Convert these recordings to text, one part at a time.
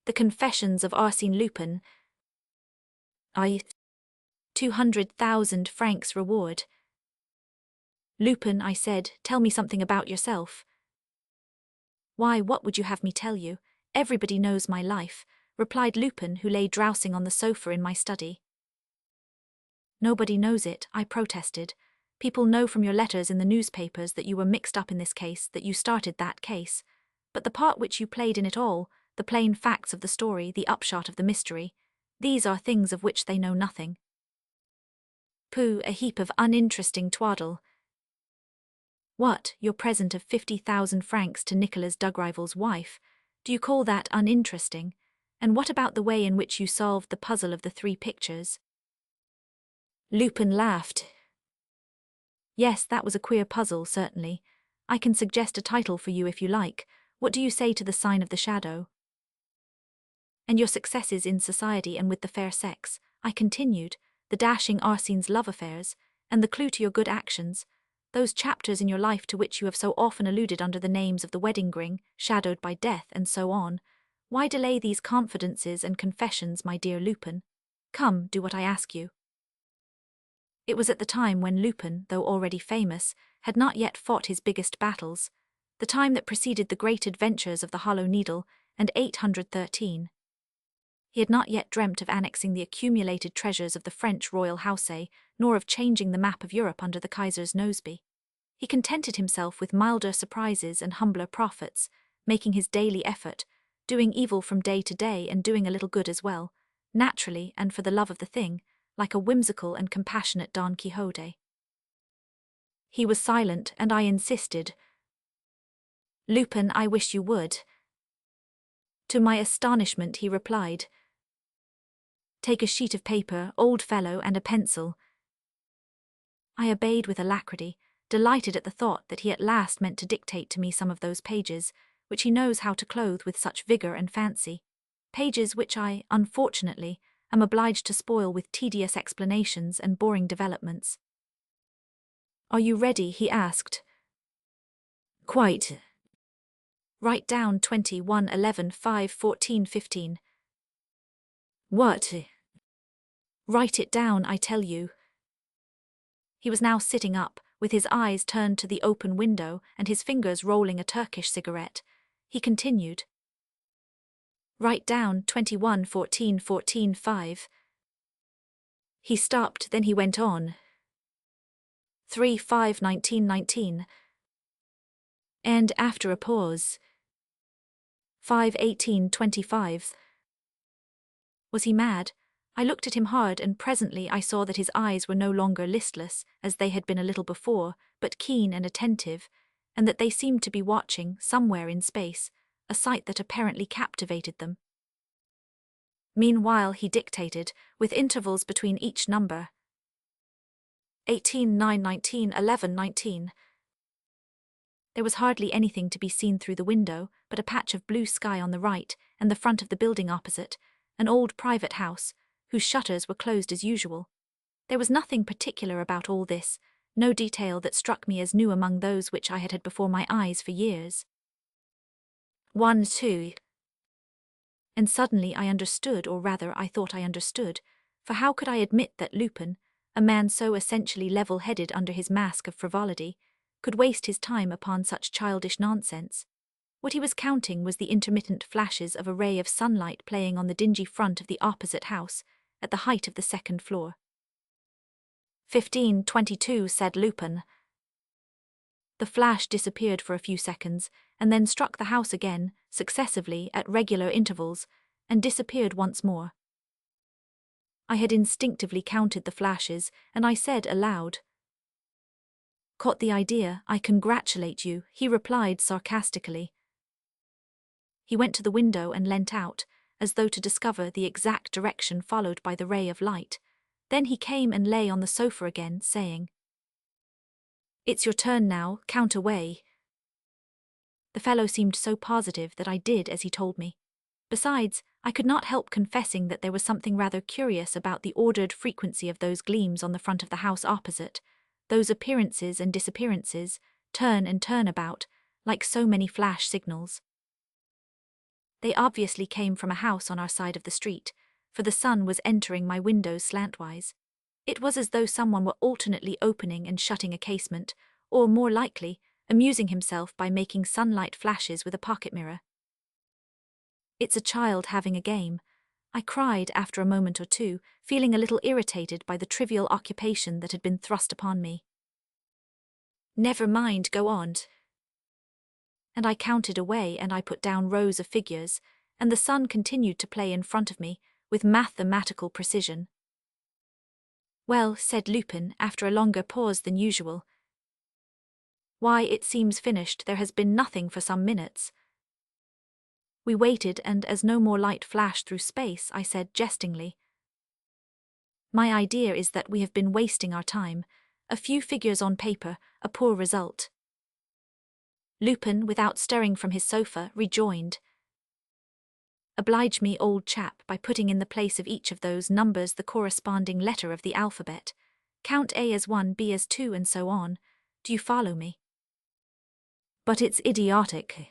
The Confessions of Arsène Lupin. 200,000 francs reward. Lupin, I said, tell me something about yourself. Why, what would you have me tell you? Everybody knows my life, replied Lupin, who lay drowsing on the sofa in my study. Nobody knows it, I protested. People know from your letters in the newspapers that you were mixed up in this case, that you started that case. But the part which you played in it all, the plain facts of the story, the upshot of the mystery, these are things of which they know nothing. Pooh, a heap of uninteresting twaddle. What, your present of 50,000 francs to Nicolas Dugrival's wife? Do you call that uninteresting? And what about the way in which you solved the puzzle of the 3 pictures? Lupin laughed. Yes, that was a queer puzzle, certainly. I can suggest a title for you if you like. What do you say to the sign of the shadow? And your successes in society and with the fair sex, I continued, the dashing Arsène's love affairs, and the clue to your good actions, those chapters in your life to which you have so often alluded under the names of the wedding ring, shadowed by death, and so on. Why delay these confidences and confessions, my dear Lupin? Come, do what I ask you. It was at the time when Lupin, though already famous, had not yet fought his biggest battles, the time that preceded the great adventures of the Hollow Needle and 813. He had not yet dreamt of annexing the accumulated treasures of the French royal house, nor of changing the map of Europe under the Kaiser's noseby. He contented himself with milder surprises and humbler profits, making his daily effort, doing evil from day to day and doing a little good as well, naturally and for the love of the thing, like a whimsical and compassionate Don Quixote. He was silent, and I insisted. Lupin, I wish you would. To my astonishment he replied, Take a sheet of paper, old fellow, and a pencil. I obeyed with alacrity, delighted at the thought that he at last meant to dictate to me some of those pages, which he knows how to clothe with such vigour and fancy, pages which I, unfortunately, am obliged to spoil with tedious explanations and boring developments. Are you ready? He asked. Quite. Write down 21, 11, 5, 14, 15. What? Write it down, I tell you. He was now sitting up, with his eyes turned to the open window and his fingers rolling a Turkish cigarette. He continued. Write down 21, 14, 14, 5. He stopped, then he went on. 3, 5, 19, 19. And after a pause. 5, 18, 25. Was he mad? I looked at him hard, and presently I saw that his eyes were no longer listless, as they had been a little before, but keen and attentive, and that they seemed to be watching, somewhere in space, a sight that apparently captivated them. Meanwhile he dictated, with intervals between each number. 18, 9, 19, 11, 19. There was hardly anything to be seen through the window, but a patch of blue sky on the right, and the front of the building opposite, an old private house, whose shutters were closed as usual. There was nothing particular about all this, no detail that struck me as new among those which I had had before my eyes for years. 1, 2. And suddenly I understood, or rather I thought I understood, for how could I admit that Lupin, a man so essentially level-headed under his mask of frivolity, could waste his time upon such childish nonsense? What he was counting was the intermittent flashes of a ray of sunlight playing on the dingy front of the opposite house, at the height of the 2nd floor. 15, 22, said Lupin. The flash disappeared for a few seconds, and then struck the house again, successively, at regular intervals, and disappeared once more. I had instinctively counted the flashes, and I said aloud, Caught the idea, I congratulate you, he replied sarcastically. He went to the window and leant out, as though to discover the exact direction followed by the ray of light. Then he came and lay on the sofa again, saying, It's your turn now, count away. The fellow seemed so positive that I did as he told me. Besides, I could not help confessing that there was something rather curious about the ordered frequency of those gleams on the front of the house opposite, those appearances and disappearances, turn and turn about, like so many flash signals. They obviously came from a house on our side of the street, for the sun was entering my windows slantwise. It was as though someone were alternately opening and shutting a casement, or, more likely, amusing himself by making sunlight flashes with a pocket mirror. "It's a child having a game," I cried after a moment or two, feeling a little irritated by the trivial occupation that had been thrust upon me. "Never mind, go on." And I counted away and I put down rows of figures, and the sun continued to play in front of me with mathematical precision. "Well," said Lupin after a longer pause than usual. "Why, it seems finished. There has been nothing for some minutes." We waited, and as no more light flashed through space, I said jestingly, "My idea is that we have been wasting our time. A few figures on paper, a poor result." Lupin, without stirring from his sofa, rejoined, "Oblige me, old chap, by putting in the place of each of those numbers the corresponding letter of the alphabet. Count A as 1, B as 2, and so on. Do you follow me?" "But it's idiotic."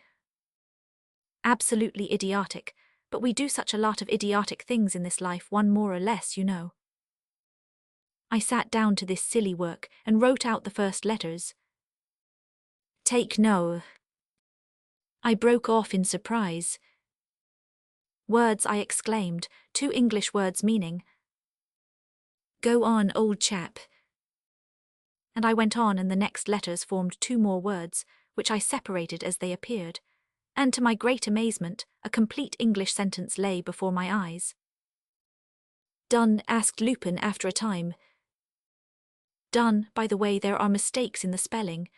"Absolutely idiotic, but we do such a lot of idiotic things in this life, one more or less, you know." I sat down to this silly work and wrote out the first letters. "Take no." I broke off in surprise. "Words," I exclaimed, 2 English words meaning. "Go on, old chap." And I went on, and the next letters formed 2 more words, which I separated as they appeared, and to my great amazement, a complete English sentence lay before my eyes. "Done?" asked Lupin after a time. "Done. By the way, there are mistakes in the spelling."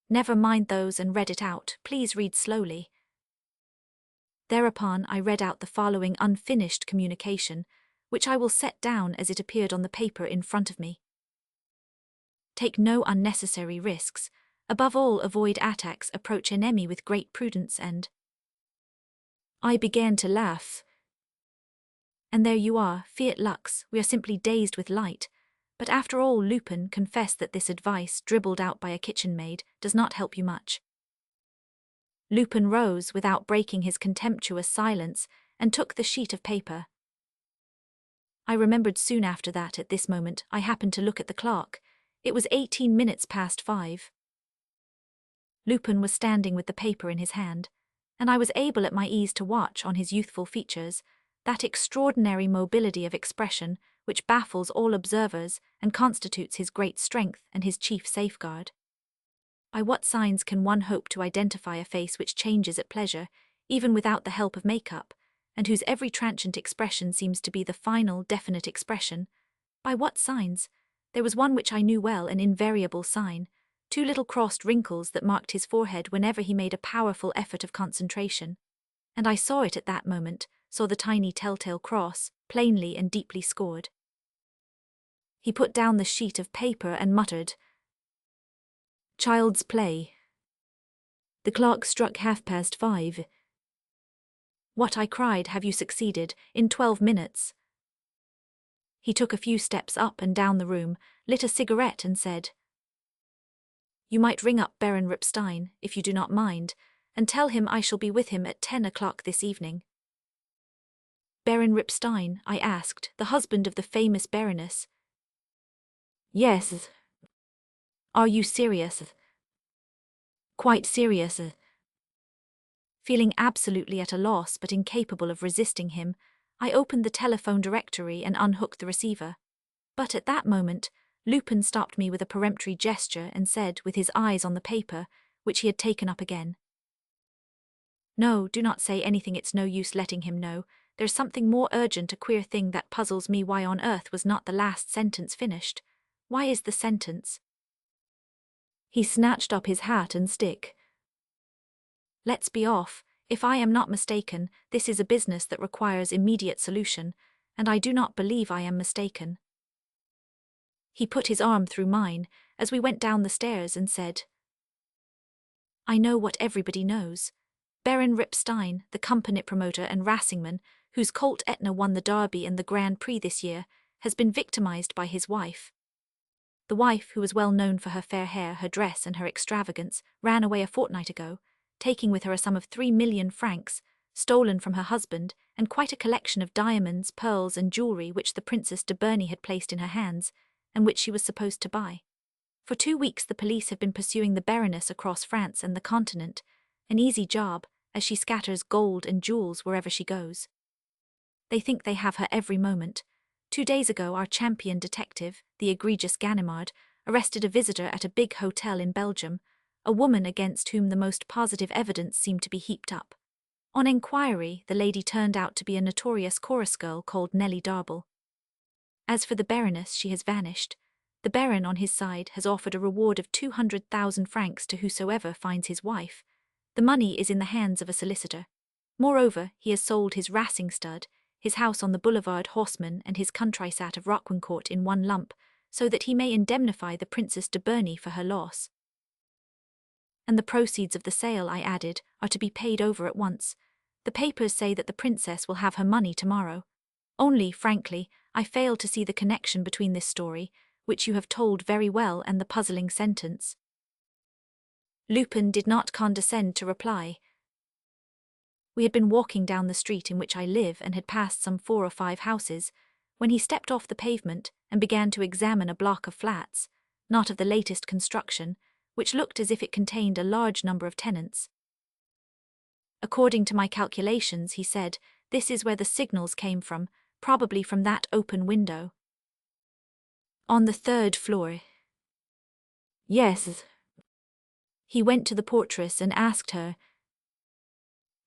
"Never mind those," and read it out. "Please read slowly." Thereupon I read out the following unfinished communication, which I will set down as it appeared on the paper in front of me. "Take no unnecessary risks. Above all, avoid attacks. Approach enemy with great prudence and—" I began to laugh. And there you are, fiat lux, we are simply dazed with light. But after all, Lupin confessed that this advice, dribbled out by a kitchen maid, does not help you much. Lupin rose without breaking his contemptuous silence and took the sheet of paper. I remembered soon after that at this moment I happened to look at the clock. It was 18 minutes past 5. Lupin was standing with the paper in his hand, and I was able at my ease to watch on his youthful features that extraordinary mobility of expression which baffles all observers and constitutes his great strength and his chief safeguard. By what signs can one hope to identify a face which changes at pleasure, even without the help of makeup, and whose every transient expression seems to be the final, definite expression? By what signs? There was one which I knew well, an invariable sign, 2 little crossed wrinkles that marked his forehead whenever he made a powerful effort of concentration. And I saw it at that moment, saw the tiny telltale cross, plainly and deeply scored. He put down the sheet of paper and muttered, "Child's play." The clock struck 5:30. "What?" I cried. "Have you succeeded? In 12 minutes?" He took a few steps up and down the room, lit a cigarette and said, "You might ring up Baron Ripstein, if you do not mind, and tell him I shall be with him at 10 o'clock this evening." "Baron Ripstein?" I asked, "the husband of the famous Baroness?" "Yes." "Are you serious?" "Quite serious." Feeling absolutely at a loss but incapable of resisting him, I opened the telephone directory and unhooked the receiver. But at that moment, Lupin stopped me with a peremptory gesture and said, with his eyes on the paper, which he had taken up again, "No, do not say anything, it's no use letting him know. There's something more urgent, a queer thing that puzzles me. Why on earth was not the last sentence finished? Why is the sentence—" He snatched up his hat and stick. "Let's be off. If I am not mistaken, this is a business that requires immediate solution, and I do not believe I am mistaken." He put his arm through mine as we went down the stairs and said, "I know what everybody knows. Baron Ripstein, the company promoter and racingman, whose colt Etna won the Derby and the Grand Prix this year, has been victimized by his wife. The wife, who was well known for her fair hair, her dress and her extravagance, ran away a fortnight ago, taking with her a sum of 3 million francs, stolen from her husband, and quite a collection of diamonds, pearls, and jewellery which the Princess de Berny had placed in her hands, and which she was supposed to buy. For 2 weeks the police have been pursuing the Baroness across France and the continent, an easy job, as she scatters gold and jewels wherever she goes. They think they have her every moment. 2 days ago our champion detective, the egregious Ganimard, arrested a visitor at a big hotel in Belgium, a woman against whom the most positive evidence seemed to be heaped up. On enquiry, the lady turned out to be a notorious chorus girl called Nellie Darble. As for the Baroness, she has vanished. The Baron, on his side, has offered a reward of 200,000 francs to whosoever finds his wife. The money is in the hands of a solicitor. Moreover, he has sold his racing stud, his house on the Boulevard Haussmann and his countrysat of Roquencourt in one lump, so that he may indemnify the Princess de Berny for her loss. And the proceeds of the sale, I added, are to be paid over at once. The papers say that the Princess will have her money tomorrow. Only, frankly, I fail to see the connection between this story, which you have told very well, and the puzzling sentence. Lupin did not condescend to reply. We had been walking down the street in which I live and had passed some 4 or 5 houses, when he stepped off the pavement and began to examine a block of flats, not of the latest construction, which looked as if it contained a large number of tenants. According to my calculations, he said, this is where the signals came from, probably from that open window. On the 3rd floor. Yes. He went to the portress and asked her,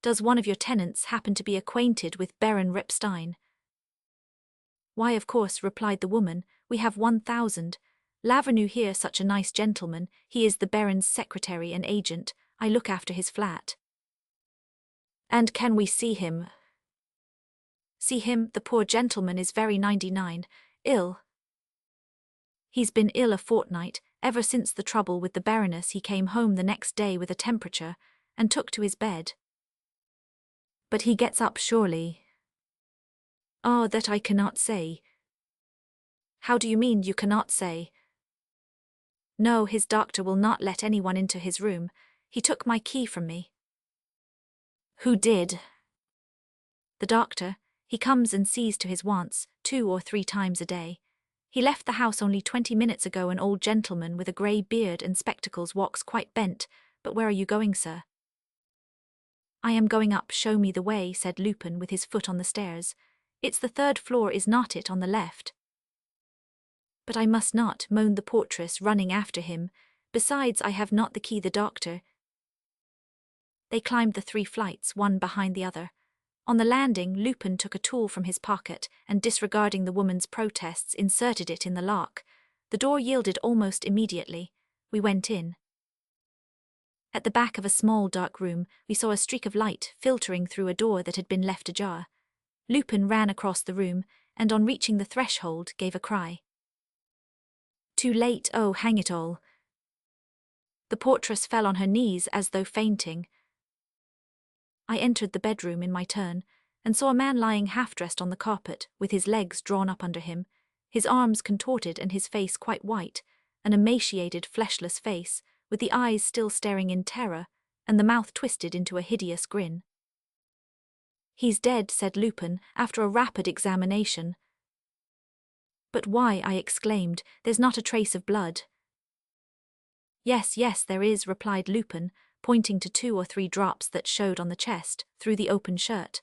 does one of your tenants happen to be acquainted with Baron Repstein? Why, of course, replied the woman, we have 1,000. Lavernoux here, such a nice gentleman, he is the Baron's secretary and agent, I look after his flat. And can we see him? See him, the poor gentleman is very 99, ill. He's been ill a fortnight, ever since the trouble with the Baroness. He came home the next day with a temperature, and took to his bed. But he gets up surely? Ah, that I cannot say. How do you mean you cannot say? No, his doctor will not let anyone into his room. He took my key from me. Who did? The doctor. He comes and sees to his wants, 2 or 3 times a day. He left the house only 20 minutes ago. An old gentleman with a grey beard and spectacles walks quite bent. But where are you going, sir? I am going up. Show me the way, said Lupin with his foot on the stairs. It's the 3rd floor, is not it, on the left? But I must not, moaned the portress, running after him. Besides, I have not the key. The doctor. They climbed the 3 flights, one behind the other. On the landing, Lupin took a tool from his pocket and, disregarding the woman's protests, inserted it in the lock. The door yielded almost immediately. We went in. At the back of a small dark room, we saw a streak of light filtering through a door that had been left ajar. Lupin ran across the room, and on reaching the threshold, gave a cry. Too late, oh, hang it all. The portress fell on her knees as though fainting. I entered the bedroom in my turn, and saw a man lying half-dressed on the carpet, with his legs drawn up under him, his arms contorted and his face quite white, an emaciated, fleshless face, with the eyes still staring in terror, and the mouth twisted into a hideous grin. He's dead, said Lupin, after a rapid examination. But why, I exclaimed, there's not a trace of blood. Yes, yes, there is, replied Lupin, pointing to 2 or 3 drops that showed on the chest, through the open shirt.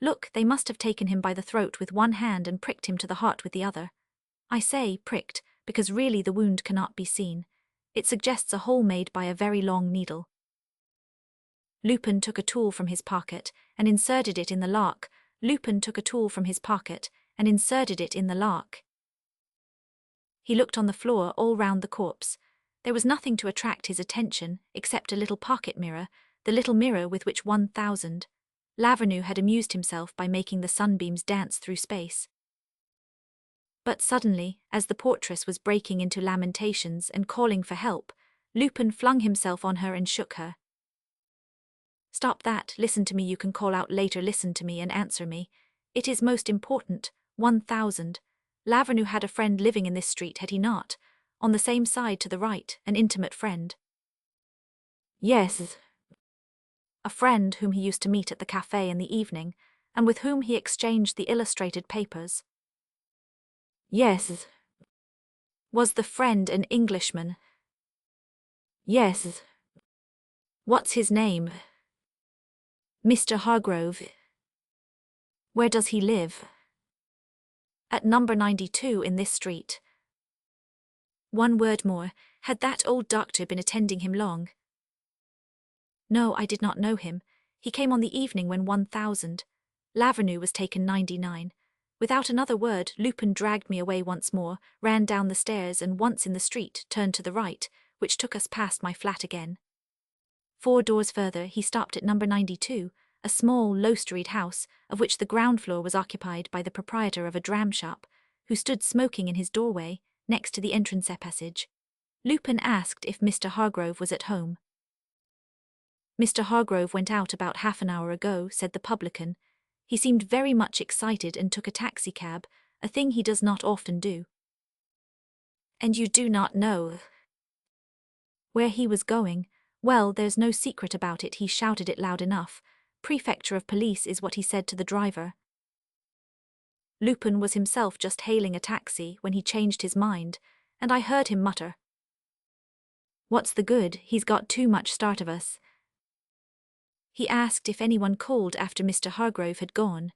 Look, they must have taken him by the throat with one hand and pricked him to the heart with the other. I say pricked, because really the wound cannot be seen. It suggests a hole made by a very long needle. Lupin took a tool from his pocket and inserted it in the lock. Lupin took a tool from his pocket and inserted it in the lock. He looked on the floor all round the corpse. There was nothing to attract his attention except a little pocket mirror, the little mirror with which 1,000. Lavernoux had amused himself by making the sunbeams dance through space. But suddenly, as the portress was breaking into lamentations and calling for help, Lupin flung himself on her and shook her. Stop that, listen to me, you can call out later, listen to me and answer me. It is most important, 1,000. Lavernoux had a friend living in this street, had he not? On the same side to the right, an intimate friend. Yes. a friend whom he used to meet at the café in the evening, and with whom he exchanged the illustrated papers. Yes. Was the friend an Englishman? Yes. What's his name? Mr. Hargrove. Where does he live? At number 92 in this street. One word more, had that old doctor been attending him long? No, I did not know him. He came on the evening when 1000. Lavernoux was taken 99. Without another word, Lupin dragged me away once more, ran down the stairs and once in the street turned to the right, which took us past my flat again. 4 doors further, he stopped at number 92, a small, low-storied house, of which the ground floor was occupied by the proprietor of a dram shop, who stood smoking in his doorway, next to the entrance passage. Lupin asked if Mr. Hargrove was at home. Mr. Hargrove went out about half an hour ago, said the publican. He seemed very much excited and took a taxicab, a thing he does not often do. And you do not know where he was going? Well, there's no secret about it, he shouted it loud enough. Prefecture of police is what he said to the driver. Lupin was himself just hailing a taxi when he changed his mind, and I heard him mutter, "What's the good, he's got too much start of us." He asked if anyone called after Mr. Hargrove had gone.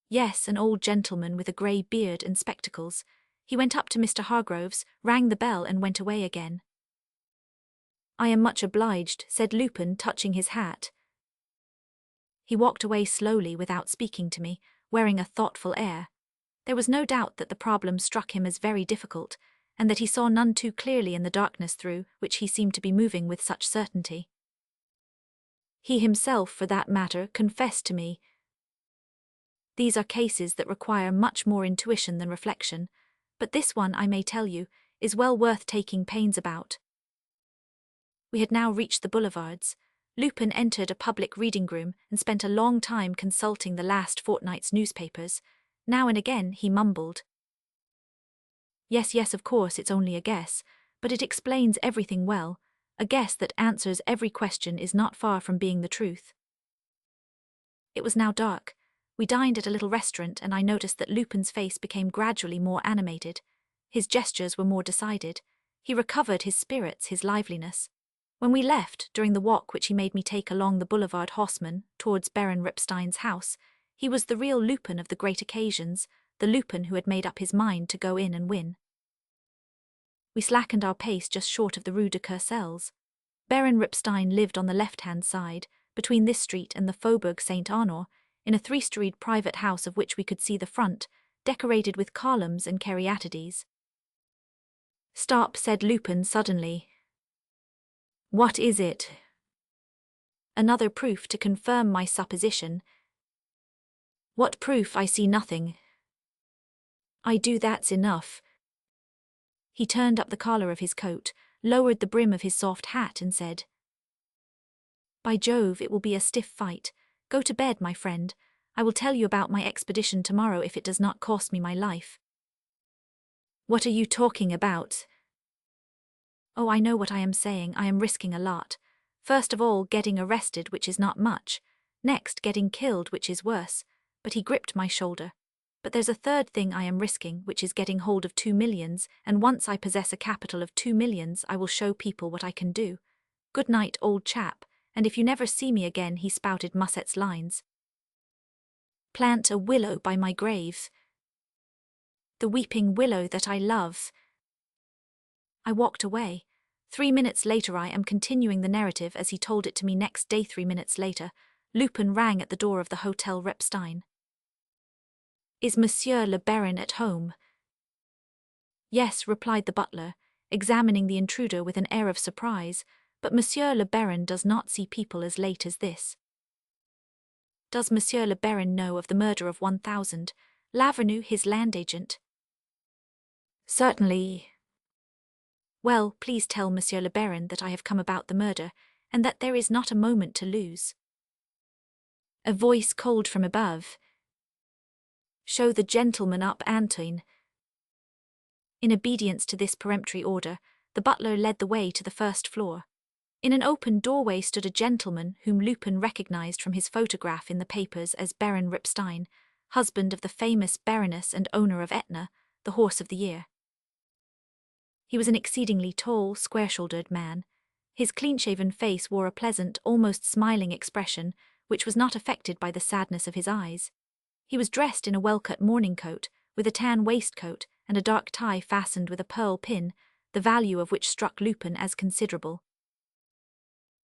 Yes, an old gentleman with a grey beard and spectacles. He went up to Mr. Hargrove's, rang the bell and went away again. "I am much obliged," said Lupin, touching his hat. He walked away slowly without speaking to me, wearing a thoughtful air. There was no doubt that the problem struck him as very difficult, and that he saw none too clearly in the darkness through which he seemed to be moving with such certainty. He himself, for that matter, confessed to me. These are cases that require much more intuition than reflection, but this one, I may tell you, is well worth taking pains about. We had now reached the boulevards. Lupin entered a public reading room and spent a long time consulting the last fortnight's newspapers. Now and again he mumbled, Yes, of course, it's only a guess, but it explains everything well. A guess that answers every question is not far from being the truth." It was now dark. We dined at a little restaurant, and I noticed that Lupin's face became gradually more animated. His gestures were more decided. He recovered his spirits, his liveliness. When we left, during the walk which he made me take along the Boulevard Haussmann towards Baron Ripstein's house, he was the real Lupin of the great occasions, the Lupin who had made up his mind to go in and win. We slackened our pace just short of the Rue de Courcelles. Baron Ripstein lived on the left-hand side, between this street and the Faubourg Saint-Honor, in a 3-storied private house of which we could see the front, decorated with columns and caryatides. "Stop," said Lupin suddenly. "What is it?" "Another proof to confirm my supposition." "What proof? I see nothing." "I do, that's enough." He turned up the collar of his coat, lowered the brim of his soft hat and said, "By Jove, it will be a stiff fight. Go to bed, my friend. I will tell you about my expedition tomorrow if it does not cost me my life." "What are you talking about?" "Oh, I know what I am saying. I am risking a lot. First of all, getting arrested, which is not much. Next, getting killed, which is worse." But he gripped my shoulder. "But there's a third thing I am risking, which is getting hold of 2 millions, and once I possess a capital of 2 millions, I will show people what I can do. Good night, old chap, and if you never see me again," he spouted Musset's lines. "Plant a willow by my grave. The weeping willow that I love." I walked away. 3 minutes later I am continuing the narrative as he told it to me next day. 3 minutes later, Lupin rang at the door of the Hotel Ripstein. "Is Monsieur le Baron at home?" "Yes," replied the butler, examining the intruder with an air of surprise, "but Monsieur le Baron does not see people as late as this." "Does Monsieur le Baron know of the murder of 1000, Lavernoux, his land agent?" "Certainly." "Well, please tell Monsieur le Baron that I have come about the murder, and that there is not a moment to lose." A voice called from above, "Show the gentleman up, Antoine." In obedience to this peremptory order, the butler led the way to the first floor. In an open doorway stood a gentleman whom Lupin recognized from his photograph in the papers as Baron Ripstein, husband of the famous Baroness and owner of Etna, the horse of the year. He was an exceedingly tall, square-shouldered man. His clean-shaven face wore a pleasant, almost smiling expression, which was not affected by the sadness of his eyes. He was dressed in a well-cut morning coat, with a tan waistcoat and a dark tie fastened with a pearl pin, the value of which struck Lupin as considerable.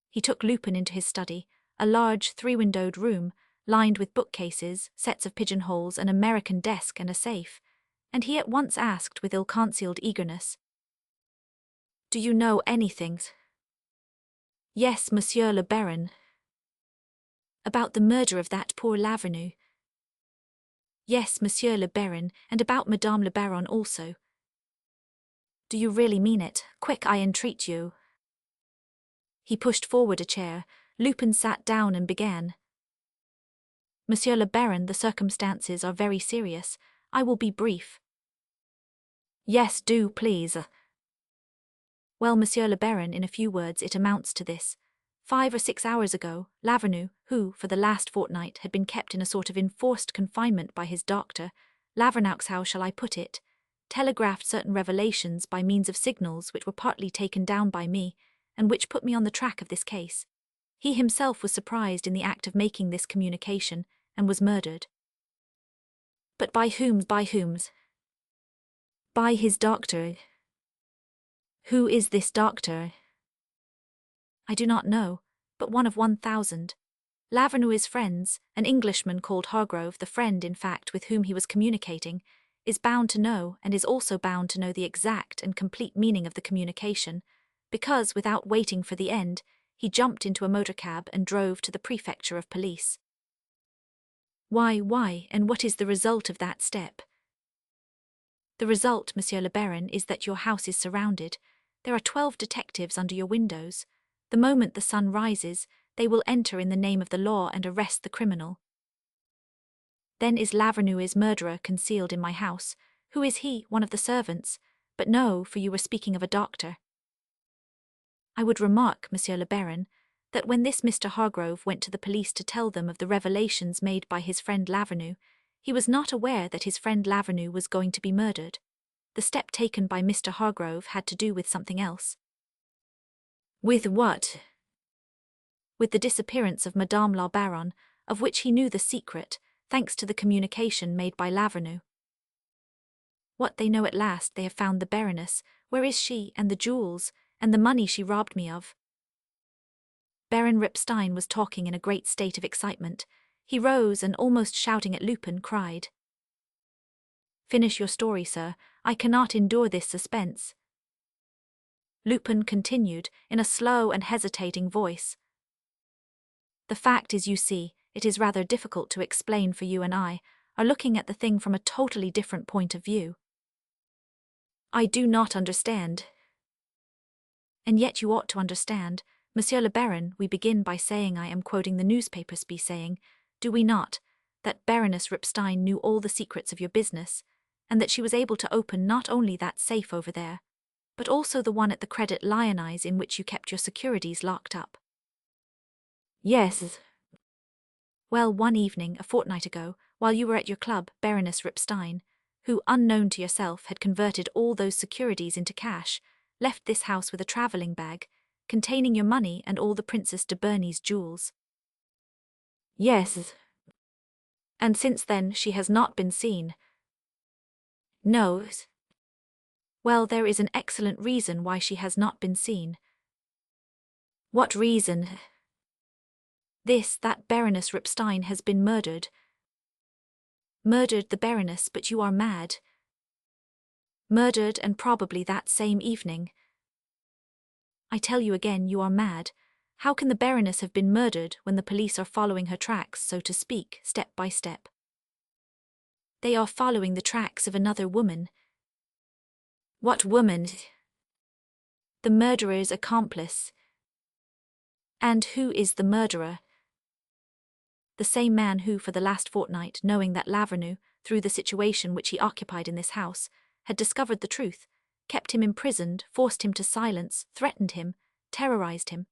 He took Lupin into his study, a large three-windowed room, lined with bookcases, sets of pigeonholes, an American desk and a safe, and he at once asked with ill-concealed eagerness, "Do you know anything?" "Yes, Monsieur le Baron." "About the murder of that poor Lavernoux?" "Yes, Monsieur le Baron, and about Madame le Baron also." "Do you really mean it? Quick, I entreat you." He pushed forward a chair. Lupin sat down and began. "Monsieur le Baron, the circumstances are very serious. I will be brief." "Yes, do, please." "Well, Monsieur le Baron, in a few words it amounts to this. 5 or 6 hours ago, Lavernoux, who, for the last fortnight, had been kept in a sort of enforced confinement by his doctor, Lavernaux, how shall I put it, telegraphed certain revelations by means of signals which were partly taken down by me, and which put me on the track of this case. He himself was surprised in the act of making this communication, and was murdered." "But by whom? By whom's?" "By his doctor." "Who is this doctor?" "I do not know, but one of 1,000. Lavernoux's friends, an Englishman called Hargrove, the friend, in fact, with whom he was communicating, is bound to know, and is also bound to know the exact and complete meaning of the communication, because, without waiting for the end, he jumped into a motor cab and drove to the prefecture of police." Why, and what is the result of that step?" "The result, Monsieur le Baron, is that your house is surrounded. There are 12 detectives under your windows. The moment the sun rises, they will enter in the name of the law and arrest the criminal." "Then is Lavernoux's murderer concealed in my house? Who is he? One of the servants? But no, for you were speaking of a doctor." "I would remark, Monsieur le Baron, that when this Mr. Hargrove went to the police to tell them of the revelations made by his friend Lavernoux, he was not aware that his friend Lavernoux was going to be murdered. The step taken by Mr. Hargrove had to do with something else." "With what?" "With the disappearance of Madame la Baronne, of which he knew the secret, thanks to the communication made by Lavernoux." "What, they know at last they have found the Baroness? Where is she, and the jewels, and the money she robbed me of?" Baron Ripstein was talking in a great state of excitement. He rose and, almost shouting at Lupin, cried, "Finish your story, sir. I cannot endure this suspense." Lupin continued, in a slow and hesitating voice. "The fact is, you see, it is rather difficult to explain, for you and I are looking at the thing from a totally different point of view." "I do not understand." "And yet you ought to understand. Monsieur le Baron, we begin by saying I am quoting the newspapers be saying, do we not, that Baroness Ripstein knew all the secrets of your business, and that she was able to open not only that safe over there, but also the one at the Credit Lyonnais in which you kept your securities locked up?" "Yes." "Well, one evening, a fortnight ago, while you were at your club, Baroness Ripstein, who, unknown to yourself, had converted all those securities into cash, left this house with a travelling bag, containing your money and all the Princess de Berny's jewels." "Yes." "And since then she has not been seen?" "No." "Well, there is an excellent reason why she has not been seen." "What reason?" That Baroness Ripstein has been murdered." "Murdered the Baroness, but you are mad." "Murdered, and probably that same evening." "I tell you again, you are mad. How can the Baroness have been murdered when the police are following her tracks, so to speak, step by step?" "They are following the tracks of another woman." "What woman?" "The murderer's accomplice." "And who is the murderer?" "The same man who, for the last fortnight, knowing that Lavernoux, through the situation which he occupied in this house, had discovered the truth, kept him imprisoned, forced him to silence, threatened him, terrorized him,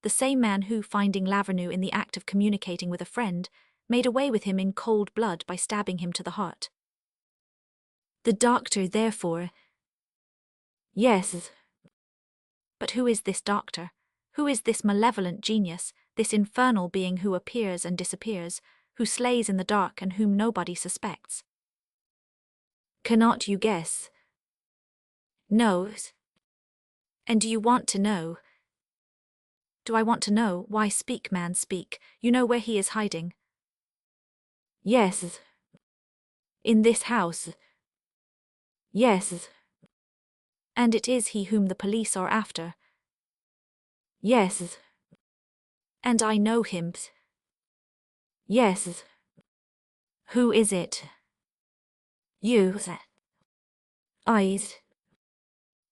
the same man who, finding Lavernoux in the act of communicating with a friend, made away with him in cold blood by stabbing him to the heart. The doctor, therefore. Yes. But who is this doctor? Who is this malevolent genius, this infernal being who appears and disappears, who slays in the dark and whom nobody suspects? Cannot you guess? No. And do you want to know? Do I want to know? Why, speak, man, speak. You know where he is hiding. Yes. In this house. Yes. And it is he whom the police are after. Yes. And I know him. Yes. Who is it? You. I.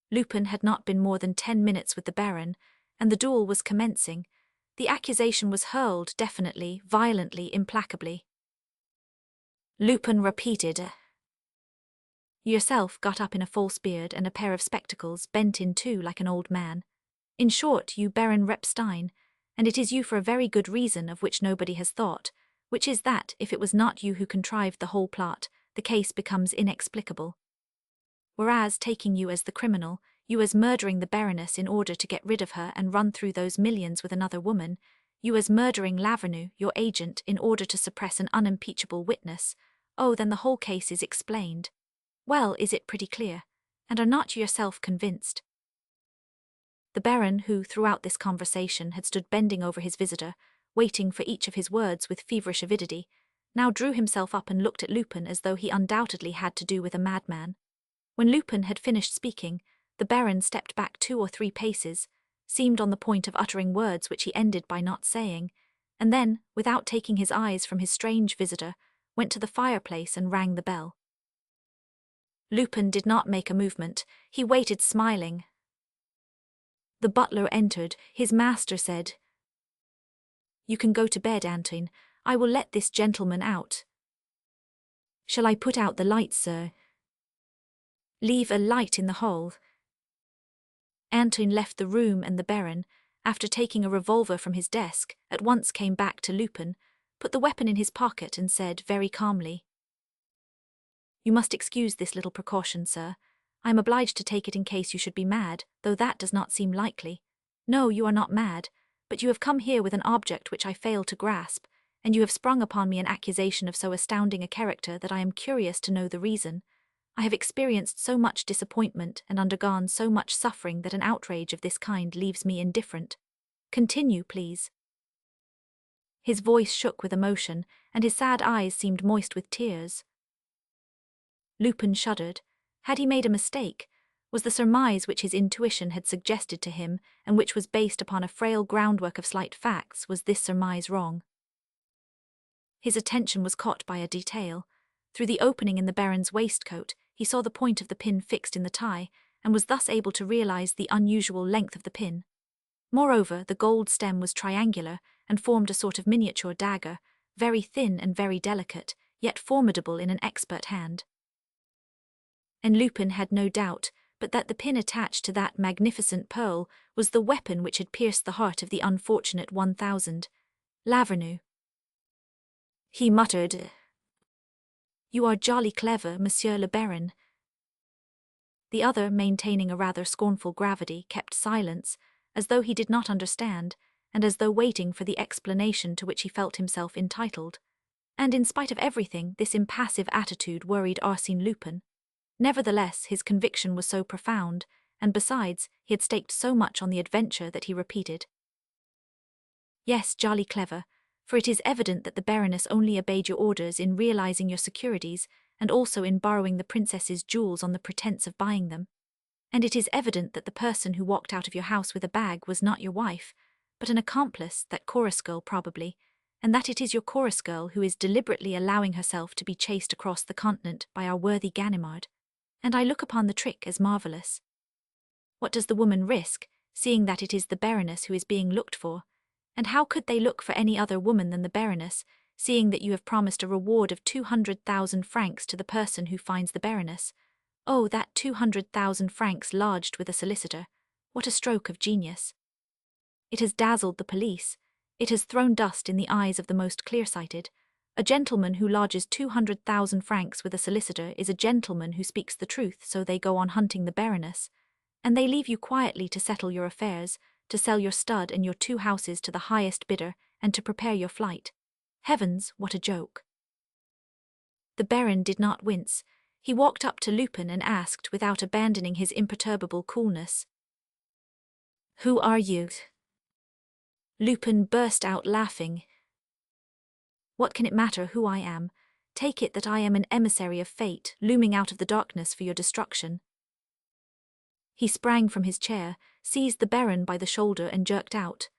Lupin had not been more than 10 minutes with the Baron, and the duel was commencing. The accusation was hurled definitely, violently, implacably. Lupin repeated. Yourself got up in a false beard and a pair of spectacles, bent in two like an old man. In short, you Baron Repstein, and it is you for a very good reason of which nobody has thought, which is that, if it was not you who contrived the whole plot, the case becomes inexplicable. Whereas, taking you as the criminal, you as murdering the Baroness in order to get rid of her and run through those millions with another woman, you as murdering Lavernoux, your agent, in order to suppress an unimpeachable witness, oh, then the whole case is explained. Well, is it pretty clear? And are not you yourself convinced? The Baron, who throughout this conversation had stood bending over his visitor, waiting for each of his words with feverish avidity, now drew himself up and looked at Lupin as though he undoubtedly had to do with a madman. When Lupin had finished speaking, the Baron stepped back 2 or 3 paces, seemed on the point of uttering words which he ended by not saying, and then, without taking his eyes from his strange visitor, went to the fireplace and rang the bell. Lupin did not make a movement. He waited smiling. The butler entered. His master said, "You can go to bed, Antoine. I will let this gentleman out." "Shall I put out the light, sir?" "Leave a light in the hall." Antoine left the room, and the Baron, after taking a revolver from his desk, at once came back to Lupin, put the weapon in his pocket and said very calmly, "You must excuse this little precaution, sir. I am obliged to take it in case you should be mad, though that does not seem likely. No, you are not mad, but you have come here with an object which I fail to grasp, and you have sprung upon me an accusation of so astounding a character that I am curious to know the reason. I have experienced so much disappointment and undergone so much suffering that an outrage of this kind leaves me indifferent. Continue, please." His voice shook with emotion, and his sad eyes seemed moist with tears. Lupin shuddered. Had he made a mistake? Was the surmise which his intuition had suggested to him, and which was based upon a frail groundwork of slight facts, was this surmise wrong? His attention was caught by a detail. Through the opening in the Baron's waistcoat, he saw the point of the pin fixed in the tie, and was thus able to realize the unusual length of the pin. Moreover, the gold stem was triangular, and formed a sort of miniature dagger, very thin and very delicate, yet formidable in an expert hand. And Lupin had no doubt but that the pin attached to that magnificent pearl was the weapon which had pierced the heart of the unfortunate 1000, Lavernoux. He muttered, "You are jolly clever, Monsieur le Baron." The other, maintaining a rather scornful gravity, kept silence, as though he did not understand, and as though waiting for the explanation to which he felt himself entitled. And in spite of everything, this impassive attitude worried Arsène Lupin. Nevertheless, his conviction was so profound, and besides, he had staked so much on the adventure that he repeated, "Yes, jolly clever, for it is evident that the Baroness only obeyed your orders in realizing your securities, and also in borrowing the princess's jewels on the pretence of buying them. And it is evident that the person who walked out of your house with a bag was not your wife, but an accomplice, that chorus girl probably, and that it is your chorus girl who is deliberately allowing herself to be chased across the continent by our worthy Ganimard. And I look upon the trick as marvellous. What does the woman risk, seeing that it is the Baroness who is being looked for? And how could they look for any other woman than the Baroness, seeing that you have promised a reward of 200,000 francs to the person who finds the Baroness? Oh, that 200,000 francs lodged with a solicitor! What a stroke of genius! It has dazzled the police. It has thrown dust in the eyes of the most clear-sighted. A gentleman who lodges 200,000 francs with a solicitor is a gentleman who speaks the truth, so they go on hunting the Baroness. And they leave you quietly to settle your affairs, to sell your stud and your 2 houses to the highest bidder, and to prepare your flight. Heavens, what a joke! The Baron did not wince. He walked up to Lupin and asked, without abandoning his imperturbable coolness, "Who are you?" Lupin burst out laughing. "What can it matter who I am? Take it that I am an emissary of fate, looming out of the darkness for your destruction." He sprang from his chair, seized the Baron by the shoulder and jerked out.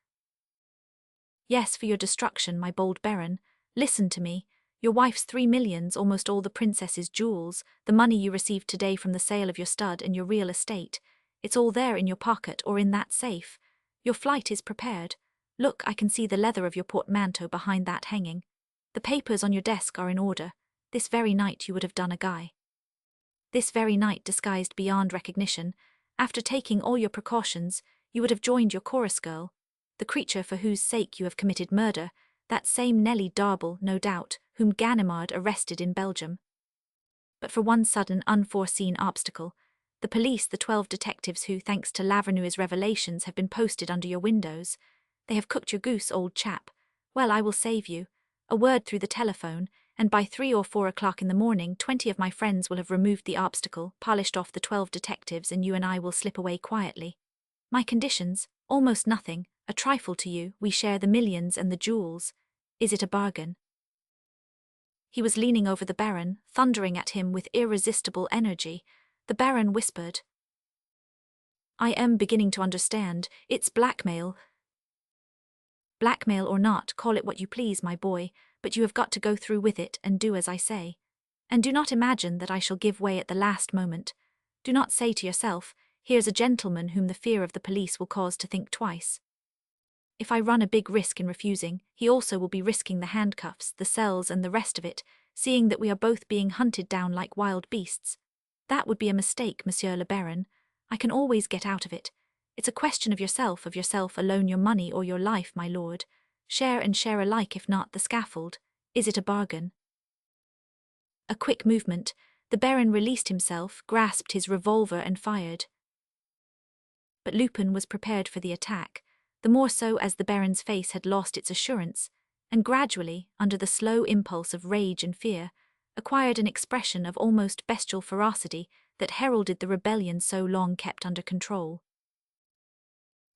"Yes, for your destruction, my bold Baron. Listen to me. Your wife's 3 millions, almost all the princess's jewels, the money you received today from the sale of your stud and your real estate. It's all there in your pocket or in that safe. Your flight is prepared. Look, I can see the leather of your portmanteau behind that hanging. The papers on your desk are in order. This very night you would have done a guy. This very night, disguised beyond recognition, after taking all your precautions, you would have joined your chorus girl, the creature for whose sake you have committed murder, that same Nellie Darble, no doubt, whom Ganimard arrested in Belgium. But for one sudden, unforeseen obstacle, the police, the 12 detectives who, thanks to Lavernoux's revelations, have been posted under your windows. They have cooked your goose, old chap. Well, I will save you. A word through the telephone, and by 3 or 4 o'clock in the morning 20 of my friends will have removed the obstacle, polished off the 12 detectives, and you and I will slip away quietly. My conditions? Almost nothing, a trifle to you. We share the millions and the jewels. Is it a bargain?" He was leaning over the Baron, thundering at him with irresistible energy. The Baron whispered, "I am beginning to understand. It's blackmail." "Blackmail or not, call it what you please, my boy, but you have got to go through with it and do as I say. And do not imagine that I shall give way at the last moment. Do not say to yourself, 'Here's a gentleman whom the fear of the police will cause to think twice.' If I run a big risk in refusing, he also will be risking the handcuffs, the cells and the rest of it, seeing that we are both being hunted down like wild beasts. That would be a mistake, Monsieur le Baron. I can always get out of it. It's a question of yourself alone, your money or your life, my lord. Share and share alike, if not the scaffold. Is it a bargain?" A quick movement. The Baron released himself, grasped his revolver and fired. But Lupin was prepared for the attack, the more so as the Baron's face had lost its assurance, and gradually, under the slow impulse of rage and fear, acquired an expression of almost bestial ferocity that heralded the rebellion so long kept under control.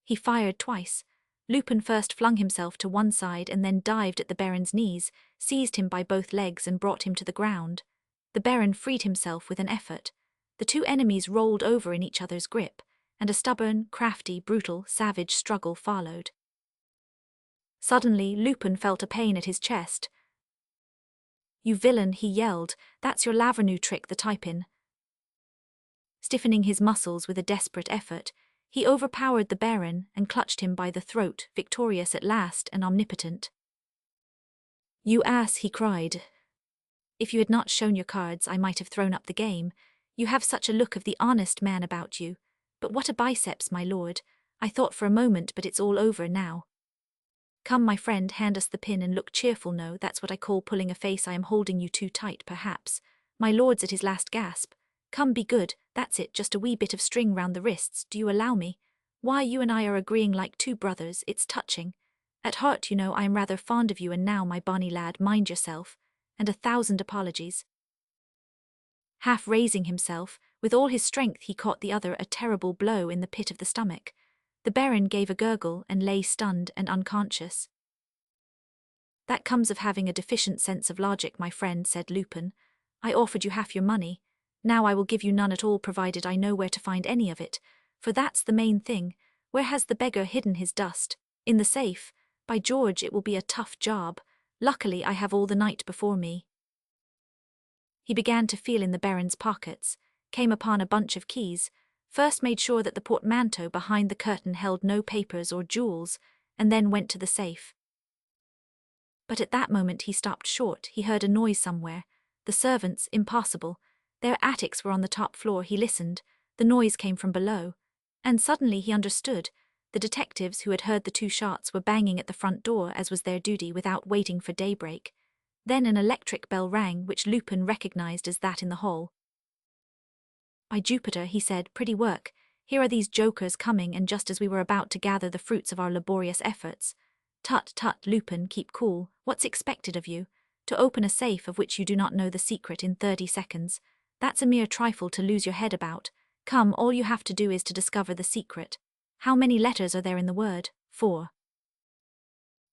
He fired twice. Lupin first flung himself to one side and then dived at the Baron's knees, seized him by both legs and brought him to the ground. The Baron freed himself with an effort. The 2 enemies rolled over in each other's grip, and a stubborn, crafty, brutal, savage struggle followed. Suddenly, Lupin felt a pain at his chest. "You villain," he yelled, "that's your Lavernoux trick, the type-in." Stiffening his muscles with a desperate effort, he overpowered the Baron and clutched him by the throat, victorious at last and omnipotent. "You ass," he cried. "If you had not shown your cards, I might have thrown up the game. You have such a look of the honest man about you. But what a biceps, my lord. I thought for a moment, but it's all over now. Come, my friend, hand us the pin and look cheerful. No, that's what I call pulling a face. I am holding you too tight, perhaps. My lord's at his last gasp. Come, be good, that's it, just a wee bit of string round the wrists, do you allow me? Why, you and I are agreeing like 2 brothers, it's touching. At heart, you know, I am rather fond of you, and now, my bonny lad, mind yourself, and 1,000 apologies." Half raising himself, with all his strength he caught the other a terrible blow in the pit of the stomach. The Baron gave a gurgle and lay stunned and unconscious. "That comes of having a deficient sense of logic, my friend," said Lupin. "I offered you half your money. Now I will give you none at all, provided I know where to find any of it, for that's the main thing. Where has the beggar hidden his dust? In the safe? By George, it will be a tough job. Luckily, I have all the night before me." He began to feel in the Baron's pockets, came upon a bunch of keys, first made sure that the portmanteau behind the curtain held no papers or jewels, and then went to the safe. But at that moment he stopped short. He heard a noise somewhere. The servants, impossible. Their attics were on the top floor. He listened. The noise came from below. And suddenly he understood. The detectives who had heard the 2 shots were banging at the front door as was their duty without waiting for daybreak. Then an electric bell rang which Lupin recognized as that in the hall. "By Jupiter," he said, "pretty work. Here are these jokers coming, and just as we were about to gather the fruits of our laborious efforts. Tut, tut, Lupin, keep cool. What's expected of you? To open a safe of which you do not know the secret in 30 seconds. That's a mere trifle to lose your head about. Come, all you have to do is to discover the secret. How many letters are there in the word? 4.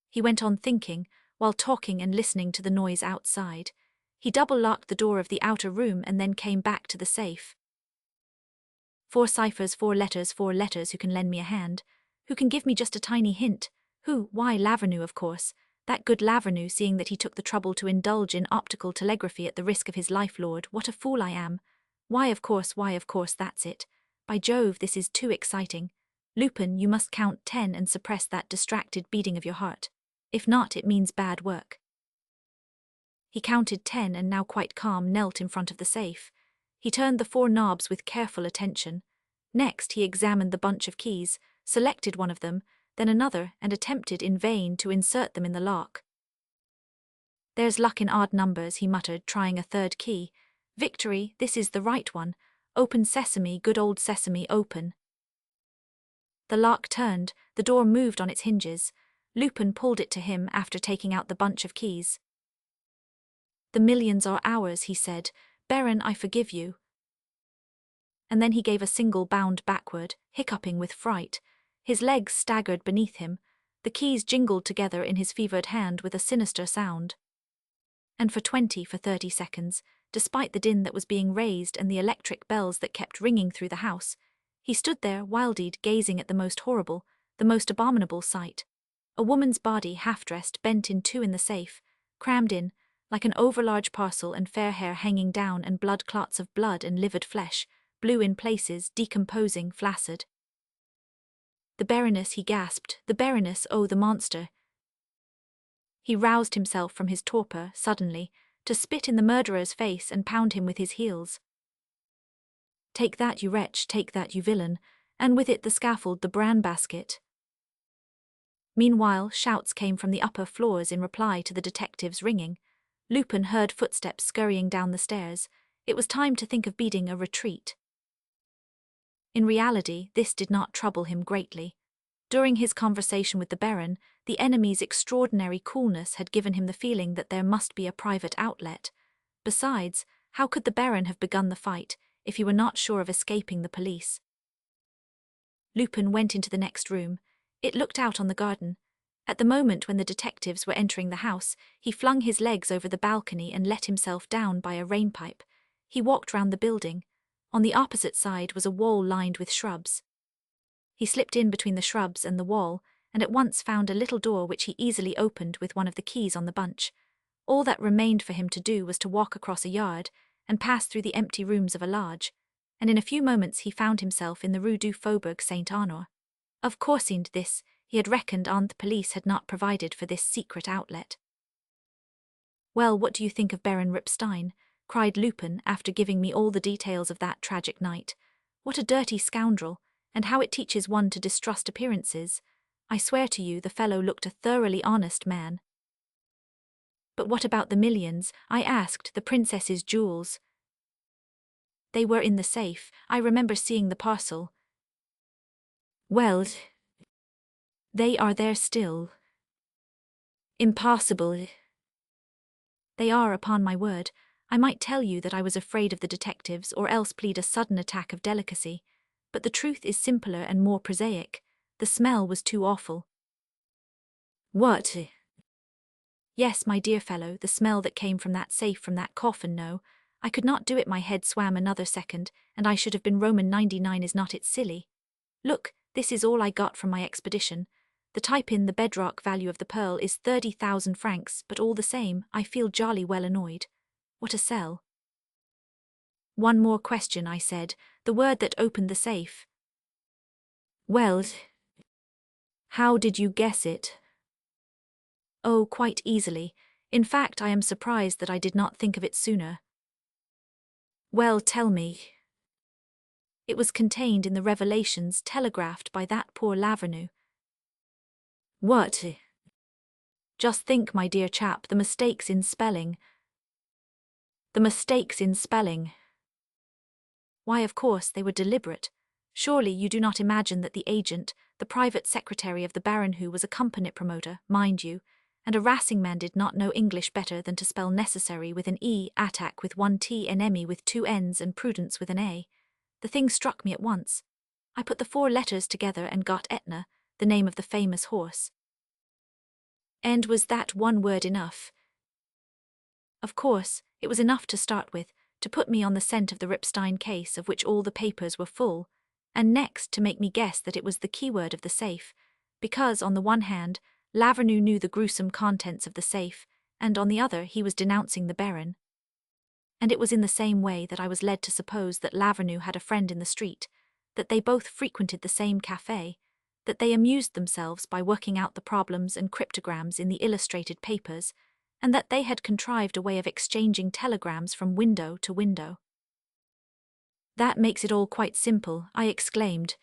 He went on thinking, while talking and listening to the noise outside. He double-locked the door of the outer room and then came back to the safe. 4 ciphers, 4 letters, 4 letters. Who can lend me a hand? Who can give me just a tiny hint? Who? Why, Lavernoux, of course. That good Lavernoux, seeing that he took the trouble to indulge in optical telegraphy at the risk of his life. Lord, what a fool I am. Why, of course, that's it. By Jove, this is too exciting. Lupin, you must count 10 and suppress that distracted beating of your heart. If not, it means bad work." He counted 10 and now quite calm knelt in front of the safe. He turned the 4 knobs with careful attention. Next he examined the bunch of keys, selected one of them, then another, and attempted in vain to insert them in the lock. "There's luck in odd numbers," he muttered, trying a 3rd key. "Victory, this is the right one. Open sesame, good old sesame, open." The lock turned, the door moved on its hinges. Lupin pulled it to him after taking out the bunch of keys. "The millions are ours," he said. "Baron, I forgive you." And then he gave a single bound backward, hiccuping with fright. His legs staggered beneath him. The keys jingled together in his fevered hand with a sinister sound. And for 30 seconds, despite the din that was being raised and the electric bells that kept ringing through the house, he stood there, wild-eyed, gazing at the most horrible, the most abominable sight. A woman's body, half-dressed, bent in 2 in the safe, crammed in, like an overlarge parcel, and fair hair hanging down and blood clots of blood and livid flesh, blue in places, decomposing, flaccid. "The Baroness," he gasped, "the Baroness, oh, the monster." He roused himself from his torpor, suddenly, to spit in the murderer's face and pound him with his heels. "Take that, you wretch, take that, you villain," and with it the scaffold, the bran basket. Meanwhile, shouts came from the upper floors in reply to the detective's ringing. Lupin heard footsteps scurrying down the stairs. It was time to think of beating a retreat. In reality, this did not trouble him greatly. During his conversation with the Baron, the enemy's extraordinary coolness had given him the feeling that there must be a private outlet. Besides, how could the Baron have begun the fight if he were not sure of escaping the police? Lupin went into the next room. It looked out on the garden. At the moment when the detectives were entering the house, he flung his legs over the balcony and let himself down by a rainpipe. He walked round the building. On the opposite side was a wall lined with shrubs. He slipped in between the shrubs and the wall, and at once found a little door which he easily opened with one of the keys on the bunch. All that remained for him to do was to walk across a yard and pass through the empty rooms of a lodge, and in a few moments he found himself in the Rue du Faubourg Saint-Honor. Of course, he had reckoned on the police had not provided for this secret outlet. "Well, what do you think of Baron Ripstein?" cried Lupin after giving me all the details of that tragic night. "What a dirty scoundrel, and how it teaches one to distrust appearances. I swear to you the fellow looked a thoroughly honest man." "But what about the millions?" I asked, "the princess's jewels?" "They were in the safe. I remember seeing the parcel." "Well, they are there still." "Impossible." "They are, upon my word. I might tell you that I was afraid of the detectives or else plead a sudden attack of delicacy. But the truth is simpler and more prosaic. The smell was too awful." "What?" "Yes, my dear fellow, the smell that came from that safe, from that coffin, no. I could not do it, my head swam another second, and I should have been Roman 99, is not it silly? Look, this is all I got from my expedition. The type in the bedrock value of the pearl is 30,000 francs, but all the same, I feel jolly well annoyed. What a sell." "One more question," I said, "the word that opened the safe." "Well, how did you guess it?" "Oh, quite easily. In fact, I am surprised that I did not think of it sooner." "Well, tell me." It was contained in the revelations telegraphed by that poor Lavernoux. What? Just think, my dear chap, the mistakes in spelling. The mistakes in spelling. Why, of course, they were deliberate. Surely you do not imagine that the agent, the private secretary of the Baron, who was a company promoter, mind you, and a Racing man, did not know English better than to spell necessary with an E, attack with one T, enemy with two N's, and prudence with an A. The thing struck me at once. I put the 4 letters together and got Etna, the name of the famous horse. And was that one word enough? Of course, it was enough to start with, to put me on the scent of the Ripstein case, of which all the papers were full, and next to make me guess that it was the keyword of the safe, because, on the one hand, Lavernoux knew the gruesome contents of the safe, and on the other he was denouncing the Baron. And it was in the same way that I was led to suppose that Lavernoux had a friend in the street, that they both frequented the same café, that they amused themselves by working out the problems and cryptograms in the illustrated papers, and that they had contrived a way of exchanging telegrams from window to window. That makes it all quite simple, I exclaimed.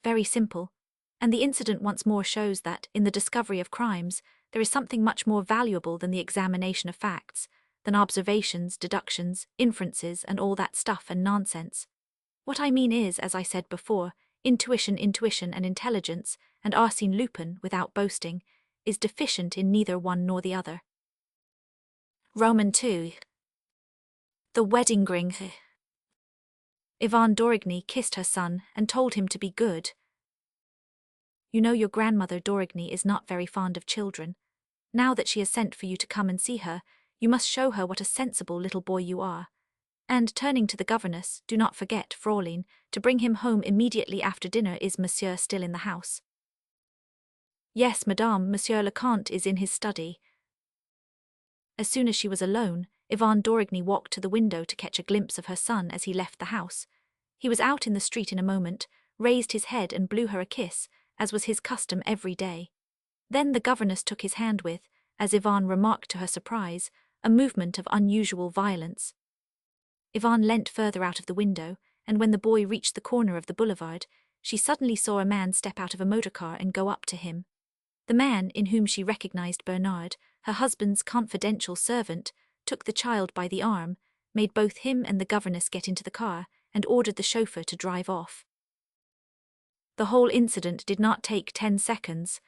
Very simple, and the incident once more shows that, in the discovery of crimes, there is something much more valuable than the examination of facts, than observations, deductions, inferences, and all that stuff and nonsense. What I mean is, as I said before, intuition and intelligence, and Arsène Lupin, without boasting, is deficient in neither one nor the other. Roman 2. The wedding ring. Yvonne d'Origny kissed her son and told him to be good. You know your grandmother d'Origny is not very fond of children. Now that she has sent for you to come and see her, you must show her what a sensible little boy you are. And, turning to the governess, do not forget, Fraulein, to bring him home immediately after dinner. Is Monsieur still in the house? Yes, madame, Monsieur le Comte is in his study. As soon as she was alone, Yvonne d'Origny walked to the window to catch a glimpse of her son as he left the house. He was out in the street in a moment, raised his head and blew her a kiss, as was his custom every day. Then the governess took his hand with, as Yvonne remarked to her surprise, a movement of unusual violence. Yvonne leant further out of the window, and when the boy reached the corner of the boulevard, she suddenly saw a man step out of a motor car and go up to him. The man, in whom she recognized Bernard, her husband's confidential servant, took the child by the arm, made both him and the governess get into the car, and ordered the chauffeur to drive off. The whole incident did not take 10 seconds.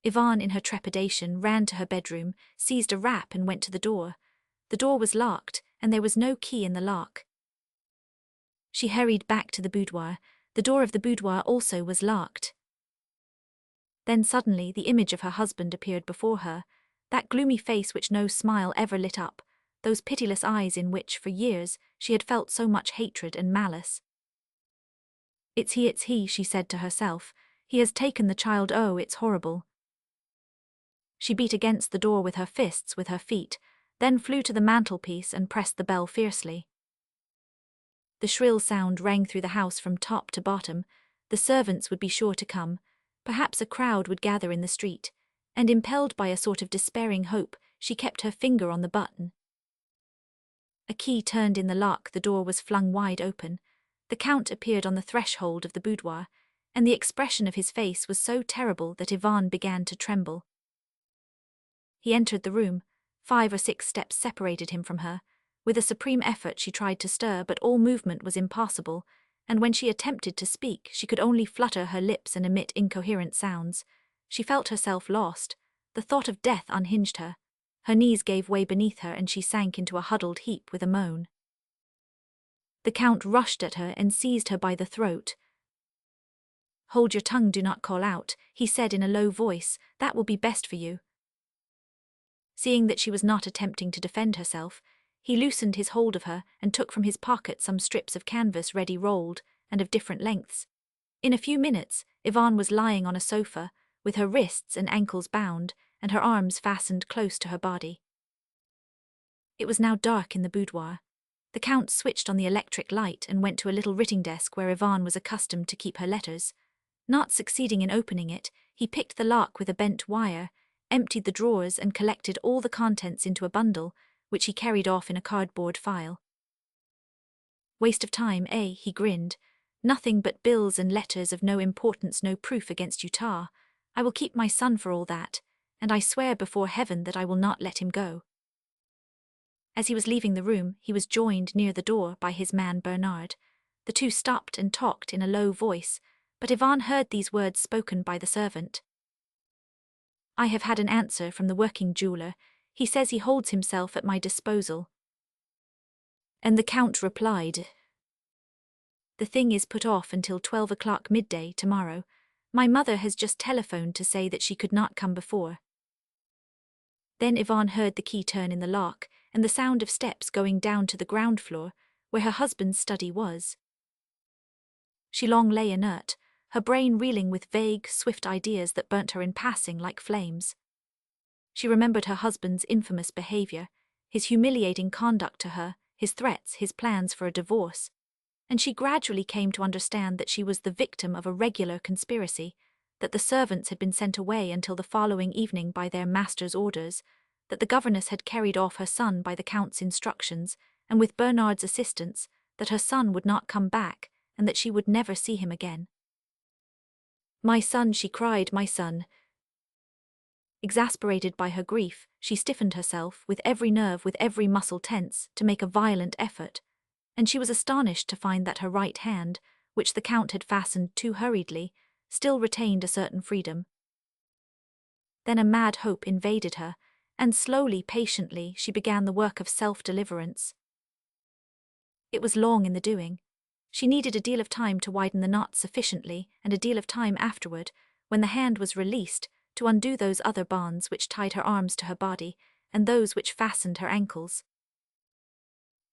Yvonne, in her trepidation, ran to her bedroom, seized a wrap and went to the door. The door was locked, and there was no key in the lock. She hurried back to the boudoir. The door of the boudoir also was locked. Then suddenly the image of her husband appeared before her, that gloomy face which no smile ever lit up, those pitiless eyes in which, for years, she had felt so much hatred and malice. It's he, she said to herself. He has taken the child. Oh, it's horrible. She beat against the door with her fists, with her feet, then flew to the mantelpiece and pressed the bell fiercely. The shrill sound rang through the house from top to bottom. The servants would be sure to come. Perhaps a crowd would gather in the street, and impelled by a sort of despairing hope, she kept her finger on the button. A key turned in the lock, the door was flung wide open. The Count appeared on the threshold of the boudoir, and the expression of his face was so terrible that Yvonne began to tremble. He entered the room. 5 or 6 steps separated him from her. With a supreme effort she tried to stir, but all movement was impossible, and when she attempted to speak, she could only flutter her lips and emit incoherent sounds. She felt herself lost. The thought of death unhinged her. Her knees gave way beneath her, and she sank into a huddled heap with a moan. The Count rushed at her and seized her by the throat. "Hold your tongue, do not call out," he said in a low voice. "That will be best for you." Seeing that she was not attempting to defend herself, he loosened his hold of her and took from his pocket some strips of canvas ready rolled, and of different lengths. In a few minutes, Yvonne was lying on a sofa, with her wrists and ankles bound, and her arms fastened close to her body. It was now dark in the boudoir. The Count switched on the electric light and went to a little writing desk where Yvonne was accustomed to keep her letters. Not succeeding in opening it, he picked the lock with a bent wire, emptied the drawers and collected all the contents into a bundle, which he carried off in a cardboard file. Waste of time, eh? He grinned. Nothing but bills and letters of no importance, no proof against Utah. I will keep my son for all that, and I swear before heaven that I will not let him go. As he was leaving the room, he was joined near the door by his man Bernard. The two stopped and talked in a low voice, but Yvonne heard these words spoken by the servant. I have had an answer from the working jeweler. He says he holds himself at my disposal. And the Count replied, The thing is put off until 12 o'clock midday tomorrow. My mother has just telephoned to say that she could not come before. Then Yvonne heard the key turn in the lock and the sound of steps going down to the ground floor, where her husband's study was. She long lay inert, her brain reeling with vague, swift ideas that burnt her in passing like flames. She remembered her husband's infamous behavior, his humiliating conduct to her, his threats, his plans for a divorce, and she gradually came to understand that she was the victim of a regular conspiracy, that the servants had been sent away until the following evening by their master's orders, that the governess had carried off her son by the Count's instructions, and with Bernard's assistance, that her son would not come back, and that she would never see him again. My son, she cried, my son. Exasperated by her grief, she stiffened herself, with every nerve, with every muscle tense, to make a violent effort, and she was astonished to find that her right hand, which the Count had fastened too hurriedly, still retained a certain freedom. Then a mad hope invaded her, and slowly, patiently, she began the work of self-deliverance. It was long in the doing. She needed a deal of time to widen the knot sufficiently, and a deal of time afterward, when the hand was released, to undo those other bonds which tied her arms to her body, and those which fastened her ankles.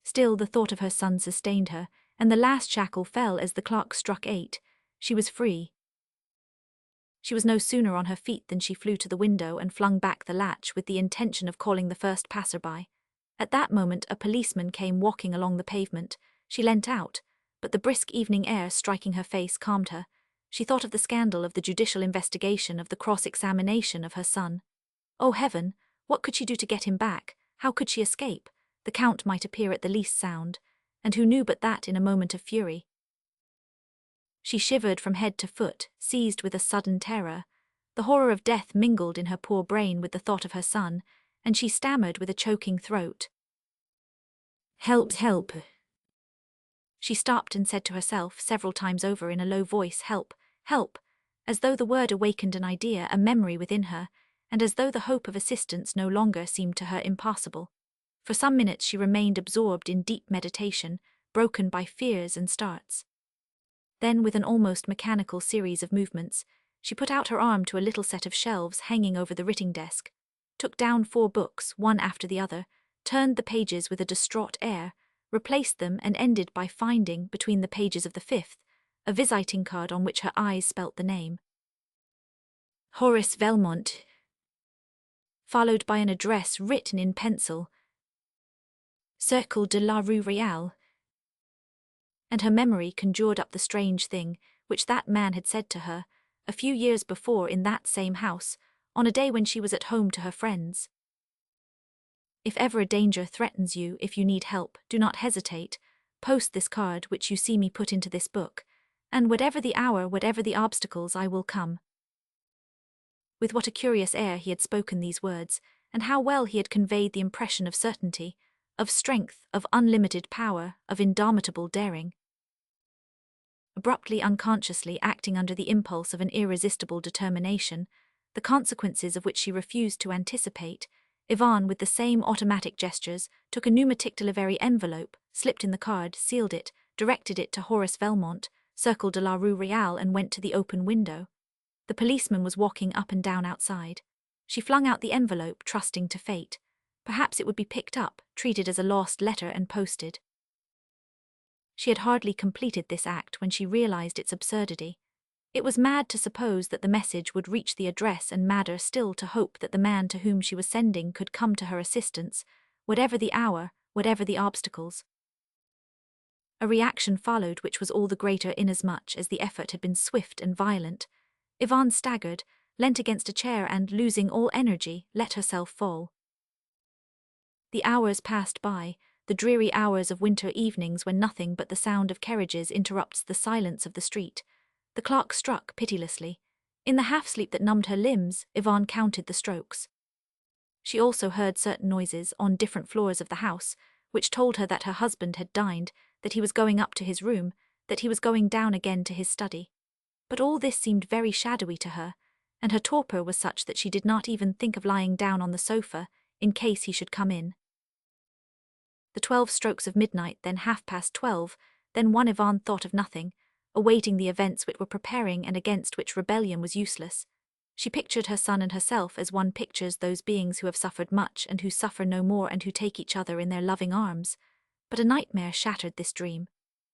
Still the thought of her son sustained her, and the last shackle fell as the clock struck 8. She was free. She was no sooner on her feet than she flew to the window and flung back the latch with the intention of calling the first passer-by. At that moment a policeman came walking along the pavement. She leant out, but the brisk evening air striking her face calmed her. She thought of the scandal of the judicial investigation, of the cross-examination of her son. Oh heaven, what could she do to get him back? How could she escape? The Count might appear at the least sound, and who knew but that in a moment of fury? She shivered from head to foot, seized with a sudden terror. The horror of death mingled in her poor brain with the thought of her son, and she stammered with a choking throat. Help, help. She stopped and said to herself several times over in a low voice, help, help, as though the word awakened an idea, a memory within her, and as though the hope of assistance no longer seemed to her impossible. For some minutes she remained absorbed in deep meditation, broken by fears and starts. Then, with an almost mechanical series of movements, she put out her arm to a little set of shelves hanging over the writing desk, took down 4 books, one after the other, turned the pages with a distraught air, replaced them, and ended by finding, between the pages of the 5th, a visiting card on which her eyes spelt the name. Horace Velmont, followed by an address written in pencil, Cercle de la Rue Reale. And her memory conjured up the strange thing which that man had said to her, a few years before in that same house, on a day when she was at home to her friends. If ever a danger threatens you, if you need help, do not hesitate. Post this card which you see me put into this book, and whatever the hour, whatever the obstacles, I will come. With what a curious air he had spoken these words, and how well he had conveyed the impression of certainty, of strength, of unlimited power, of indomitable daring. Abruptly, unconsciously, acting under the impulse of an irresistible determination, the consequences of which she refused to anticipate, Yvonne, with the same automatic gestures, took a pneumatic delivery envelope, slipped in the card, sealed it, directed it to Horace Velmont, Cercle de la Rue Reale, and went to the open window. The policeman was walking up and down outside. She flung out the envelope, trusting to fate. Perhaps it would be picked up, treated as a lost letter, and posted. She had hardly completed this act when she realized its absurdity. It was mad to suppose that the message would reach the address, and madder still to hope that the man to whom she was sending could come to her assistance, whatever the hour, whatever the obstacles. A reaction followed which was all the greater inasmuch as the effort had been swift and violent. Yvonne staggered, leant against a chair and, losing all energy, let herself fall. The hours passed by, the dreary hours of winter evenings when nothing but the sound of carriages interrupts the silence of the street. The clock struck pitilessly. In the half-sleep that numbed her limbs, Yvonne counted the strokes. She also heard certain noises on different floors of the house, which told her that her husband had dined, that he was going up to his room, that he was going down again to his study. But all this seemed very shadowy to her, and her torpor was such that she did not even think of lying down on the sofa, in case he should come in. The 12 strokes of midnight, then 12:30, then 1. Yvonne thought of nothing, awaiting the events which were preparing and against which rebellion was useless. She pictured her son and herself as one pictures those beings who have suffered much and who suffer no more and who take each other in their loving arms. But a nightmare shattered this dream.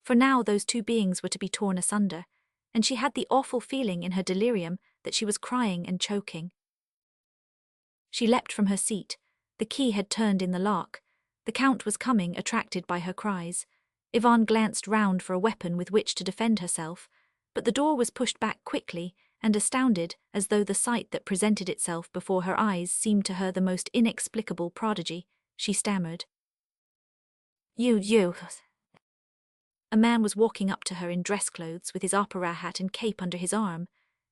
For now those two beings were to be torn asunder, and she had the awful feeling in her delirium that she was crying and choking. She leapt from her seat. The key had turned in the lock. The Count was coming, attracted by her cries. Yvonne glanced round for a weapon with which to defend herself, but the door was pushed back quickly, and astounded, as though the sight that presented itself before her eyes seemed to her the most inexplicable prodigy, she stammered, You. A man was walking up to her in dress clothes with his opera hat and cape under his arm,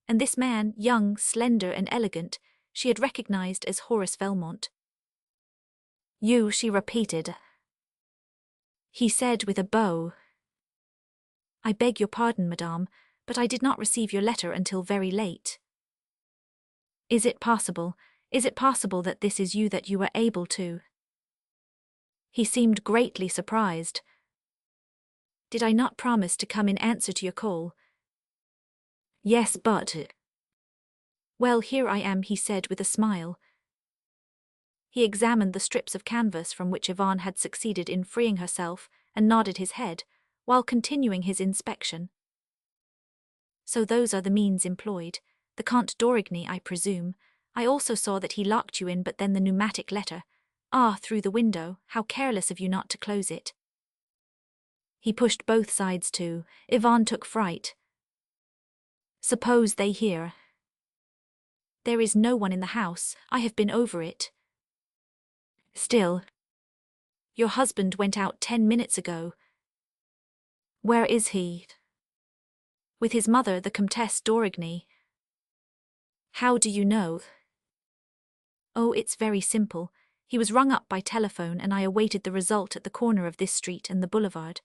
and this man, young, slender and elegant, she had recognized as Horace Belmont. You, she repeated. He said with a bow, I beg your pardon, madame, but I did not receive your letter until very late. Is it possible that this is you, that you were able to? He seemed greatly surprised. Did I not promise to come in answer to your call? Yes, but... Well, here I am, he said with a smile. He examined the strips of canvas from which Yvonne had succeeded in freeing herself and nodded his head, while continuing his inspection. So those are the means employed. The Comte d'Origny, I presume. I also saw that he locked you in, but then the pneumatic letter. Ah, through the window, how careless of you not to close it. He pushed both sides to. Yvonne took fright. Suppose they hear. There is no one in the house, I have been over it. Still. Your husband went out 10 minutes ago. Where is he? With his mother, the Comtesse d'Origny. How do you know? Oh, it's very simple. He was rung up by telephone and I awaited the result at the corner of this street and the boulevard.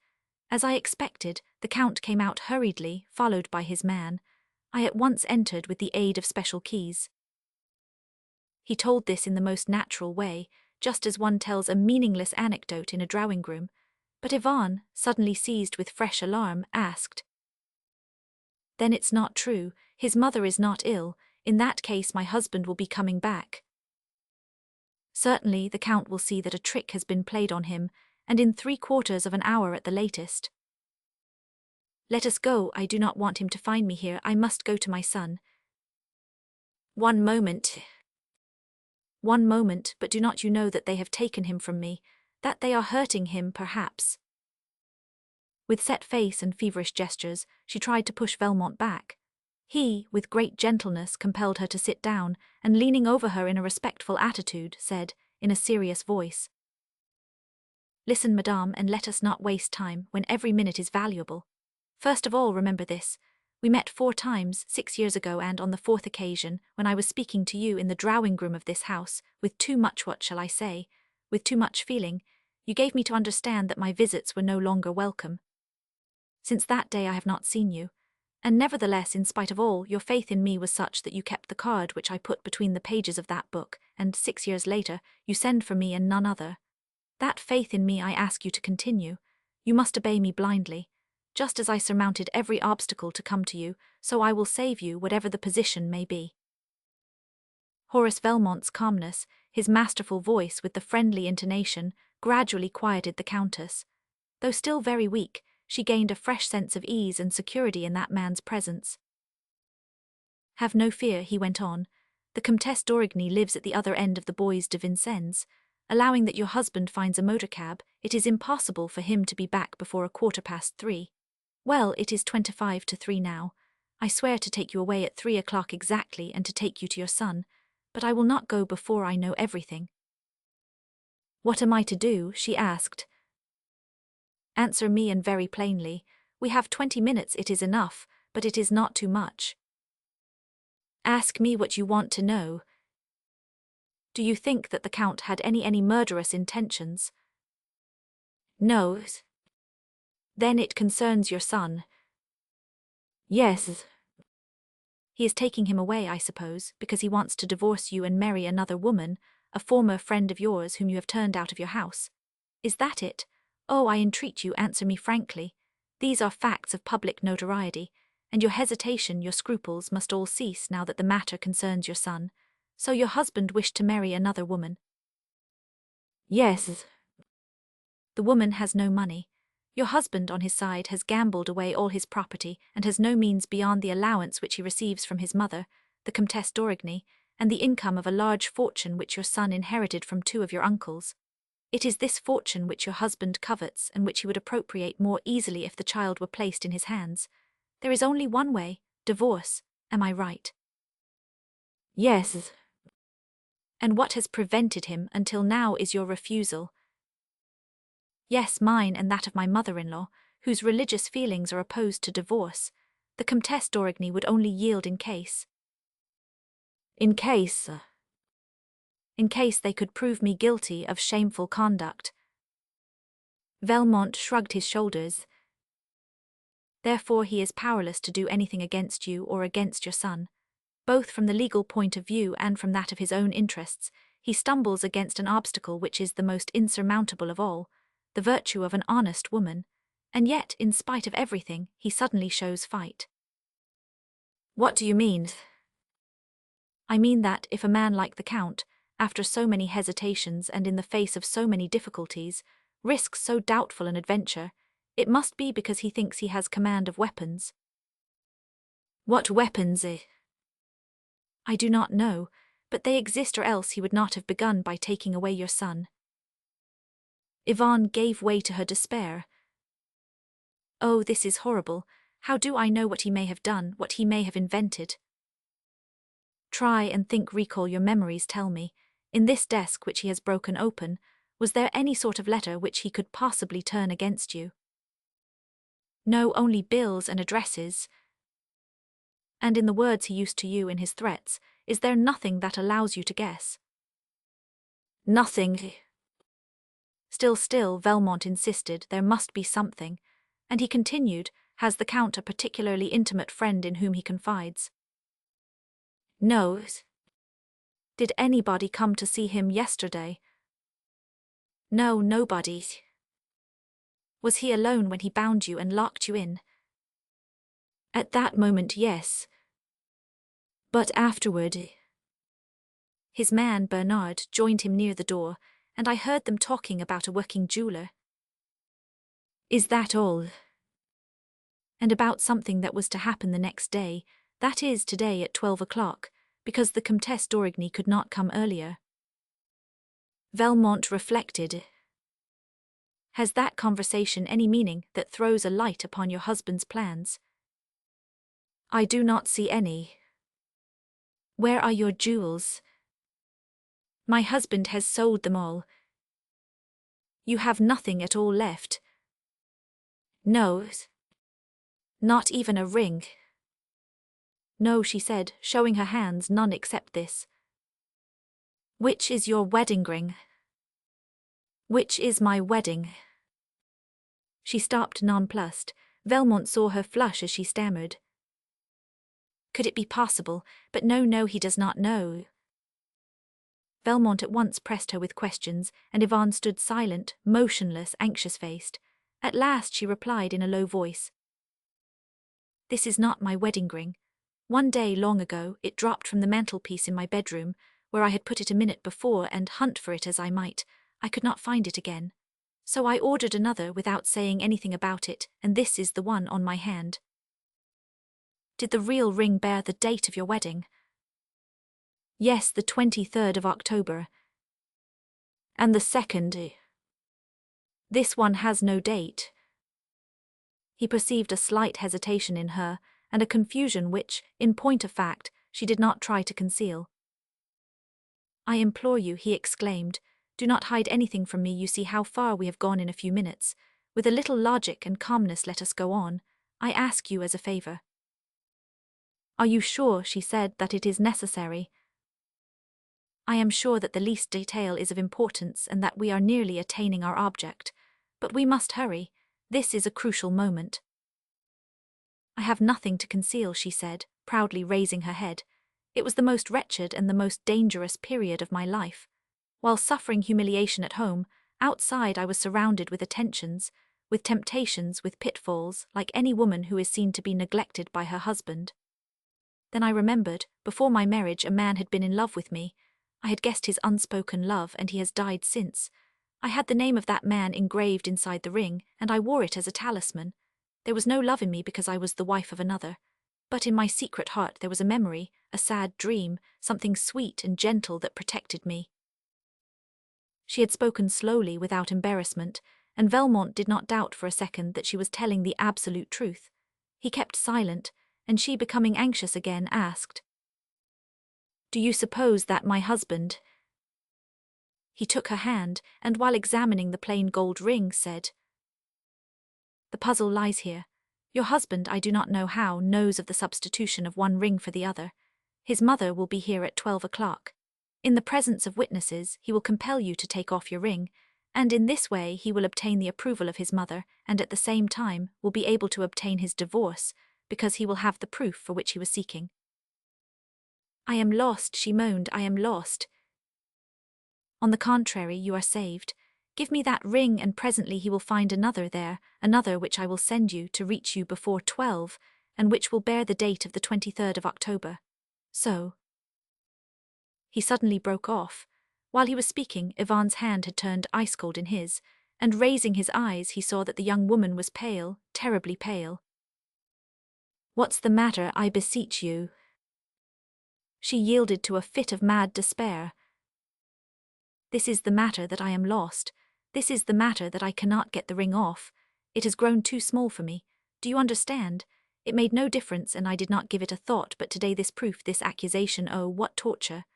As I expected, the Count came out hurriedly, followed by his man. I at once entered with the aid of special keys. He told this in the most natural way, just as one tells a meaningless anecdote in a drawing-room. But Yvonne, suddenly seized with fresh alarm, asked, Then it's not true, his mother is not ill, in that case my husband will be coming back. Certainly the Count will see that a trick has been played on him, and in 3/4 of an hour at the latest. Let us go, I do not want him to find me here, I must go to my son. One moment, but do not you know that they have taken him from me, that they are hurting him, perhaps? With set face and feverish gestures, she tried to push Belmont back. He, with great gentleness, compelled her to sit down, and leaning over her in a respectful attitude, said, in a serious voice, Listen, madame, and let us not waste time, when every minute is valuable. First of all, remember this. We met 4 times, 6 years ago, and on the 4th occasion, when I was speaking to you in the drawing-room of this house, with too much, what shall I say, with too much feeling, you gave me to understand that my visits were no longer welcome. Since that day I have not seen you, and nevertheless, in spite of all, your faith in me was such that you kept the card which I put between the pages of that book, and 6 years later, you send for me and none other. That faith in me I ask you to continue. You must obey me blindly. Just as I surmounted every obstacle to come to you, so I will save you, whatever the position may be. Horace Belmont's calmness, his masterful voice with the friendly intonation, gradually quieted the Countess. Though still very weak, she gained a fresh sense of ease and security in that man's presence. Have no fear, he went on. The Comtesse d'Origny lives at the other end of the Bois de Vincennes. Allowing that your husband finds a motor cab, it is impossible for him to be back before 3:15. Well, it is 25 to 3 now. I swear to take you away at 3 o'clock exactly and to take you to your son, but I will not go before I know everything. What am I to do? She asked, Answer me, and very plainly. We have 20 minutes, it is enough, but it is not too much. Ask me what you want to know. Do you think that the Count had any murderous intentions? No. Then it concerns your son. Yes. He is taking him away, I suppose, because he wants to divorce you and marry another woman, a former friend of yours whom you have turned out of your house. Is that it? Oh, I entreat you, answer me frankly. These are facts of public notoriety, and your hesitation, your scruples must all cease now that the matter concerns your son. So your husband wished to marry another woman? Yes. The woman has no money. Your husband, on his side, has gambled away all his property and has no means beyond the allowance which he receives from his mother, the Comtesse d'Origny, and the income of a large fortune which your son inherited from 2 of your uncles. It is this fortune which your husband covets and which he would appropriate more easily if the child were placed in his hands. There is only one way, divorce. Am I right? Yes. And what has prevented him until now is your refusal. Yes, mine and that of my mother-in-law, whose religious feelings are opposed to divorce. The Comtesse d'Origny would only yield in case. In case they could prove me guilty of shameful conduct. Valmont shrugged his shoulders. Therefore he is powerless to do anything against you or against your son. Both from the legal point of view and from that of his own interests, he stumbles against an obstacle which is the most insurmountable of all, the virtue of an honest woman, and yet, in spite of everything, he suddenly shows fight. What do you mean? I mean that if a man like the Count, after so many hesitations and in the face of so many difficulties, risks so doubtful an adventure, it must be because he thinks he has command of weapons. What weapons? I do not know, but they exist, or else he would not have begun by taking away your son. Yvonne gave way to her despair. Oh, this is horrible. How do I know what he may have done, what he may have invented? Try and think, recall your memories, tell me. In this desk which he has broken open, was there any sort of letter which he could possibly turn against you? No, only bills and addresses. And in the words he used to you in his threats, is there nothing that allows you to guess? Nothing. Still, Valmont insisted there must be something, and he continued, has the Count a particularly intimate friend in whom he confides? No. Did anybody come to see him yesterday? No, nobody. Was he alone when he bound you and locked you in? At that moment, yes. But afterward... His man, Bernard, joined him near the door, and I heard them talking about a working jeweler. Is that all? And about something that was to happen the next day, that is, today at 12 o'clock, because the Comtesse d'Origny could not come earlier. Valmont reflected. Has that conversation any meaning that throws a light upon your husband's plans? I do not see any. Where are your jewels? My husband has sold them all. You have nothing at all left. No. Not even a ring. No, she said, showing her hands, none except this. Which is your wedding ring? Which is my wedding? She stopped nonplussed. Valmont saw her flush as she stammered. Could it be possible? But no, he does not know. Valmont at once pressed her with questions, and Yvonne stood silent, motionless, anxious-faced. At last she replied in a low voice. This is not my wedding ring. One day, long ago, it dropped from the mantelpiece in my bedroom, where I had put it a minute before, and hunt for it as I might, I could not find it again. So I ordered another without saying anything about it, and this is the one on my hand. Did the real ring bear the date of your wedding? Yes, the 23rd of October. And the second? This one has no date. He perceived a slight hesitation in her, and a confusion which, in point of fact, she did not try to conceal. I implore you, he exclaimed, do not hide anything from me. You see how far we have gone in a few minutes. With a little logic and calmness, let us go on. I ask you as a favor. Are you sure, she said, that it is necessary? I am sure that the least detail is of importance and that we are nearly attaining our object. But we must hurry. This is a crucial moment. I have nothing to conceal, she said, proudly raising her head. It was the most wretched and the most dangerous period of my life. While suffering humiliation at home, outside I was surrounded with attentions, with temptations, with pitfalls, like any woman who is seen to be neglected by her husband. Then I remembered, before my marriage a man had been in love with me. I had guessed his unspoken love, and he has died since. I had the name of that man engraved inside the ring, and I wore it as a talisman. There was no love in me because I was the wife of another. But in my secret heart there was a memory, a sad dream, something sweet and gentle that protected me. She had spoken slowly, without embarrassment, and Valmont did not doubt for a second that she was telling the absolute truth. He kept silent, and she, becoming anxious again, asked, "Do you suppose that my husband—" He took her hand, and while examining the plain gold ring, said, "The puzzle lies here. Your husband, I do not know how, knows of the substitution of one ring for the other. His mother will be here at 12 o'clock. In the presence of witnesses, he will compel you to take off your ring, and in this way he will obtain the approval of his mother, and at the same time will be able to obtain his divorce, because he will have the proof for which he was seeking." "I am lost," she moaned, "I am lost." "On the contrary, you are saved. Give me that ring, and presently he will find another there, another which I will send you to reach you before 12, and which will bear the date of the 23rd of October. So—" He suddenly broke off. While he was speaking, Yvonne's hand had turned ice-cold in his, and raising his eyes he saw that the young woman was pale, terribly pale. "What's the matter, I beseech you?" She yielded to a fit of mad despair. "This is the matter, that I am lost. This is the matter, that I cannot get the ring off. It has grown too small for me. Do you understand? It made no difference and I did not give it a thought, but today this proof, this accusation, oh, what torture.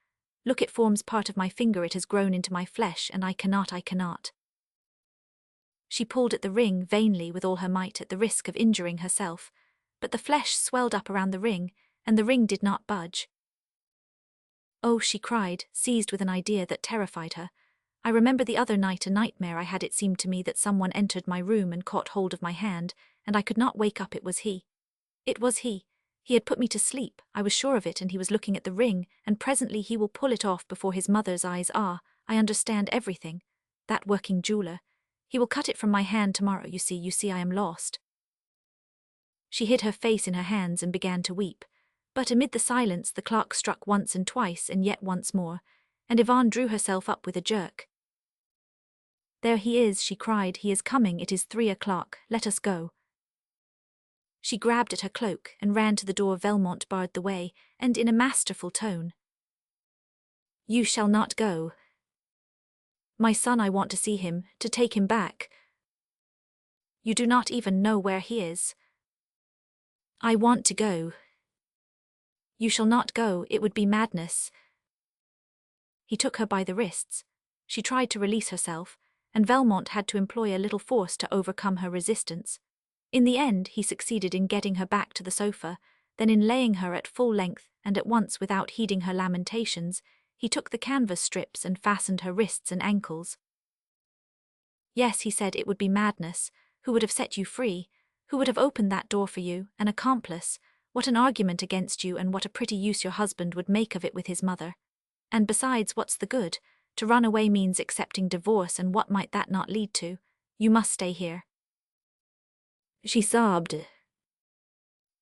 Look, it forms part of my finger, it has grown into my flesh, and I cannot. She pulled at the ring vainly with all her might at the risk of injuring herself, but the flesh swelled up around the ring, and the ring did not budge. "Oh," she cried, seized with an idea that terrified her. "I remember the other night a nightmare I had. It seemed to me that someone entered my room and caught hold of my hand, and I could not wake up. It was he. It was he. He had put me to sleep, I was sure of it, and he was looking at the ring, and presently he will pull it off before his mother's eyes. Ah, I understand everything. That working jeweler. He will cut it from my hand tomorrow. You see, I am lost." She hid her face in her hands and began to weep. But amid the silence the clock struck once and twice and yet once more, and Yvonne drew herself up with a jerk. "There he is," she cried. "He is coming. It is 3 o'clock. Let us go." She grabbed at her cloak and ran to the door. Valmont barred the way, and in a masterful tone, "You shall not go. My son, I want to see him, to take him back. You do not even know where he is. I want to go. You shall not go, it would be madness." He took her by the wrists. She tried to release herself, and Valmont had to employ a little force to overcome her resistance. In the end, he succeeded in getting her back to the sofa, then in laying her at full length, and at once, without heeding her lamentations, he took the canvas strips and fastened her wrists and ankles. "Yes," he said, "it would be madness. Who would have set you free? Who would have opened that door for you? An accomplice. What an argument against you, and what a pretty use your husband would make of it with his mother. And besides, what's the good? To run away means accepting divorce, and what might that not lead to? You must stay here." She sobbed.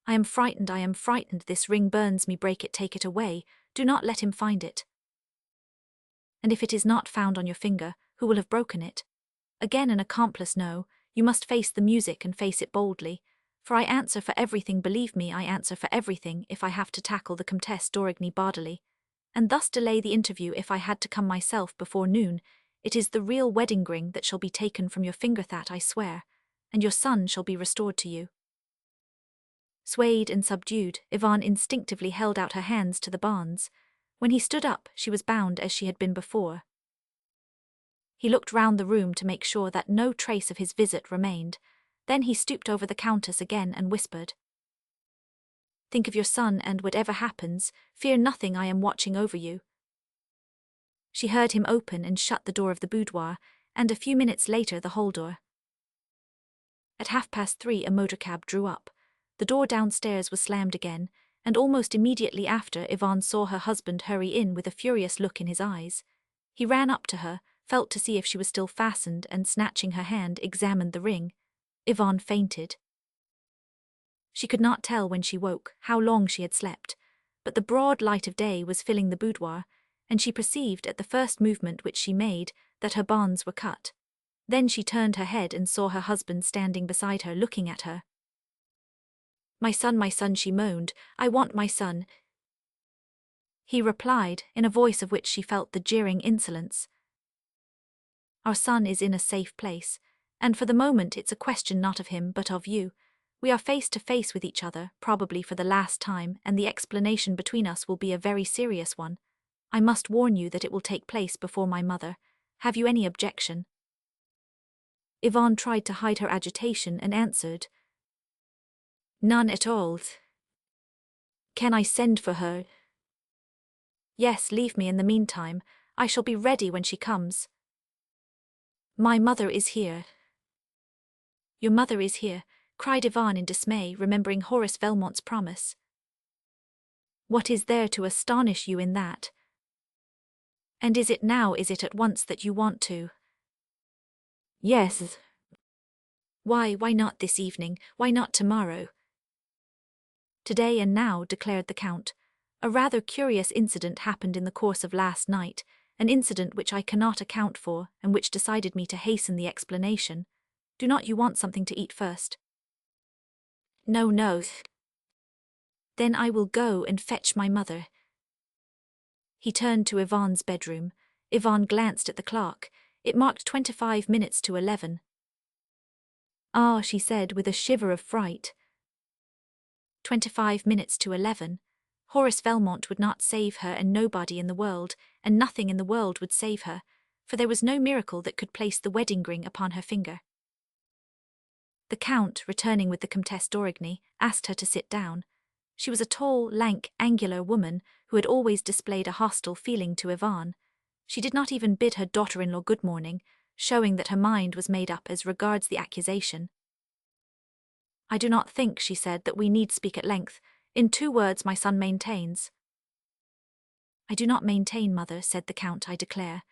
I am frightened. This ring burns me. Break it, take it away. Do not let him find it. And if it is not found on your finger, who will have broken it? Again an accomplice, no. You must face the music and face it boldly. For I answer for everything, believe me, I answer for everything if I have to tackle the Comtesse d'Origny bodily. And thus delay the interview if I had to come myself before noon. It is the real wedding ring that shall be taken from your finger, that I swear, and your son shall be restored to you. Swayed and subdued, Yvonne instinctively held out her hands to the bonds. When he stood up, she was bound as she had been before. He looked round the room to make sure that no trace of his visit remained. Then he stooped over the Countess again and whispered, "Think of your son, and whatever happens, fear nothing, I am watching over you." She heard him open and shut the door of the boudoir, and a few minutes later the hall door. At 3:30 a motor-cab drew up. The door downstairs was slammed again, and almost immediately after Yvonne saw her husband hurry in with a furious look in his eyes. He ran up to her, felt to see if she was still fastened, and snatching her hand, examined the ring. Yvonne fainted. She could not tell when she woke how long she had slept, but the broad light of day was filling the boudoir, and she perceived at the first movement which she made that her bonds were cut. Then she turned her head and saw her husband standing beside her, looking at her. My son," she moaned. "I want my son." He replied, in a voice of which she felt the jeering insolence. "Our son is in a safe place, and for the moment it's a question not of him but of you. We are face to face with each other, probably for the last time, and the explanation between us will be a very serious one. I must warn you that it will take place before my mother. Have you any objection?" Yvonne tried to hide her agitation and answered, "None at all." "Can I send for her?" "Yes, leave me in the meantime. I shall be ready when she comes." "My mother is here." "Your mother is here," cried Yvonne in dismay, remembering Horace Velmont's promise. "What is there to astonish you in that? And is it at once that you want to?" "Yes." Why not this evening? Why not tomorrow?" "Today and now," declared the Count. "A rather curious incident happened in the course of last night, an incident which I cannot account for, and which decided me to hasten the explanation. Do not you want something to eat first?" No. "Then I will go and fetch my mother." He turned to Yvonne's bedroom. Yvonne glanced at the clock. It marked 25 minutes to 11. "Ah," she said with a shiver of fright. 25 minutes to 11. Horace Velmont would not save her, and nobody in the world, and nothing in the world would save her, for there was no miracle that could place the wedding ring upon her finger. The Count, returning with the Comtesse d'Origny, asked her to sit down. She was a tall, lank, angular woman who had always displayed a hostile feeling to Yvonne. She did not even bid her daughter-in-law good morning, showing that her mind was made up as regards the accusation. "I do not think," she said, "that we need speak at length. In 2 words my son maintains." "I do not maintain, mother," said the Count, "I declare.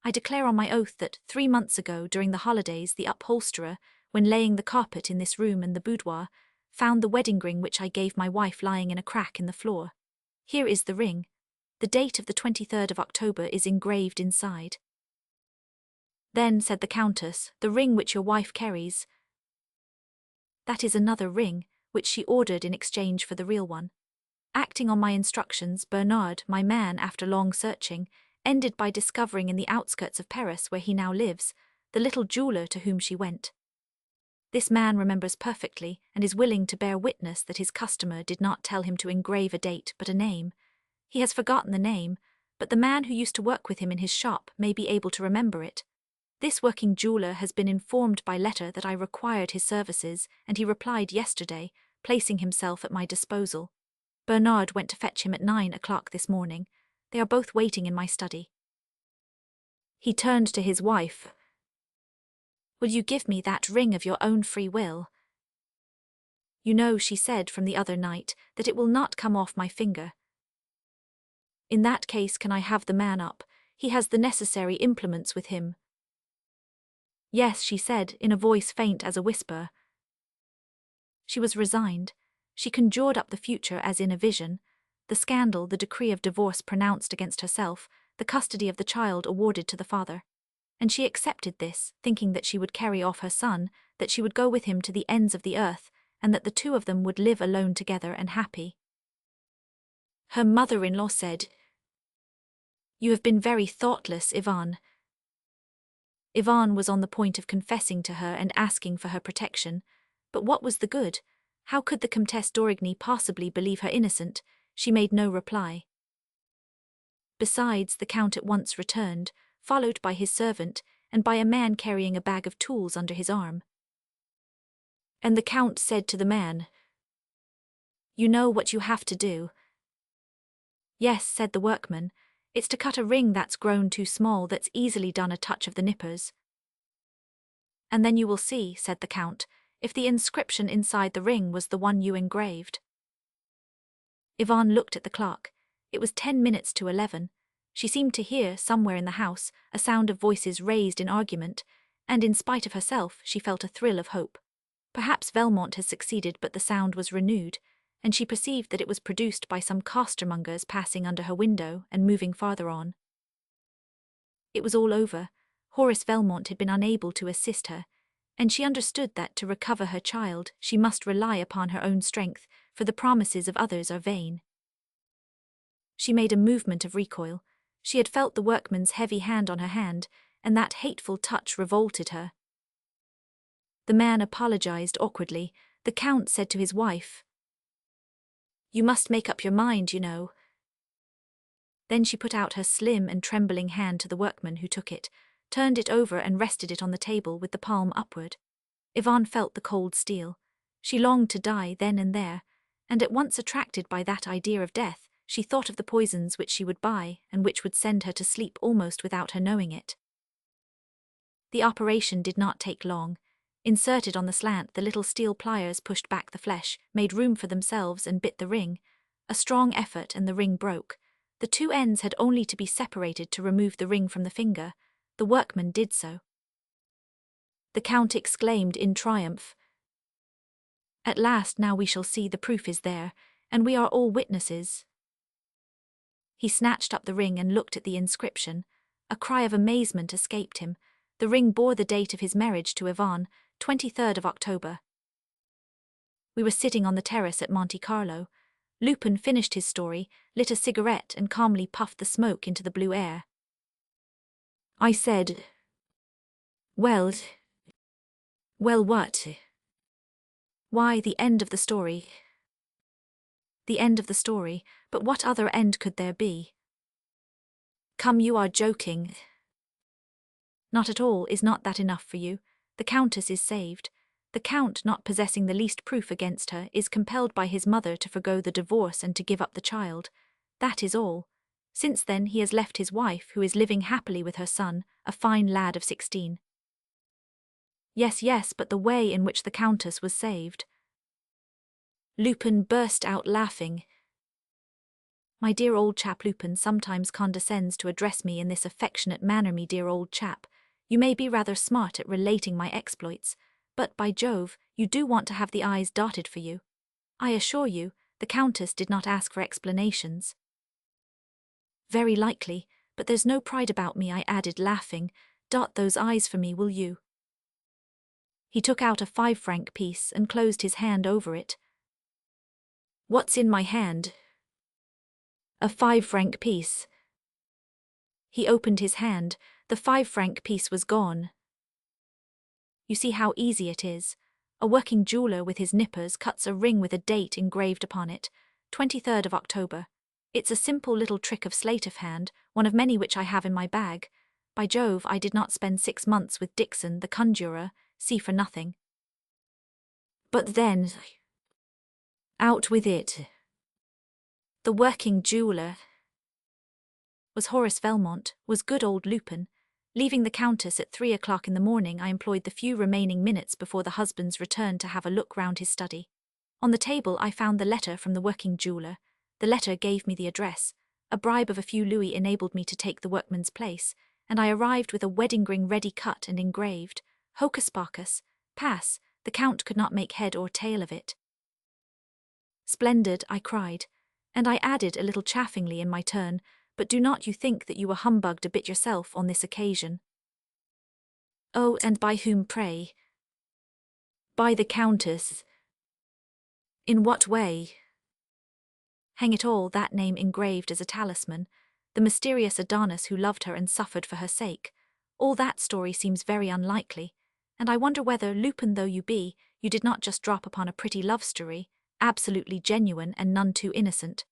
I declare on my oath that 3 months ago, during the holidays, the upholsterer, when laying the carpet in this room and the boudoir, found the wedding ring which I gave my wife lying in a crack in the floor. Here is the ring. The date of the 23rd of October is engraved inside." "Then," said the Countess, "the ring which your wife carries—" "That is another ring, which she ordered in exchange for the real one. Acting on my instructions, Bernard, my man, after long searching, ended by discovering in the outskirts of Paris, where he now lives, the little jeweler to whom she went. This man remembers perfectly, and is willing to bear witness that his customer did not tell him to engrave a date but a name. He has forgotten the name, but the man who used to work with him in his shop may be able to remember it. This working jeweler has been informed by letter that I required his services, and he replied yesterday, placing himself at my disposal. Bernard went to fetch him at 9 o'clock this morning. They are both waiting in my study." He turned to his wife. "Will you give me that ring of your own free will?" "You know," she said, "from the other night, that it will not come off my finger." "In that case, can I have the man up? He has the necessary implements with him." "Yes," she said, in a voice faint as a whisper. She was resigned. She conjured up the future as in a vision. The scandal, the decree of divorce pronounced against herself, the custody of the child awarded to the father. And she accepted this, thinking that she would carry off her son, that she would go with him to the ends of the earth, and that the 2 of them would live alone together and happy. Her mother-in-law said, "You have been very thoughtless, Yvonne." Yvonne was on the point of confessing to her and asking for her protection, but what was the good? How could the Comtesse d'Origny possibly believe her innocent? She made no reply. Besides, the Count at once returned, followed by his servant, and by a man carrying a bag of tools under his arm. And the Count said to the man, "You know what you have to do." "Yes," said the workman, "it's to cut a ring that's grown too small that's easily done a touch of the nippers." "And then you will see," said the Count, "if the inscription inside the ring was the one you engraved." Yvonne looked at the clock. It was 10 minutes to 11. She seemed to hear, somewhere in the house, a sound of voices raised in argument, and in spite of herself she felt a thrill of hope. Perhaps Velmont had succeeded, but the sound was renewed, and she perceived that it was produced by some costermongers passing under her window and moving farther on. It was all over. Horace Velmont had been unable to assist her, and she understood that to recover her child she must rely upon her own strength, for the promises of others are vain. She made a movement of recoil. She had felt the workman's heavy hand on her hand, and that hateful touch revolted her. The man apologized awkwardly. The Count said to his wife, "You must make up your mind, you know." Then she put out her slim and trembling hand to the workman, who took it, turned it over and rested it on the table with the palm upward. Yvonne felt the cold steel. She longed to die then and there, and at once attracted by that idea of death, she thought of the poisons which she would buy and which would send her to sleep almost without her knowing it. The operation did not take long. Inserted on the slant, the little steel pliers pushed back the flesh, made room for themselves and bit the ring. A strong effort and the ring broke. The two ends had only to be separated to remove the ring from the finger. The workman did so. The Count exclaimed in triumph, "At last, now we shall see, the proof is there, and we are all witnesses." He snatched up the ring and looked at the inscription. A cry of amazement escaped him. The ring bore the date of his marriage to Yvonne, 23rd of October. We were sitting on the terrace at Monte Carlo. Lupin finished his story, lit a cigarette and calmly puffed the smoke into the blue air. I said, Well, what? Why, the end of the story." "The end of the story, but what other end could there be?" "Come, you are joking." "Not at all. Is not that enough for you? The Countess is saved. The Count, not possessing the least proof against her, is compelled by his mother to forgo the divorce and to give up the child. That is all. Since then he has left his wife, who is living happily with her son, a fine lad of 16. Yes, but the way in which the Countess was saved." Lupin burst out laughing. "My dear old chap," Lupin sometimes condescends to address me in this affectionate manner, "me dear old chap, you may be rather smart at relating my exploits, but, by Jove, you do want to have the I's dotted for you. I assure you, the Countess did not ask for explanations." "Very likely, but there's no pride about me," I added, laughing. "Dot those I's for me, will you?" He took out a 5-franc piece and closed his hand over it. "What's in my hand?" "A 5-franc piece." He opened his hand. The 5-franc piece was gone. You see how easy it is. A working jeweler with his nippers cuts a ring with a date engraved upon it, 23rd of October. It's a simple little trick of sleight of hand, one of many which I have in my bag. By Jove, I did not spend 6 months with Dixon, the conjurer, see for nothing. But then, out with it. The working jeweler was Horace Velmont, was good old Lupin. Leaving the Countess at 3 o'clock in the morning, I employed the few remaining minutes before the husband's return to have a look round his study. On the table I found the letter from the working jeweler. The letter gave me the address. A bribe of a few louis enabled me to take the workman's place, and I arrived with a wedding ring ready cut and engraved. Hocus pocus, pass, the Count could not make head or tail of it. "Splendid," I cried, and I added a little chaffingly in my turn, "but do not you think that you were humbugged a bit yourself on this occasion?" "Oh, and by whom, pray?" "By the Countess." "In what way?" Hang it all, that name engraved as a talisman, the mysterious Adonis who loved her and suffered for her sake. All that story seems very unlikely, and I wonder whether, Lupin though you be, you did not just drop upon a pretty love story, absolutely genuine and none too innocent.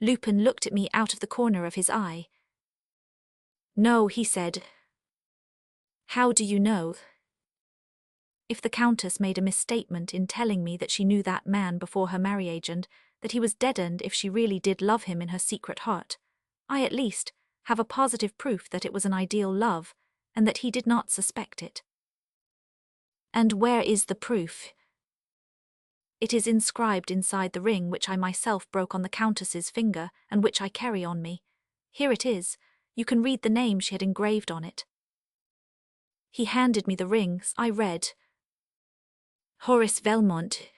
Lupin looked at me out of the corner of his eye. "No," he said. How do you know? If the Countess made a misstatement in telling me that she knew that man before her marriage and that he was deadened if she really did love him in her secret heart, I at least have a positive proof that it was an ideal love and that he did not suspect it. And where is the proof? It is inscribed inside the ring which I myself broke on the Countess's finger and which I carry on me. Here it is. You can read the name she had engraved on it. He handed me the rings. I read, Maurice Leblanc.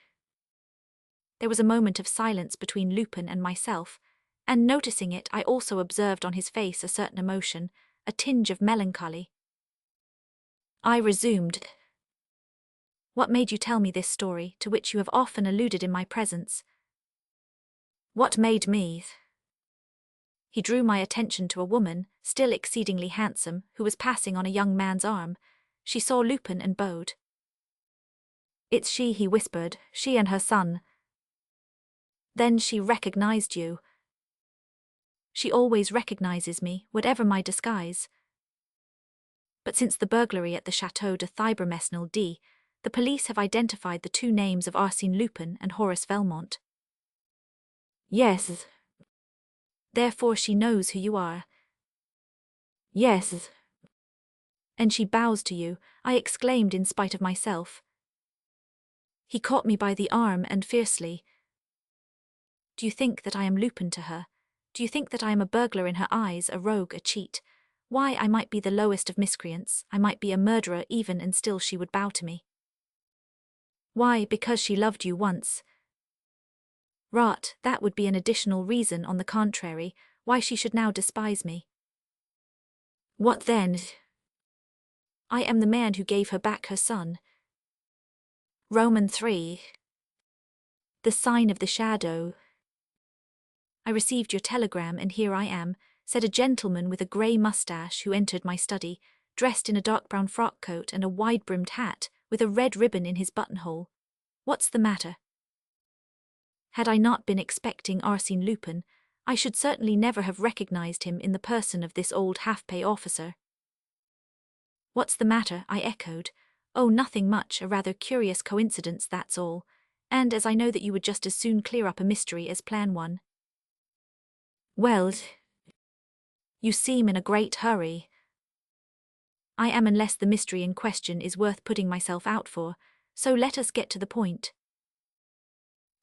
There was a moment of silence between Lupin and myself, and noticing it, I also observed on his face a certain emotion, a tinge of melancholy. I resumed, What made you tell me this story, to which you have often alluded in my presence? What made me? He drew my attention to a woman, still exceedingly handsome, who was passing on a young man's arm. She saw Lupin and bowed. It's she, he whispered, she and her son. Then she recognized you. She always recognizes me, whatever my disguise. But since the burglary at the Châteaux de Thibermesnil, the police have identified the two names of Arsène Lupin and Maurice Leblanc. Yes. Therefore she knows who you are. Yes. And she bows to you, I exclaimed in spite of myself. He caught me by the arm and fiercely. Do you think that I am Lupin to her? Do you think that I am a burglar in her eyes, a rogue, a cheat? Why, I might be the lowest of miscreants, I might be a murderer even, and still she would bow to me. Why, because she loved you once. Rot, that would be an additional reason, on the contrary, why she should now despise me. What then? I am the man who gave her back her son. Roman 3. The sign of the shadow. I received your telegram, and here I am, said a gentleman with a grey moustache who entered my study, dressed in a dark brown frock coat and a wide-brimmed hat, with a red ribbon in his buttonhole. What's the matter? Had I not been expecting Arsène Lupin, I should certainly never have recognized him in the person of this old half-pay officer. What's the matter? I echoed. Oh, nothing much, a rather curious coincidence, that's all, and as I know that you would just as soon clear up a mystery as plan one. Well, you seem in a great hurry. I am, unless the mystery in question is worth putting myself out for, so let us get to the point.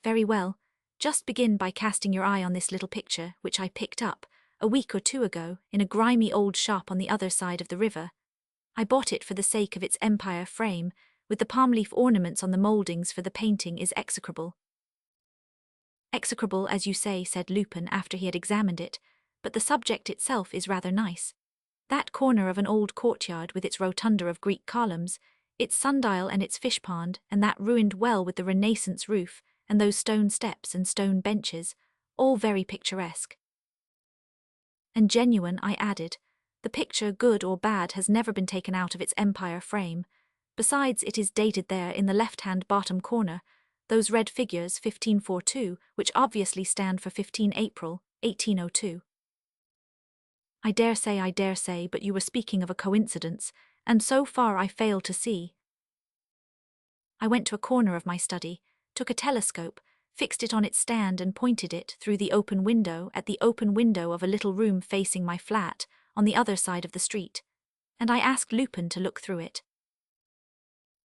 Very well, just begin by casting your eye on this little picture, which I picked up, a week or two ago, in a grimy old shop on the other side of the river. I bought it for the sake of its empire frame, with the palm leaf ornaments on the mouldings, for the painting is execrable. Execrable, as you say, said Lupin after he had examined it, but the subject itself is rather nice. That corner of an old courtyard with its rotunda of Greek columns, its sundial and its fish pond, and that ruined well with the Renaissance roof, and those stone steps and stone benches, all very picturesque. And genuine, I added. The picture, good or bad, has never been taken out of its empire frame. Besides, it is dated there in the left-hand bottom corner, those red figures 1542, which obviously stand for 15 April, 1802. I dare say, but you were speaking of a coincidence, and so far I fail to see. I went to a corner of my study, took a telescope, fixed it on its stand and pointed it through the open window at the open window of a little room facing my flat, on the other side of the street, and I asked Lupin to look through it.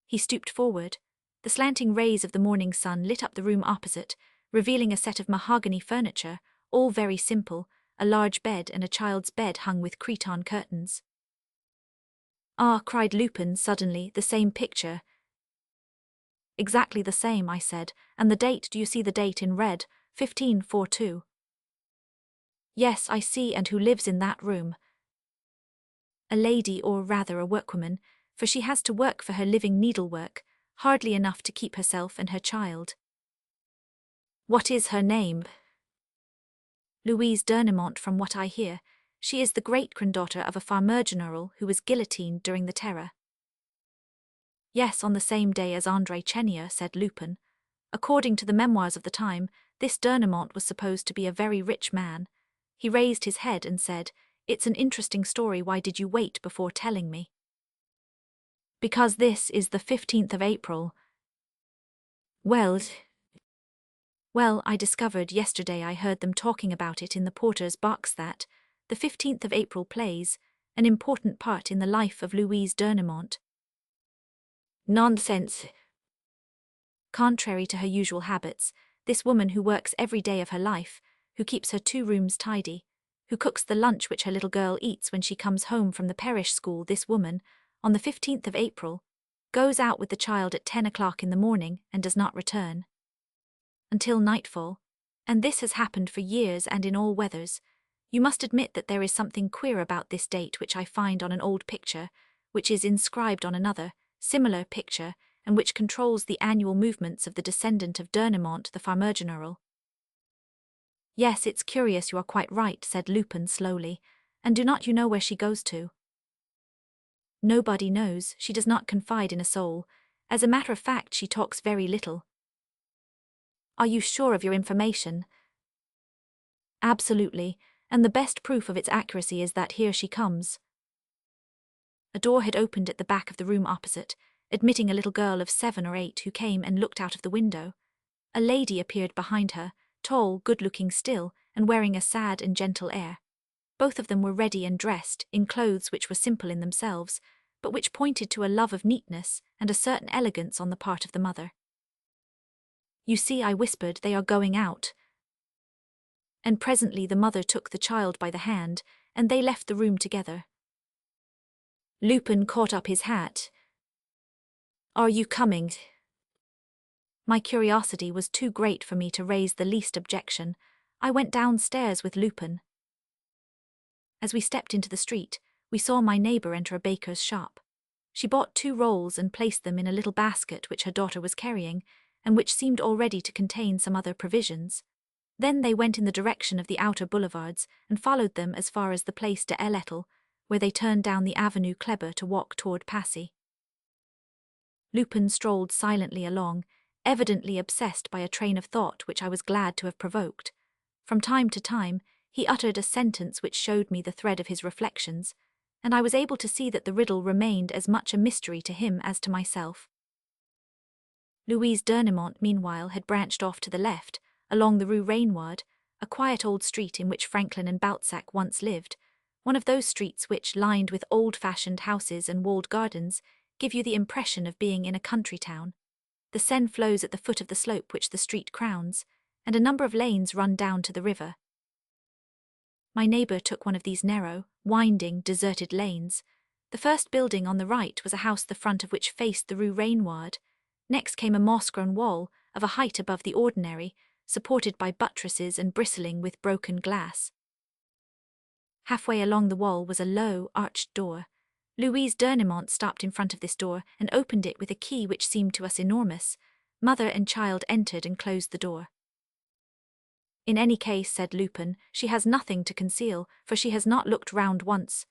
He stooped forward. The slanting rays of the morning sun lit up the room opposite, revealing a set of mahogany furniture, all very simple, a large bed and a child's bed hung with cretonne curtains. Ah, cried Lupin suddenly, the same picture. Exactly the same, I said, and the date, do you see the date in red, 1542? Yes, I see, and who lives in that room? A lady, or rather a workwoman, for she has to work for her living needlework, hardly enough to keep herself and her child. What is her name? Louise d'Ernemont, from what I hear. She is the great-granddaughter of a farmer general who was guillotined during the Terror. Yes, on the same day as André Chenier, said Lupin. According to the memoirs of the time, this d'Ernemont was supposed to be a very rich man. He raised his head and said, It's an interesting story, why did you wait before telling me? Because this is the 15th of April. Well, I discovered yesterday I heard them talking about it in the porter's box that the 15th of April plays an important part in the life of Louise d'Ernemont. Nonsense. Contrary to her usual habits, this woman who works every day of her life, who keeps her 2 rooms tidy, who cooks the lunch which her little girl eats when she comes home from the parish school, this woman, on the 15th of April, goes out with the child at 10 o'clock in the morning and does not return until nightfall, and this has happened for years and in all weathers. You must admit that there is something queer about this date which I find on an old picture, which is inscribed on another, similar picture, and which controls the annual movements of the descendant of d'Ernemont, the farmer general. Yes, it's curious, you are quite right, said Lupin slowly. And do not you know where she goes to? Nobody knows, she does not confide in a soul. As a matter of fact, she talks very little. Are you sure of your information? Absolutely, and the best proof of its accuracy is that here she comes. A door had opened at the back of the room opposite, admitting a little girl of 7 or 8 who came and looked out of the window. A lady appeared behind her, tall, good-looking still, and wearing a sad and gentle air. Both of them were ready and dressed, in clothes which were simple in themselves, but which pointed to a love of neatness and a certain elegance on the part of the mother. You see, I whispered, they are going out. And presently the mother took the child by the hand, and they left the room together. Lupin caught up his hat. Are you coming? My curiosity was too great for me to raise the least objection. I went downstairs with Lupin. As we stepped into the street, we saw my neighbor enter a baker's shop. She bought 2 rolls and placed them in a little basket which her daughter was carrying, and which seemed already to contain some other provisions. Then they went in the direction of the outer boulevards and followed them as far as the Place de l'Etelle, where they turned down the Avenue Kléber to walk toward Passy. Lupin strolled silently along, evidently obsessed by a train of thought which I was glad to have provoked. From time to time, he uttered a sentence which showed me the thread of his reflections, and I was able to see that the riddle remained as much a mystery to him as to myself. Louise d'Ernemont, meanwhile, had branched off to the left, along the Rue Raynouard, a quiet old street in which Franklin and Balzac once lived, one of those streets which, lined with old-fashioned houses and walled gardens, give you the impression of being in a country town. The Seine flows at the foot of the slope which the street crowns, and a number of lanes run down to the river. My neighbor took one of these narrow, winding, deserted lanes. The first building on the right was a house the front of which faced the Rue Raynouard. Next came a moss-grown wall, of a height above the ordinary, supported by buttresses and bristling with broken glass. Halfway along the wall was a low, arched door. Louise d'Ernemont stopped in front of this door and opened it with a key which seemed to us enormous. Mother and child entered and closed the door. In any case, said Lupin, she has nothing to conceal, for she has not looked round once.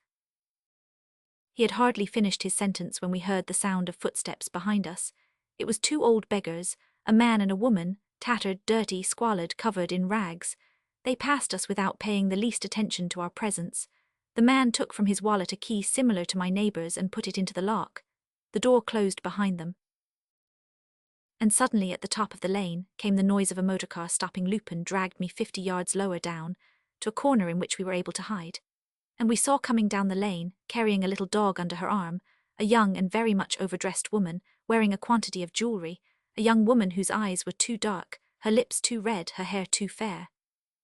He had hardly finished his sentence when we heard the sound of footsteps behind us. It was 2 old beggars, a man and a woman, tattered, dirty, squalid, covered in rags. They passed us without paying the least attention to our presence. The man took from his wallet a key similar to my neighbor's and put it into the lock. The door closed behind them. And suddenly at the top of the lane came the noise of a motor car stopping. Lupin dragged me 50 yards lower down, to a corner in which we were able to hide. And we saw coming down the lane, carrying a little dog under her arm, a young and very much overdressed woman, wearing a quantity of jewelry, a young woman whose eyes were too dark, her lips too red, her hair too fair.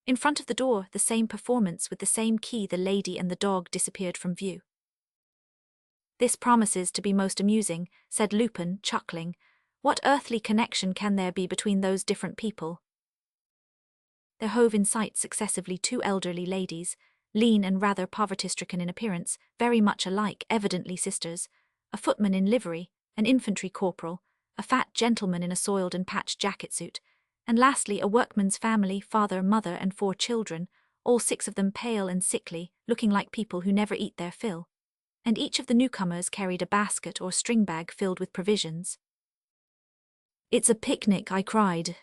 In front of the door, the same performance with the same key, the lady and the dog disappeared from view. This promises to be most amusing, said Lupin, chuckling. What earthly connection can there be between those different people? There hove in sight successively 2 elderly ladies, lean and rather poverty-stricken in appearance, very much alike, evidently sisters, a footman in livery, an infantry corporal, a fat gentleman in a soiled and patched jacket suit, and lastly a workman's family, father, mother, and 4 children, all 6 of them pale and sickly, looking like people who never eat their fill. And each of the newcomers carried a basket or string bag filled with provisions. It's a picnic, I cried.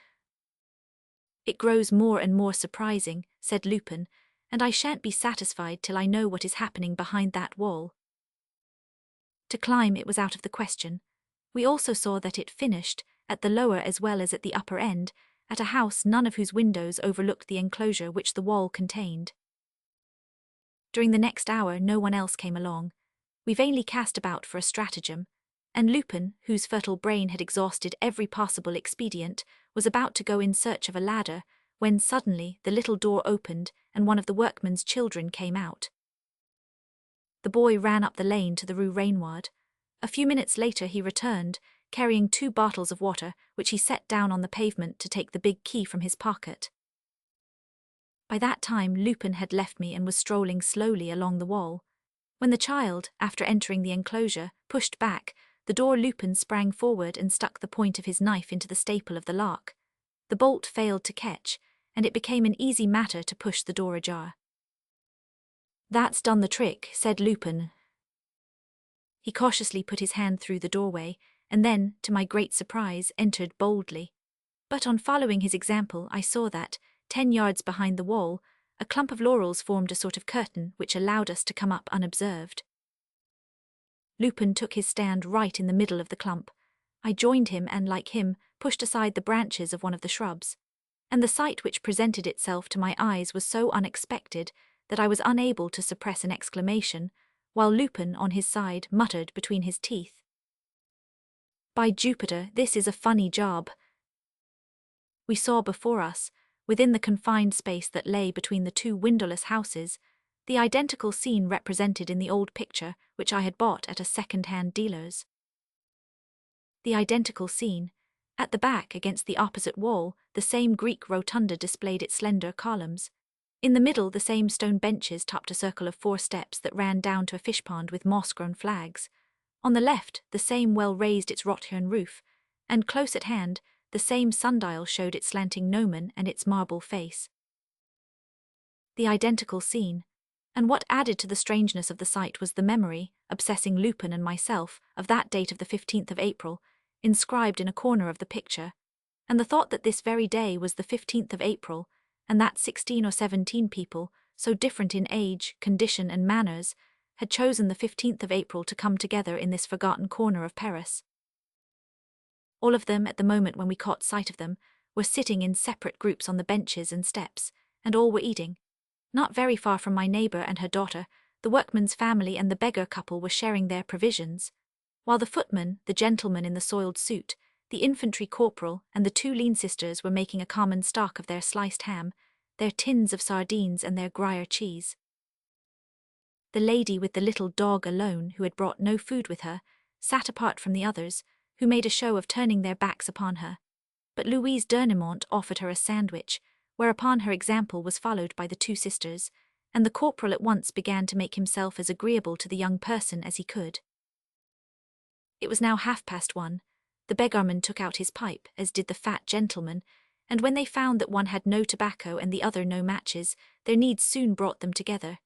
It grows more and more surprising, said Lupin, and I shan't be satisfied till I know what is happening behind that wall. To climb it was out of the question. We also saw that it finished, at the lower as well as at the upper end, at a house none of whose windows overlooked the enclosure which the wall contained. During the next hour no one else came along. We vainly cast about for a stratagem, and Lupin, whose fertile brain had exhausted every possible expedient, was about to go in search of a ladder, when suddenly the little door opened and one of the workmen's children came out. The boy ran up the lane to the Rue Raynouard. A few minutes later he returned, carrying 2 bottles of water, which he set down on the pavement to take the big key from his pocket. By that time Lupin had left me and was strolling slowly along the wall. When the child, after entering the enclosure, pushed back the door, Lupin sprang forward and stuck the point of his knife into the staple of the lock. The bolt failed to catch, and it became an easy matter to push the door ajar. "That's done the trick," said Lupin. He cautiously put his hand through the doorway, and then, to my great surprise, entered boldly. But on following his example I saw that, 10 yards behind the wall, a clump of laurels formed a sort of curtain which allowed us to come up unobserved. Lupin took his stand right in the middle of the clump. I joined him and, like him, pushed aside the branches of one of the shrubs. And the sight which presented itself to my eyes was so unexpected that I was unable to suppress an exclamation, while Lupin, on his side, muttered between his teeth, "By Jupiter, this is a funny job." We saw before us, within the confined space that lay between the 2 windowless houses, the identical scene represented in the old picture which I had bought at a second-hand dealer's. The identical scene. At the back, against the opposite wall, the same Greek rotunda displayed its slender columns. In the middle, the same stone benches topped a circle of 4 steps that ran down to a fish pond with moss-grown flags. On the left, the same well raised its wrought-hewn roof, and close at hand, the same sundial showed its slanting gnomon and its marble face. The identical scene. And what added to the strangeness of the sight was the memory, obsessing Lupin and myself, of that date of the 15th of April, inscribed in a corner of the picture, and the thought that this very day was the 15th of April, and that 16 or 17 people, so different in age, condition, and manners, had chosen the 15th of April to come together in this forgotten corner of Paris. All of them, at the moment when we caught sight of them, were sitting in separate groups on the benches and steps, and all were eating. Not very far from my neighbour and her daughter, the workman's family and the beggar couple were sharing their provisions, while the footman, the gentleman in the soiled suit, the infantry corporal, and the 2 lean sisters were making a common stock of their sliced ham, their tins of sardines, and their Gruyere cheese. The lady with the little dog alone, who had brought no food with her, sat apart from the others, who made a show of turning their backs upon her. But Louise d'Ernemont offered her a sandwich, whereupon her example was followed by the 2 sisters, and the corporal at once began to make himself as agreeable to the young person as he could. It was now 1:30. The beggarman took out his pipe, as did the fat gentleman, and when they found that one had no tobacco and the other no matches, their needs soon brought them together.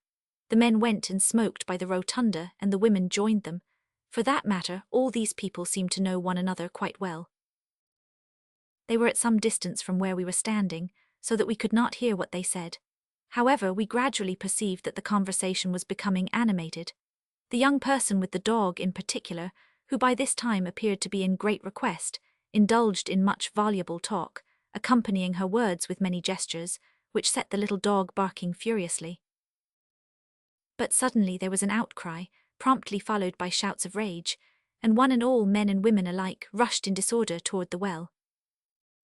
The men went and smoked by the rotunda, and the women joined them. For that matter, all these people seemed to know one another quite well. They were at some distance from where we were standing, so that we could not hear what they said. However, we gradually perceived that the conversation was becoming animated. The young person with the dog in particular, who by this time appeared to be in great request, indulged in much voluble talk, accompanying her words with many gestures, which set the little dog barking furiously. But suddenly there was an outcry, promptly followed by shouts of rage, and one and all, men and women alike, rushed in disorder toward the well.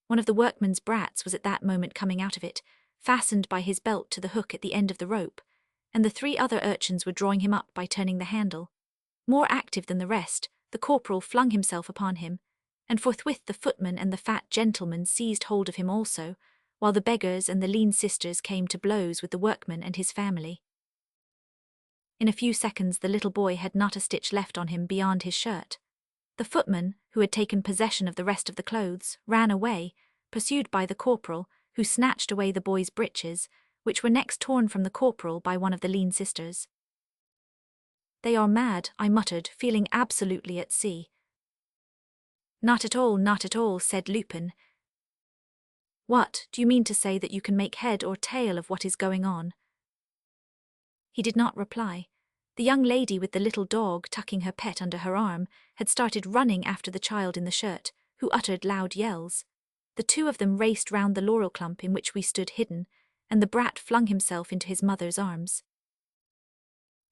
One of the workman's brats was at that moment coming out of it, fastened by his belt to the hook at the end of the rope, and the 3 other urchins were drawing him up by turning the handle. More active than the rest, the corporal flung himself upon him, and forthwith the footman and the fat gentleman seized hold of him also, while the beggars and the lean sisters came to blows with the workman and his family. In a few seconds the little boy had not a stitch left on him beyond his shirt. The footman, who had taken possession of the rest of the clothes, ran away, pursued by the corporal, who snatched away the boy's breeches, which were next torn from the corporal by one of the lean sisters. "They are mad," I muttered, feeling absolutely at sea. Not at all," said Lupin. "What, do you mean to say that you can make head or tail of what is going on?" He did not reply, The young lady with the little dog tucking her pet under her arm had started running after the child in the shirt, who uttered loud yells. The two of them raced round the laurel clump in which we stood hidden, and the brat flung himself into his mother's arms.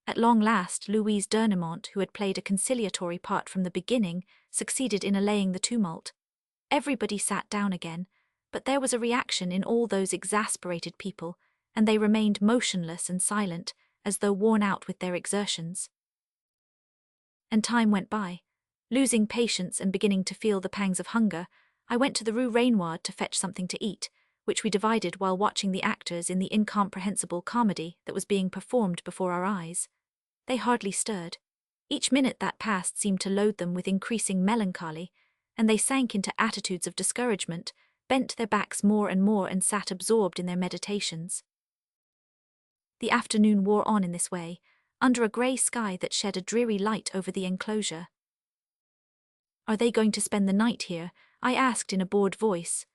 At long last, Louise d'Ernemont, who had played a conciliatory part from the beginning, succeeded in allaying the tumult. Everybody sat down again, but there was a reaction in all those exasperated people, and they remained motionless and silent, as though worn out with their exertions. And time went by. Losing patience and beginning to feel the pangs of hunger, I went to the Rue Rainoir to fetch something to eat, which we divided while watching the actors in the incomprehensible comedy that was being performed before our eyes. They hardly stirred. Each minute that passed seemed to load them with increasing melancholy, and they sank into attitudes of discouragement, bent their backs more and more and sat absorbed in their meditations. The afternoon wore on in this way, under a grey sky that shed a dreary light over the enclosure. "Are they going to spend the night here?" I asked in a bored voice.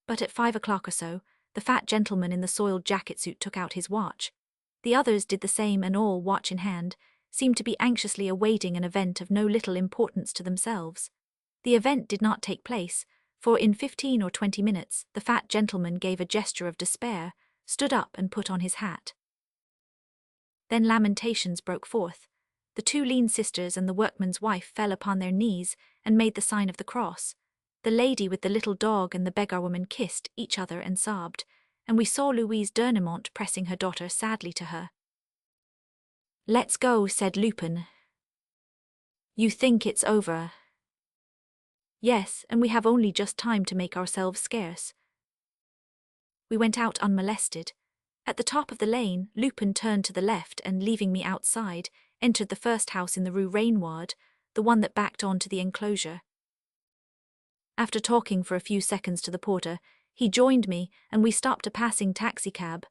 But at 5 o'clock or so, the fat gentleman in the soiled jacket suit took out his watch. The others did the same, and all, watch in hand, seemed to be anxiously awaiting an event of no little importance to themselves. The event did not take place, for in 15 or 20 minutes the fat gentleman gave a gesture of despair, stood up and put on his hat. Then lamentations broke forth. The two lean sisters and the workman's wife fell upon their knees and made the sign of the cross. The lady with the little dog and the beggar woman kissed each other and sobbed, and we saw Louise d'Ernemont pressing her daughter sadly to her. "Let's go," said Lupin. "You think it's over?" "Yes, and we have only just time to make ourselves scarce." We went out unmolested. At the top of the lane, Lupin turned to the left and, leaving me outside, entered the first house in the Rue Rainoir, the one that backed on to the enclosure. After talking for a few seconds to the porter, he joined me and we stopped a passing taxicab.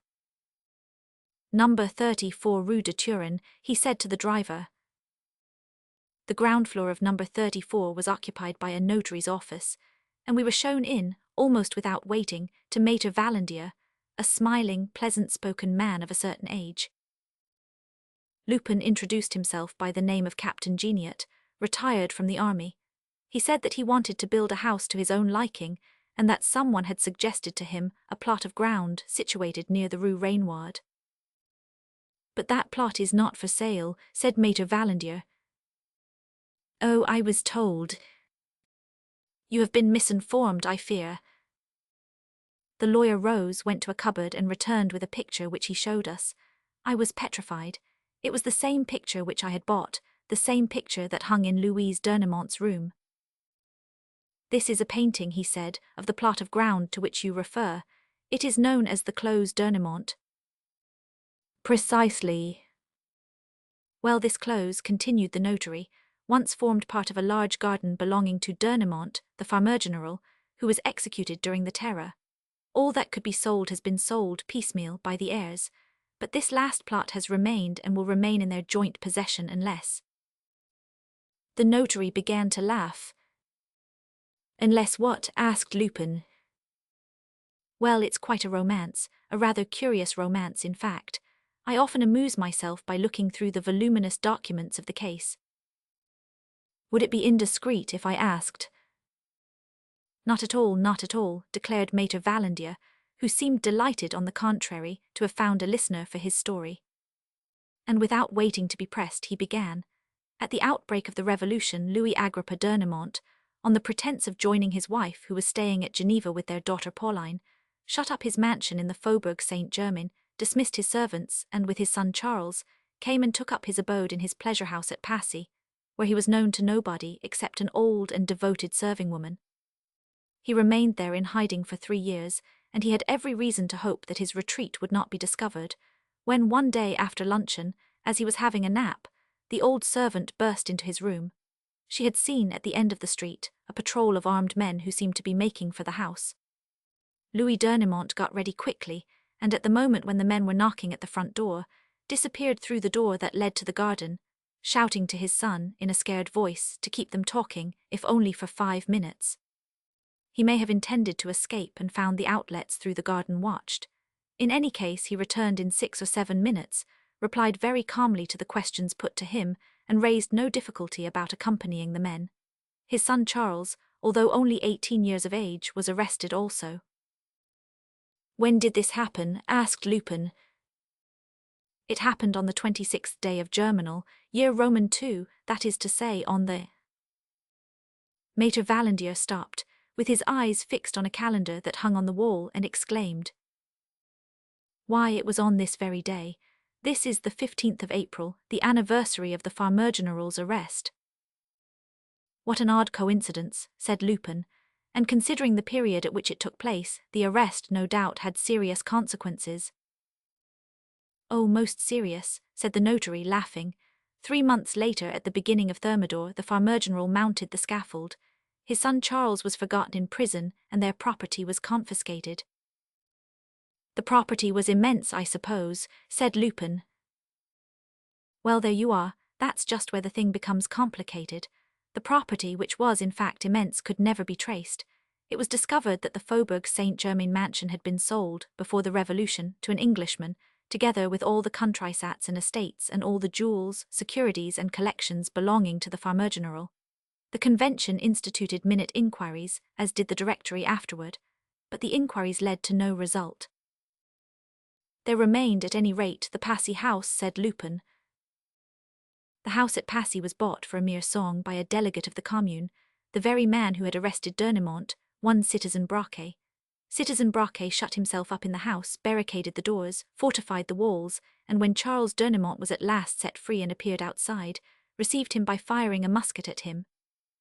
"Number 34 Rue de Turin," he said to the driver. The ground floor of number 34 was occupied by a notary's office, and we were shown in, almost without waiting, to Maître Valandier, a smiling, pleasant-spoken man of a certain age. Lupin introduced himself by the name of Captain Geniot, retired from the army. He said that he wanted to build a house to his own liking, and that someone had suggested to him a plot of ground situated near the Rue Rainoir. "But that plot is not for sale," said Maître Valandier. "Oh, I was told." "You have been misinformed, I fear." The lawyer rose, went to a cupboard and returned with a picture which he showed us. I was petrified. It was the same picture which I had bought, the same picture that hung in Louise d'Ernemont's room. "This is a painting," he said, "of the plot of ground to which you refer. It is known as the Clos d'Ernemont." "Precisely." "Well, this close," continued the notary, "once formed part of a large garden belonging to d'Ernemont, the farmer general, who was executed during the Terror. All that could be sold has been sold piecemeal by the heirs, but this last plot has remained and will remain in their joint possession unless—" The notary began to laugh. "Unless what?" asked Lupin. "Well, it's quite a romance, a rather curious romance, in fact. I often amuse myself by looking through the voluminous documents of the case." "Would it be indiscreet if I asked?" "Not at all, not at all," declared Maître Valandier, who seemed delighted, on the contrary, to have found a listener for his story. And without waiting to be pressed, he began. At the outbreak of the Revolution, Louis Agrippa d'Ernemont, on the pretence of joining his wife, who was staying at Geneva with their daughter Pauline, shut up his mansion in the Faubourg Saint-Germain, dismissed his servants, and with his son Charles, came and took up his abode in his pleasure house at Passy, where he was known to nobody except an old and devoted serving woman. He remained there in hiding for 3 years, and he had every reason to hope that his retreat would not be discovered, when one day after luncheon, as he was having a nap, the old servant burst into his room. She had seen at the end of the street a patrol of armed men who seemed to be making for the house. Louis d'Ernemont got ready quickly, and at the moment when the men were knocking at the front door, disappeared through the door that led to the garden, shouting to his son, in a scared voice, to keep them talking, if only for 5 minutes. He may have intended to escape and found the outlets through the garden watched. In any case, he returned in 6 or 7 minutes, replied very calmly to the questions put to him, and raised no difficulty about accompanying the men. His son Charles, although only 18 years of age, was arrested also. "When did this happen?" asked Lupin. "It happened on the 26th day of Germinal, year Roman II, that is to say, on the—" Maître Valandier stopped, with his eyes fixed on a calendar that hung on the wall, and exclaimed, "Why, it was on this very day. This is the 15th of April, the anniversary of the Farmer General's arrest." "What an odd coincidence," said Lupin, "and considering the period at which it took place, the arrest no doubt had serious consequences." "Oh, most serious," said the notary, laughing. 3 months later, at the beginning of Thermidor, the Farmer General mounted the scaffold. His son Charles was forgotten in prison, and their property was confiscated. "The property was immense, I suppose," said Lupin. "Well, there you are. That's just where the thing becomes complicated. The property, which was in fact immense, could never be traced. It was discovered that the Faubourg Saint-Germain mansion had been sold, before the Revolution, to an Englishman, together with all the countrysats and estates and all the jewels, securities and collections belonging to the Farmer General. The convention instituted minute inquiries, as did the Directory afterward, but the inquiries led to no result. There remained, at any rate, the Passy house," said Lupin. "The house at Passy was bought for a mere song by a delegate of the Commune, the very man who had arrested Dernimont, one Citizen Braquet. Citizen Braquet shut himself up in the house, barricaded the doors, fortified the walls, and when Charles Dernimont was at last set free and appeared outside, received him by firing a musket at him.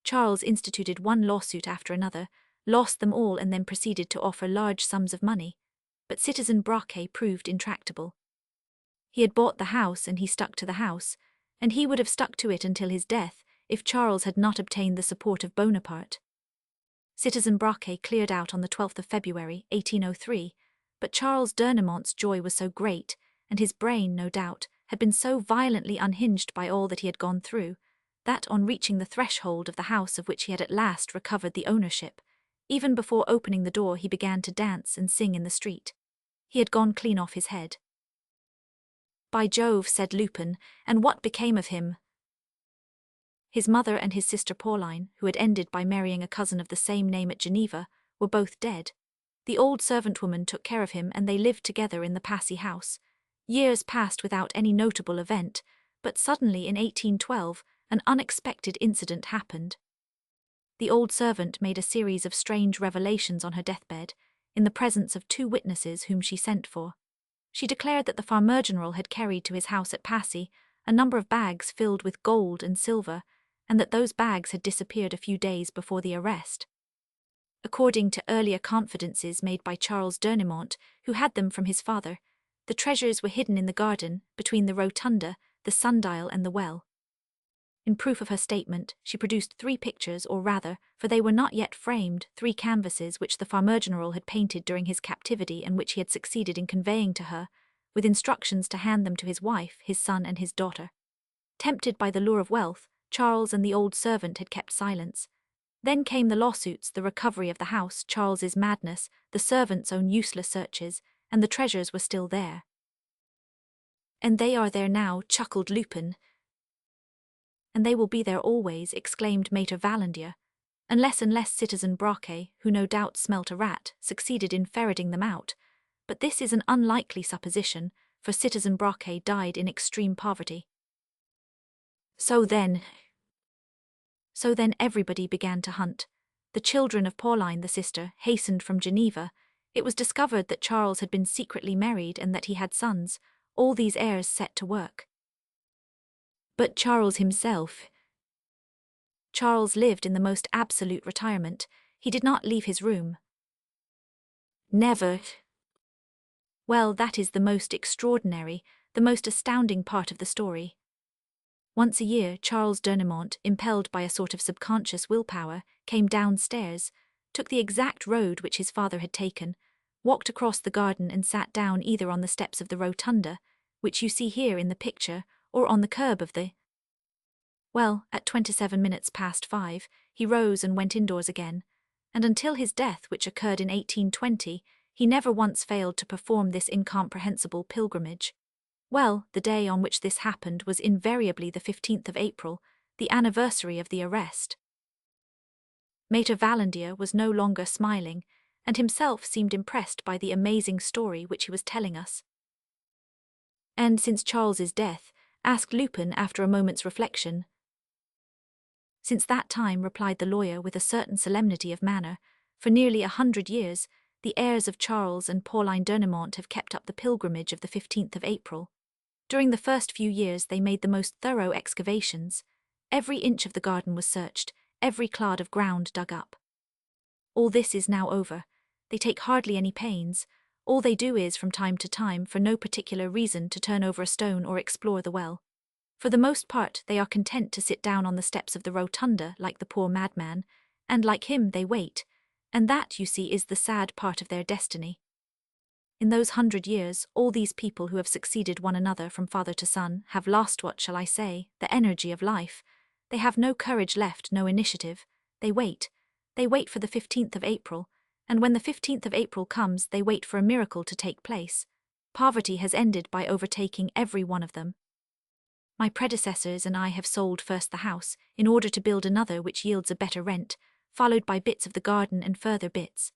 Charles instituted one lawsuit after another, lost them all, and then proceeded to offer large sums of money. But Citizen Braquet proved intractable. He had bought the house, and he stuck to the house, and he would have stuck to it until his death if Charles had not obtained the support of Bonaparte. Citizen Braquet cleared out on the 12th of February, 1803, but Charles Dernimont's joy was so great, and his brain, no doubt, had been so violently unhinged by all that he had gone through, that on reaching the threshold of the house of which he had at last recovered the ownership, even before opening the door he began to dance and sing in the street. He had gone clean off his head. "By Jove," said Lupin, "and what became of him?" "His mother and his sister Pauline, who had ended by marrying a cousin of the same name at Geneva, were both dead. The old servant woman took care of him, and they lived together in the Passy house. Years passed without any notable event, but suddenly in 1812 an unexpected incident happened. The old servant made a series of strange revelations on her deathbed, in the presence of 2 witnesses whom she sent for. She declared that the Farmer General had carried to his house at Passy a number of bags filled with gold and silver, and that those bags had disappeared a few days before the arrest. According to earlier confidences made by Charles Dernimont, who had them from his father, the treasures were hidden in the garden, between the rotunda, the sundial and the well. In proof of her statement, she produced 3 pictures, or rather, for they were not yet framed, 3 canvases which the Farmer General had painted during his captivity and which he had succeeded in conveying to her, with instructions to hand them to his wife, his son and his daughter. Tempted by the lure of wealth, Charles and the old servant had kept silence. Then came the lawsuits, the recovery of the house, Charles's madness, the servant's own useless searches, and the treasures were still there. "And they are there now," chuckled Lupin. "And they will be there always," exclaimed Maître Valandier, unless Citizen Braquet, who no doubt smelt a rat, succeeded in ferreting them out. But this is an unlikely supposition, for Citizen Braquet died in extreme poverty. So then everybody began to hunt. The children of Pauline, the sister, hastened from Geneva. It was discovered that Charles had been secretly married and that he had sons. All these heirs set to work. But Charles himself? Charles lived in the most absolute retirement. He did not leave his room. Never. Well, that is the most extraordinary, the most astounding part of the story. Once a year, Charles Dernimont, impelled by a sort of subconscious willpower, came downstairs, took the exact road which his father had taken, walked across the garden and sat down either on the steps of the rotunda, which you see here in the picture, or on the curb of the... Well, at 27 minutes past 5, he rose and went indoors again, and until his death, which occurred in 1820, he never once failed to perform this incomprehensible pilgrimage. Well, the day on which this happened was invariably the 15th of April, the anniversary of the arrest. Maître Valandier was no longer smiling, and himself seemed impressed by the amazing story which he was telling us. And since Charles's death, asked Lupin after a moment's reflection. Since that time, replied the lawyer with a certain solemnity of manner, for nearly 100 years, the heirs of Charles and Pauline d'Ernemont have kept up the pilgrimage of the 15th of April. During the first few years they made the most thorough excavations. Every inch of the garden was searched, every clod of ground dug up. All this is now over. They take hardly any pains. All they do is, from time to time, for no particular reason, to turn over a stone or explore the well. For the most part, they are content to sit down on the steps of the rotunda like the poor madman, and like him they wait, and that, you see, is the sad part of their destiny. In those 100 years, all these people who have succeeded one another from father to son have lost, what shall I say, the energy of life. They have no courage left, no initiative. They wait for the 15th of April, and when the 15th of April comes, they wait for a miracle to take place. Poverty has ended by overtaking every one of them. My predecessors and I have sold first the house, in order to build another which yields a better rent, followed by bits of the garden and further bits.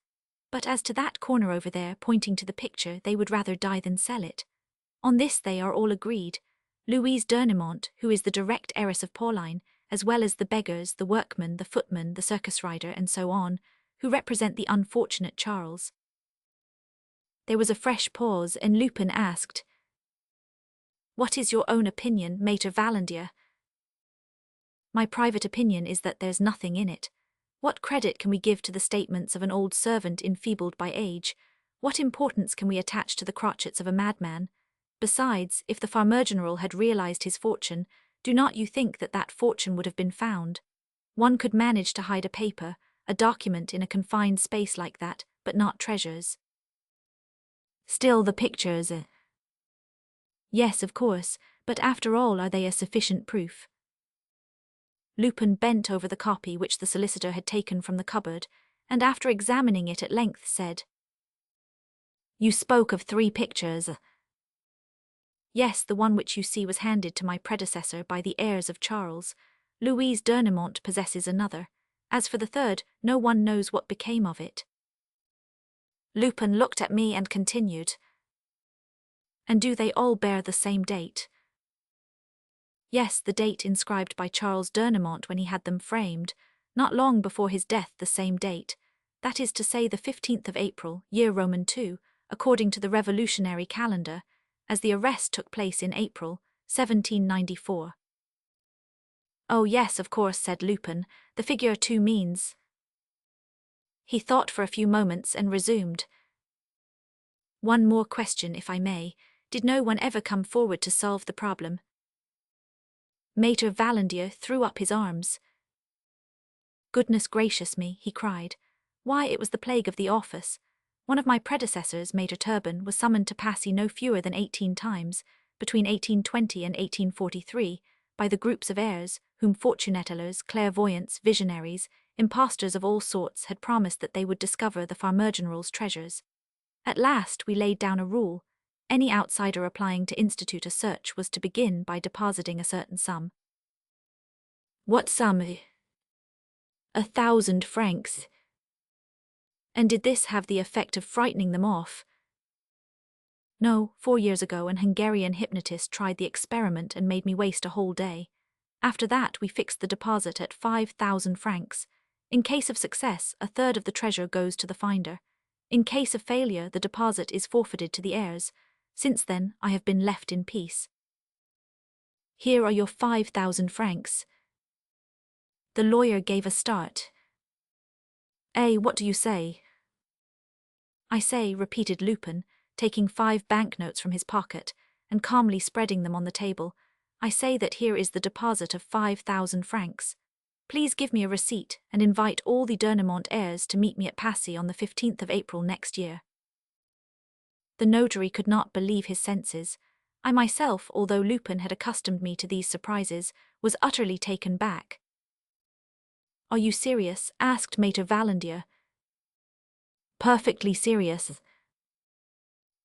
But as to that corner over there, pointing to the picture, they would rather die than sell it. On this they are all agreed. Louise d'Ernemont, who is the direct heiress of Pauline, as well as the beggars, the workmen, the footman, the circus rider, and so on, who represent the unfortunate Charles. There was a fresh pause, and Lupin asked, "What is your own opinion, Maître Valandier?" "My private opinion is that there's nothing in it. What credit can we give to the statements of an old servant enfeebled by age? What importance can we attach to the crotchets of a madman? Besides, if the farmer general had realized his fortune, do not you think that that fortune would have been found? One could manage to hide a paper, a document in a confined space like that, but not treasures." "Still the pictures..." "Yes, of course, but after all, are they a sufficient proof?" Lupin bent over the copy which the solicitor had taken from the cupboard, and after examining it at length said, "You spoke of 3 pictures." "Yes, the one which you see was handed to my predecessor by the heirs of Charles. Louise d'Ernemont possesses another. As for the third, no one knows what became of it." Lupin looked at me and continued, "And do they all bear the same date?" "Yes, the date inscribed by Charles d'Ernemont when he had them framed, not long before his death, the same date, that is to say the 15th of April, year Roman II, according to the revolutionary calendar, as the arrest took place in April, 1794. "Oh yes, of course," said Lupin, "the figure 2 means..." He thought for a few moments and resumed, "One more question, if I may. Did no one ever come forward to solve the problem?" Maître Valandier threw up his arms. "Goodness gracious me," he cried. "Why, it was the plague of the office. One of my predecessors, Maître Turban, was summoned to Passy no fewer than 18 times, between 1820 and 1843, by the groups of heirs, whom fortune-tellers, clairvoyants, visionaries, impostors of all sorts had promised that they would discover the farmer general's treasures. At last we laid down a rule. Any outsider applying to institute a search was to begin by depositing a certain sum." "What sum?" "1,000 francs. "And did this have the effect of frightening them off?" "No, 4 years ago an Hungarian hypnotist tried the experiment and made me waste a whole day. After that we fixed the deposit at 5,000 francs. In case of success, a third of the treasure goes to the finder. In case of failure, the deposit is forfeited to the heirs. Since then, I have been left in peace." "Here are your 5,000 francs. The lawyer gave a start. What do you say?" "I say," repeated Lupin, taking 5 banknotes from his pocket and calmly spreading them on the table, "I say that here is the deposit of 5,000 francs. Please give me a receipt and invite all the d'Ernemont heirs to meet me at Passy on the 15th of April next year." The notary could not believe his senses. I myself, although Lupin had accustomed me to these surprises, was utterly taken back. "Are you serious?" asked Maître Valandier. "Perfectly serious."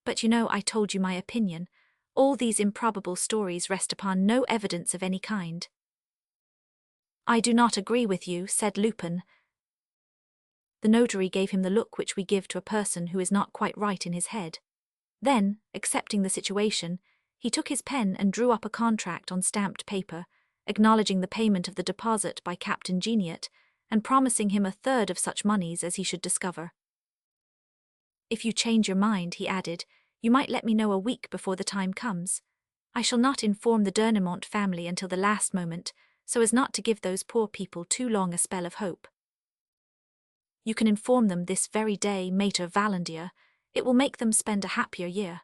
"But you know I told you my opinion. All these improbable stories rest upon no evidence of any kind. I do not agree with you, said Lupin. The notary gave him the look which we give to a person who is not quite right in his head. Then, accepting the situation, he took his pen and drew up a contract on stamped paper, acknowledging the payment of the deposit by Captain Geniot, and promising him a third of such moneys as he should discover. If you change your mind, he added, you might let me know a week before the time comes. I shall not inform the Dernimont family until the last moment, so as not to give those poor people too long a spell of hope. You can inform them this very day, Mater Valandier. It will make them spend a happier year.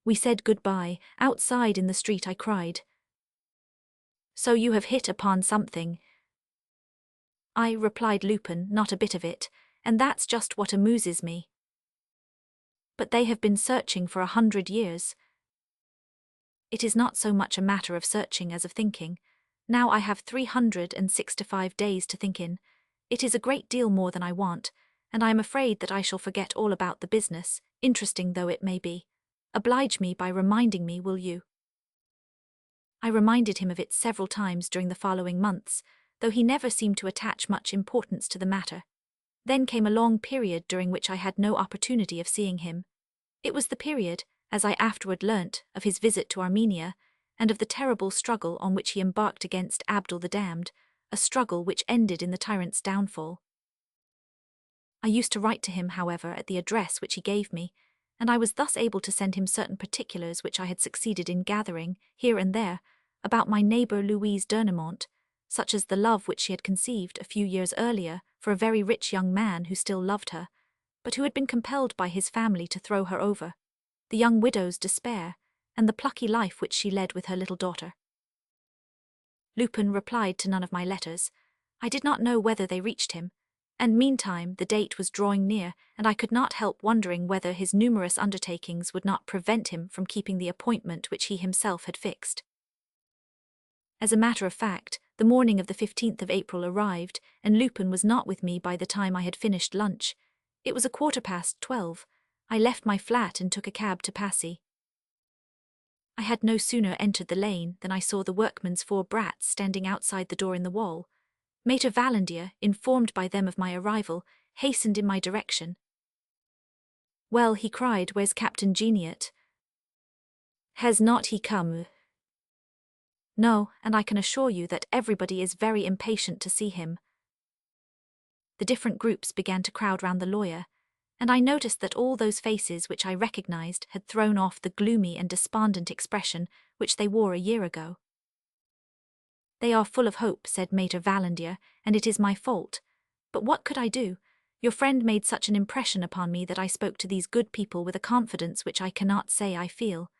We said goodbye. Outside in the street I cried. So you have hit upon something. I, replied Lupin, not a bit of it, and that's just what amuses me. But they have been searching for 100 years. It is not so much a matter of searching as of thinking. Now I have 365 days to think in. It is a great deal more than I want, and I am afraid that I shall forget all about the business, interesting though it may be. Oblige me by reminding me, will you? I reminded him of it several times during the following months, though he never seemed to attach much importance to the matter. Then came a long period during which I had no opportunity of seeing him. It was the period, as I afterward learnt, of his visit to Armenia, and of the terrible struggle on which he embarked against Abdul the Damned, a struggle which ended in the tyrant's downfall. I used to write to him, however, at the address which he gave me, and I was thus able to send him certain particulars which I had succeeded in gathering, here and there, about my neighbour Louise Dernimont, such as the love which she had conceived a few years earlier for a very rich young man who still loved her, but who had been compelled by his family to throw her over, the young widow's despair, and the plucky life which she led with her little daughter. Lupin replied to none of my letters. I did not know whether they reached him, and meantime the date was drawing near, and I could not help wondering whether his numerous undertakings would not prevent him from keeping the appointment which he himself had fixed. As a matter of fact, the morning of the 15th of April arrived, and Lupin was not with me by the time I had finished lunch. It was 12:15. I left my flat and took a cab to Passy. I had no sooner entered the lane than I saw the workman's 4 brats standing outside the door in the wall. Mater Valandier, informed by them of my arrival, hastened in my direction. Well, he cried, where's Captain Geniot? Has not he come? No, and I can assure you that everybody is very impatient to see him. The different groups began to crowd round the lawyer, and I noticed that all those faces which I recognized had thrown off the gloomy and despondent expression which they wore a year ago. They are full of hope, said Mater Valandier, and it is my fault. But what could I do? Your friend made such an impression upon me that I spoke to these good people with a confidence which I cannot say I feel.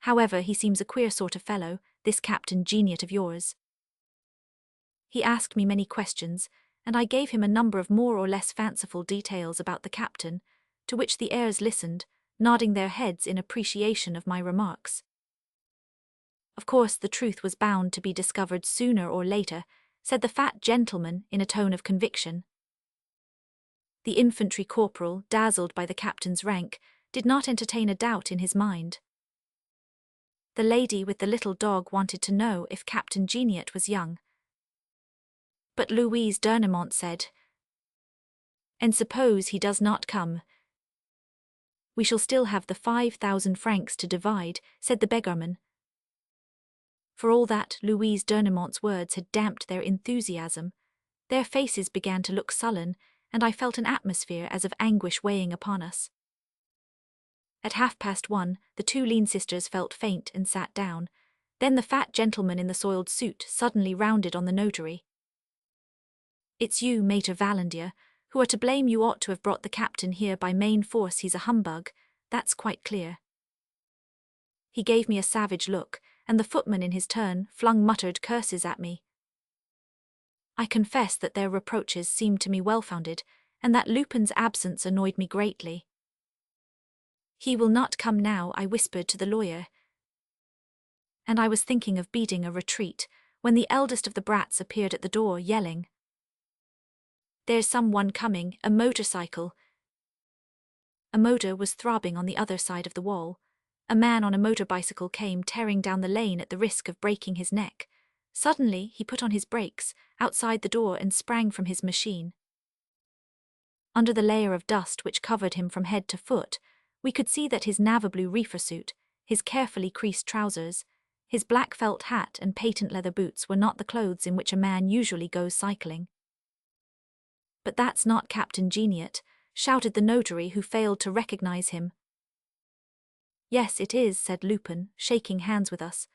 However, he seems a queer sort of fellow, this Captain Geniot of yours. He asked me many questions, and I gave him a number of more or less fanciful details about the captain, to which the heirs listened, nodding their heads in appreciation of my remarks. Of course, the truth was bound to be discovered sooner or later, said the fat gentleman in a tone of conviction. The infantry corporal, dazzled by the captain's rank, did not entertain a doubt in his mind. The lady with the little dog wanted to know if Captain Geniot was young. But Louise Dernimont said, and suppose he does not come? We shall still have the 5,000 francs to divide, said the beggarman. For all that, Louise Dernimont's words had damped their enthusiasm. Their faces began to look sullen, and I felt an atmosphere as of anguish weighing upon us. At 1:30, the 2 lean sisters felt faint and sat down. Then the fat gentleman in the soiled suit suddenly rounded on the notary. It's you, Mater Valandier, who are to blame. You ought to have brought the captain here by main force. He's a humbug, that's quite clear. He gave me a savage look, and the footman in his turn flung muttered curses at me. I confess that their reproaches seemed to me well-founded, and that Lupin's absence annoyed me greatly. He will not come now, I whispered to the lawyer. And I was thinking of beating a retreat, when the eldest of the brats appeared at the door, yelling, "There's someone coming, a motorcycle." A motor was throbbing on the other side of the wall. A man on a motorbicycle came tearing down the lane at the risk of breaking his neck. Suddenly, he put on his brakes, outside the door, and sprang from his machine. Under the layer of dust which covered him from head to foot, we could see that his navy-blue reefer suit, his carefully creased trousers, his black felt hat and patent leather boots were not the clothes in which a man usually goes cycling. "But that's not Captain Geniot," shouted the notary, who failed to recognize him. "Yes, it is," said Lupin, shaking hands with us.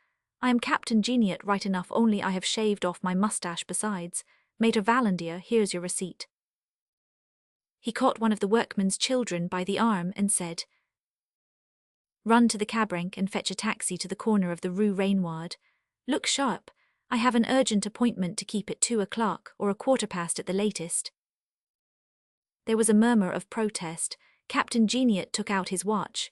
"I am Captain Geniot right enough, only I have shaved off my mustache besides. Maître Valandier, here's your receipt." He caught one of the workman's children by the arm and said, "Run to the cab rank and fetch a taxi to the corner of the Rue Raynouard. Look sharp, I have an urgent appointment to keep at 2 o'clock or 1/4 at the latest." There was a murmur of protest. Captain Geniot took out his watch.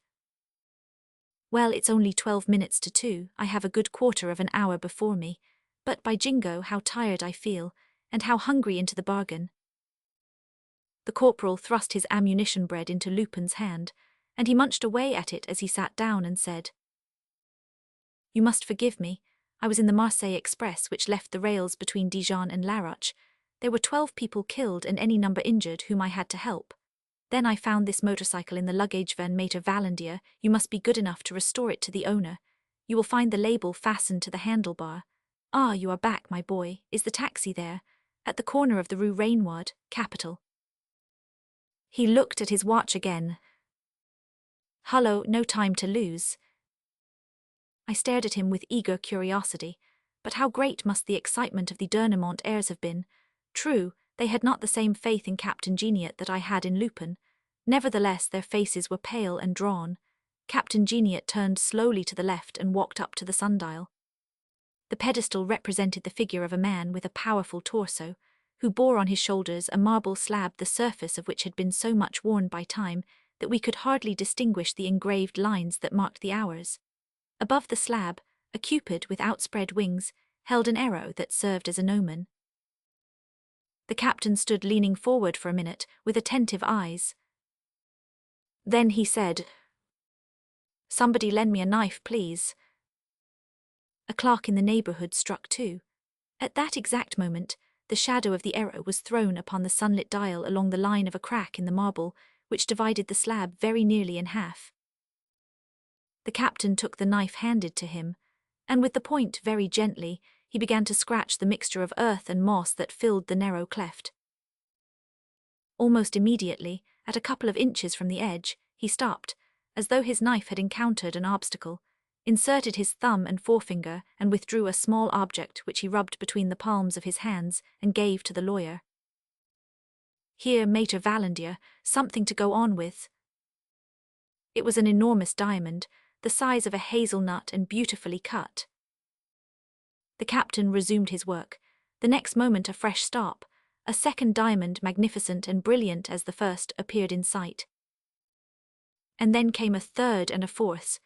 "Well, it's only 12 minutes to 2, I have a good quarter of an hour before me. But by jingo, how tired I feel, and how hungry into the bargain." The corporal thrust his ammunition bread into Lupin's hand, and he munched away at it as he sat down and said, "You must forgive me. I was in the Marseille Express, which left the rails between Dijon and La Roche. There were 12 people killed and any number injured whom I had to help. Then I found this motorcycle in the luggage van. Maître Valandier, you must be good enough to restore it to the owner. You will find the label fastened to the handlebar. Ah, you are back, my boy. Is the taxi there? At the corner of the Rue Raynouard, capital." He looked at his watch again. "Hullo, no time to lose." I stared at him with eager curiosity. But how great must the excitement of the Dernamont heirs have been! True, they had not the same faith in Captain Geniot that I had in Lupin. Nevertheless, their faces were pale and drawn. Captain Geniot turned slowly to the left and walked up to the sundial. The pedestal represented the figure of a man with a powerful torso, who bore on his shoulders a marble slab the surface of which had been so much worn by time that we could hardly distinguish the engraved lines that marked the hours. Above the slab, a cupid with outspread wings held an arrow that served as an omen. The captain stood leaning forward for a minute with attentive eyes. Then he said, "Somebody lend me a knife, please." A clock in the neighborhood struck 2. At that exact moment, the shadow of the arrow was thrown upon the sunlit dial along the line of a crack in the marble, which divided the slab very nearly in half. The captain took the knife handed to him, and with the point very gently, he began to scratch the mixture of earth and moss that filled the narrow cleft. Almost immediately, at a couple of inches from the edge, he stopped, as though his knife had encountered an obstacle, inserted his thumb and forefinger and withdrew a small object which he rubbed between the palms of his hands and gave to the lawyer. "Here, Maître Valandier, something to go on with." It was an enormous diamond, the size of a hazelnut and beautifully cut. The captain resumed his work. The next moment a fresh stop. A second diamond, magnificent and brilliant as the first, appeared in sight. And then came a third and a fourth.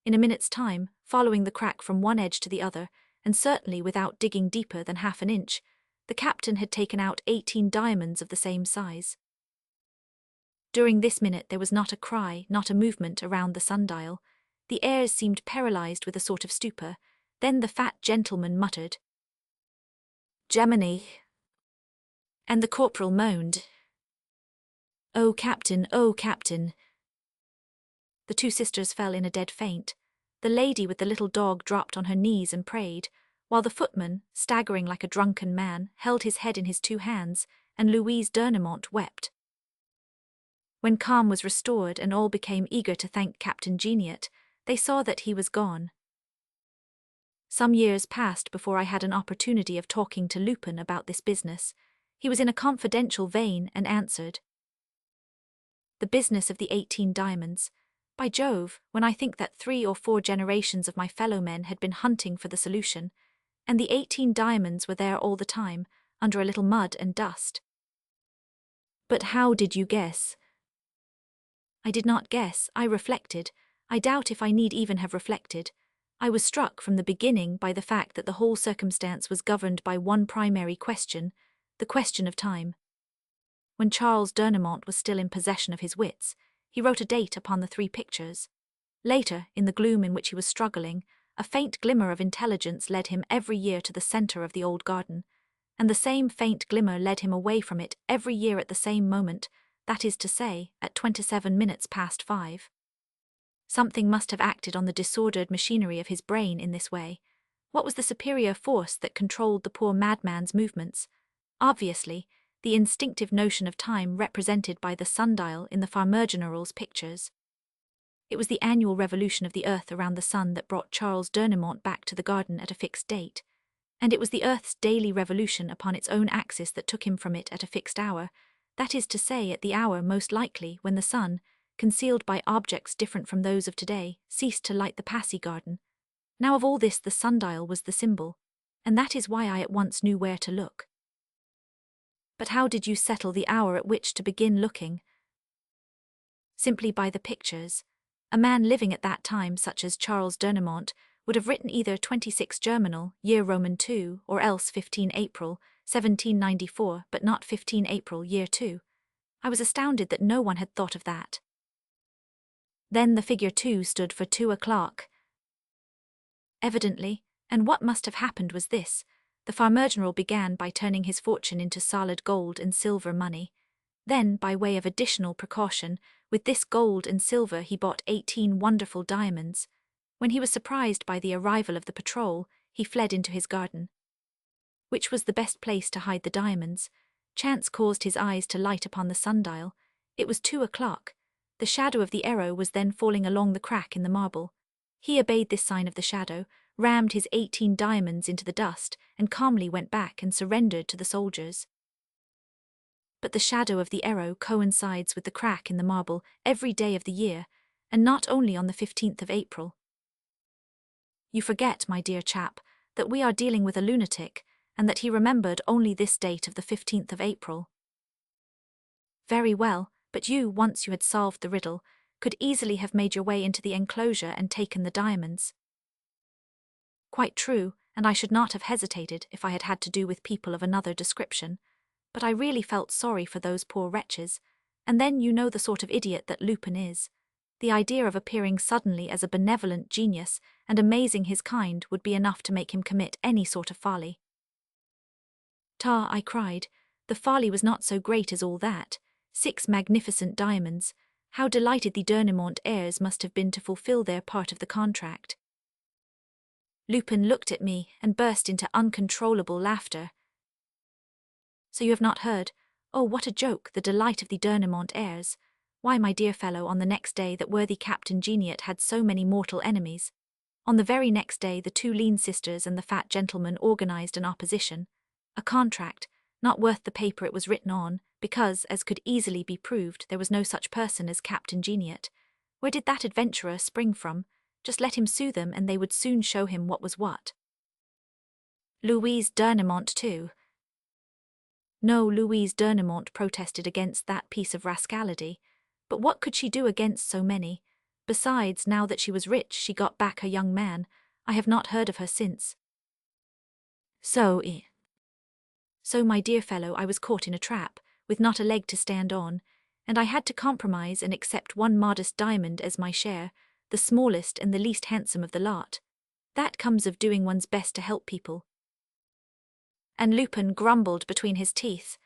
In a minute's time, following the crack from one edge to the other, and certainly without digging deeper than half an inch, the captain had taken out 18 diamonds of the same size. During this minute there was not a cry, not a movement around the sundial. The heirs seemed paralyzed with a sort of stupor. Then the fat gentleman muttered, "Gemini," and the corporal moaned, "Oh, Captain, oh, Captain." The 2 sisters fell in a dead faint. The lady with the little dog dropped on her knees and prayed, while the footman, staggering like a drunken man, held his head in his 2 hands, and Louise Dernamont wept. When calm was restored and all became eager to thank Captain Geniot, they saw that he was gone. Some years passed before I had an opportunity of talking to Lupin about this business. He was in a confidential vein and answered, "The business of the 18 diamonds. By Jove, when I think that 3 or 4 generations of my fellow men had been hunting for the solution, and the 18 diamonds were there all the time, under a little mud and dust." "But how did you guess?" "I did not guess, I reflected. I doubt if I need even have reflected. I was struck from the beginning by the fact that the whole circumstance was governed by one primary question, the question of time. When Charles Dernamont was still in possession of his wits, he wrote a date upon the 3 pictures. Later, in the gloom in which he was struggling, a faint glimmer of intelligence led him every year to the center of the old garden, and the same faint glimmer led him away from it every year at the same moment, that is to say, at 27 minutes past 5. Something must have acted on the disordered machinery of his brain in this way. What was the superior force that controlled the poor madman's movements? Obviously, the instinctive notion of time represented by the sundial in the Farmer-General's pictures. It was the annual revolution of the earth around the sun that brought Charles d'Ernemont back to the garden at a fixed date, and it was the earth's daily revolution upon its own axis that took him from it at a fixed hour, that is to say, at the hour most likely when the sun, concealed by objects different from those of today, ceased to light the Passy garden. Now of all this the sundial was the symbol, and that is why I at once knew where to look. But how did you settle the hour at which to begin looking? Simply by the pictures. A man living at that time, such as Charles d'Ernemont, would have written either 26 Germinal, year Roman 2, or else 15 April, 1794, but not 15 April, year 2. I was astounded that no one had thought of that. Then the figure 2 stood for 2 o'clock. Evidently, and what must have happened was this: the Farmer-General began by turning his fortune into solid gold and silver money. Then, by way of additional precaution, with this gold and silver he bought 18 wonderful diamonds. When he was surprised by the arrival of the patrol, he fled into his garden. Which was the best place to hide the diamonds? Chance caused his eyes to light upon the sundial. It was 2 o'clock. The shadow of the arrow was then falling along the crack in the marble. He obeyed this sign of the shadow, rammed his 18 diamonds into the dust, and calmly went back and surrendered to the soldiers. But the shadow of the arrow coincides with the crack in the marble every day of the year, and not only on the 15th of April. You forget, my dear chap, that we are dealing with a lunatic, and that he remembered only this date of the 15th of April. Very well, but you, once you had solved the riddle, could easily have made your way into the enclosure and taken the diamonds. Quite true, and I should not have hesitated if I had had to do with people of another description, but I really felt sorry for those poor wretches, and then you know the sort of idiot that Lupin is. The idea of appearing suddenly as a benevolent genius and amazing his kind would be enough to make him commit any sort of folly. "Ta," I cried, "the folly was not so great as all that. 6 magnificent diamonds. How delighted the d'Ernemont heirs must have been to fulfill their part of the contract." Lupin looked at me and burst into uncontrollable laughter. "So you have not heard? Oh, what a joke, the delight of the d'Ernemont heirs. Why, my dear fellow, on the next day that worthy Captain Geniot had so many mortal enemies. On the very next day the 2 lean sisters and the fat gentleman organized an opposition. A contract, not worth the paper it was written on, because, as could easily be proved, there was no such person as Captain Geniot. Where did that adventurer spring from? Just let him sue them and they would soon show him what was what. Louise d'Ernemont too. No, Louise d'Ernemont protested against that piece of rascality, but what could she do against so many? Besides, now that she was rich, she got back her young man. I have not heard of her since. So, my dear fellow, I was caught in a trap, with not a leg to stand on, and I had to compromise and accept 1 modest diamond as my share, the smallest and the least handsome of the lot. That comes of doing one's best to help people. And Lupin grumbled between his teeth.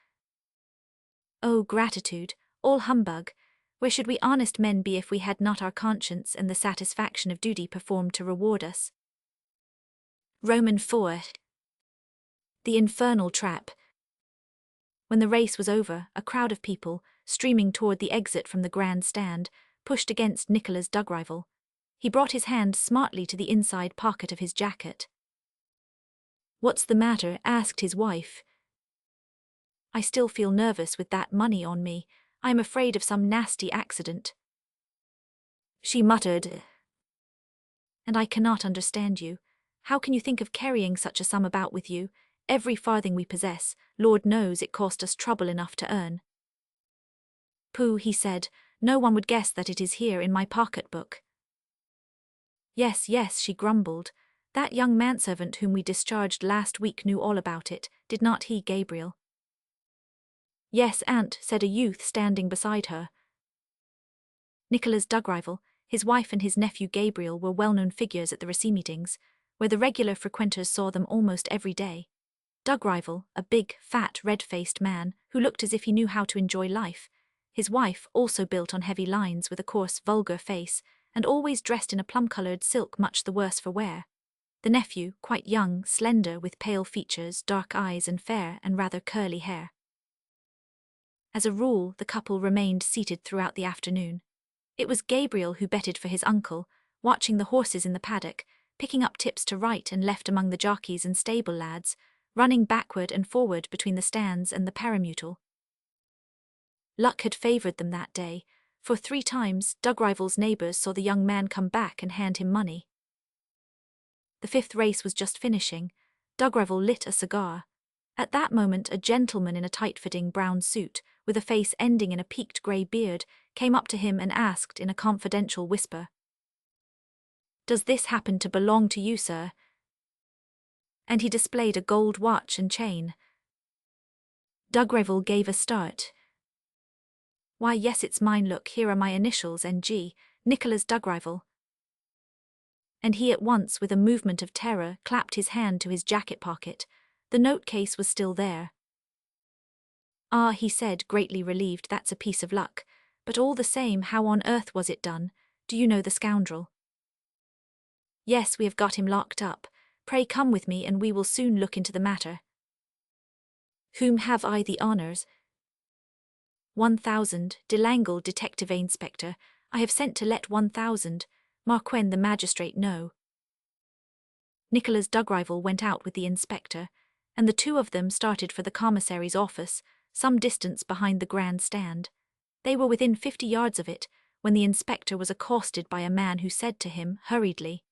Oh, gratitude, all humbug. Where should we honest men be if we had not our conscience and the satisfaction of duty performed to reward us? Roman 4. The infernal trap. When the race was over, a crowd of people, streaming toward the exit from the grand stand, pushed against Nicola's dug rival. He brought his hand smartly to the inside pocket of his jacket. "What's the matter?" asked his wife. "I still feel nervous with that money on me. I am afraid of some nasty accident," she muttered. "And I cannot understand you. How can you think of carrying such a sum about with you? Every farthing we possess, Lord knows it cost us trouble enough to earn." "Pooh," he said, "no one would guess that it is here in my pocket-book." "Yes, yes," she grumbled. "That young manservant whom we discharged last week knew all about it, did not he, Gabriel?" "Yes, aunt," said a youth standing beside her. "Nicola's dug rival, His wife and his nephew Gabriel were well-known figures at the Reci meetings, where the regular frequenters saw them almost every day. Doug Rival, a big, fat, red-faced man who looked as if he knew how to enjoy life. His wife, also built on heavy lines with a coarse, vulgar face, and always dressed in a plum-coloured silk much the worse for wear. The nephew, quite young, slender, with pale features, dark eyes and fair and rather curly hair. As a rule, the couple remained seated throughout the afternoon. It was Gabriel who betted for his uncle, watching the horses in the paddock, picking up tips to right and left among the jockeys and stable lads, running backward and forward between the stands and the paramutal. Luck had favoured them that day, for 3 times Doug Rival's neighbours saw the young man come back and hand him money. The 5th race was just finishing. Doug Rival lit a cigar. At that moment a gentleman in a tight-fitting brown suit, with a face ending in a peaked grey beard, came up to him and asked in a confidential whisper, "Does this happen to belong to you, sir?" And he displayed a gold watch and chain. Doug Rival gave a start. "Why, yes, it's mine. Look, here are my initials, N.G., Nicholas Doug Rival." And he at once, with a movement of terror, clapped his hand to his jacket pocket. The note case was still there. "Ah," he said, greatly relieved, "that's a piece of luck. But all the same, how on earth was it done? Do you know the scoundrel?" "Yes, we have got him locked up. Pray come with me and we will soon look into the matter." "Whom have I the honours?" 1,000, Delangle, Detective Inspector. I have sent to let 1,000, Marquen the magistrate know. Nicholas Doug Rival went out with the inspector, and the 2 of them started for the commissary's office, some distance behind the grand stand. They were within 50 yards of it, when the inspector was accosted by a man who said to him, hurriedly,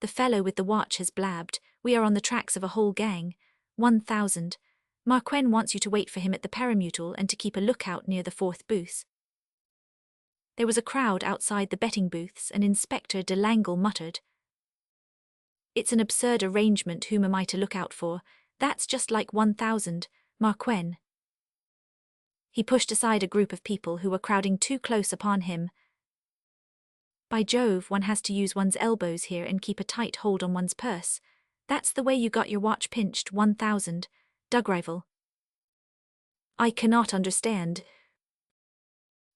"The fellow with the watch has blabbed. We are on the tracks of a whole gang. 1,000. Marquen wants you to wait for him at the paramutal and to keep a lookout near the 4th booth." There was a crowd outside the betting booths, and Inspector Delangle muttered, "It's an absurd arrangement. Whom am I to look out for? That's just like 1,000, Marquen." He pushed aside a group of people who were crowding too close upon him. "By Jove, one has to use one's elbows here and keep a tight hold on one's purse. That's the way you got your watch pinched, 1,000, Doug Rival." "I cannot understand."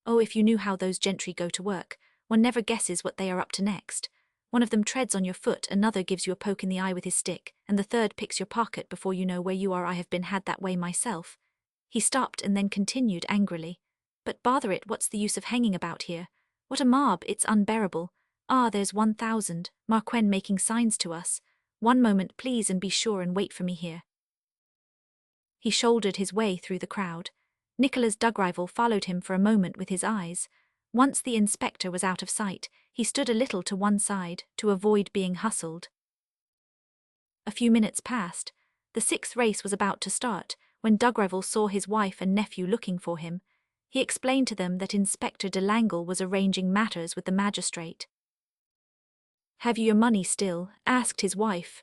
"Oh, if you knew how those gentry go to work, one never guesses what they are up to next. One of them treads on your foot, another gives you a poke in the eye with his stick, and the third picks your pocket before you know where you are. I have been had that way myself." He stopped and then continued angrily, "But bother it, what's the use of hanging about here? What a mob, it's unbearable. Ah, there's 1,000, Marquen making signs to us. One moment, please, and be sure and wait for me here." He shouldered his way through the crowd. Nicholas Doug Rival followed him for a moment with his eyes. Once the inspector was out of sight, he stood a little to one side to avoid being hustled. A few minutes passed. The 6th race was about to start, when Doug Rival saw his wife and nephew looking for him. He explained to them that Inspector Delangle was arranging matters with the magistrate. "Have you your money still?" asked his wife.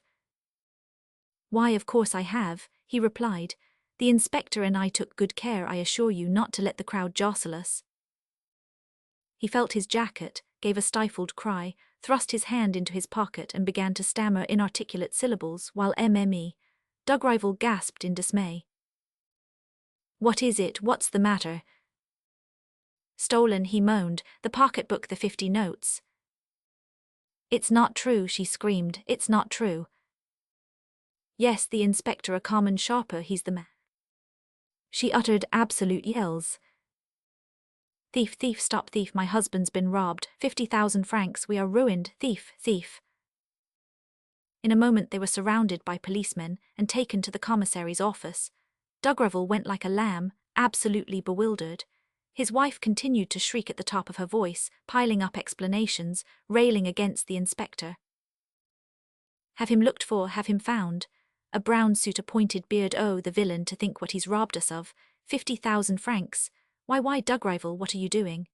"Why, of course I have," he replied. "The inspector and I took good care, I assure you, not to let the crowd jostle us." He felt his jacket, gave a stifled cry, thrust his hand into his pocket and began to stammer inarticulate syllables, while Doug Rival gasped in dismay. "What is it? What's the matter?" "Stolen," he moaned, "the pocketbook, the 50 notes." "It's not true," she screamed, "it's not true." "Yes, the inspector, a common sharper, he's the man." She uttered absolute yells. "Thief, thief, stop thief, my husband's been robbed, 50,000 francs, we are ruined, thief, thief." In a moment they were surrounded by policemen and taken to the commissary's office. Doug Rival went like a lamb, absolutely bewildered. His wife continued to shriek at the top of her voice, piling up explanations, railing against the inspector. "Have him looked for, have him found. A brown suit, a pointed beard, oh, the villain, to think what he's robbed us of, 50,000 francs. Why, Doug Rival, what are you doing?"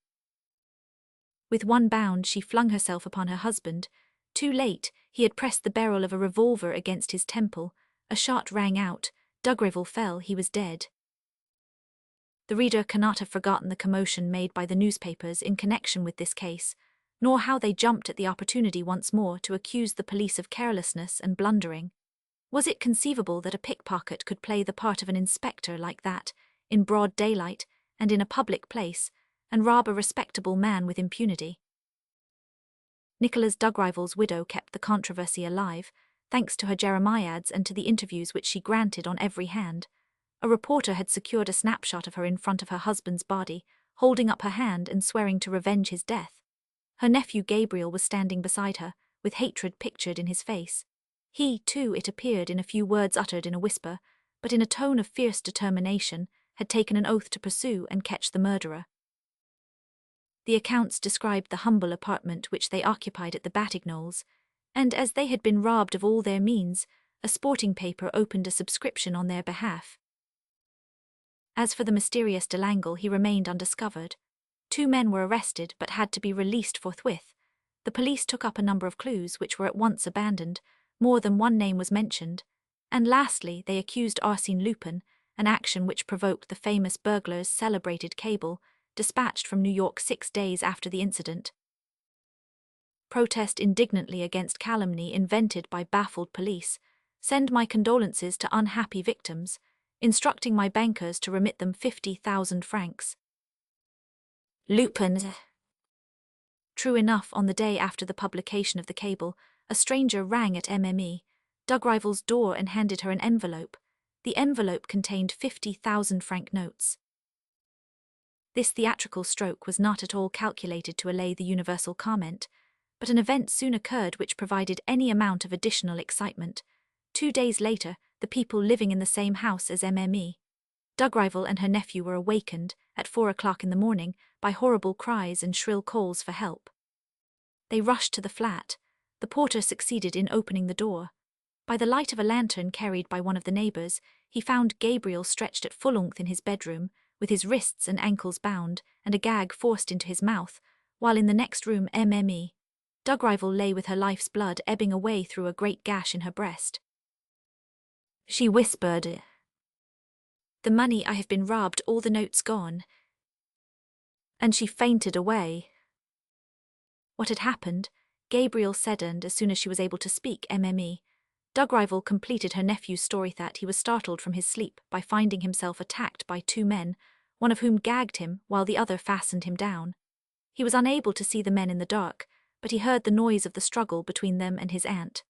With one bound she flung herself upon her husband. Too late, he had pressed the barrel of a revolver against his temple. A shot rang out. Doug Rival fell, he was dead. The reader cannot have forgotten the commotion made by the newspapers in connection with this case, nor how they jumped at the opportunity once more to accuse the police of carelessness and blundering. Was it conceivable that a pickpocket could play the part of an inspector like that, in broad daylight and in a public place, and rob a respectable man with impunity? Nicholas Dugrival's widow kept the controversy alive, thanks to her jeremiads and to the interviews which she granted on every hand. A reporter had secured a snapshot of her in front of her husband's body, holding up her hand and swearing to revenge his death. Her nephew Gabriel was standing beside her, with hatred pictured in his face. He, too, it appeared, in a few words uttered in a whisper, but in a tone of fierce determination, had taken an oath to pursue and catch the murderer. The accounts described the humble apartment which they occupied at the Batignolles, and as they had been robbed of all their means, a sporting paper opened a subscription on their behalf. As for the mysterious Delangle, he remained undiscovered. 2 men were arrested but had to be released forthwith. The police took up a number of clues which were at once abandoned, more than one name was mentioned, and lastly they accused Arsène Lupin, an action which provoked the famous burglar's celebrated cable, dispatched from New York 6 days after the incident. Protest indignantly against calumny invented by baffled police. Send my condolences to unhappy victims, instructing my bankers to remit them 50,000 francs. Lupin. True enough, on the day after the publication of the cable, a stranger rang at MME, Dugrival's door, and handed her an envelope. The envelope contained 50,000 franc notes. This theatrical stroke was not at all calculated to allay the universal comment, but an event soon occurred which provided any amount of additional excitement. 2 days later, the people living in the same house as MME, Dugrival and her nephew, were awakened, at 4 o'clock in the morning, by horrible cries and shrill calls for help. They rushed to the flat. The porter succeeded in opening the door. By the light of a lantern carried by one of the neighbours, he found Gabriel stretched at full length in his bedroom, with his wrists and ankles bound, and a gag forced into his mouth, while in the next room MME, Dugrival, lay with her life's blood ebbing away through a great gash in her breast. She whispered, "The money, I have been robbed, all the notes gone." And she fainted away. What had happened, Gabriel said, and as soon as she was able to speak MME, Dugrival completed her nephew's story that he was startled from his sleep by finding himself attacked by 2 men, one of whom gagged him while the other fastened him down. He was unable to see the men in the dark, but he heard the noise of the struggle between them and his aunt.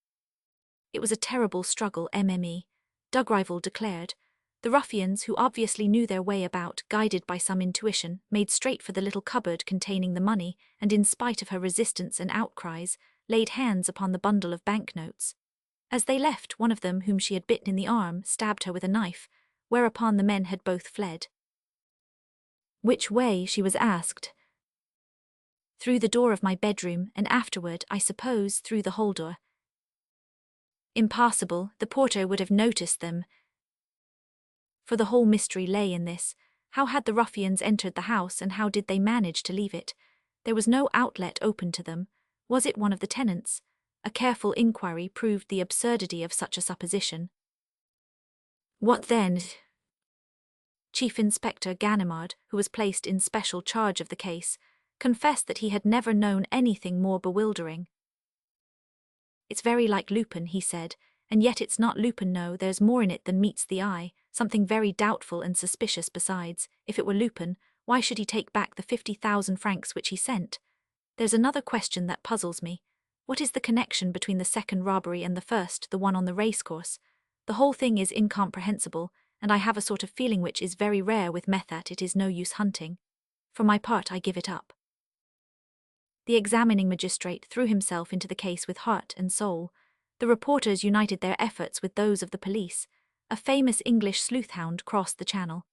It was a terrible struggle, MME, Dugrival declared. The ruffians, who obviously knew their way about, guided by some intuition, made straight for the little cupboard containing the money, and in spite of her resistance and outcries, laid hands upon the bundle of banknotes. As they left, one of them, whom she had bitten in the arm, stabbed her with a knife, whereupon the men had both fled. Which way, she was asked. Through the door of my bedroom, and afterward, I suppose, through the hall door. Impossible, the porter would have noticed them. For the whole mystery lay in this: how had the ruffians entered the house, and how did they manage to leave it? There was no outlet open to them. Was it one of the tenants? A careful inquiry proved the absurdity of such a supposition. What then? Chief Inspector Ganimard, who was placed in special charge of the case, confessed that he had never known anything more bewildering. "It's very like Lupin," he said, "and yet it's not Lupin. No, there's more in it than meets the eye, something very doubtful and suspicious besides. If it were Lupin, why should he take back the 50,000 francs which he sent? There's another question that puzzles me. What is the connection between the second robbery and the first, the one on the racecourse? The whole thing is incomprehensible, and I have a sort of feeling which is very rare with me that it is no use hunting. For my part, I give it up." The examining magistrate threw himself into the case with heart and soul. The reporters united their efforts with those of the police. A famous English sleuth-hound crossed the channel.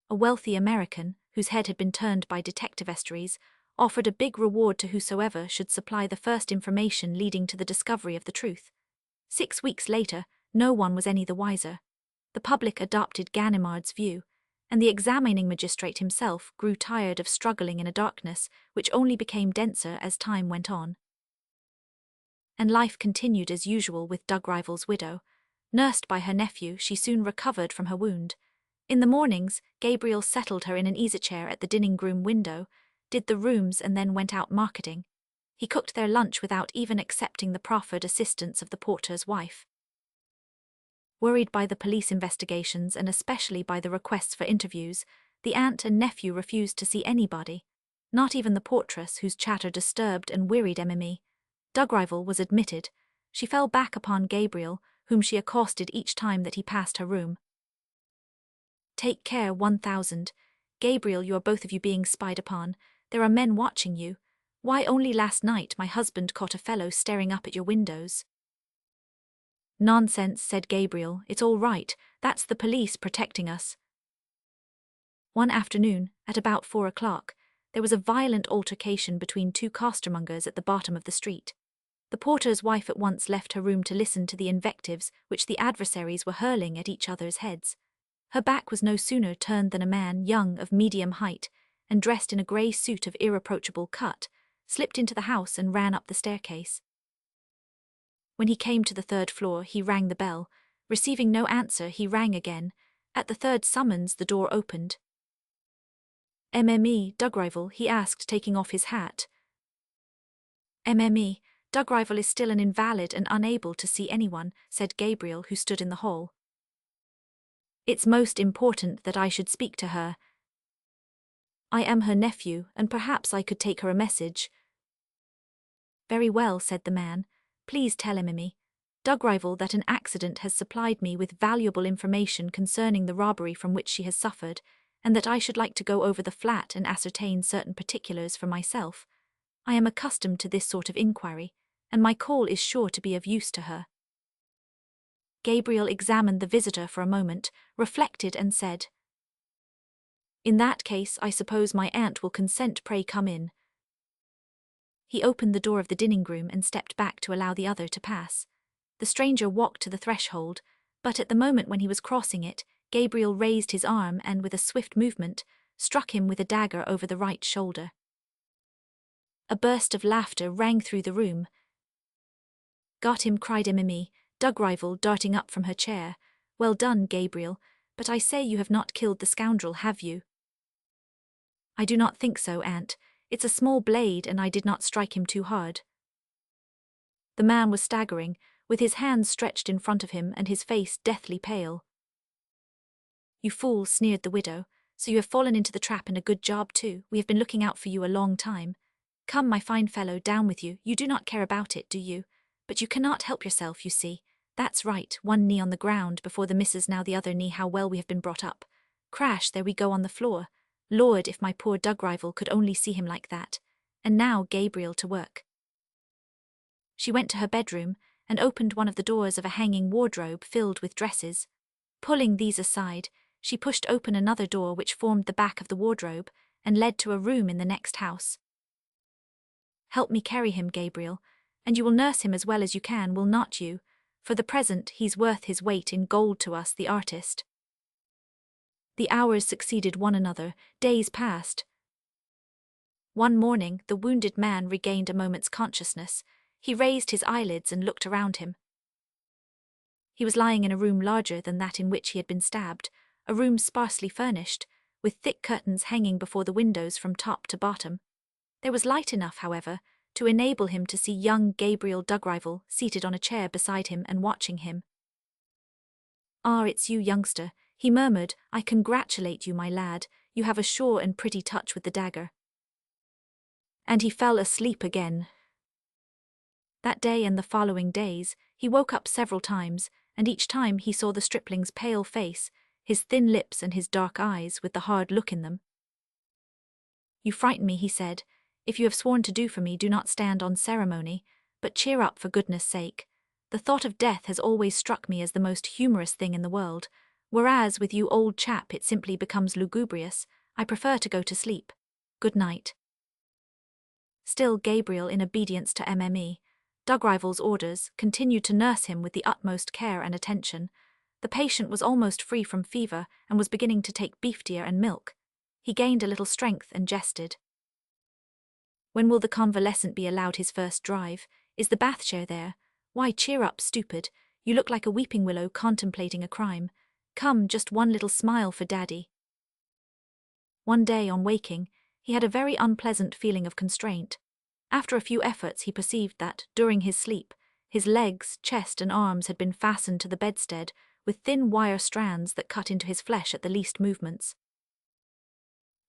A wealthy American, whose head had been turned by detective estuaries, offered a big reward to whosoever should supply the first information leading to the discovery of the truth. 6 weeks later, no one was any the wiser. The public adopted Ganimard's view, and the examining magistrate himself grew tired of struggling in a darkness which only became denser as time went on. And life continued as usual with Dugrival's widow. Nursed by her nephew, she soon recovered from her wound. In the mornings, Gabriel settled her in an easy-chair at the dining-room window, did the rooms and then went out marketing. He cooked their lunch without even accepting the proffered assistance of the porter's wife. Worried by the police investigations and especially by the requests for interviews, the aunt and nephew refused to see anybody, not even the portress whose chatter disturbed and wearied Mimi. Dugrival was admitted. She fell back upon Gabriel, whom she accosted each time that he passed her room. Take care, 1000. Gabriel, you are both of you being spied upon. There are men watching you. Why, only last night my husband caught a fellow staring up at your windows. Nonsense, said Gabriel. It's all right. That's the police protecting us. One afternoon, at about 4 o'clock, there was a violent altercation between two costermongers at the bottom of the street. The porter's wife at once left her room to listen to the invectives which the adversaries were hurling at each other's heads. Her back was no sooner turned than a man, young, of medium height, and dressed in a grey suit of irreproachable cut, slipped into the house and ran up the staircase. When he came to the 3rd floor, he rang the bell. Receiving no answer, he rang again. At the 3rd summons, the door opened. "MME, Dugrival?" he asked, taking off his hat. "MME, Dugrival is still an invalid and unable to see anyone," said Gabriel, who stood in the hall. "It's most important that I should speak to her. I am her nephew, and perhaps I could take her a message." "Very well," said the man. "Please tell Mimi, Dugrival, that an accident has supplied me with valuable information concerning the robbery from which she has suffered, and that I should like to go over the flat and ascertain certain particulars for myself. I am accustomed to this sort of inquiry, and my call is sure to be of use to her." Gabriel examined the visitor for a moment, reflected and said, "In that case, I suppose my aunt will consent. Pray come in." He opened the door of the dining-room and stepped back to allow the other to pass. The stranger walked to the threshold, but at the moment when he was crossing it, Gabriel raised his arm and, with a swift movement, struck him with a dagger over the right shoulder. A burst of laughter rang through the room. "Got him," cried Mimi, Dugrival darting up from her chair. "Well done, Gabriel, but I say you have not killed the scoundrel, have you?" "I do not think so, aunt. It's a small blade and I did not strike him too hard." The man was staggering, with his hands stretched in front of him and his face deathly pale. "You fool," sneered the widow. "So you have fallen into the trap, and a good job too. We have been looking out for you a long time. Come, my fine fellow, down with you. You do not care about it, do you? But you cannot help yourself, you see. That's right, one knee on the ground before the missus, now the other knee. How well we have been brought up. Crash, there we go on the floor. Lord, if my poor Dugrival could only see him like that. And now, Gabriel, to work." She went to her bedroom and opened one of the doors of a hanging wardrobe filled with dresses. Pulling these aside, she pushed open another door which formed the back of the wardrobe and led to a room in the next house. "Help me carry him, Gabriel, and you will nurse him as well as you can, will not you? For the present, he's worth his weight in gold to us, the artist." The hours succeeded one another, days passed. One morning, the wounded man regained a moment's consciousness. He raised his eyelids and looked around him. He was lying in a room larger than that in which he had been stabbed, a room sparsely furnished, with thick curtains hanging before the windows from top to bottom. There was light enough, however, to enable him to see young Gabriel Dugrival seated on a chair beside him and watching him. "Ah, it's you, youngster," he murmured. "I congratulate you, my lad. You have a sure and pretty touch with the dagger." And he fell asleep again. That day and the following days, he woke up several times, and each time he saw the stripling's pale face, his thin lips and his dark eyes with the hard look in them. "You frighten me," he said. "If you have sworn to do for me, do not stand on ceremony, but cheer up for goodness' sake. The thought of death has always struck me as the most humorous thing in the world, whereas with you, old chap, it simply becomes lugubrious. I prefer to go to sleep. Good night." Still Gabriel, in obedience to Mme. Dugrival's orders, continued to nurse him with the utmost care and attention. The patient was almost free from fever and was beginning to take beefsteak and milk. He gained a little strength and jested. "When will the convalescent be allowed his first drive? Is the bath chair there? Why, cheer up, stupid. You look like a weeping willow contemplating a crime. Come, just one little smile for Daddy. One day, on waking, he had a very unpleasant feeling of constraint. After a few efforts, he perceived that, during his sleep, his legs, chest, and arms had been fastened to the bedstead with thin wire strands that cut into his flesh at the least movements.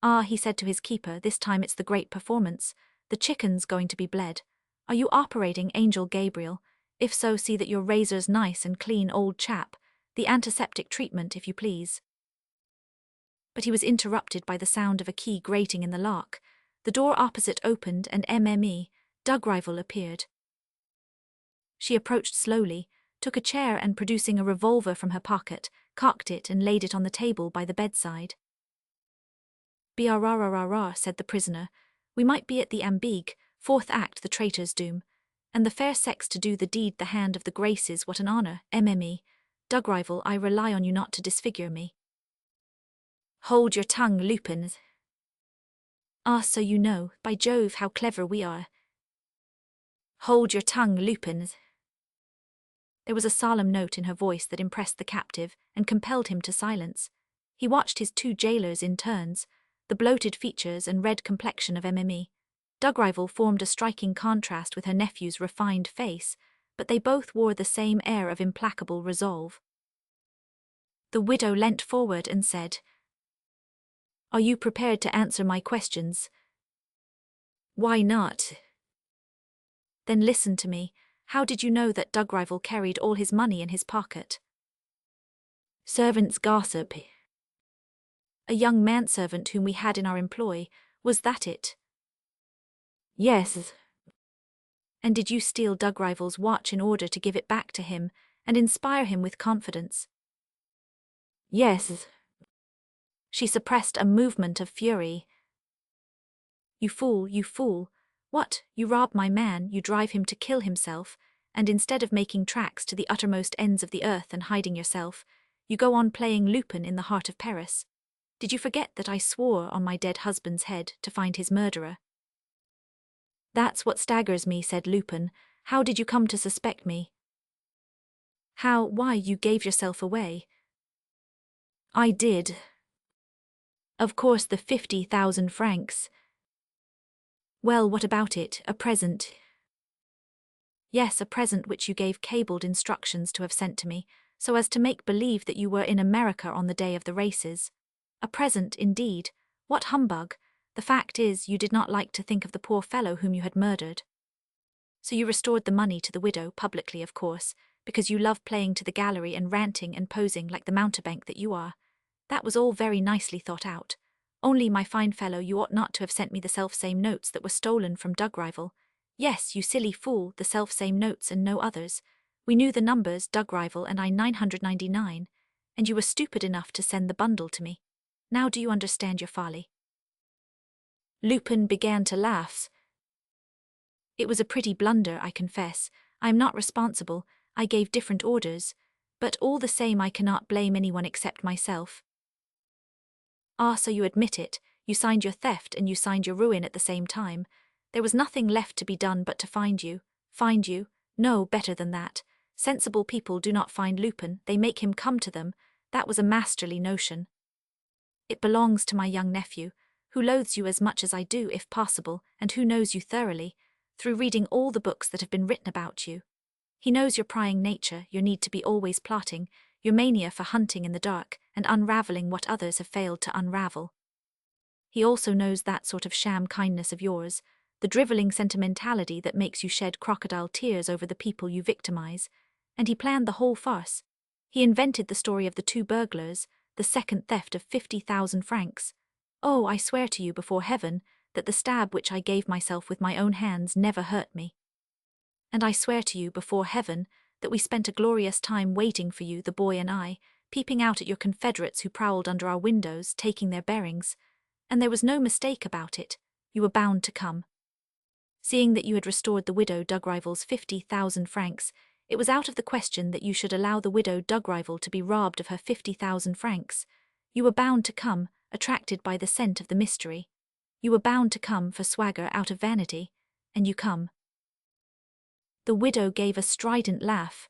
Ah, he said to his keeper, this time it's the great performance. The chicken's going to be bled. Are you operating, Angel Gabriel? If so, see that your razor's nice and clean, old chap. The antiseptic treatment, if you please. But he was interrupted by the sound of a key grating in the lock. The door opposite opened and MME, Dugrival, appeared. She approached slowly, took a chair and, producing a revolver from her pocket, cocked it and laid it on the table by the bedside. "Brrrrrrrr," said the prisoner. "We might be at the Ambigue, fourth act, the traitor's doom. And the fair sex to do the deed, the hand of the graces, what an honour, MME. Dugrival, I rely on you not to disfigure me." "Hold your tongue, Lupin." "Ah, so you know, by Jove, how clever we are." "Hold your tongue, Lupin." There was a solemn note in her voice that impressed the captive and compelled him to silence. He watched his two jailers in turns. The bloated features and red complexion of MME. Dugrival formed a striking contrast with her nephew's refined face, but they both wore the same air of implacable resolve. The widow leant forward and said, "Are you prepared to answer my questions?" "Why not?" "Then listen to me. How did you know that Dugrival carried all his money in his pocket?" "Servants' gossip." "A young manservant whom we had in our employ, was that it?" "Yes." "And did you steal Dugrival's watch in order to give it back to him and inspire him with confidence?" "Yes." She suppressed a movement of fury. You fool, you fool. What, you rob my man, you drive him to kill himself, and instead of making tracks to the uttermost ends of the earth and hiding yourself, you go on playing Lupin in the heart of Paris. Did you forget that I swore on my dead husband's head to find his murderer?" "That's what staggers me," said Lupin. "How did you come to suspect me?" "How? Why, you gave yourself away." "I did." "Of course, the 50,000 francs. Well, what about it? A present?" "Yes, a present which you gave cabled instructions to have sent to me, so as to make believe that you were in America on the day of the races. A present, indeed. What humbug! The fact is, you did not like to think of the poor fellow whom you had murdered. So you restored the money to the widow, publicly, of course, because you love playing to the gallery and ranting and posing like the mountebank that you are. That was all very nicely thought out. Only, my fine fellow, you ought not to have sent me the self-same notes that were stolen from Dugrival. Yes, you silly fool, the self-same notes and no others. We knew the numbers, Dugrival and I, 999, and you were stupid enough to send the bundle to me. Now do you understand your folly?" Lupin began to laugh. "It was a pretty blunder, I confess. I am not responsible. I gave different orders. But all the same I cannot blame anyone except myself." "Ah, so you admit it. You signed your theft and you signed your ruin at the same time. There was nothing left to be done but to find you." "Find you? No, better than that. Sensible people do not find Lupin, they make him come to them. That was a masterly notion. It belongs to my young nephew, who loathes you as much as I do, if possible, and who knows you thoroughly, through reading all the books that have been written about you. He knows your prying nature, your need to be always plotting, your mania for hunting in the dark and unravelling what others have failed to unravel. He also knows that sort of sham kindness of yours, the drivelling sentimentality that makes you shed crocodile tears over the people you victimize, and he planned the whole farce. He invented the story of the two burglars, the second theft of 50,000 francs. Oh, I swear to you before heaven that the stab which I gave myself with my own hands never hurt me. And I swear to you before heaven that we spent a glorious time waiting for you, the boy and I, peeping out at your confederates who prowled under our windows, taking their bearings. And there was no mistake about it. You were bound to come. Seeing that you had restored the widow Dugrival's 50,000 francs, it was out of the question that you should allow the widow Dugrival to be robbed of her 50,000 francs. You were bound to come, attracted by the scent of the mystery. You were bound to come for swagger out of vanity, and you come." The widow gave a strident laugh.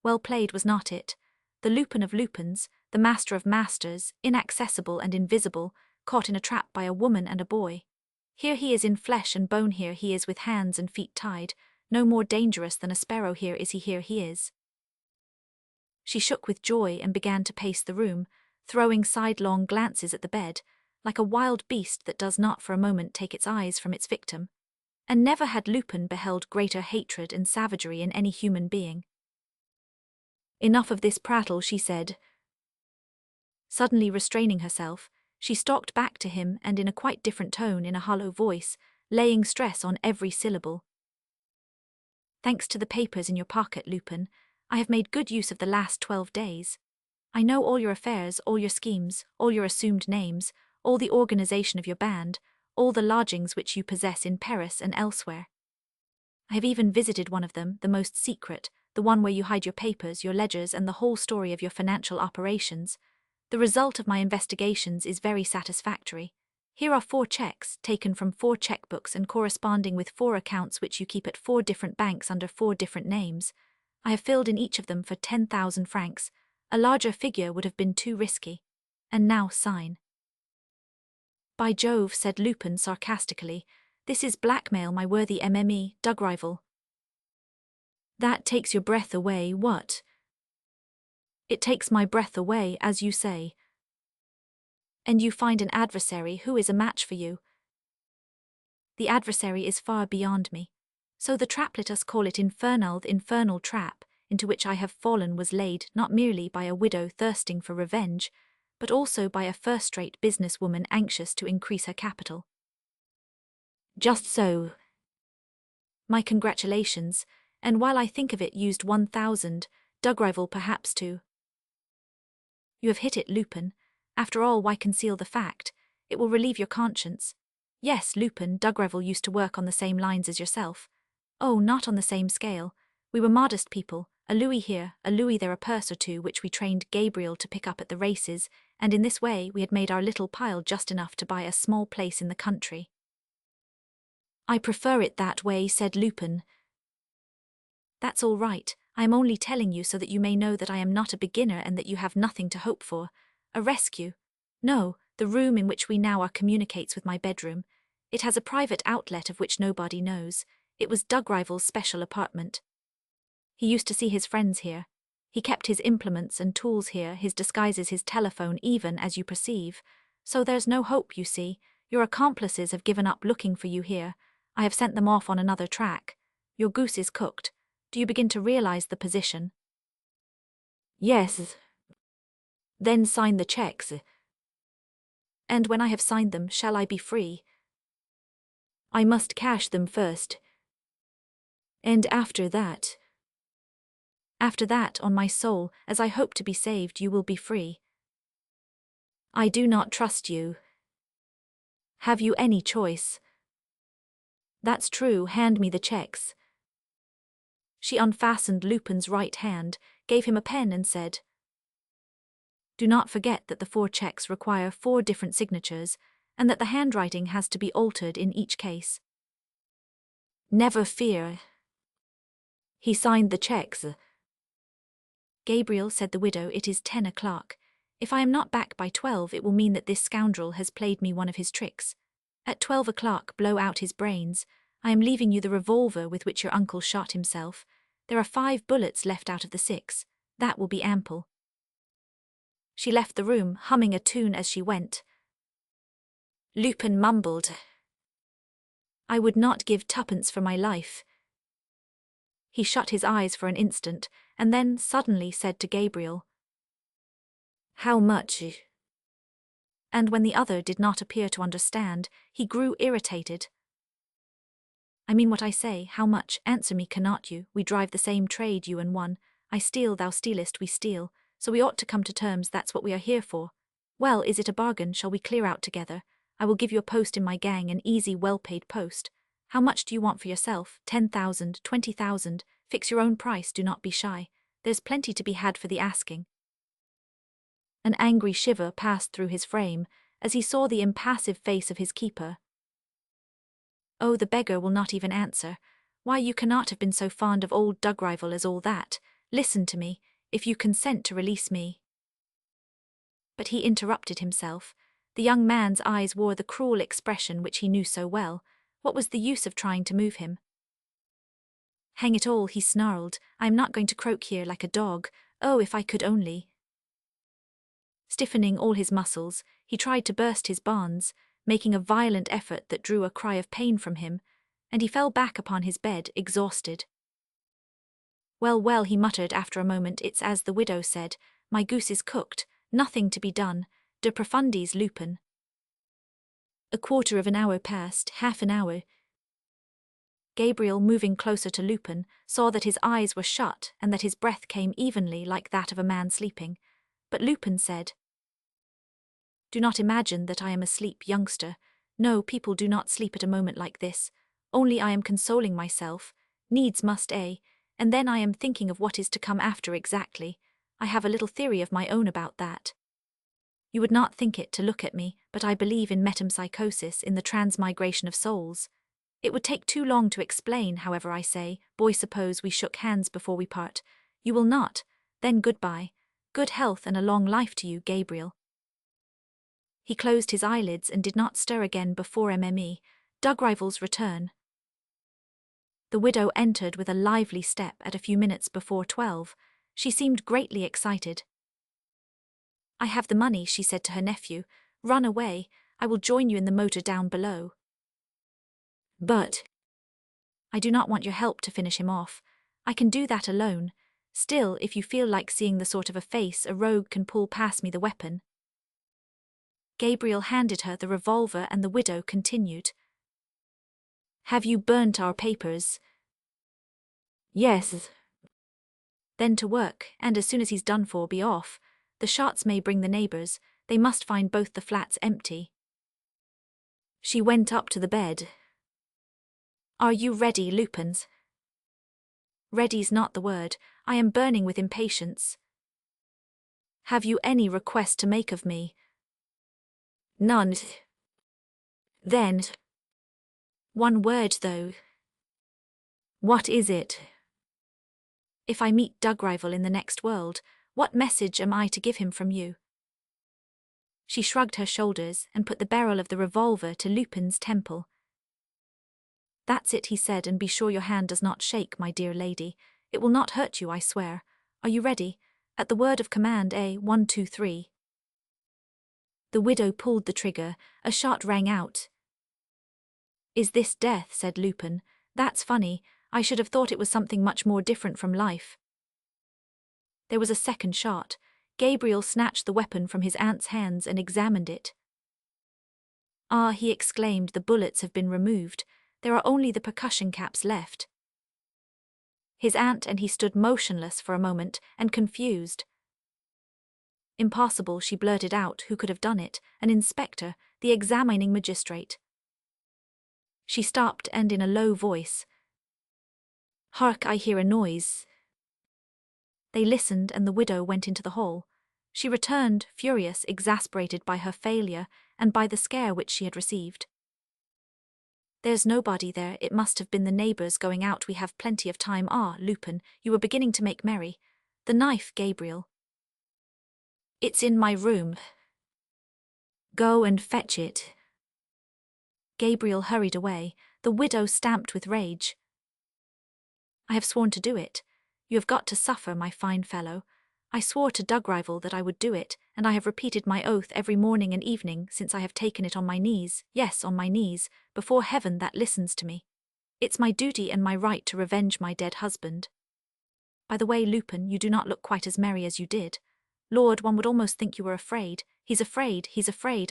"Well played, was not it? The Lupin of Lupins, the master of masters, inaccessible and invisible, caught in a trap by a woman and a boy. Here he is in flesh and bone, here he is with hands and feet tied, no more dangerous than a sparrow, here is he, here he is. She shook with joy and began to pace the room, throwing sidelong glances at the bed, like a wild beast that does not for a moment take its eyes from its victim. And never had Lupin beheld greater hatred and savagery in any human being. Enough of this prattle, she said. Suddenly restraining herself, she stalked back to him and in a quite different tone, in a hollow voice, laying stress on every syllable. Thanks to the papers in your pocket, Lupin, I have made good use of the last 12 days. I know all your affairs, all your schemes, all your assumed names, all the organization of your band, all the lodgings which you possess in Paris and elsewhere. I have even visited one of them, the most secret, the one where you hide your papers, your ledgers, and the whole story of your financial operations. The result of my investigations is very satisfactory. Here are 4 checks, taken from 4 checkbooks and corresponding with 4 accounts which you keep at 4 different banks under 4 different names. I have filled in each of them for 10,000 francs. A larger figure would have been too risky. And now sign. By Jove, said Lupin sarcastically, this is blackmail, my worthy MME, Dugrival. That takes your breath away, what? It takes my breath away, as you say. And you find an adversary who is a match for you. The adversary is far beyond me. So the trap, let us call it infernal, the infernal trap, into which I have fallen was laid not merely by a widow thirsting for revenge, but also by a first-rate business-woman anxious to increase her capital. Just so. My congratulations, and while I think of it, used 1,000, Dugrival perhaps too. You have hit it, Lupin. After all, why conceal the fact? It will relieve your conscience. Yes, Lupin, Dugrival used to work on the same lines as yourself. Oh, not on the same scale. We were modest people, a louis here, a louis there, a purse or two which we trained Gabriel to pick up at the races, and in this way we had made our little pile just enough to buy a small place in the country. I prefer it that way, said Lupin. That's all right. I am only telling you so that you may know that I am not a beginner and that you have nothing to hope for. A rescue? No, the room in which we now are communicates with my bedroom. It has a private outlet of which nobody knows. It was Dugrival's special apartment. He used to see his friends here. He kept his implements and tools here, his disguises, his telephone, even, as you perceive. So there's no hope, you see. Your accomplices have given up looking for you here. I have sent them off on another track. Your goose is cooked. Do you begin to realize the position? Yes. Then sign the checks. And when I have signed them, shall I be free? I must cash them first. And after that? After that, on my soul, as I hope to be saved, you will be free. I do not trust you. Have you any choice? That's true, hand me the checks. She unfastened Lupin's right hand, gave him a pen and said, Do not forget that the 4 checks require 4 different signatures, and that the handwriting has to be altered in each case. Never fear. He signed the checks. Gabriel, said the widow, it is 10 o'clock. If I am not back by 12, it will mean that this scoundrel has played me one of his tricks. At 12 o'clock, blow out his brains. I am leaving you the revolver with which your uncle shot himself. There are 5 bullets left out of the 6. That will be ample. She left the room, humming a tune as she went. Lupin mumbled, I would not give 2pence for my life. He shut his eyes for an instant, and then suddenly said to Gabriel, How much? And when the other did not appear to understand, he grew irritated. I mean what I say, how much? Answer me, cannot you? We drive the same trade, you and one. I steal, thou stealest, we steal. So we ought to come to terms, that's what we are here for. Well, is it a bargain? Shall we clear out together? I will give you a post in my gang, an easy, well-paid post. How much do you want for yourself? 10,000, 20,000. Fix your own price, do not be shy. There's plenty to be had for the asking. An angry shiver passed through his frame, as he saw the impassive face of his keeper. Oh, the beggar will not even answer. Why, you cannot have been so fond of old Dugrival as all that. Listen to me. if you consent to release me. But he interrupted himself. The young man's eyes wore the cruel expression which he knew so well. What was the use of trying to move him? Hang it all, he snarled, I am not going to croak here like a dog. Oh, if I could only. Stiffening all his muscles, he tried to burst his bonds, making a violent effort that drew a cry of pain from him, and he fell back upon his bed, exhausted. Well, well, he muttered after a moment, it's as the widow said, my goose is cooked, nothing to be done, de profundis Lupin. A quarter of an hour passed, half an hour. Gabriel, moving closer to Lupin, saw that his eyes were shut and that his breath came evenly like that of a man sleeping. But Lupin said, Do not imagine that I am asleep, youngster. No, people do not sleep at a moment like this. Only I am consoling myself. Needs must, and then I am thinking of what is to come after exactly. I have a little theory of my own about that. You would not think it to look at me, but I believe in metempsychosis, in the transmigration of souls. It would take too long to explain, however I say, boy, suppose we shook hands before we part. You will not? Then goodbye. Good health and a long life to you, Gabriel. He closed his eyelids and did not stir again before Dugrival's return. The widow entered with a lively step at a few minutes before 12. She seemed greatly excited. I have the money, she said to her nephew. Run away, I will join you in the motor down below. But I do not want your help to finish him off. I can do that alone. Still, if you feel like seeing the sort of a face a rogue can pull, pass me the weapon. Gabriel handed her the revolver and the widow continued. Have you burnt our papers? Yes. Then to work, and as soon as he's done for, be off. The shots may bring the neighbors, they must find both the flats empty. She went up to the bed. Are you ready, Lupins? Ready's not the word, I am burning with impatience. Have you any request to make of me? None. Then. One word, though. What is it? If I meet Dugrival in the next world, what message am I to give him from you? She shrugged her shoulders and put the barrel of the revolver to Lupin's temple. That's it, he said, and be sure your hand does not shake, my dear lady. It will not hurt you, I swear. Are you ready? At the word of command, 1, 2, 3. The widow pulled the trigger. A shot rang out. Is this death? Said Lupin. That's funny. I should have thought it was something much more different from life. There was a second shot. Gabriel snatched the weapon from his aunt's hands and examined it. Ah, he exclaimed, the bullets have been removed. There are only the percussion caps left. His aunt and he stood motionless for a moment and confused. Impossible, she blurted out. Who could have done it? An inspector, the examining magistrate. She stopped and in a low voice. Hark, I hear a noise. They listened and the widow went into the hall. She returned, furious, exasperated by her failure and by the scare which she had received. There's nobody there, it must have been the neighbors going out, we have plenty of time. Ah, Lupin, you were beginning to make merry. The knife, Gabriel. It's in my room. Go and fetch it. Gabriel hurried away. The widow stamped with rage. I have sworn to do it. You have got to suffer, my fine fellow. I swore to Dugrival that I would do it, and I have repeated my oath every morning and evening since I have taken it on my knees, yes, on my knees, before heaven that listens to me. It's my duty and my right to revenge my dead husband. By the way, Lupin, you do not look quite as merry as you did. Lord, one would almost think you were afraid. He's afraid,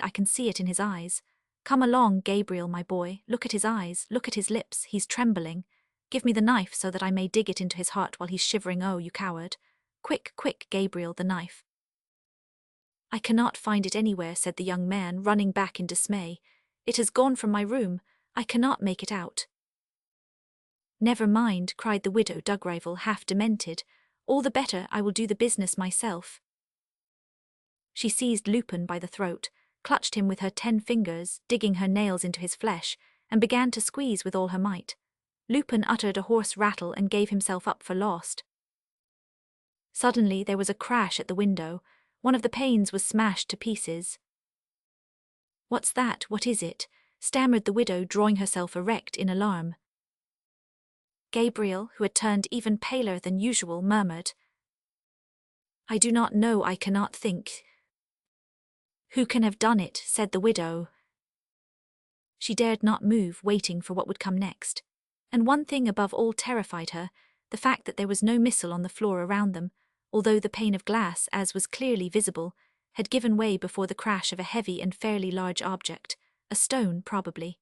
I can see it in his eyes. Come along, Gabriel, my boy, look at his eyes, look at his lips, he's trembling. Give me the knife so that I may dig it into his heart while he's shivering. Oh, you coward. Quick, quick, Gabriel, the knife. I cannot find it anywhere, said the young man, running back in dismay. It has gone from my room. I cannot make it out. Never mind, cried the widow Dugrival, half demented. All the better, I will do the business myself. She seized Lupin by the throat, clutched him with her 10 fingers, digging her nails into his flesh, and began to squeeze with all her might. Lupin uttered a hoarse rattle and gave himself up for lost. Suddenly there was a crash at the window. One of the panes was smashed to pieces. "What's that? What is it?" stammered the widow, drawing herself erect in alarm. Gabriel, who had turned even paler than usual, murmured, "I do not know, I cannot think." "Who can have done it?" said the widow. She dared not move, waiting for what would come next. And one thing above all terrified her, the fact that there was no missile on the floor around them, although the pane of glass, as was clearly visible, had given way before the crash of a heavy and fairly large object, a stone probably.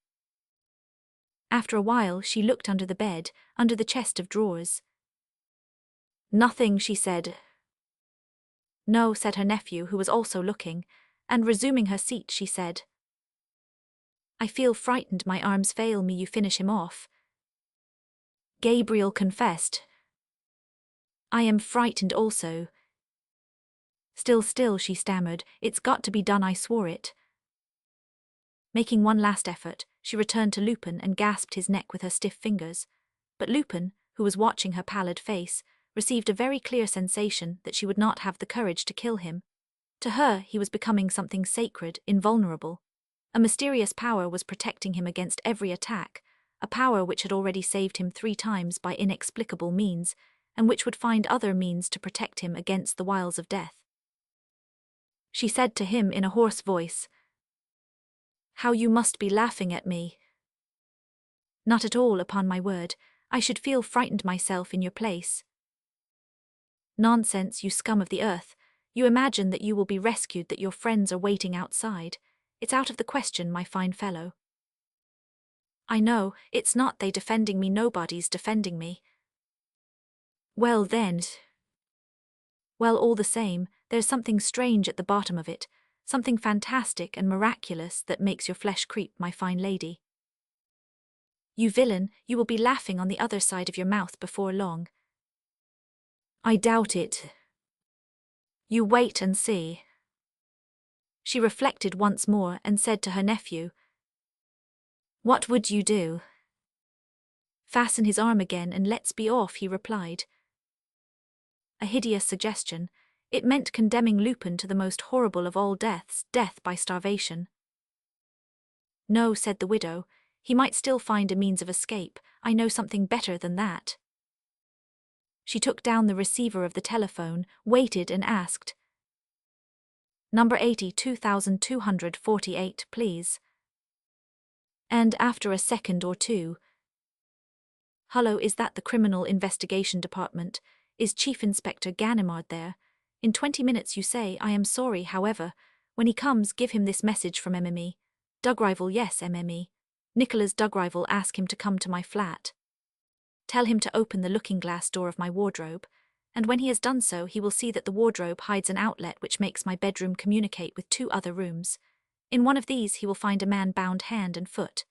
After a while she looked under the bed, under the chest of drawers. "Nothing," she said. "No," said her nephew, who was also looking, and resuming her seat she said, "I feel frightened, my arms fail me, you finish him off." Gabriel confessed, "I am frightened also." Still, she stammered, "It's got to be done, I swore it." Making one last effort, she returned to Lupin and gasped his neck with her stiff fingers. But Lupin, who was watching her pallid face, received a very clear sensation that she would not have the courage to kill him. To her, he was becoming something sacred, invulnerable. A mysterious power was protecting him against every attack, a power which had already saved him 3 times by inexplicable means, and which would find other means to protect him against the wiles of death. She said to him in a hoarse voice, "How you must be laughing at me." "Not at all, upon my word. I should feel frightened myself in your place." "Nonsense, you scum of the earth. You imagine that you will be rescued, that your friends are waiting outside. It's out of the question, my fine fellow." "I know, it's not they defending me, nobody's defending me." "Well then. Well, all the same, there's something strange at the bottom of it, something fantastic and miraculous that makes your flesh creep, my fine lady. You villain, you will be laughing on the other side of your mouth before long." "I doubt it." "You wait and see." She reflected once more and said to her nephew, "What would you do?" "Fasten his arm again and let's be off," he replied. A hideous suggestion. It meant condemning Lupin to the most horrible of all deaths, death by starvation. "No," said the widow, "he might still find a means of escape. I know something better than that." She took down the receiver of the telephone, waited and asked, "Number 82,248, please." And after a second or two, "Hullo, is that the Criminal Investigation Department? Is Chief Inspector Ganimard there? In 20 minutes you say. I am sorry, however. When he comes, give him this message from MME. Dugrival, yes, MME. Nicholas Dugrival, ask him to come to my flat. Tell him to open the looking-glass door of my wardrobe, and when he has done so he will see that the wardrobe hides an outlet which makes my bedroom communicate with 2 other rooms. In one of these he will find a man bound hand and foot.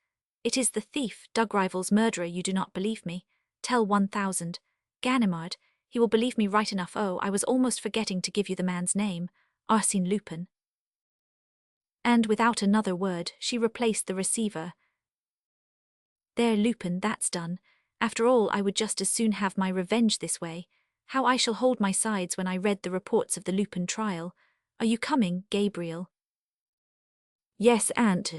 It is the thief, Dugrival's murderer. You do not believe me? Tell 1,000. Ganimard, he will believe me right enough. Oh, I was almost forgetting to give you the man's name, Arsène Lupin." And without another word, she replaced the receiver. "There, Lupin, that's done. After all, I would just as soon have my revenge this way. How I shall hold my sides when I read the reports of the Lupin trial. Are you coming, Gabriel?" "Yes, Aunt."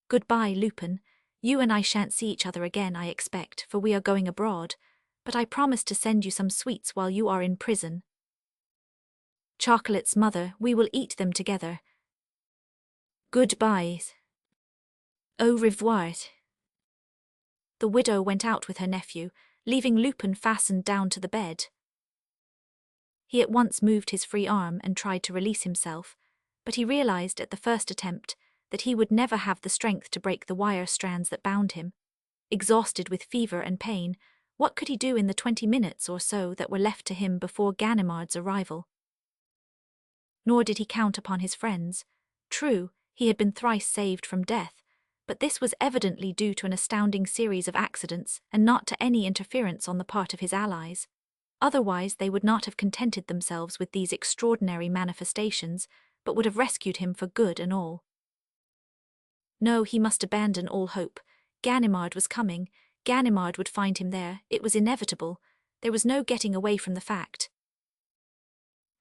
"Goodbye, Lupin. You and I shan't see each other again, I expect, for we are going abroad. But I promise to send you some sweets while you are in prison. Chocolates, mother, we will eat them together. Goodbye. Au revoir." The widow went out with her nephew, leaving Lupin fastened down to the bed. He at once moved his free arm and tried to release himself, but he realized at the first attempt that he would never have the strength to break the wire strands that bound him. Exhausted with fever and pain, what could he do in the 20 minutes or so that were left to him before Ganimard's arrival? Nor did he count upon his friends. True, he had been thrice saved from death, but this was evidently due to an astounding series of accidents and not to any interference on the part of his allies. Otherwise they would not have contented themselves with these extraordinary manifestations, but would have rescued him for good and all. No, he must abandon all hope. Ganimard was coming. Ganimard would find him there. It was inevitable. There was no getting away from the fact.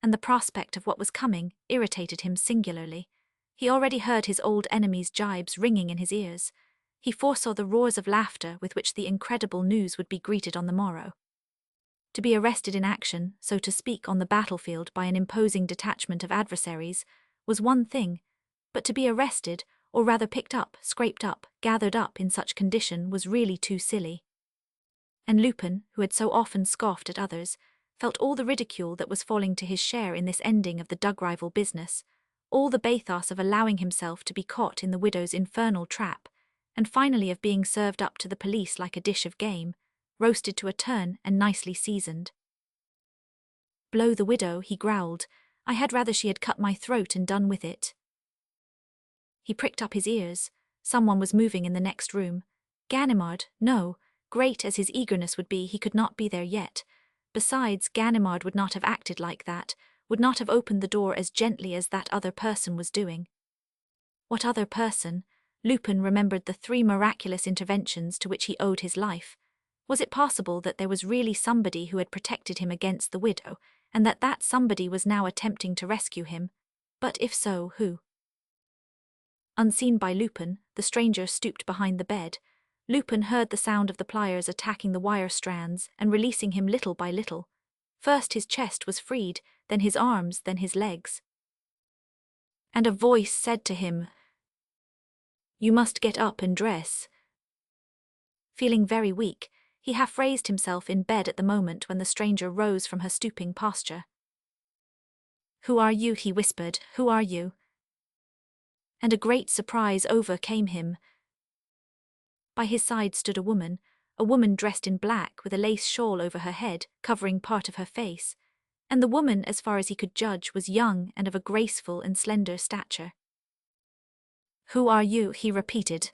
and the prospect of what was coming irritated him singularly. He already heard his old enemy's gibes ringing in his ears. He foresaw the roars of laughter with which the incredible news would be greeted on the morrow. To be arrested in action, so to speak, on the battlefield by an imposing detachment of adversaries, was one thing, but to be arrested, or rather picked up, scraped up, gathered up in such condition was really too silly. And Lupin, who had so often scoffed at others, felt all the ridicule that was falling to his share in this ending of the dug-rival business, all the bathos of allowing himself to be caught in the widow's infernal trap, and finally of being served up to the police like a dish of game, roasted to a turn and nicely seasoned. "Blow the widow," he growled. "I had rather she had cut my throat and done with it." He pricked up his ears. Someone was moving in the next room. Ganimard? No. Great as his eagerness would be, he could not be there yet. Besides, Ganimard would not have acted like that, would not have opened the door as gently as that other person was doing. What other person? Lupin remembered the 3 miraculous interventions to which he owed his life. Was it possible that there was really somebody who had protected him against the widow, and that somebody was now attempting to rescue him? But if so, who? Unseen by Lupin, the stranger stooped behind the bed. Lupin heard the sound of the pliers attacking the wire strands and releasing him little by little. First his chest was freed, then his arms, then his legs. And a voice said to him, "You must get up and dress." Feeling very weak, he half raised himself in bed at the moment when the stranger rose from her stooping posture. "Who are you?" he whispered. "Who are you?" And a great surprise overcame him. By his side stood a woman dressed in black with a lace shawl over her head, covering part of her face, and the woman, as far as he could judge, was young and of a graceful and slender stature. "Who are you?" he repeated.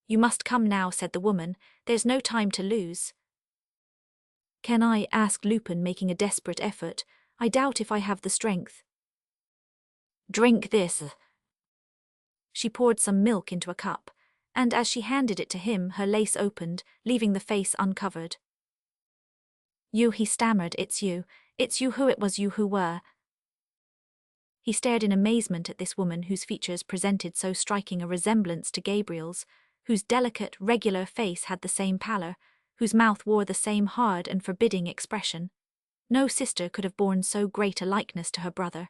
"You must come now," said the woman. "There's no time to lose." "Can I?" asked Lupin, making a desperate effort. "I doubt if I have the strength." "Drink this." She poured some milk into a cup, and as she handed it to him, her lace opened, leaving the face uncovered. "You," he stammered. "It's you. It's you who it was you who were." He stared in amazement at this woman whose features presented so striking a resemblance to Gabriel's, whose delicate, regular face had the same pallor, whose mouth wore the same hard and forbidding expression. No sister could have borne so great a likeness to her brother.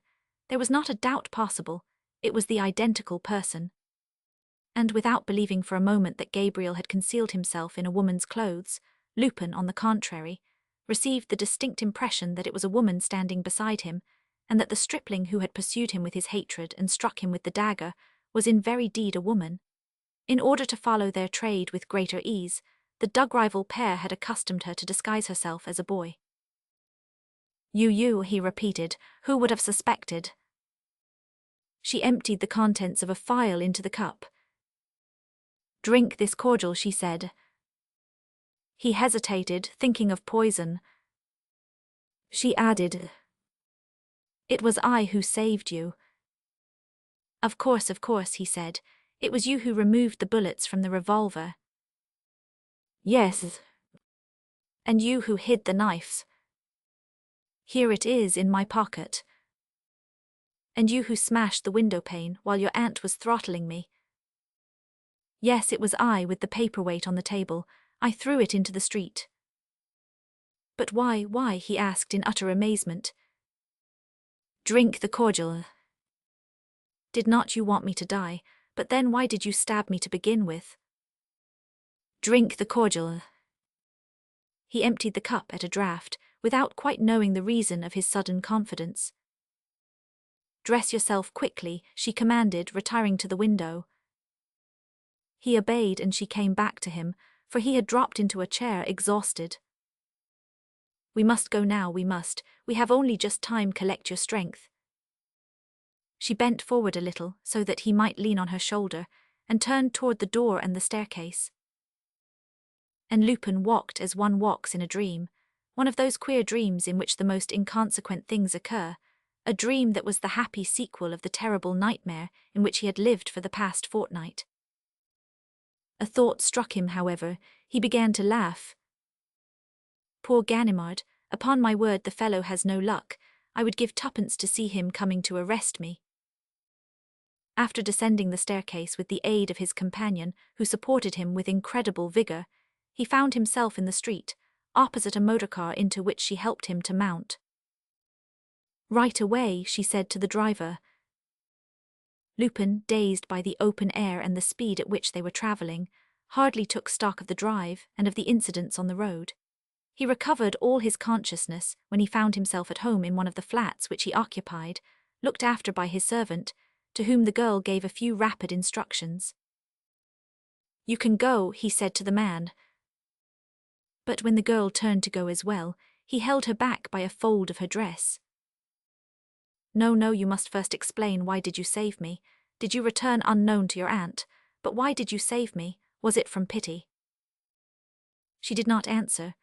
There was not a doubt possible. It was the identical person. And without believing for a moment that Gabriel had concealed himself in a woman's clothes, Lupin, on the contrary, received the distinct impression that it was a woman standing beside him, and that the stripling who had pursued him with his hatred and struck him with the dagger was in very deed a woman. In order to follow their trade with greater ease, the dug-rival pair had accustomed her to disguise herself as a boy. You, he repeated. "Who would have suspected?" She emptied the contents of a phial into the cup. "Drink this cordial," she said. He hesitated, thinking of poison. She added, "It was I who saved you." Of course," he said. "It was you who removed the bullets from the revolver." "Yes." "And you who hid the knives." "Here it is in my pocket." "And you who smashed the window pane while your aunt was throttling me." "Yes, it was I with the paperweight on the table. I threw it into the street." "But why?" he asked in utter amazement. "Drink the cordial." "Did not you want me to die? But then why did you stab me to begin with?" "Drink the cordial." He emptied the cup at a draught, without quite knowing the reason of his sudden confidence. "Dress yourself quickly," she commanded, retiring to the window. He obeyed, and she came back to him, for he had dropped into a chair, exhausted. "We must go now, we must. We have only just time. Collect your strength." She bent forward a little, so that he might lean on her shoulder, and turned toward the door and the staircase. And Lupin walked as one walks in a dream, one of those queer dreams in which the most inconsequent things occur, a dream that was the happy sequel of the terrible nightmare in which he had lived for the past fortnight. A thought struck him, however. He began to laugh. "Poor Ganimard, upon my word the fellow has no luck. I would give twopence to see him coming to arrest me. After descending the staircase with the aid of his companion, who supported him with incredible vigor, he found himself in the street, opposite a motor car into which she helped him to mount. "Right away," she said to the driver. Lupin, dazed by the open air and the speed at which they were travelling, hardly took stock of the drive and of the incidents on the road. He recovered all his consciousness when he found himself at home in one of the flats which he occupied, looked after by his servant, to whom the girl gave a few rapid instructions. "You can go," he said to the man. But when the girl turned to go as well, he held her back by a fold of her dress. No, you must first explain. Why did you save me? Did you return unknown to your aunt? But why did you save me? Was it from pity?" She did not answer.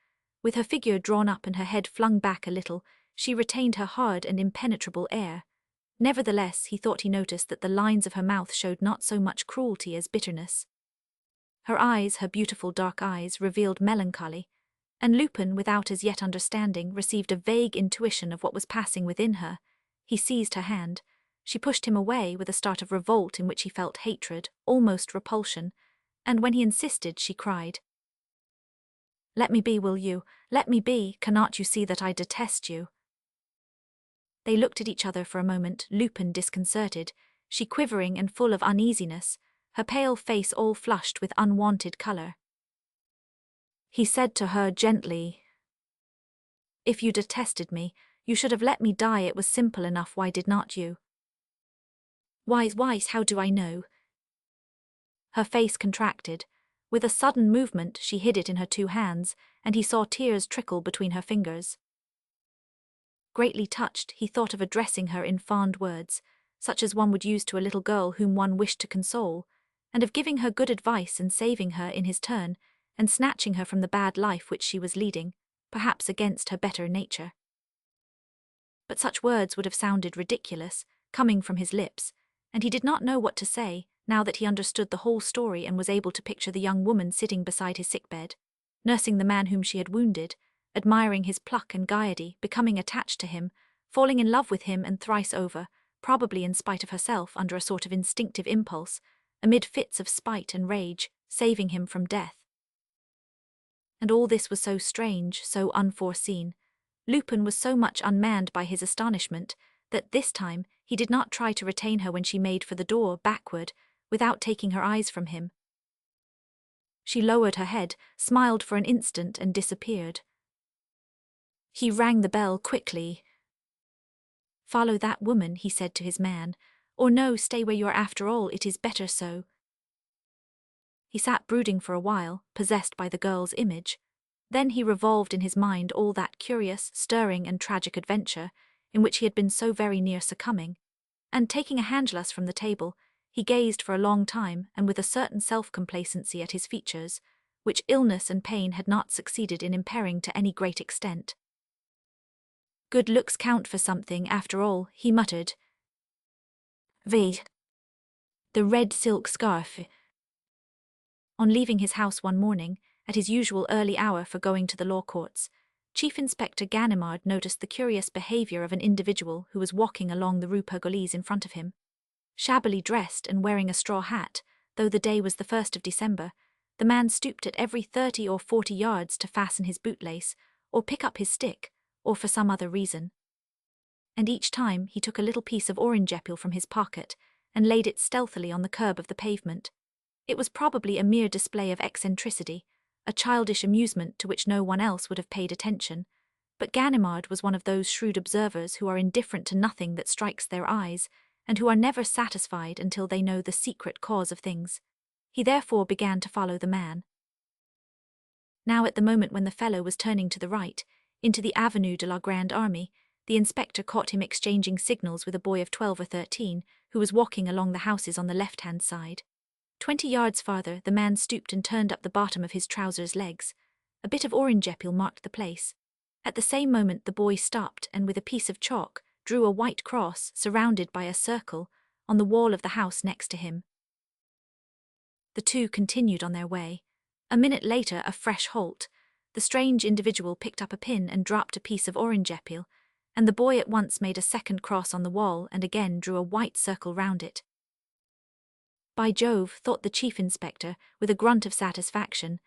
With her figure drawn up and her head flung back a little, she retained her hard and impenetrable air. Nevertheless, he thought he noticed that the lines of her mouth showed not so much cruelty as bitterness. Her eyes, her beautiful dark eyes, revealed melancholy, and Lupin, without as yet understanding, received a vague intuition of what was passing within her. He seized her hand. She pushed him away with a start of revolt in which he felt hatred, almost repulsion, and when he insisted, she cried, "Let me be, will you? Let me be, cannot you see that I detest you?" They looked at each other for a moment, Lupin disconcerted, she quivering and full of uneasiness, her pale face all flushed with unwonted colour. He said to her gently, "If you detested me, you should have let me die. It was simple enough. Why did not you?" Why, how do I know?" Her face contracted. With a sudden movement, she hid it in her two hands, and he saw tears trickle between her fingers. Greatly touched, he thought of addressing her in fond words, such as one would use to a little girl whom one wished to console, and of giving her good advice and saving her in his turn, and snatching her from the bad life which she was leading, perhaps against her better nature. But such words would have sounded ridiculous, coming from his lips, and he did not know what to say, now that he understood the whole story and was able to picture the young woman sitting beside his sickbed, nursing the man whom she had wounded, admiring his pluck and gaiety, becoming attached to him, falling in love with him and thrice over, probably in spite of herself under a sort of instinctive impulse, amid fits of spite and rage, saving him from death. And all this was so strange, so unforeseen. Lupin was so much unmanned by his astonishment that this time he did not try to retain her when she made for the door backward, without taking her eyes from him. She lowered her head, smiled for an instant and disappeared. He rang the bell quickly. "Follow that woman," he said to his man, "or no, stay where you are after all, it is better so." He sat brooding for a while, possessed by the girl's image. Then he revolved in his mind all that curious, stirring and tragic adventure, in which he had been so very near succumbing, and taking a handglass from the table, he gazed for a long time and with a certain self-complacency at his features, which illness and pain had not succeeded in impairing to any great extent. "Good looks count for something, after all," he muttered. "The red silk scarf." On leaving his house one morning, at his usual early hour for going to the law courts, Chief Inspector Ganimard noticed the curious behaviour of an individual who was walking along the Rue Pergolese in front of him. Shabbily dressed and wearing a straw hat, though the day was the 1st of December, the man stooped at every 30 or 40 yards to fasten his bootlace, or pick up his stick, or for some other reason. And each time he took a little piece of orange apple from his pocket and laid it stealthily on the curb of the pavement. It was probably a mere display of eccentricity, a childish amusement to which no one else would have paid attention, but Ganimard was one of those shrewd observers who are indifferent to nothing that strikes their eyes, and who are never satisfied until they know the secret cause of things. He therefore began to follow the man. Now at the moment when the fellow was turning to the right, into the Avenue de la Grande Armée, the inspector caught him exchanging signals with a boy of 12 or 13, who was walking along the houses on the left-hand side. 20 yards farther, the man stooped and turned up the bottom of his trousers' legs. A bit of orange apple marked the place. At the same moment the boy stopped and with a piece of chalk drew a white cross, surrounded by a circle, on the wall of the house next to him. The two continued on their way. A minute later, a fresh halt. The strange individual picked up a pin and dropped a piece of orange apple, and the boy at once made a second cross on the wall and again drew a white circle round it. By Jove, thought the chief inspector, with a grunt of satisfaction,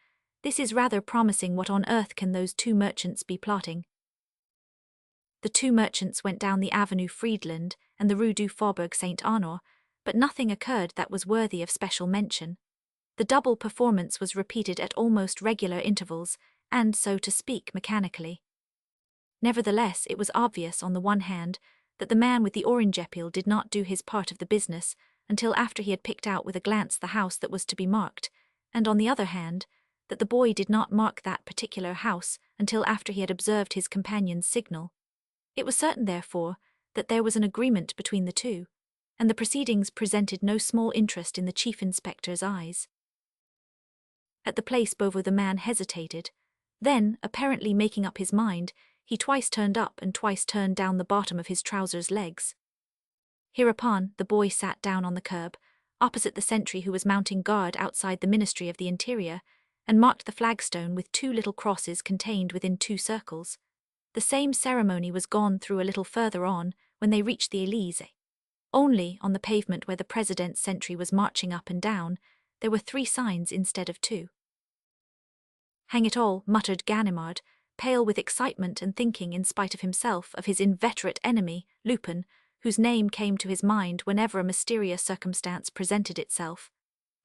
this is rather promising. What on earth can those two merchants be plotting? The two merchants went down the Avenue Friedland and the Rue du Faubourg Saint-Honor, but nothing occurred that was worthy of special mention. The double performance was repeated at almost regular intervals, and, so to speak, mechanically. Nevertheless, it was obvious, on the one hand, that the man with the orange epile did not do his part of the business until after he had picked out with a glance the house that was to be marked, and on the other hand, that the boy did not mark that particular house until after he had observed his companion's signal. It was certain, therefore, that there was an agreement between the two, and the proceedings presented no small interest in the chief inspector's eyes. At the place Beauvau the man hesitated. Then, apparently making up his mind, he twice turned up and twice turned down the bottom of his trousers' legs. Hereupon, the boy sat down on the curb, opposite the sentry who was mounting guard outside the Ministry of the Interior, and marked the flagstone with two little crosses contained within two circles. The same ceremony was gone through a little further on when they reached the Élysée. Only, on the pavement where the president's sentry was marching up and down, there were 3 signs instead of 2. "Hang it all," muttered Ganimard, pale with excitement and thinking, in spite of himself, of his inveterate enemy, Lupin, whose name came to his mind whenever a mysterious circumstance presented itself.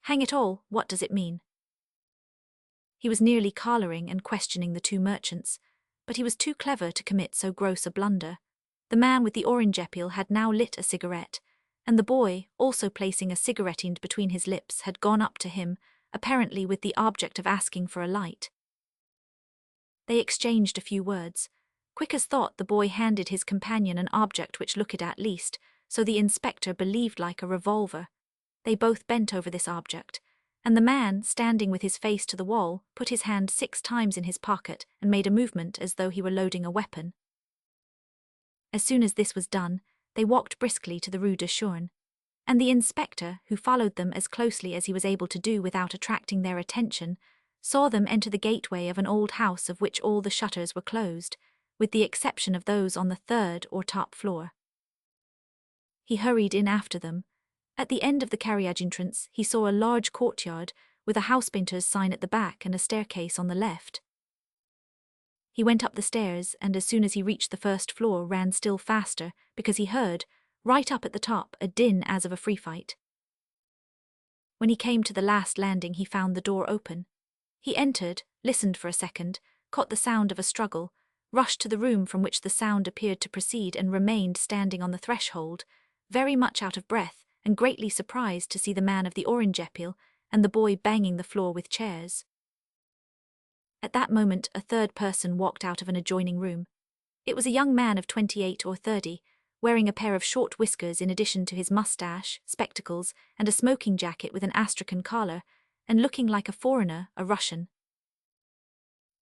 "Hang it all, what does it mean?" He was nearly collaring and questioning the two merchants, but he was too clever to commit so gross a blunder. The man with the orange epile had now lit a cigarette, and the boy, also placing a cigarette end between his lips, had gone up to him, apparently with the object of asking for a light. They exchanged a few words. Quick as thought, the boy handed his companion an object which looked at least, so the inspector believed, like a revolver. They both bent over this object, and the man, standing with his face to the wall, put his hand 6 times in his pocket and made a movement as though he were loading a weapon. As soon as this was done, they walked briskly to the Rue de Chaulnes, and the inspector, who followed them as closely as he was able to do without attracting their attention, saw them enter the gateway of an old house of which all the shutters were closed, with the exception of those on the 3rd or top floor. He hurried in after them. At the end of the carriage entrance, he saw a large courtyard with a housepainter's sign at the back and a staircase on the left. He went up the stairs, and as soon as he reached the 1st floor ran still faster, because he heard, right up at the top, a din as of a free fight. When he came to the last landing, he found the door open. He entered, listened for a second, caught the sound of a struggle, rushed to the room from which the sound appeared to proceed, and remained standing on the threshold, very much out of breath and greatly surprised to see the man of the orange epile and the boy banging the floor with chairs. At that moment a 3rd person walked out of an adjoining room. It was a young man of 28 or 30, wearing a pair of short whiskers in addition to his moustache, spectacles, and a smoking jacket with an astrakhan collar, and looking like a foreigner, a Russian.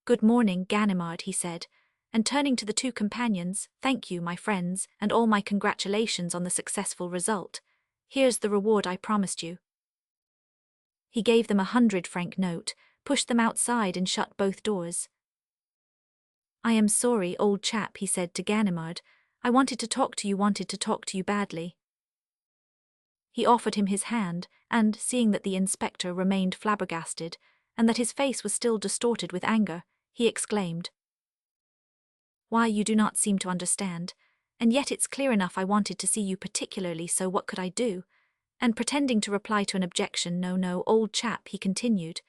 "Good morning, Ganimard," he said, and turning to the two companions, "Thank you, my friends, and all my congratulations on the successful result. Here's the reward I promised you." He gave them a 100-franc note, pushed them outside and shut both doors. "I am sorry, old chap," he said to Ganimard. "I wanted to talk to you badly." He offered him his hand, and, seeing that the inspector remained flabbergasted, and that his face was still distorted with anger, he exclaimed, "Why, you do not seem to understand, and yet it's clear enough I wanted to see you particularly, so what could I do?" And pretending to reply to an objection, "No, old chap," he continued,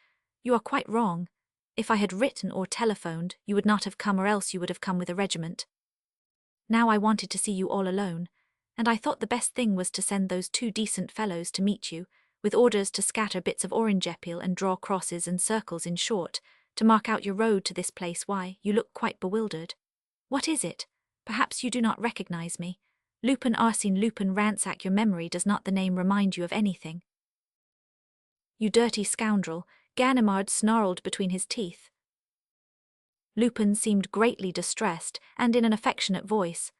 "you are quite wrong. If I had written or telephoned, you would not have come, or else you would have come with a regiment. Now I wanted to see you all alone, and I thought the best thing was to send those 2 decent fellows to meet you, with orders to scatter bits of orange epile and draw crosses and circles, in short, to mark out your road to this place. Why, you look quite bewildered. What is it? Perhaps you do not recognize me. Lupin, Arsène Lupin. Ransack your memory. Does not the name remind you of anything?" "You dirty scoundrel," Ganimard snarled between his teeth. Lupin seemed greatly distressed, and in an affectionate voice,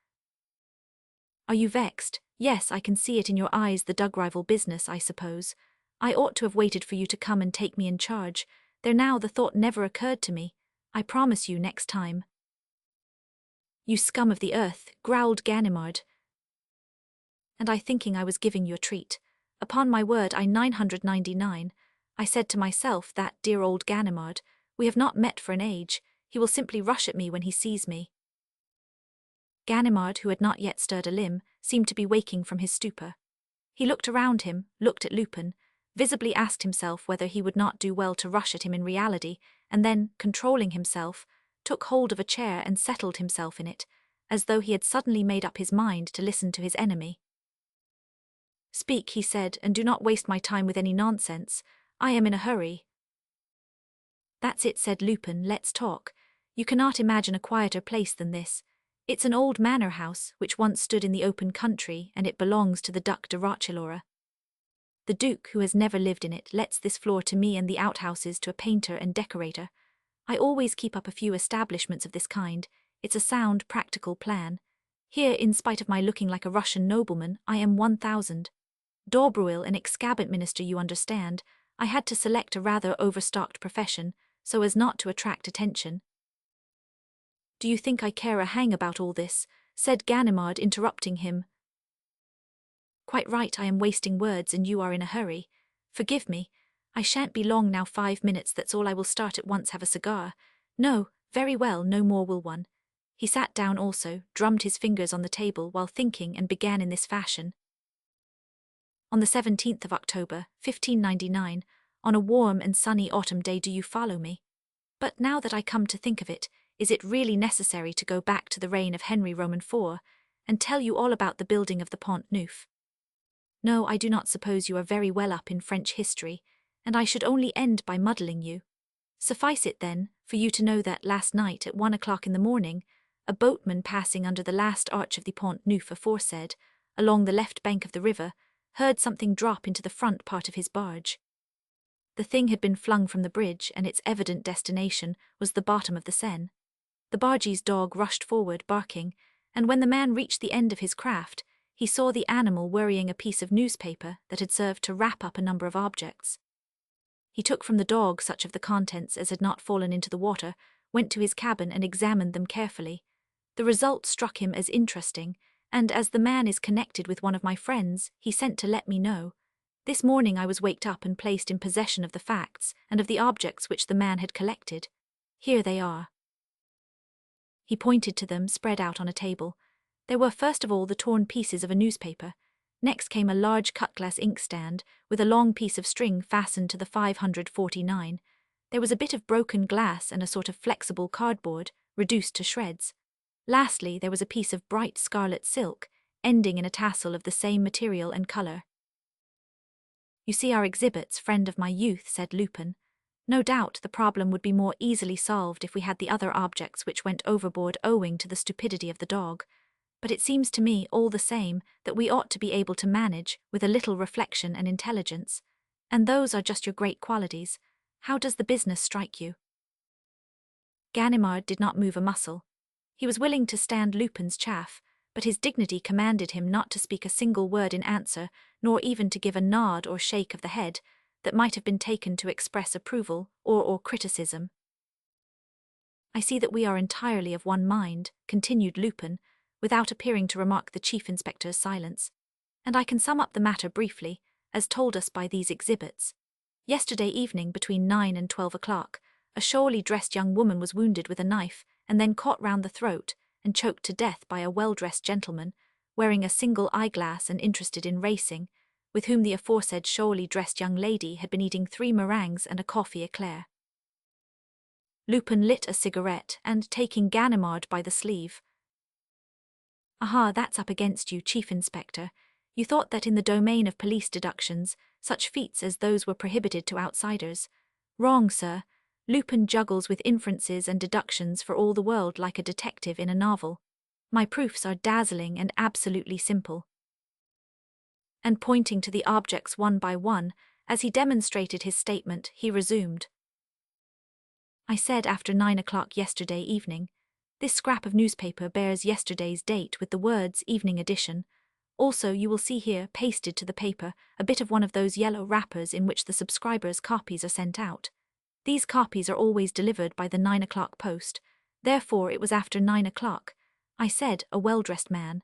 "Are you vexed? Yes, I can see it in your eyes. The dug-rival business, I suppose. I ought to have waited for you to come and take me in charge. There now, the thought never occurred to me. I promise you, next time." You scum of the earth, growled Ganimard. And I thinking I was giving you a treat. Upon my word, I 999. I said to myself, that dear old Ganimard, we have not met for an age, he will simply rush at me when he sees me. Ganimard, who had not yet stirred a limb, seemed to be waking from his stupor. He looked around him, looked at Lupin, visibly asked himself whether he would not do well to rush at him in reality, and then, controlling himself, took hold of a chair and settled himself in it, as though he had suddenly made up his mind to listen to his enemy. Speak, he said, and do not waste my time with any nonsense. I am in a hurry. That's it, said Lupin, let's talk. You cannot imagine a quieter place than this. It's an old manor house, which once stood in the open country, and it belongs to the Duc de Rochelaure. The Duke, who has never lived in it, lets this floor to me and the outhouses to a painter and decorator. I always keep up a few establishments of this kind. It's a sound, practical plan. Here, in spite of my looking like a Russian nobleman, I am 1,000. Dobruil, an ex-cabinet minister, you understand. I had to select a rather overstocked profession, so as not to attract attention. Do you think I care a hang about all this? Said Ganimard, interrupting him. Quite right, I am wasting words and you are in a hurry. Forgive me. I shan't be long now, 5 minutes, that's all. I will start at once. Have a cigar? No, very well, no more will one. He sat down also, drummed his fingers on the table while thinking, and began in this fashion. On the 17th of October, 1599, on a warm and sunny autumn day, do you follow me? But now that I come to think of it, is it really necessary to go back to the reign of Henry Roman IV, and tell you all about the building of the Pont Neuf? No, I do not suppose you are very well up in French history, and I should only end by muddling you. Suffice it, then, for you to know that last night at 1 o'clock in the morning, a boatman passing under the last arch of the Pont Neuf aforesaid, along the left bank of the river, heard something drop into the front part of his barge. The thing had been flung from the bridge, and its evident destination was the bottom of the Seine. The bargee's dog rushed forward, barking, and when the man reached the end of his craft, he saw the animal worrying a piece of newspaper that had served to wrap up a number of objects. He took from the dog such of the contents as had not fallen into the water, went to his cabin and examined them carefully. The result struck him as interesting, and as the man is connected with one of my friends, he sent to let me know. This morning I was waked up and placed in possession of the facts and of the objects which the man had collected. Here they are. He pointed to them, spread out on a table. There were first of all the torn pieces of a newspaper. Next came a large cut-glass inkstand, with a long piece of string fastened to the 549. There was a bit of broken glass and a sort of flexible cardboard, reduced to shreds. Lastly, there was a piece of bright scarlet silk, ending in a tassel of the same material and colour. You see our exhibits, friend of my youth, said Lupin. No doubt the problem would be more easily solved if we had the other objects which went overboard owing to the stupidity of the dog. But it seems to me, all the same, that we ought to be able to manage with a little reflection and intelligence. And those are just your great qualities. How does the business strike you? Ganimard did not move a muscle. He was willing to stand Lupin's chaff, but his dignity commanded him not to speak a single word in answer, nor even to give a nod or shake of the head that might have been taken to express approval or criticism. I see that we are entirely of one mind, continued Lupin, without appearing to remark the chief inspector's silence, and I can sum up the matter briefly, as told us by these exhibits. Yesterday evening, between 9 and 12 o'clock, a showily dressed young woman was wounded with a knife and then caught round the throat and choked to death by a well-dressed gentleman, wearing a single eyeglass and interested in racing, with whom the aforesaid showily dressed young lady had been eating 3 meringues and a coffee eclair. Lupin lit a cigarette and, taking Ganimard by the sleeve, "Aha, that's up against you, Chief Inspector. You thought that in the domain of police deductions, such feats as those were prohibited to outsiders. Wrong, sir. Lupin juggles with inferences and deductions for all the world like a detective in a novel. My proofs are dazzling and absolutely simple." And pointing to the objects one by one, as he demonstrated his statement, he resumed. "I said after 9 o'clock yesterday evening. This scrap of newspaper bears yesterday's date with the words evening edition. Also, you will see here, pasted to the paper, a bit of one of those yellow wrappers in which the subscribers' copies are sent out. These copies are always delivered by the 9 o'clock post. Therefore, it was after 9 o'clock. I said, a well-dressed man.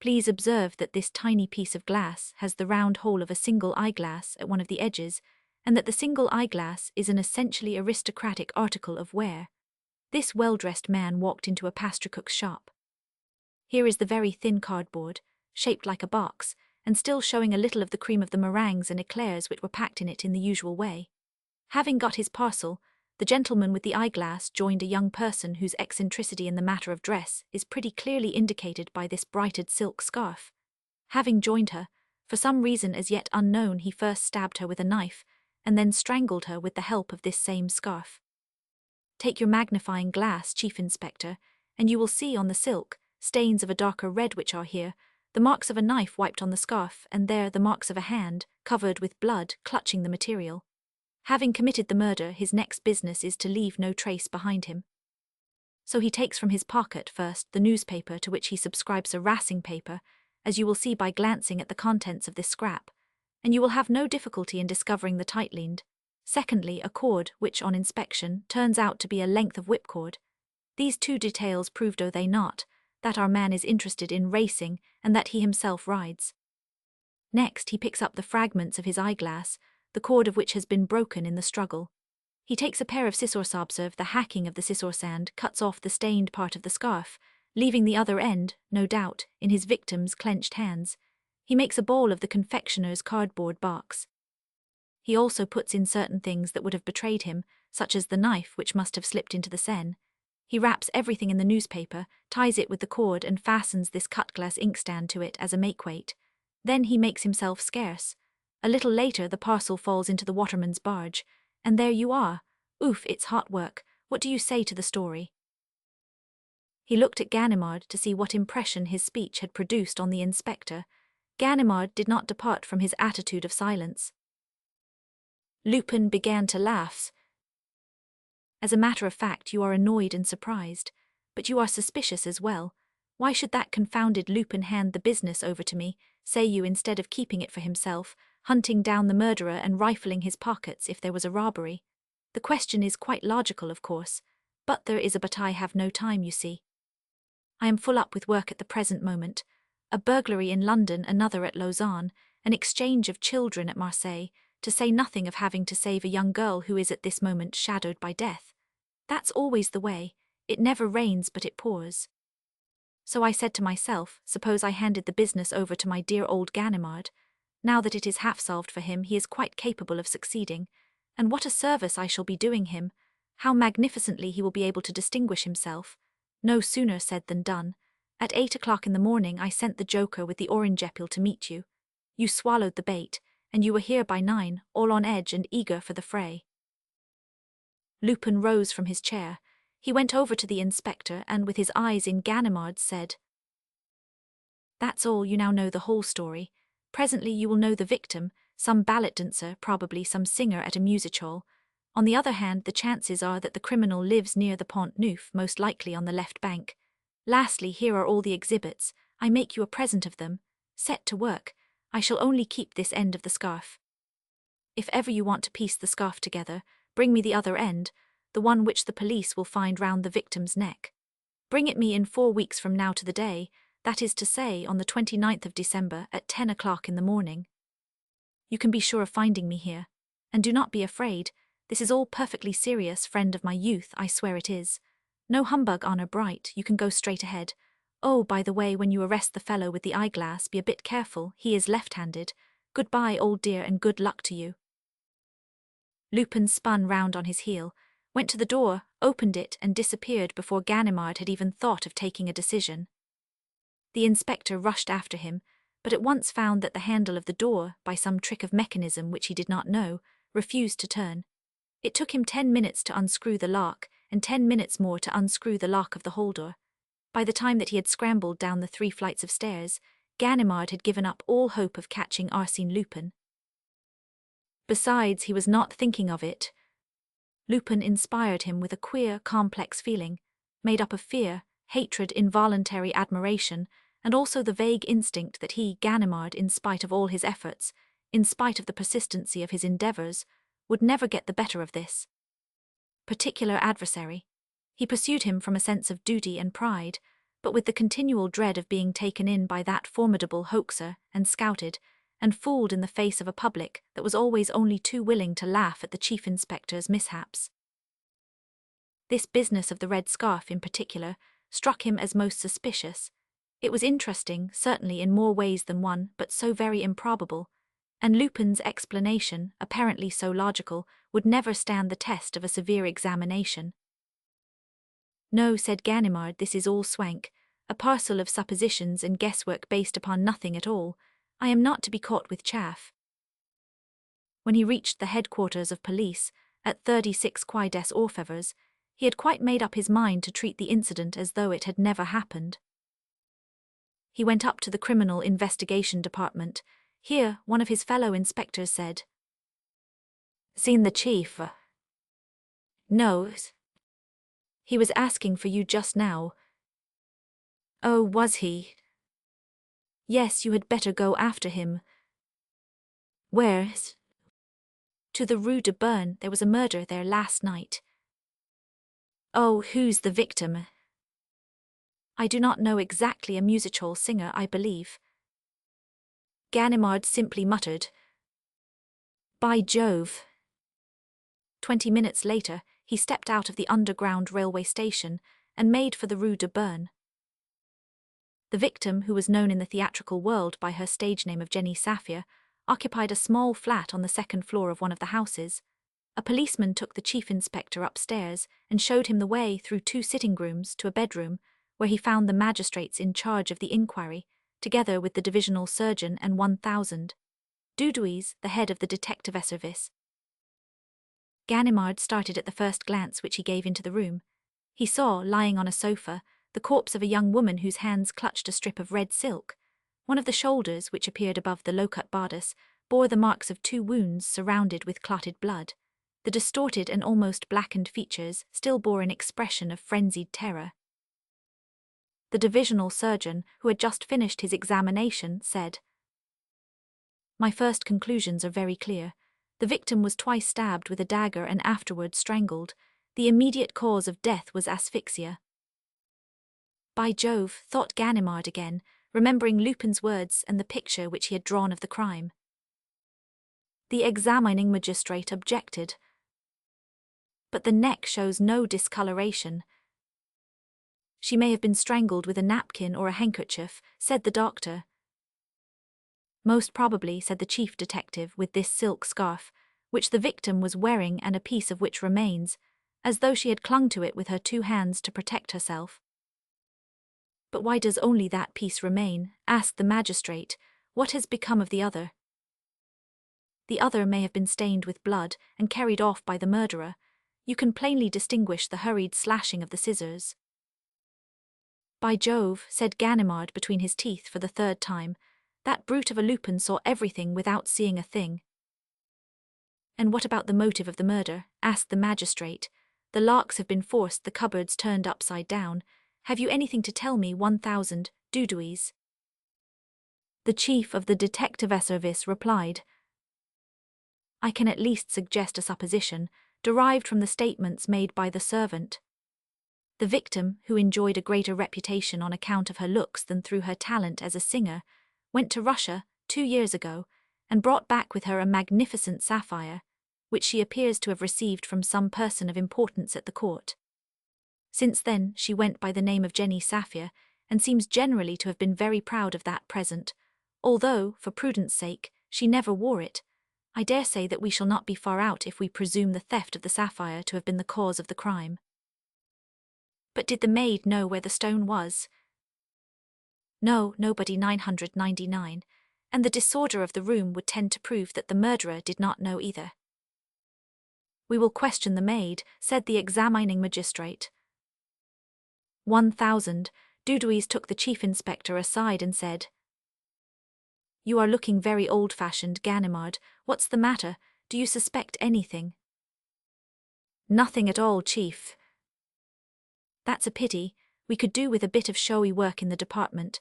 Please observe that this tiny piece of glass has the round hole of a single eyeglass at one of the edges, and that the single eyeglass is an essentially aristocratic article of wear. This well-dressed man walked into a pastrycook's shop. Here is the very thin cardboard, shaped like a box, and still showing a little of the cream of the meringues and eclairs which were packed in it in the usual way. Having got his parcel, the gentleman with the eyeglass joined a young person whose eccentricity in the matter of dress is pretty clearly indicated by this brighted silk scarf. Having joined her, for some reason as yet unknown, he first stabbed her with a knife, and then strangled her with the help of this same scarf. Take your magnifying glass, Chief Inspector, and you will see on the silk stains of a darker red which are here, the marks of a knife wiped on the scarf, and there the marks of a hand, covered with blood, clutching the material. Having committed the murder, his next business is to leave no trace behind him. So he takes from his pocket first the newspaper to which he subscribes a racing paper, as you will see by glancing at the contents of this scrap, and you will have no difficulty in discovering the tight-leaned. Secondly, a cord, which on inspection turns out to be a length of whipcord. These two details prove, do they not, that our man is interested in racing and that he himself rides. Next, he picks up the fragments of his eyeglass, the cord of which has been broken in the struggle. He takes a pair of scissors. Observe the hacking of the scissors and cuts off the stained part of the scarf, leaving the other end, no doubt, in his victim's clenched hands. He makes a ball of the confectioner's cardboard box. He also puts in certain things that would have betrayed him, such as the knife which must have slipped into the Seine. He wraps everything in the newspaper, ties it with the cord and fastens this cut-glass inkstand to it as a make-weight. Then he makes himself scarce. A little later the parcel falls into the waterman's barge, and there you are. Oof, it's hot work. What do you say to the story? He looked at Ganimard to see what impression his speech had produced on the inspector. Ganimard did not depart from his attitude of silence. Lupin began to laugh. As a matter of fact, you are annoyed and surprised, but you are suspicious as well. Why should that confounded Lupin hand the business over to me, say you, instead of keeping it for himself, hunting down the murderer and rifling his pockets if there was a robbery? The question is quite logical, of course, but there is a but. I have no time, you see. I am full up with work at the present moment. A burglary in London, another at Lausanne, an exchange of children at Marseille, to say nothing of having to save a young girl who is at this moment shadowed by death. That's always the way. It never rains but it pours. So I said to myself, suppose I handed the business over to my dear old Ganimard. Now that it is half solved for him, he is quite capable of succeeding. And what a service I shall be doing him! How magnificently he will be able to distinguish himself! No sooner said than done. At 8 o'clock in the morning I sent the joker with the orange epule to meet you. You swallowed the bait, and you were here by 9, all on edge and eager for the fray. Lupin rose from his chair. He went over to the inspector and, with his eyes in Ganimard's, said, "That's all. You now know the whole story. Presently you will know the victim, some ballet dancer, probably some singer at a music hall. On the other hand, the chances are that the criminal lives near the Pont Neuf, most likely on the left bank. Lastly, here are all the exhibits. I make you a present of them. Set to work. I shall only keep this end of the scarf. If ever you want to piece the scarf together, bring me the other end, the one which the police will find round the victim's neck. Bring it me in 4 weeks from now to the day, that is to say, on the 29th of December at 10 o'clock in the morning. You can be sure of finding me here. And do not be afraid. This is all perfectly serious, friend of my youth, I swear it is. No humbug, honor bright, you can go straight ahead. Oh, by the way, when you arrest the fellow with the eyeglass, be a bit careful, he is left-handed. Goodbye, old dear, and good luck to you." Lupin spun round on his heel, went to the door, opened it, and disappeared before Ganimard had even thought of taking a decision. The inspector rushed after him, but at once found that the handle of the door, by some trick of mechanism which he did not know, refused to turn. It took him 10 minutes to unscrew the lock, and 10 minutes more to unscrew the lock of the hall door. By the time that he had scrambled down the 3 flights of stairs, Ganimard had given up all hope of catching Arsène Lupin. Besides, he was not thinking of it. Lupin inspired him with a queer, complex feeling, made up of fear, hatred, involuntary admiration, and also the vague instinct that he, Ganimard, in spite of all his efforts, in spite of the persistency of his endeavors, would never get the better of this particular adversary. He pursued him from a sense of duty and pride, but with the continual dread of being taken in by that formidable hoaxer and scouted and fooled in the face of a public that was always only too willing to laugh at the chief inspector's mishaps. This business of the red scarf in particular struck him as most suspicious. It was interesting, certainly in more ways than one, but so very improbable, and Lupin's explanation, apparently so logical, would never stand the test of a severe examination. "No," said Ganimard, "this is all swank, a parcel of suppositions and guesswork based upon nothing at all. I am not to be caught with chaff." When he reached the headquarters of police, at 36 Quai des Orfèvres, he had quite made up his mind to treat the incident as though it had never happened. He went up to the Criminal Investigation Department. Here, one of his fellow inspectors said, "Seen the chief?" "No. He was asking for you just now." "Oh, was he?" "Yes, you had better go after him." "Where?" "To the Rue de Berne. There was a murder there last night." "Oh, who's the victim?" "I do not know exactly, a music-hall singer, I believe." Ganimard simply muttered, "By Jove." 20 minutes later, he stepped out of the underground railway station and made for the Rue de Berne. The victim, who was known in the theatrical world by her stage name of Jenny Saphir, occupied a small flat on the second floor of one of the houses. A policeman took the chief inspector upstairs and showed him the way through 2 sitting rooms to a bedroom, where he found the magistrates in charge of the inquiry, together with the divisional surgeon and 1,000 Dudouis, the head of the detective service. Ganimard started at the first glance which he gave into the room. He saw, lying on a sofa, the corpse of a young woman whose hands clutched a strip of red silk. One of the shoulders, which appeared above the low-cut bodice, bore the marks of 2 wounds surrounded with clotted blood. The distorted and almost blackened features still bore an expression of frenzied terror. The divisional surgeon, who had just finished his examination, said, "My first conclusions are very clear. The victim was twice stabbed with a dagger and afterwards strangled. The immediate cause of death was asphyxia." By Jove, thought Ganimard again, remembering Lupin's words and the picture which he had drawn of the crime. The examining magistrate objected. "But the neck shows no discoloration." "She may have been strangled with a napkin or a handkerchief," said the doctor. "Most probably," said the chief detective, "with this silk scarf, which the victim was wearing and a piece of which remains, as though she had clung to it with her 2 hands to protect herself." "But why does only that piece remain?" asked the magistrate. "What has become of the other?" "The other may have been stained with blood and carried off by the murderer. You can plainly distinguish the hurried slashing of the scissors." "By Jove," said Ganimard between his teeth for the 3rd time, "that brute of a Lupin saw everything without seeing a thing." "And what about the motive of the murder?" asked the magistrate. "The locks have been forced, the cupboards turned upside down. Have you anything to tell me, 1,000 Dudouis?" The chief of the detective service replied, "I can at least suggest a supposition, derived from the statements made by the servant. The victim, who enjoyed a greater reputation on account of her looks than through her talent as a singer, went to Russia 2 years ago and brought back with her a magnificent sapphire, which she appears to have received from some person of importance at the court. Since then, she went by the name of Jenny Saphir, and seems generally to have been very proud of that present, although, for prudence sake, she never wore it. I dare say that we shall not be far out if we presume the theft of the sapphire to have been the cause of the crime." "But did the maid know where the stone was?" "No, nobody, 999, and the disorder of the room would tend to prove that the murderer did not know either." "We will question the maid," said the examining magistrate. 1,000 Dudouis took the chief inspector aside and said, "You are looking very old-fashioned, Ganimard. What's the matter? Do you suspect anything?" "Nothing at all, chief." "That's a pity. We could do with a bit of showy work in the department.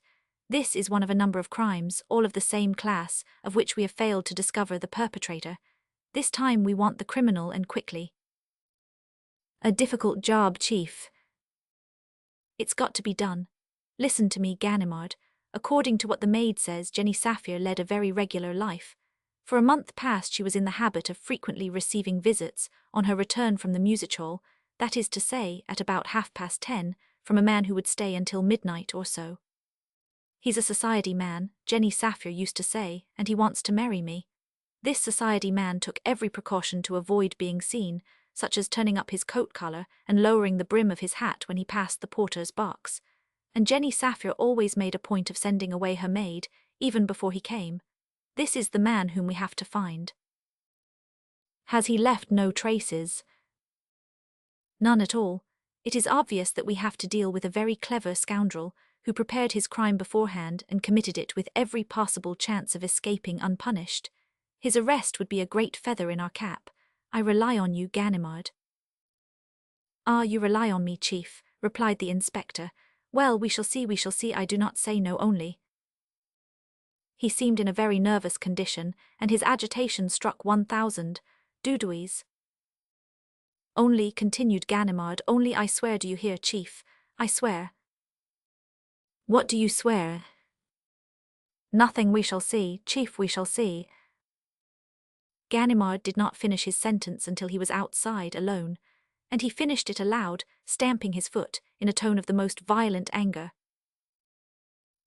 This is one of a number of crimes, all of the same class, of which we have failed to discover the perpetrator. This time we want the criminal, and quickly." "A difficult job, chief." "It's got to be done. Listen to me, Ganimard. According to what the maid says, Jenny Saphir led a very regular life. For a month past she was in the habit of frequently receiving visits on her return from the music hall, that is to say, at about 10:30, from a man who would stay until midnight or so. He's a society man, Jenny Saphir used to say, and he wants to marry me. This society man took every precaution to avoid being seen, such as turning up his coat collar and lowering the brim of his hat when he passed the porter's box. And Jenny Saphir always made a point of sending away her maid, even before he came. This is the man whom we have to find. Has he left no traces? None at all. It is obvious that we have to deal with a very clever scoundrel who prepared his crime beforehand and committed it with every possible chance of escaping unpunished. His arrest would be a great feather in our cap. I rely on you, Ganimard. Ah, you rely on me, Chief, replied the inspector. Well, we shall see, I do not say no only. He seemed in a very nervous condition, and his agitation struck 1,000 doudouis. Only, continued Ganimard, only I swear, do you hear, Chief? I swear. What do you swear? Nothing, we shall see, Chief, we shall see. Ganimard did not finish his sentence until he was outside, alone, and he finished it aloud, stamping his foot, in a tone of the most violent anger.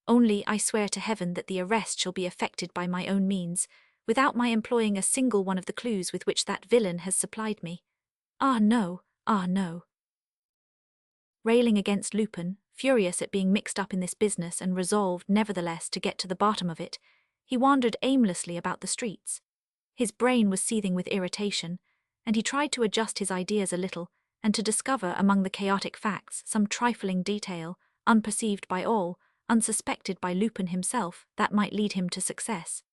Only, I swear to heaven that the arrest shall be effected by my own means, without my employing a single one of the clues with which that villain has supplied me. Ah, no, ah, no. Railing against Lupin, furious at being mixed up in this business and resolved, nevertheless, to get to the bottom of it, he wandered aimlessly about the streets. His brain was seething with irritation, and he tried to adjust his ideas a little, and to discover among the chaotic facts some trifling detail, unperceived by all, unsuspected by Lupin himself, that might lead him to success.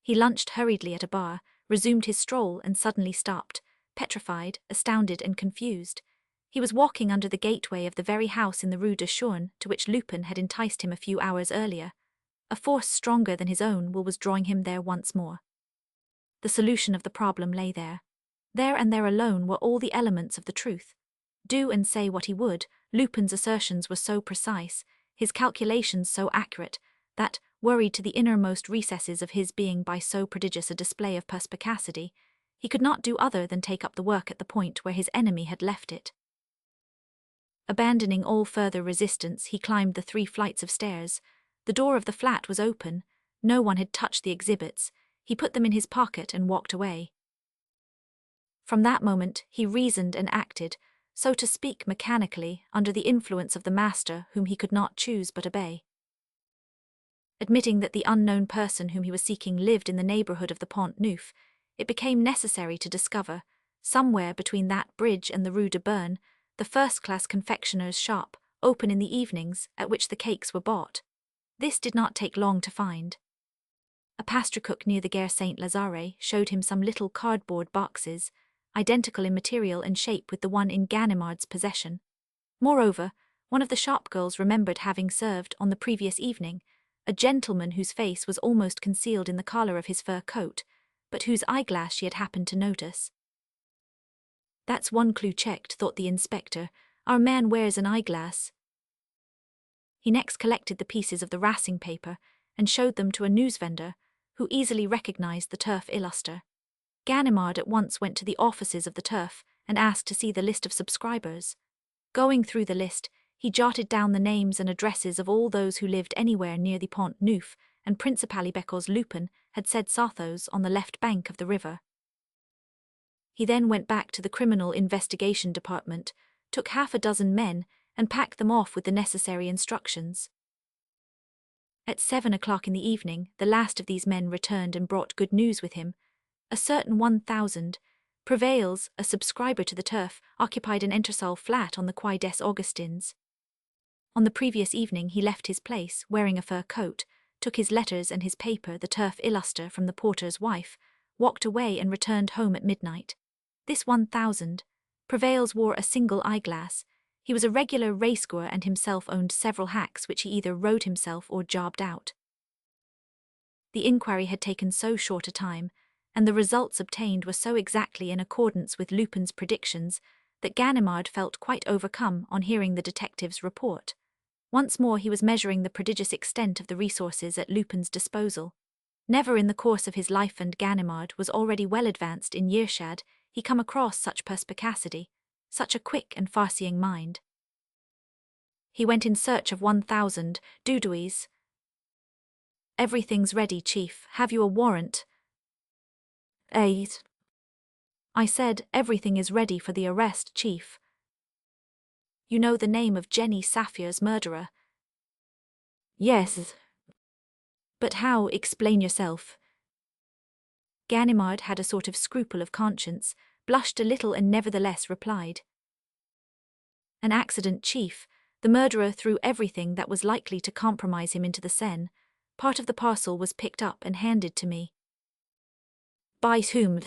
He lunched hurriedly at a bar, resumed his stroll, and suddenly stopped, petrified, astounded, and confused. He was walking under the gateway of the very house in the Rue de Chaulnes to which Lupin had enticed him a few hours earlier. A force stronger than his own will was drawing him there once more. The solution of the problem lay there. There and there alone were all the elements of the truth. Do and say what he would, Lupin's assertions were so precise, his calculations so accurate, that, worried to the innermost recesses of his being by so prodigious a display of perspicacity, he could not do other than take up the work at the point where his enemy had left it. Abandoning all further resistance, he climbed the 3 flights of stairs. The door of the flat was open. No one had touched the exhibits. He put them in his pocket and walked away. From that moment, he reasoned and acted, so to speak mechanically, under the influence of the master whom he could not choose but obey. Admitting that the unknown person whom he was seeking lived in the neighbourhood of the Pont Neuf, it became necessary to discover, somewhere between that bridge and the Rue de Berne, the first-class confectioner's shop, open in the evenings, at which the cakes were bought. This did not take long to find. A pastry-cook near the Gare Saint-Lazare showed him some little cardboard boxes, identical in material and shape with the one in Ganimard's possession. Moreover, one of the shop-girls remembered having served, on the previous evening, a gentleman whose face was almost concealed in the collar of his fur coat, but whose eyeglass she had happened to notice. That's one clue checked, thought the inspector. Our man wears an eyeglass. He next collected the pieces of the racing paper and showed them to a newsvendor, who easily recognized the Turf Illuster. Ganimard at once went to the offices of the Turf and asked to see the list of subscribers. Going through the list, he jotted down the names and addresses of all those who lived anywhere near the Pont Neuf, and principally because Lupin had said Sathos on the left bank of the river. He then went back to the Criminal Investigation Department, took 6 men, and packed them off with the necessary instructions. At 7 o'clock in the evening, the last of these men returned and brought good news with him. A certain 1,000 Prevails, a subscriber to the Turf, occupied an entresol flat on the Quai des Augustins. On the previous evening he left his place, wearing a fur coat, took his letters and his paper, the Turf Illuster, from the porter's wife, walked away and returned home at midnight. This 1,000 Prevails wore a single eyeglass. He was a regular racegoer and himself owned several hacks which he either rode himself or jobbed out. The inquiry had taken so short a time, and the results obtained were so exactly in accordance with Lupin's predictions, that Ganimard felt quite overcome on hearing the detective's report. Once more he was measuring the prodigious extent of the resources at Lupin's disposal. Never in the course of his life, and Ganimard was already well advanced in yearshad, he come across such perspicacity, such a quick and far-seeing mind. He went in search of 1,000 doudois. "Everything's ready, Chief. Have you a warrant?" "Eight." I said, "Everything is ready for the arrest, Chief." "You know the name of Jenny Saphir's murderer?" "Yes." "But how? Explain yourself." Ganimard had a sort of scruple of conscience, blushed a little and nevertheless replied. "An accident, Chief. The murderer threw everything that was likely to compromise him into the Seine. Part of the parcel was picked up and handed to me." "By whom?"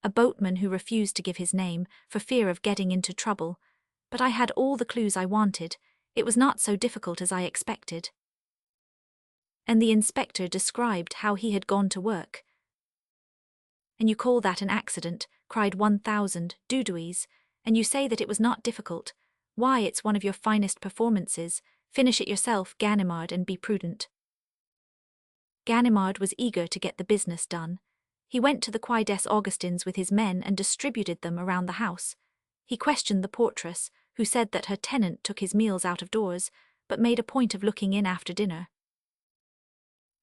"A boatman who refused to give his name, for fear of getting into trouble. But I had all the clues I wanted. It was not so difficult as I expected." And the inspector described how he had gone to work. "And you call that an accident?" cried 1,000 doudois, "and you say that it was not difficult. Why, it's one of your finest performances. Finish it yourself, Ganimard, and be prudent." Ganimard was eager to get the business done. He went to the Quai des Augustins with his men and distributed them around the house. He questioned the portress, who said that her tenant took his meals out of doors, but made a point of looking in after dinner.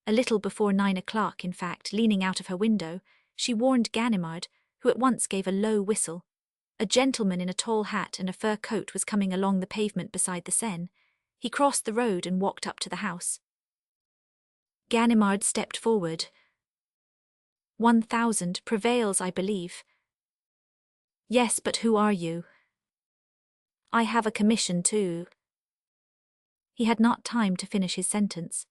A little before 9 o'clock, in fact, leaning out of her window, she warned Ganimard, who at once gave a low whistle. A gentleman in a tall hat and a fur coat was coming along the pavement beside the Seine. He crossed the road and walked up to the house. Ganimard stepped forward. 1,000 prevails, I believe." "Yes, but who are you?" "I have a commission too." He had not time to finish his sentence.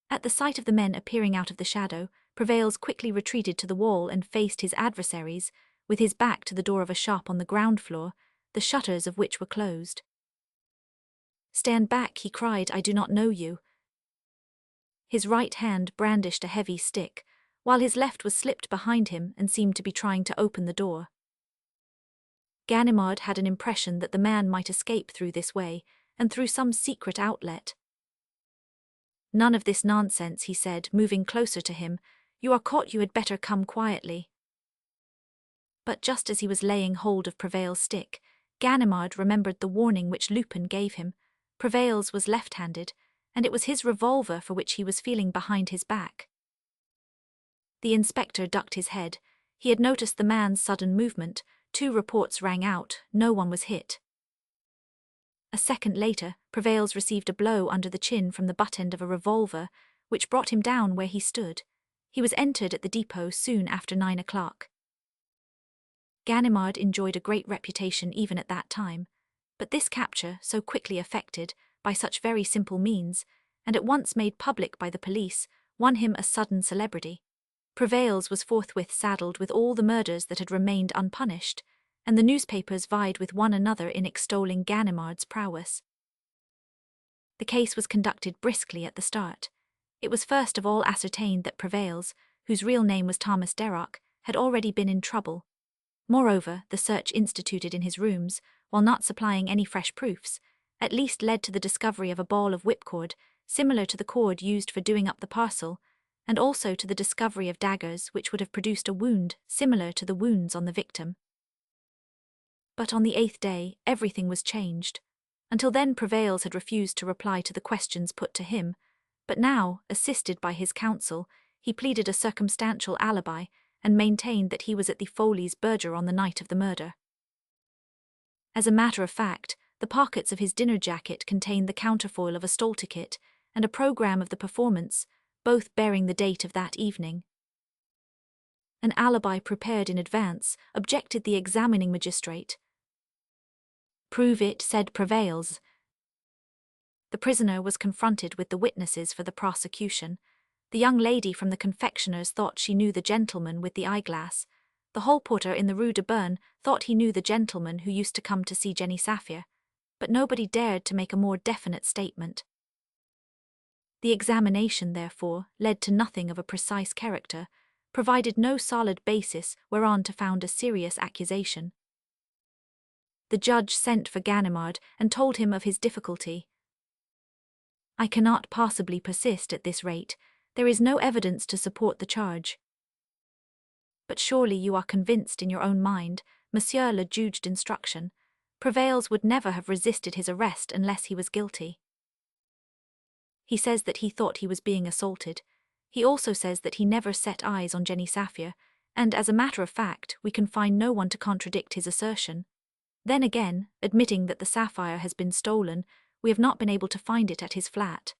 At the sight of the men appearing out of the shadow, Prevails quickly retreated to the wall and faced his adversaries, with his back to the door of a shop on the ground floor, the shutters of which were closed. "Stand back," he cried, "I do not know you." His right hand brandished a heavy stick, while his left was slipped behind him and seemed to be trying to open the door. Ganimard had an impression that the man might escape through this way, and through some secret outlet. "None of this nonsense," he said, moving closer to him. "You are caught, you had better come quietly." But just as he was laying hold of Prevail's stick, Ganimard remembered the warning which Lupin gave him. Prevail's was left-handed, and it was his revolver for which he was feeling behind his back. The inspector ducked his head. He had noticed the man's sudden movement. 2 reports rang out. No one was hit. A second later, Prevail's received a blow under the chin from the butt end of a revolver, which brought him down where he stood. He was entered at the depot soon after 9 o'clock. Ganimard enjoyed a great reputation even at that time, but this capture, so quickly effected, by such very simple means, and at once made public by the police, won him a sudden celebrity. Prevail's was forthwith saddled with all the murders that had remained unpunished, and the newspapers vied with one another in extolling Ganimard's prowess. The case was conducted briskly at the start. It was first of all ascertained that Prevail's, whose real name was Thomas Derrock, had already been in trouble. Moreover, the search instituted in his rooms, while not supplying any fresh proofs, at least led to the discovery of a ball of whipcord, similar to the cord used for doing up the parcel, and also to the discovery of daggers which would have produced a wound similar to the wounds on the victim. But on the 8th day, everything was changed. Until then, Prevail's had refused to reply to the questions put to him, but now, assisted by his counsel, he pleaded a circumstantial alibi and maintained that he was at the Folies Berger on the night of the murder. As a matter of fact, the pockets of his dinner jacket contained the counterfoil of a stall ticket and a programme of the performance, both bearing the date of that evening. An alibi prepared in advance, objected the examining magistrate. "Prove it," said Prevail's. The prisoner was confronted with the witnesses for the prosecution. The young lady from the confectioner's thought she knew the gentleman with the eyeglass. The hall porter in the Rue de Berne thought he knew the gentleman who used to come to see Jenny Saphir, but nobody dared to make a more definite statement. The examination, therefore, led to nothing of a precise character, provided no solid basis whereon to found a serious accusation. The judge sent for Ganimard and told him of his difficulty. I cannot possibly persist at this rate. There is no evidence to support the charge. But surely you are convinced in your own mind, Monsieur le Juge d'instruction. Prevails would never have resisted his arrest unless he was guilty. He says that he thought he was being assaulted. He also says that he never set eyes on Jenny Saphir, and as a matter of fact, we can find no one to contradict his assertion. Then again, admitting that the sapphire has been stolen, we have not been able to find it at his flat.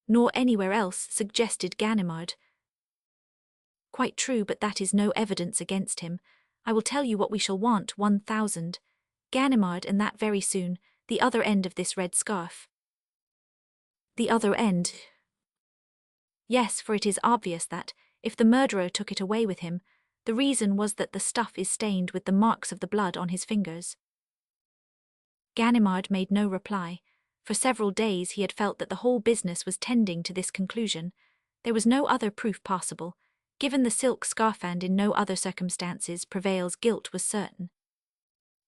Nor anywhere else, suggested Ganimard. Quite true, but that is no evidence against him. I will tell you what we shall want, 1,000. Ganimard, and that very soon, the other end of this red scarf. The other end? Yes, for it is obvious that, if the murderer took it away with him, the reason was that the stuff is stained with the marks of the blood on his fingers. Ganimard made no reply. For several days he had felt that the whole business was tending to this conclusion. There was no other proof possible. Given the silk scarf and in no other circumstances, Prevail's guilt was certain.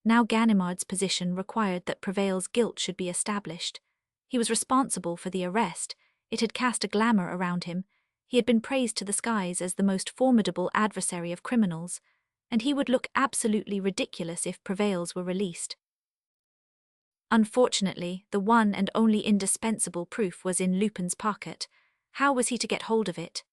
Now Ganimard's position required that Prevail's guilt should be established. He was responsible for the arrest. It had cast a glamour around him. He had been praised to the skies as the most formidable adversary of criminals, and he would look absolutely ridiculous if Prevail's were released. Unfortunately, the one and only indispensable proof was in Lupin's pocket. How was he to get hold of it?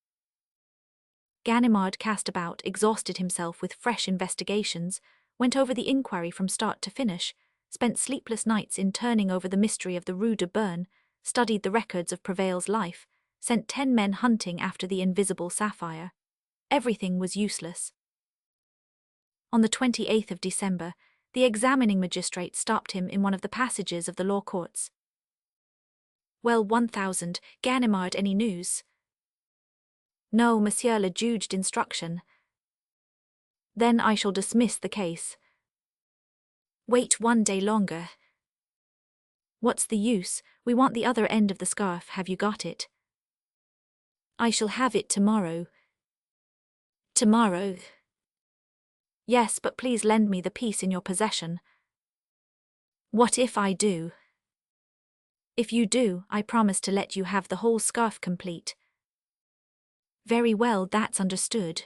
Ganimard cast about, exhausted himself with fresh investigations, went over the inquiry from start to finish, spent sleepless nights in turning over the mystery of the Rue de Berne, studied the records of Prevail's life, sent 10 men hunting after the invisible sapphire. Everything was useless. On the 28th of December, the examining magistrate stopped him in one of the passages of the law courts. Well, 1,000, Ganimard, any news? No, Monsieur le Juge d'instruction. Then I shall dismiss the case. Wait 1 day longer. What's the use? We want the other end of the scarf. Have you got it? I shall have it tomorrow. Tomorrow? Yes, but please lend me the piece in your possession. What if I do? If you do, I promise to let you have the whole scarf complete. Very well, that's understood.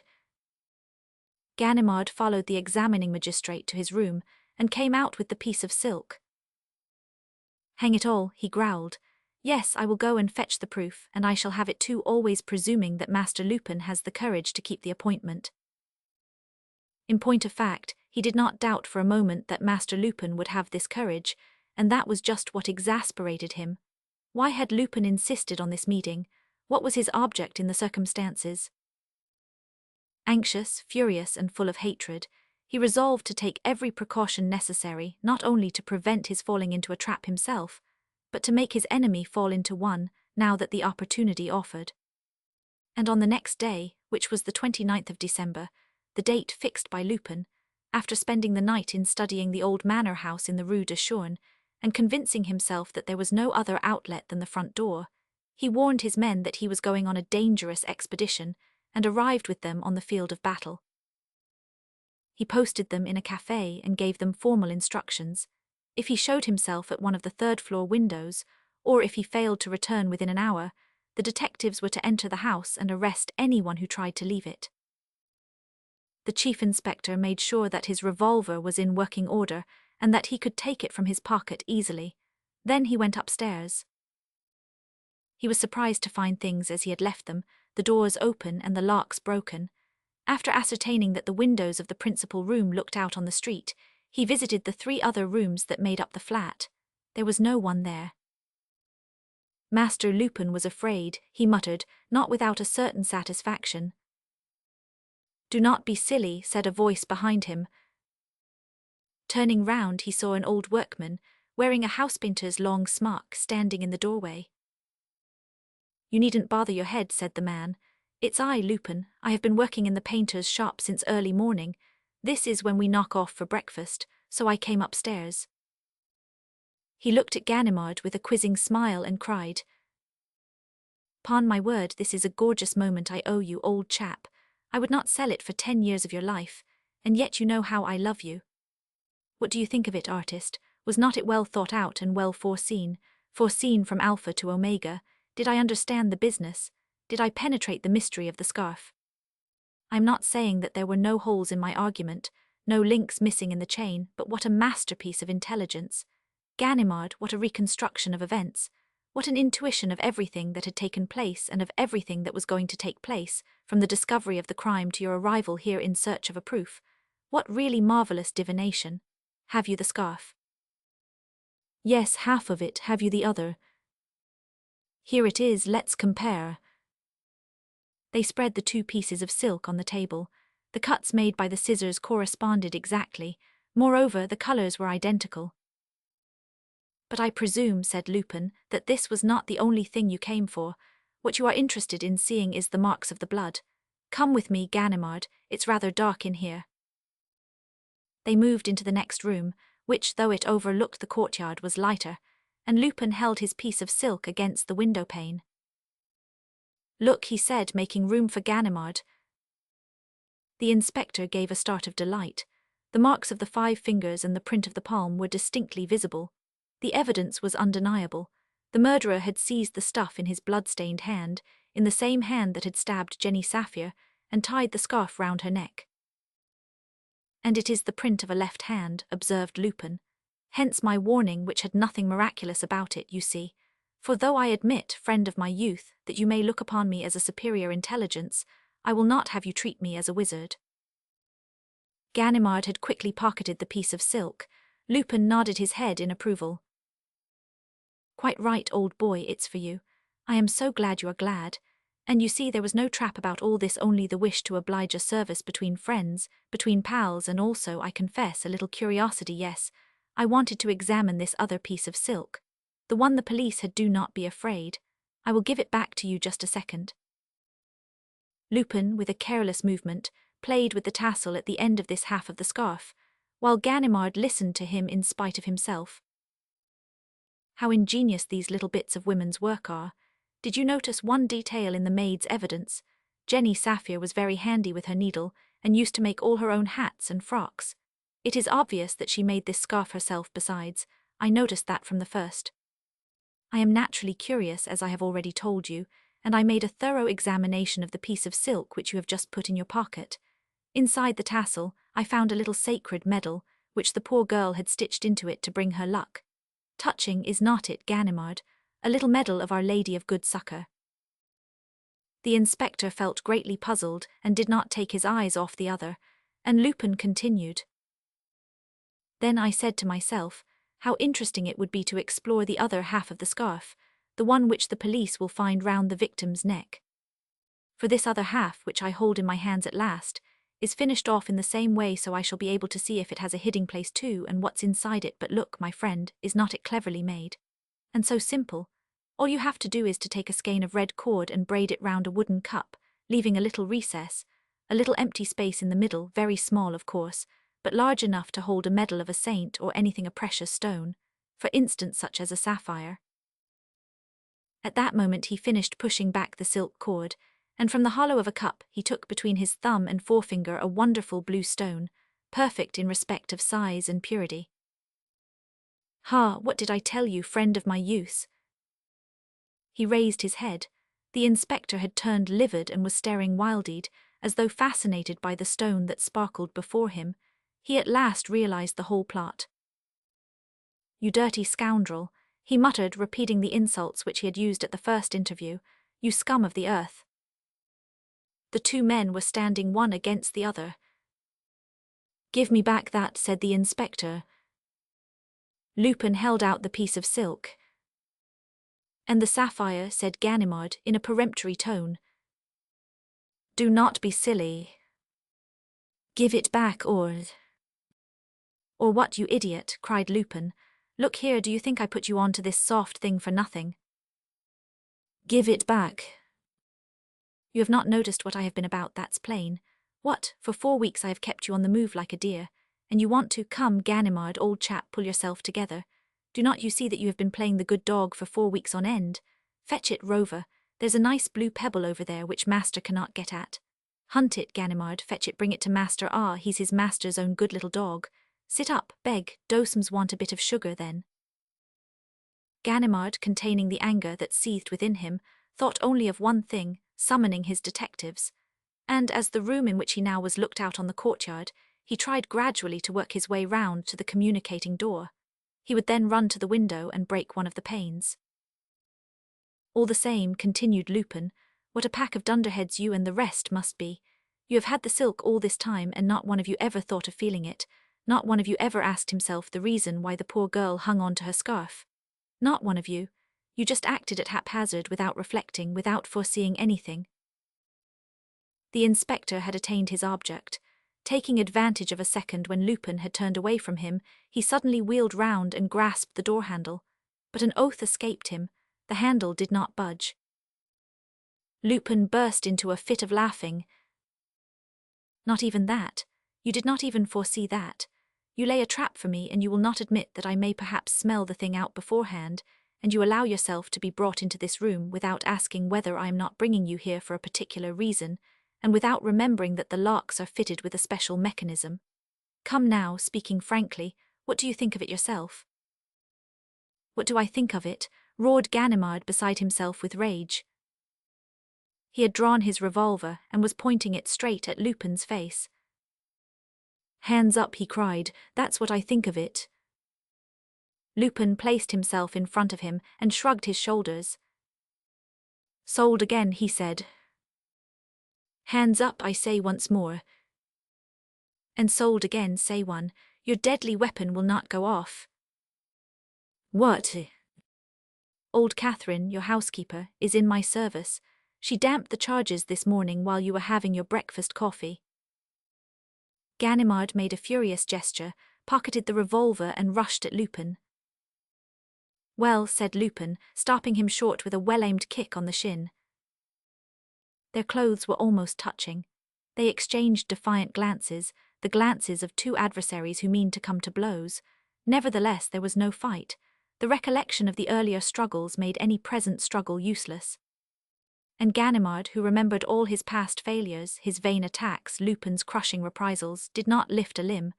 Ganimard followed the examining magistrate to his room and came out with the piece of silk. Hang it all, he growled. Yes, I will go and fetch the proof, and I shall have it too, always presuming that Master Lupin has the courage to keep the appointment. In point of fact, he did not doubt for a moment that Master Lupin would have this courage, and that was just what exasperated him. Why had Lupin insisted on this meeting? What was his object in the circumstances? Anxious, furious, and full of hatred, he resolved to take every precaution necessary not only to prevent his falling into a trap himself, but to make his enemy fall into one, now that the opportunity offered. And on the next day, which was the 29th of December, the date fixed by Lupin, after spending the night in studying the old manor house in the Rue de Chaulnes, and convincing himself that there was no other outlet than the front door, he warned his men that he was going on a dangerous expedition, and arrived with them on the field of battle. He posted them in a café and gave them formal instructions. If he showed himself at one of the third-floor windows, or if he failed to return within an hour, the detectives were to enter the house and arrest anyone who tried to leave it. The chief inspector made sure that his revolver was in working order and that he could take it from his pocket easily. Then he went upstairs. He was surprised to find things as he had left them, the doors open and the locks broken. After ascertaining that the windows of the principal room looked out on the street, he visited the 3 other rooms that made up the flat. There was no one there. Master Lupin was afraid, he muttered, not without a certain satisfaction. Do not be silly, said a voice behind him. Turning round, he saw an old workman, wearing a housepainter's long smock, standing in the doorway. You needn't bother your head, said the man. It's I, Lupin. I have been working in the painter's shop since early morning. This is when we knock off for breakfast, so I came upstairs. He looked at Ganimard with a quizzing smile and cried, "'Pon my word, this is a gorgeous moment I owe you, old chap. I would not sell it for 10 years of your life, and yet you know how I love you. What do you think of it, artist? Was not it well thought out and well foreseen? foreseen from Alpha to Omega, did I understand the business, did I penetrate the mystery of the scarf. I'm not saying that there were no holes in my argument, no links missing in the chain, but what a masterpiece of intelligence. Ganimard, what a reconstruction of events, what an intuition of everything that had taken place and of everything that was going to take place, from the discovery of the crime to your arrival here in search of a proof. What really marvelous divination. Have you the scarf? Yes, half of it. Have you the other? Here it is, let's compare. They spread the 2 pieces of silk on the table. The cuts made by the scissors corresponded exactly. Moreover, the colors were identical. But I presume, said Lupin, that this was not the only thing you came for. What you are interested in seeing is the marks of the blood. Come with me, Ganimard, it's rather dark in here. They moved into the next room, which, though it overlooked the courtyard, was lighter, and Lupin held his piece of silk against the window pane. Look, he said, making room for Ganimard. The inspector gave a start of delight. The marks of the 5 fingers and the print of the palm were distinctly visible. The evidence was undeniable. The murderer had seized the stuff in his blood-stained hand, in the same hand that had stabbed Jenny Saphir, and tied the scarf round her neck. And it is the print of a left hand, observed Lupin. Hence my warning, which had nothing miraculous about it, you see. For though I admit, friend of my youth, that you may look upon me as a superior intelligence, I will not have you treat me as a wizard. Ganimard had quickly pocketed the piece of silk. Lupin nodded his head in approval. Quite right, old boy, it's for you. I am so glad you are glad. And you see, there was no trap about all this, only the wish to oblige a service between friends, between pals, and also, I confess, a little curiosity. Yes, I wanted to examine this other piece of silk. The one the police had. Do not be afraid. I will give it back to you just a second. Lupin, with a careless movement, played with the tassel at the end of this half of the scarf, while Ganimard listened to him in spite of himself. How ingenious these little bits of women's work are. Did you notice one detail in the maid's evidence? Jenny Saphir was very handy with her needle, and used to make all her own hats and frocks. It is obvious that she made this scarf herself besides. I noticed that from the first. I am naturally curious, as I have already told you, and I made a thorough examination of the piece of silk which you have just put in your pocket. Inside the tassel, I found a little sacred medal, which the poor girl had stitched into it to bring her luck. Touching, is not it, Ganimard? A little medal of Our Lady of Good Succor. The inspector felt greatly puzzled and did not take his eyes off the other, and Lupin continued. Then I said to myself, how interesting it would be to explore the other half of the scarf, the one which the police will find round the victim's neck. For this other half, which I hold in my hands at last, is finished off in the same way, so I shall be able to see if it has a hiding place too and what's inside it. But look, my friend, is not it cleverly made? And so simple. All you have to do is to take a skein of red cord and braid it round a wooden cup, leaving a little recess, a little empty space in the middle, very small of course, but large enough to hold a medal of a saint or anything, a precious stone, for instance such as a sapphire. At that moment he finished pushing back the silk cord, and from the hollow of a cup he took between his thumb and forefinger a wonderful blue stone, perfect in respect of size and purity. Ha, what did I tell you, friend of my youth? He raised his head. The inspector had turned livid and was staring wild-eyed, as though fascinated by the stone that sparkled before him. He at last realized the whole plot. You dirty scoundrel, he muttered, repeating the insults which he had used at the first interview. You scum of the earth. The 2 men were standing one against the other. Give me back that, said the inspector. Lupin held out the piece of silk. And the sapphire, said Ganimard in a peremptory tone. Do not be silly. Give it back or what, you idiot, cried Lupin. Look here, do you think I put you on to this soft thing for nothing? Give it back. You have not noticed what I have been about, that's plain. What, for 4 weeks I have kept you on the move like a deer, and you want to, come, Ganimard, old chap, pull yourself together. Do not you see that you have been playing the good dog for 4 weeks on end? Fetch it, Rover. There's a nice blue pebble over there which master cannot get at. Hunt it, Ganimard, fetch it, bring it to master. Ah, he's his master's own good little dog. Sit up, beg, Dosums want a bit of sugar then. Ganimard, containing the anger that seethed within him, thought only of one thing, summoning his detectives. And as the room in which he now was looked out on the courtyard, he tried gradually to work his way round to the communicating door. He would then run to the window and break one of the panes. All the same, continued Lupin, what a pack of dunderheads you and the rest must be. You have had the silk all this time, and not one of you ever thought of feeling it. Not one of you ever asked himself the reason why the poor girl hung on to her scarf. Not one of you. You just acted at haphazard, without reflecting, without foreseeing anything. The inspector had attained his object. Taking advantage of a second when Lupin had turned away from him, he suddenly wheeled round and grasped the door handle. But an oath escaped him. The handle did not budge. Lupin burst into a fit of laughing. Not even that. You did not even foresee that. You lay a trap for me, and you will not admit that I may perhaps smell the thing out beforehand, and you allow yourself to be brought into this room without asking whether I am not bringing you here for a particular reason, and without remembering that the locks are fitted with a special mechanism. Come now, speaking frankly, what do you think of it yourself? What do I think of it? Roared Ganimard, beside himself with rage. He had drawn his revolver and was pointing it straight at Lupin's face. Hands up, he cried, that's what I think of it. Lupin placed himself in front of him and shrugged his shoulders. Sold again, he said. Hands up, I say once more. And sold again, say one. Your deadly weapon will not go off. What? Old Catherine, your housekeeper, is in my service. She damped the charges this morning while you were having your breakfast coffee. Ganimard made a furious gesture, pocketed the revolver and rushed at Lupin. Well, said Lupin, stopping him short with a well-aimed kick on the shin. Their clothes were almost touching. They exchanged defiant glances, the glances of two adversaries who mean to come to blows. Nevertheless, there was no fight. The recollection of the earlier struggles made any present struggle useless. And Ganimard, who remembered all his past failures, his vain attacks, Lupin's crushing reprisals, did not lift a limb.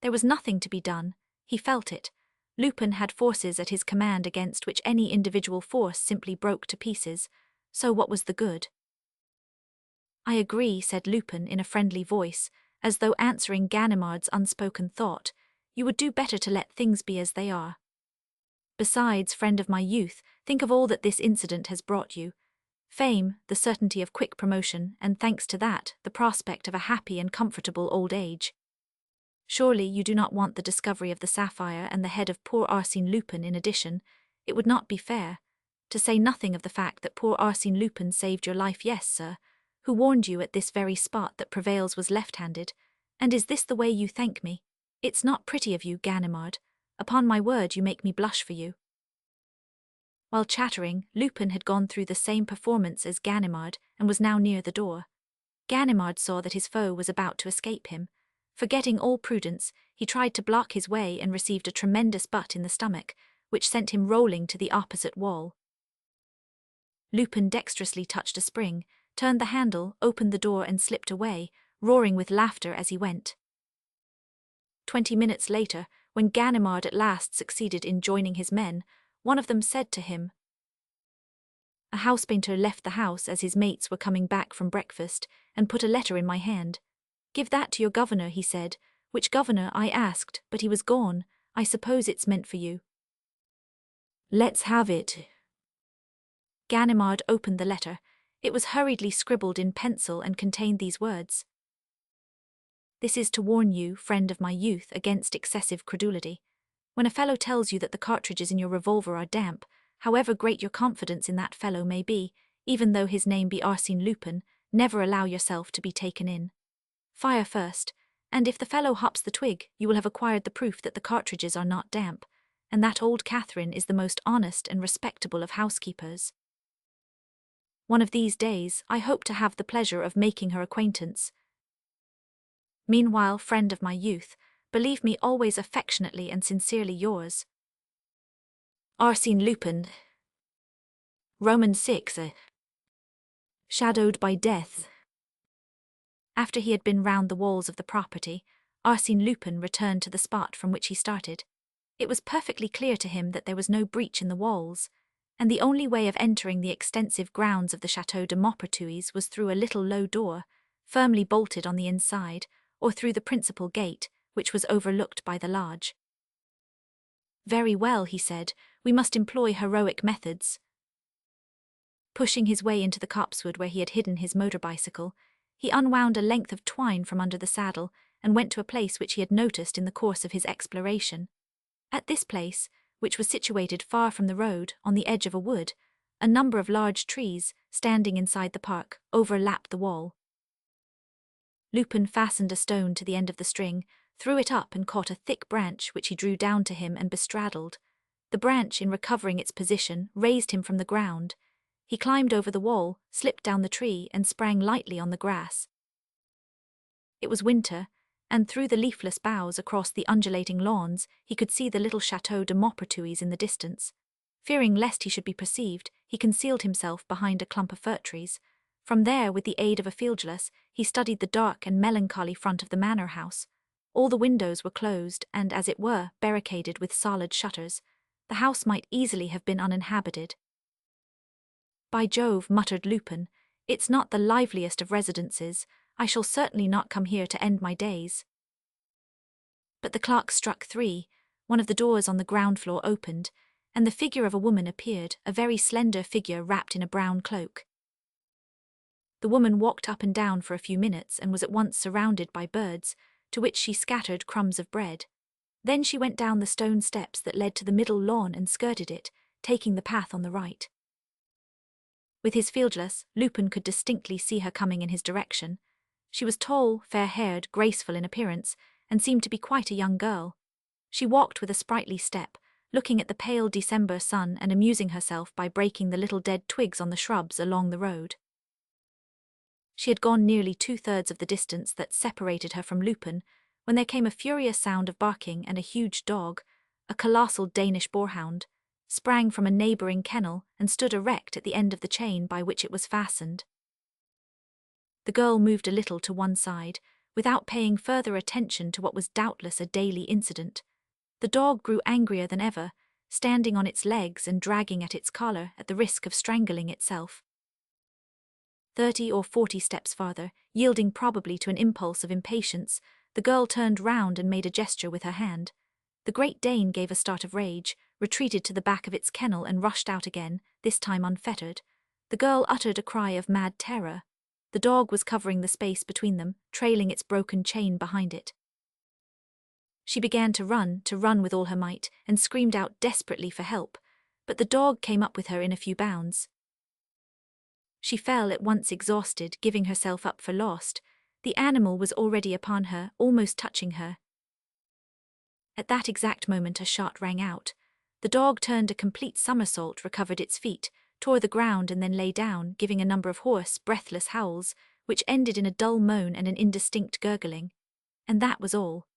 There was nothing to be done. He felt it. Lupin had forces at his command against which any individual force simply broke to pieces. So what was the good? I agree, said Lupin in a friendly voice, as though answering Ganimard's unspoken thought. You would do better to let things be as they are. Besides, friend of my youth, think of all that this incident has brought you. Fame, the certainty of quick promotion, and thanks to that, the prospect of a happy and comfortable old age. Surely you do not want the discovery of the sapphire and the head of poor Arsène Lupin in addition. It would not be fair. To say nothing of the fact that poor Arsène Lupin saved your life, yes, sir, who warned you at this very spot that Prevails was left-handed. And is this the way you thank me? It's not pretty of you, Ganimard. Upon my word, you make me blush for you. While chattering, Lupin had gone through the same performance as Ganimard and was now near the door. Ganimard saw that his foe was about to escape him. Forgetting all prudence, he tried to block his way and received a tremendous butt in the stomach, which sent him rolling to the opposite wall. Lupin dexterously touched a spring, turned the handle, opened the door and slipped away, roaring with laughter as he went. 20 minutes later, when Ganimard at last succeeded in joining his men, one of them said to him, "A housepainter left the house as his mates were coming back from breakfast and put a letter in my hand. 'Give that to your governor,' he said. 'Which governor?' I asked, but he was gone. I suppose it's meant for you." "Let's have it." Ganimard opened the letter. It was hurriedly scribbled in pencil and contained these words. "This is to warn you, friend of my youth, against excessive credulity. When a fellow tells you that the cartridges in your revolver are damp, however great your confidence in that fellow may be, even though his name be Arsène Lupin, never allow yourself to be taken in. Fire first, and if the fellow hops the twig, you will have acquired the proof that the cartridges are not damp, and that old Catherine is the most honest and respectable of housekeepers. One of these days, I hope to have the pleasure of making her acquaintance. Meanwhile, friend of my youth, believe me always affectionately and sincerely yours, Arsène Lupin. Romans 6. Shadowed by death. After he had been round the walls of the property, Arsène Lupin returned to the spot from which he started. It was perfectly clear to him that there was no breach in the walls, and the only way of entering the extensive grounds of the Château de Maupertuis was through a little low door, firmly bolted on the inside, or through the principal gate, which was overlooked by the lodge. "Very well," he said, "we must employ heroic methods." Pushing his way into the copsewood where he had hidden his motor bicycle, he unwound a length of twine from under the saddle and went to a place which he had noticed in the course of his exploration. At this place, which was situated far from the road, on the edge of a wood, a number of large trees, standing inside the park, overlapped the wall. Lupin fastened a stone to the end of the string, threw it up and caught a thick branch which he drew down to him and bestraddled. The branch, in recovering its position, raised him from the ground. He climbed over the wall, slipped down the tree, and sprang lightly on the grass. It was winter, and through the leafless boughs across the undulating lawns he could see the little Château de Maupertuis in the distance. Fearing lest he should be perceived, he concealed himself behind a clump of fir trees. From there, with the aid of a field glass, he studied the dark and melancholy front of the manor house. All the windows were closed and, as it were, barricaded with solid shutters. The house might easily have been uninhabited. "By Jove," muttered Lupin, "it's not the liveliest of residences. I shall certainly not come here to end my days." But the clock struck 3, one of the doors on the ground floor opened, and the figure of a woman appeared, a very slender figure wrapped in a brown cloak. The woman walked up and down for a few minutes and was at once surrounded by birds, to which she scattered crumbs of bread. Then she went down the stone steps that led to the middle lawn and skirted it, taking the path on the right. With his fieldglass, Lupin could distinctly see her coming in his direction. She was tall, fair-haired, graceful in appearance, and seemed to be quite a young girl. She walked with a sprightly step, looking at the pale December sun and amusing herself by breaking the little dead twigs on the shrubs along the road. She had gone nearly 2/3 of the distance that separated her from Lupin, when there came a furious sound of barking, and a huge dog, a colossal Danish boarhound, sprang from a neighbouring kennel and stood erect at the end of the chain by which it was fastened. The girl moved a little to one side, without paying further attention to what was doubtless a daily incident. The dog grew angrier than ever, standing on its legs and dragging at its collar at the risk of strangling itself. 30 or 40 steps farther, yielding probably to an impulse of impatience, the girl turned round and made a gesture with her hand. The Great Dane gave a start of rage, retreated to the back of its kennel and rushed out again, this time unfettered. The girl uttered a cry of mad terror. The dog was covering the space between them, trailing its broken chain behind it. She began to run with all her might, and screamed out desperately for help, but the dog came up with her in a few bounds. She fell at once exhausted, giving herself up for lost. The animal was already upon her, almost touching her. At that exact moment a shot rang out. The dog turned a complete somersault, recovered its feet, tore the ground and then lay down, giving a number of hoarse, breathless howls, which ended in a dull moan and an indistinct gurgling. And that was all.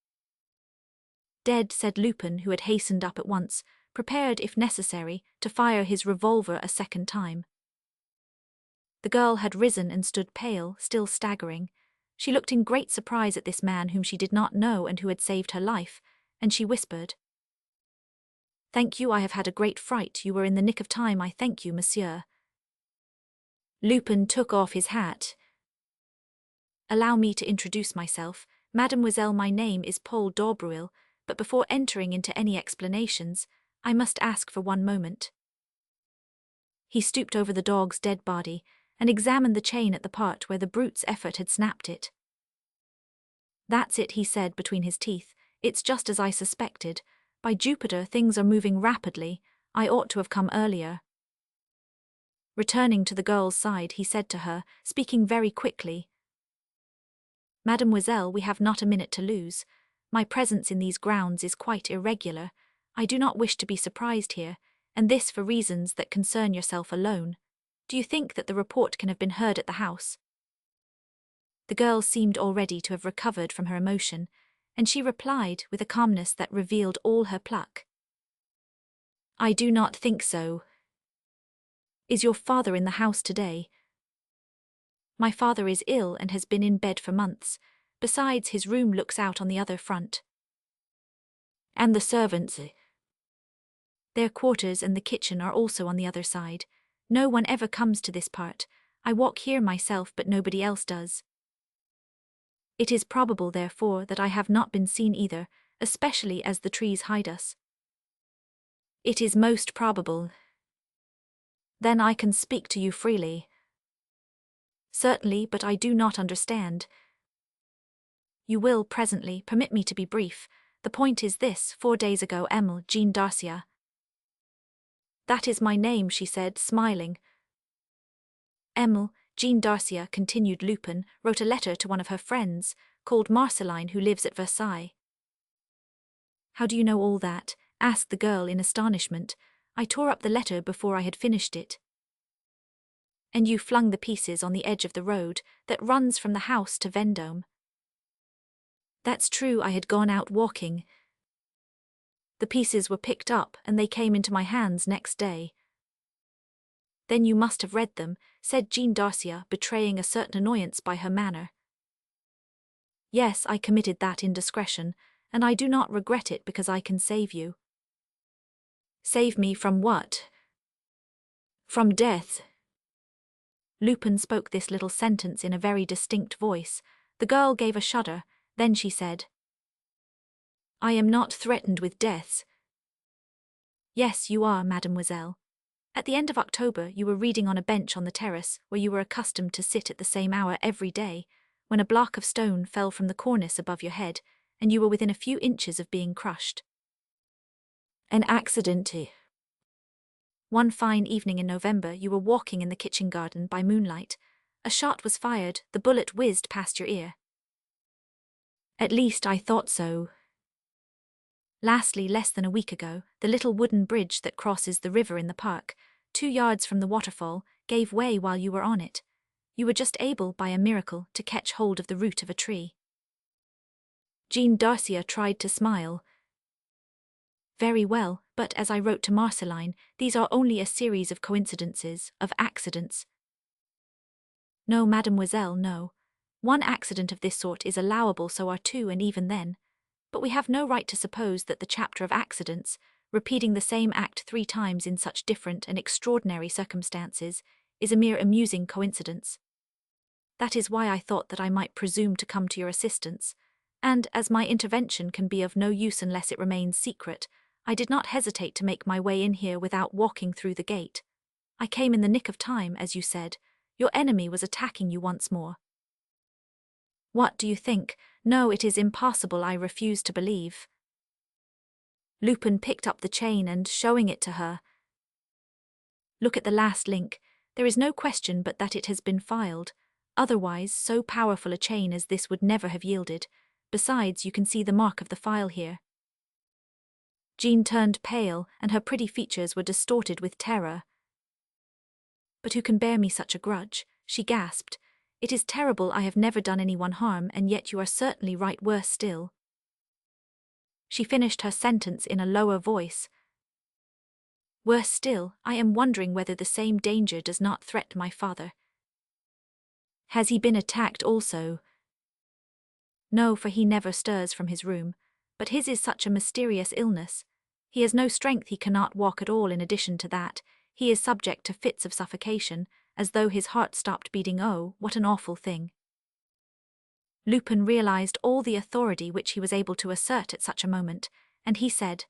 "Dead," said Lupin, who had hastened up at once, prepared, if necessary, to fire his revolver a second time. The girl had risen and stood pale, still staggering. She looked in great surprise at this man whom she did not know and who had saved her life, and she whispered, "Thank you, I have had a great fright. You were in the nick of time, I thank you, monsieur." Lupin took off his hat. "Allow me to introduce myself. Mademoiselle, my name is Paul d'Aubruil, but before entering into any explanations, I must ask for one moment." He stooped over the dog's dead body and examined the chain at the part where the brute's effort had snapped it. "That's it," he said between his teeth. "It's just as I suspected. By Jupiter, things are moving rapidly. I ought to have come earlier." Returning to the girl's side, he said to her, speaking very quickly, "Mademoiselle, we have not a minute to lose. My presence in these grounds is quite irregular. I do not wish to be surprised here, and this for reasons that concern yourself alone. Do you think that the report can have been heard at the house?" The girl seemed already to have recovered from her emotion, and she replied with a calmness that revealed all her pluck, "I do not think so." "Is your father in the house today?" "My father is ill and has been in bed for months. Besides, his room looks out on the other front." "And the servants? Their quarters and the kitchen are also on the other side. No one ever comes to this part. I walk here myself, but nobody else does. It is probable, therefore, that I have not been seen either, especially as the trees hide us. It is most probable. Then I can speak to you freely. Certainly, but I do not understand. You will presently. Permit me to be brief. The point is this: 4 days ago, Emile, Jean Darcia. That is my name, she said, smiling. Emile, Jean Darcia, continued Lupin, wrote a letter to one of her friends, called Marceline, who lives at Versailles. How do you know all that? Asked the girl in astonishment. I tore up the letter before I had finished it. And you flung the pieces on the edge of the road that runs from the house to Vendôme. That's true, I had gone out walking. The pieces were picked up and they came into my hands next day. Then you must have read them, said Jean Darcia, betraying a certain annoyance by her manner. Yes, I committed that indiscretion, and I do not regret it because I can save you. Save me from what? From death. Lupin spoke this little sentence in a very distinct voice. The girl gave a shudder, then she said, I am not threatened with death. Yes, you are, mademoiselle. At the end of October you were reading on a bench on the terrace where you were accustomed to sit at the same hour every day, when a block of stone fell from the cornice above your head, and you were within a few inches of being crushed. An accident. One fine evening in November you were walking in the kitchen garden by moonlight. A shot was fired, the bullet whizzed past your ear. At least I thought so. Lastly, less than a week ago, the little wooden bridge that crosses the river in the park, 2 yards from the waterfall, gave way while you were on it. You were just able, by a miracle, to catch hold of the root of a tree. Jean Darcia tried to smile. Very well, but as I wrote to Marceline, these are only a series of coincidences, of accidents. No, mademoiselle, no. One accident of this sort is allowable, so are 2, and even then. But we have no right to suppose that the chapter of accidents, repeating the same act 3 times in such different and extraordinary circumstances, is a mere amusing coincidence. That is why I thought that I might presume to come to your assistance, and as my intervention can be of no use unless it remains secret, I did not hesitate to make my way in here without walking through the gate. I came in the nick of time, as you said. Your enemy was attacking you once more. What do you think? No, it is impossible, I refuse to believe. Lupin picked up the chain and, showing it to her, look at the last link. There is no question but that it has been filed. Otherwise, so powerful a chain as this would never have yielded. Besides, you can see the mark of the file here. Jean turned pale, and her pretty features were distorted with terror. But who can bear me such a grudge? She gasped. It is terrible, I have never done anyone harm, and yet you are certainly right, worse still. She finished her sentence in a lower voice. Worse still, I am wondering whether the same danger does not threaten my father. Has he been attacked also? No, for he never stirs from his room, but his is such a mysterious illness. He has no strength, he cannot walk at all. In addition to that, he is subject to fits of suffocation, as though his heart stopped beating. Oh, what an awful thing. Lupin realized all the authority which he was able to assert at such a moment, and he said,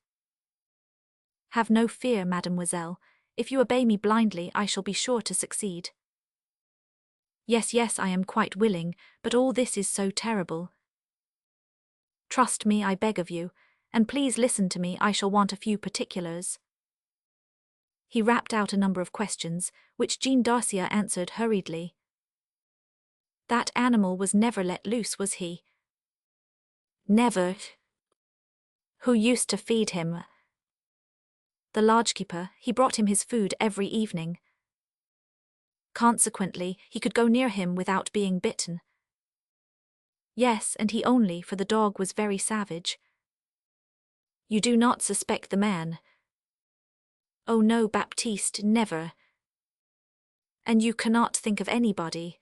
Have no fear, mademoiselle. If you obey me blindly, I shall be sure to succeed. Yes, yes, I am quite willing, but all this is so terrible. Trust me, I beg of you, and please listen to me. I shall want a few particulars. He rapped out a number of questions, which Jean Darcia answered hurriedly. That animal was never let loose, was he? Never. Who used to feed him? The lodgekeeper. He brought him his food every evening. Consequently, he could go near him without being bitten. Yes, and he only, for the dog was very savage. You do not suspect the man? Oh no, Baptiste, never. And you cannot think of anybody?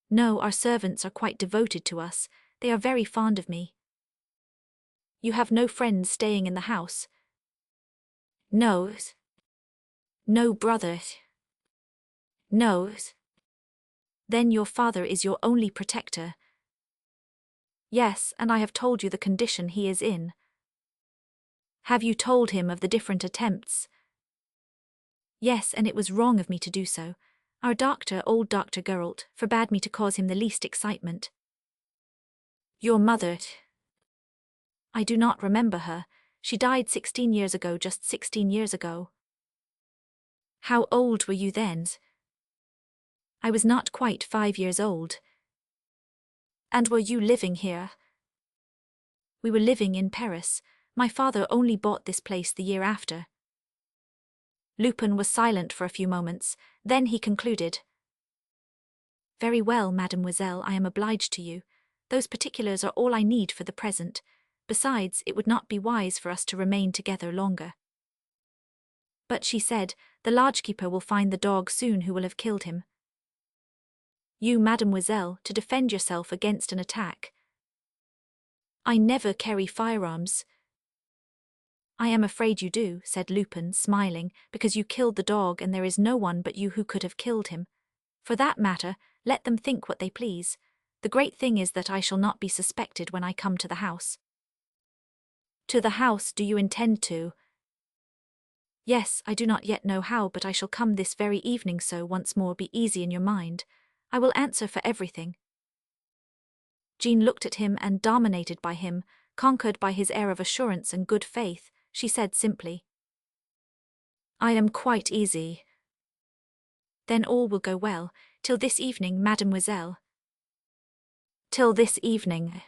No, our servants are quite devoted to us. They are very fond of me. You have no friends staying in the house? No. No brother. No. Then your father is your only protector. Yes, and I have told you the condition he is in. Have you told him of the different attempts? Yes, and it was wrong of me to do so. Our doctor, old Dr. Geralt, forbade me to cause him the least excitement. Your mother. I do not remember her. She died 16 years ago, just 16 years ago. How old were you then? I was not quite 5 years old. And were you living here? We were living in Paris. My father only bought this place the year after. Lupin was silent for a few moments, then he concluded. Very well, mademoiselle, I am obliged to you. Those particulars are all I need for the present. Besides, it would not be wise for us to remain together longer. But she said, the lodgekeeper will find the dog soon who will have killed him. You, mademoiselle, to defend yourself against an attack. I never carry firearms. I am afraid you do, said Lupin, smiling, because you killed the dog and there is no one but you who could have killed him. For that matter, let them think what they please. The great thing is that I shall not be suspected when I come to the house. To the house, do you intend to? Yes, I do not yet know how, but I shall come this very evening, so once more be easy in your mind. I will answer for everything. Jean looked at him and, dominated by him, conquered by his air of assurance and good faith, she said simply, I am quite easy. Then all will go well, till this evening, mademoiselle. Till this evening.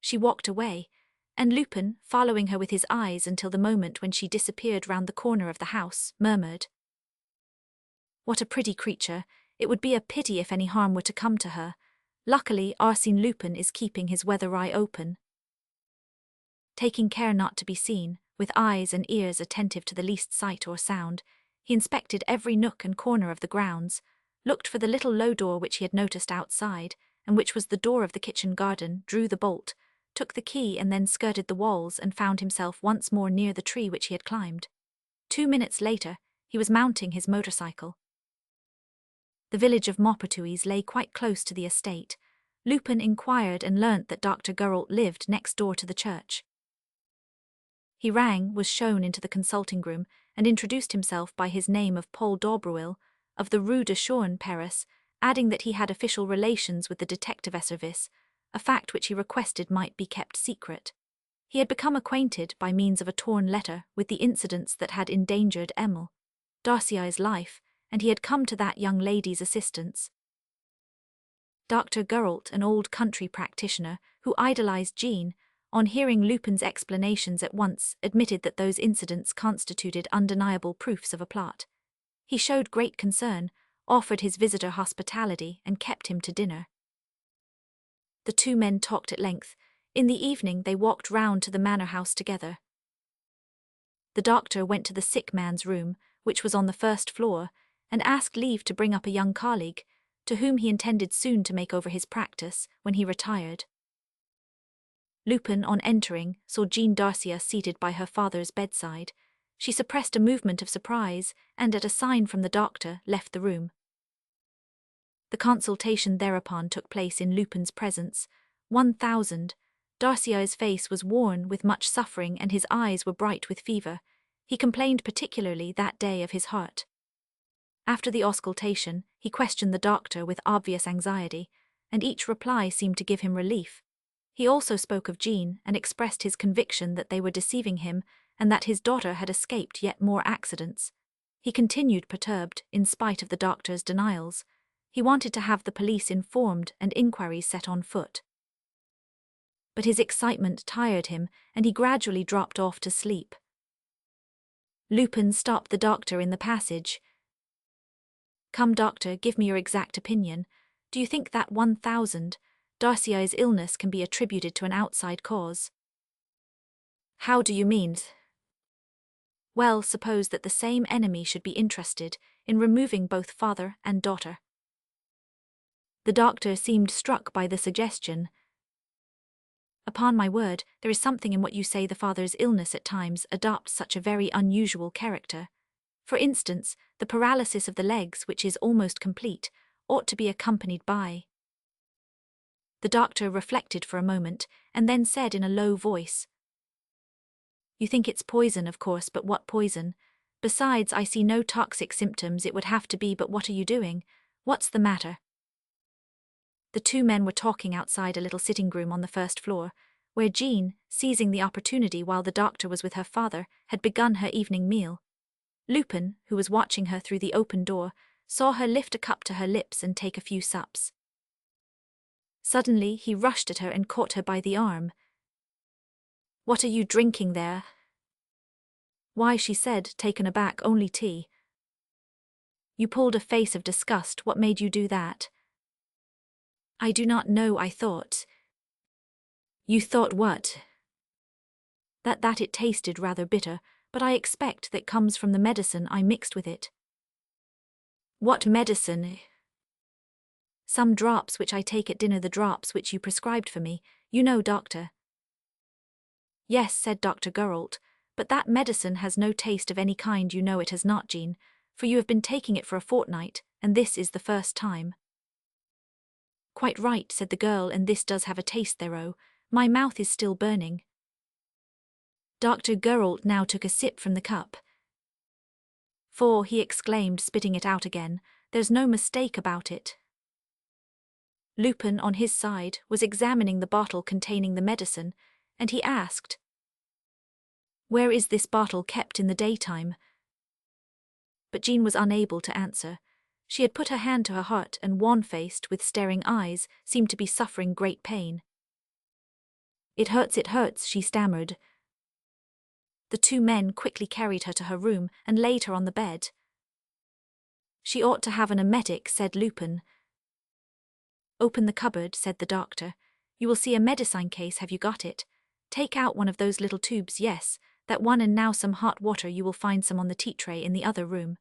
She walked away, and Lupin, following her with his eyes until the moment when she disappeared round the corner of the house, murmured, What a pretty creature! It would be a pity if any harm were to come to her. Luckily, Arsène Lupin is keeping his weather eye open. Taking care not to be seen, with eyes and ears attentive to the least sight or sound, he inspected every nook and corner of the grounds, looked for the little low door which he had noticed outside, and which was the door of the kitchen garden, drew the bolt, took the key and then skirted the walls and found himself once more near the tree which he had climbed. 2 minutes later, he was mounting his motorcycle. The village of Maupertuis lay quite close to the estate. Lupin inquired and learnt that Dr. Geralt lived next door to the church. He rang, was shown into the consulting room, and introduced himself by his name of Paul d'Aubreuil, of the Rue de Chaulnes, Paris, adding that he had official relations with the detective service, a fact which he requested might be kept secret. He had become acquainted, by means of a torn letter, with the incidents that had endangered Emile Darcieu's life, and he had come to that young lady's assistance. Dr. Geralt, an old country practitioner, who idolized Jean, on hearing Lupin's explanations at once, admitted that those incidents constituted undeniable proofs of a plot. He showed great concern, offered his visitor hospitality, and kept him to dinner. The two men talked at length. In the evening they walked round to the manor house together. The doctor went to the sick man's room, which was on the first floor, and asked leave to bring up a young colleague, to whom he intended soon to make over his practice, when he retired. Lupin, on entering, saw Jean Darcieux seated by her father's bedside. She suppressed a movement of surprise, and at a sign from the doctor, left the room. The consultation thereupon took place in Lupin's presence. 1000. Darcieux's face was worn with much suffering and his eyes were bright with fever. He complained particularly that day of his heart. After the auscultation, he questioned the doctor with obvious anxiety, and each reply seemed to give him relief. He also spoke of Jean and expressed his conviction that they were deceiving him and that his daughter had escaped yet more accidents. He continued perturbed, in spite of the doctor's denials. He wanted to have the police informed and inquiries set on foot. But his excitement tired him, and he gradually dropped off to sleep. Lupin stopped the doctor in the passage. Come, doctor, give me your exact opinion. Do you think that 1000, Darcieux's illness, can be attributed to an outside cause? How do you mean? Well, suppose that the same enemy should be interested in removing both father and daughter. The doctor seemed struck by the suggestion. Upon my word, there is something in what you say. The father's illness at times adopts such a very unusual character. For instance, the paralysis of the legs, which is almost complete, ought to be accompanied by. The doctor reflected for a moment, and then said in a low voice, "You think it's poison, of course, but what poison? Besides, I see no toxic symptoms. It would have to be, but what are you doing? What's the matter?" The two men were talking outside a little sitting room on the first floor, where Jean, seizing the opportunity while the doctor was with her father, had begun her evening meal. Lupin, who was watching her through the open door, saw her lift a cup to her lips and take a few sups. Suddenly he rushed at her and caught her by the arm. "What are you drinking there?" "Why," she said, taken aback, "only tea." You pulled a face of disgust. What made you do that? "I do not know. I thought." "You thought what?" That it tasted rather bitter, but I expect that comes from the medicine I mixed with it." "What medicine?" "Some drops which I take at dinner, the drops which you prescribed for me. You know, doctor." "Yes," said Dr. Guralt, "but that medicine has no taste of any kind. You know it has not, Jean, for you have been taking it for a fortnight, and this is the first time." "Quite right," said the girl, "and this does have a taste thereof. My mouth is still burning." Dr. Guralt now took a sip from the cup. "For," he exclaimed, spitting it out again, "there's no mistake about it." Lupin, on his side, was examining the bottle containing the medicine, and he asked, "Where is this bottle kept in the daytime?" But Jean was unable to answer. She had put her hand to her heart and, wan-faced, with staring eyes, seemed to be suffering great pain. It hurts," she stammered. The two men quickly carried her to her room and laid her on the bed. "She ought to have an emetic," said Lupin. "Open the cupboard," said the doctor. "You will see a medicine case. Have you got it? Take out one of those little tubes. Yes, that one, and now some hot water. You will find some on the tea tray in the other room."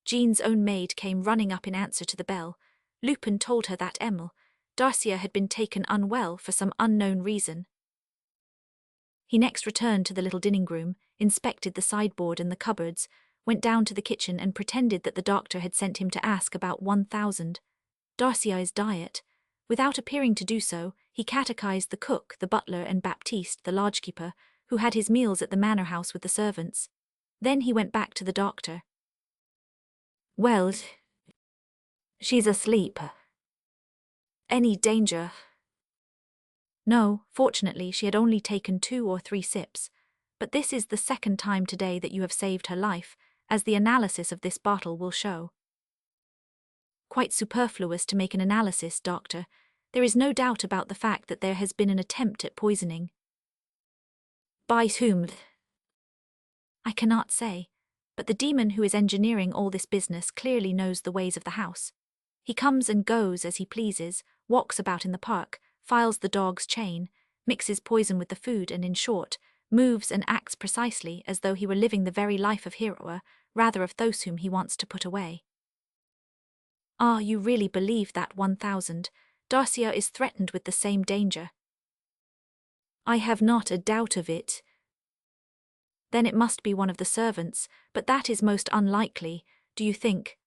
Jean's own maid came running up in answer to the bell. Lupin told her that Darcia had been taken unwell for some unknown reason. He next returned to the little dining room, inspected the sideboard and the cupboards, went down to the kitchen and pretended that the doctor had sent him to ask about 1,000 Darcia's diet. Without appearing to do so, he catechized the cook, the butler, and Baptiste, the lodgekeeper, who had his meals at the manor house with the servants. Then he went back to the doctor. "Well, she's asleep." "Any danger?" "No, fortunately she had only taken 2 or 3 sips, but this is the second time today that you have saved her life, as the analysis of this bottle will show." "Quite superfluous to make an analysis, doctor. There is no doubt about the fact that there has been an attempt at poisoning." "By whom?" "I cannot say, but the demon who is engineering all this business clearly knows the ways of the house. He comes and goes as he pleases, walks about in the park, files the dog's chain, mixes poison with the food, and, in short, moves and acts precisely as though he were living the very life of hero, rather of those whom he wants to put away." "Ah, you really believe that 1,000 Darcia is threatened with the same danger?" "I have not a doubt of it." "Then it must be one of the servants, but that is most unlikely. Do you think?"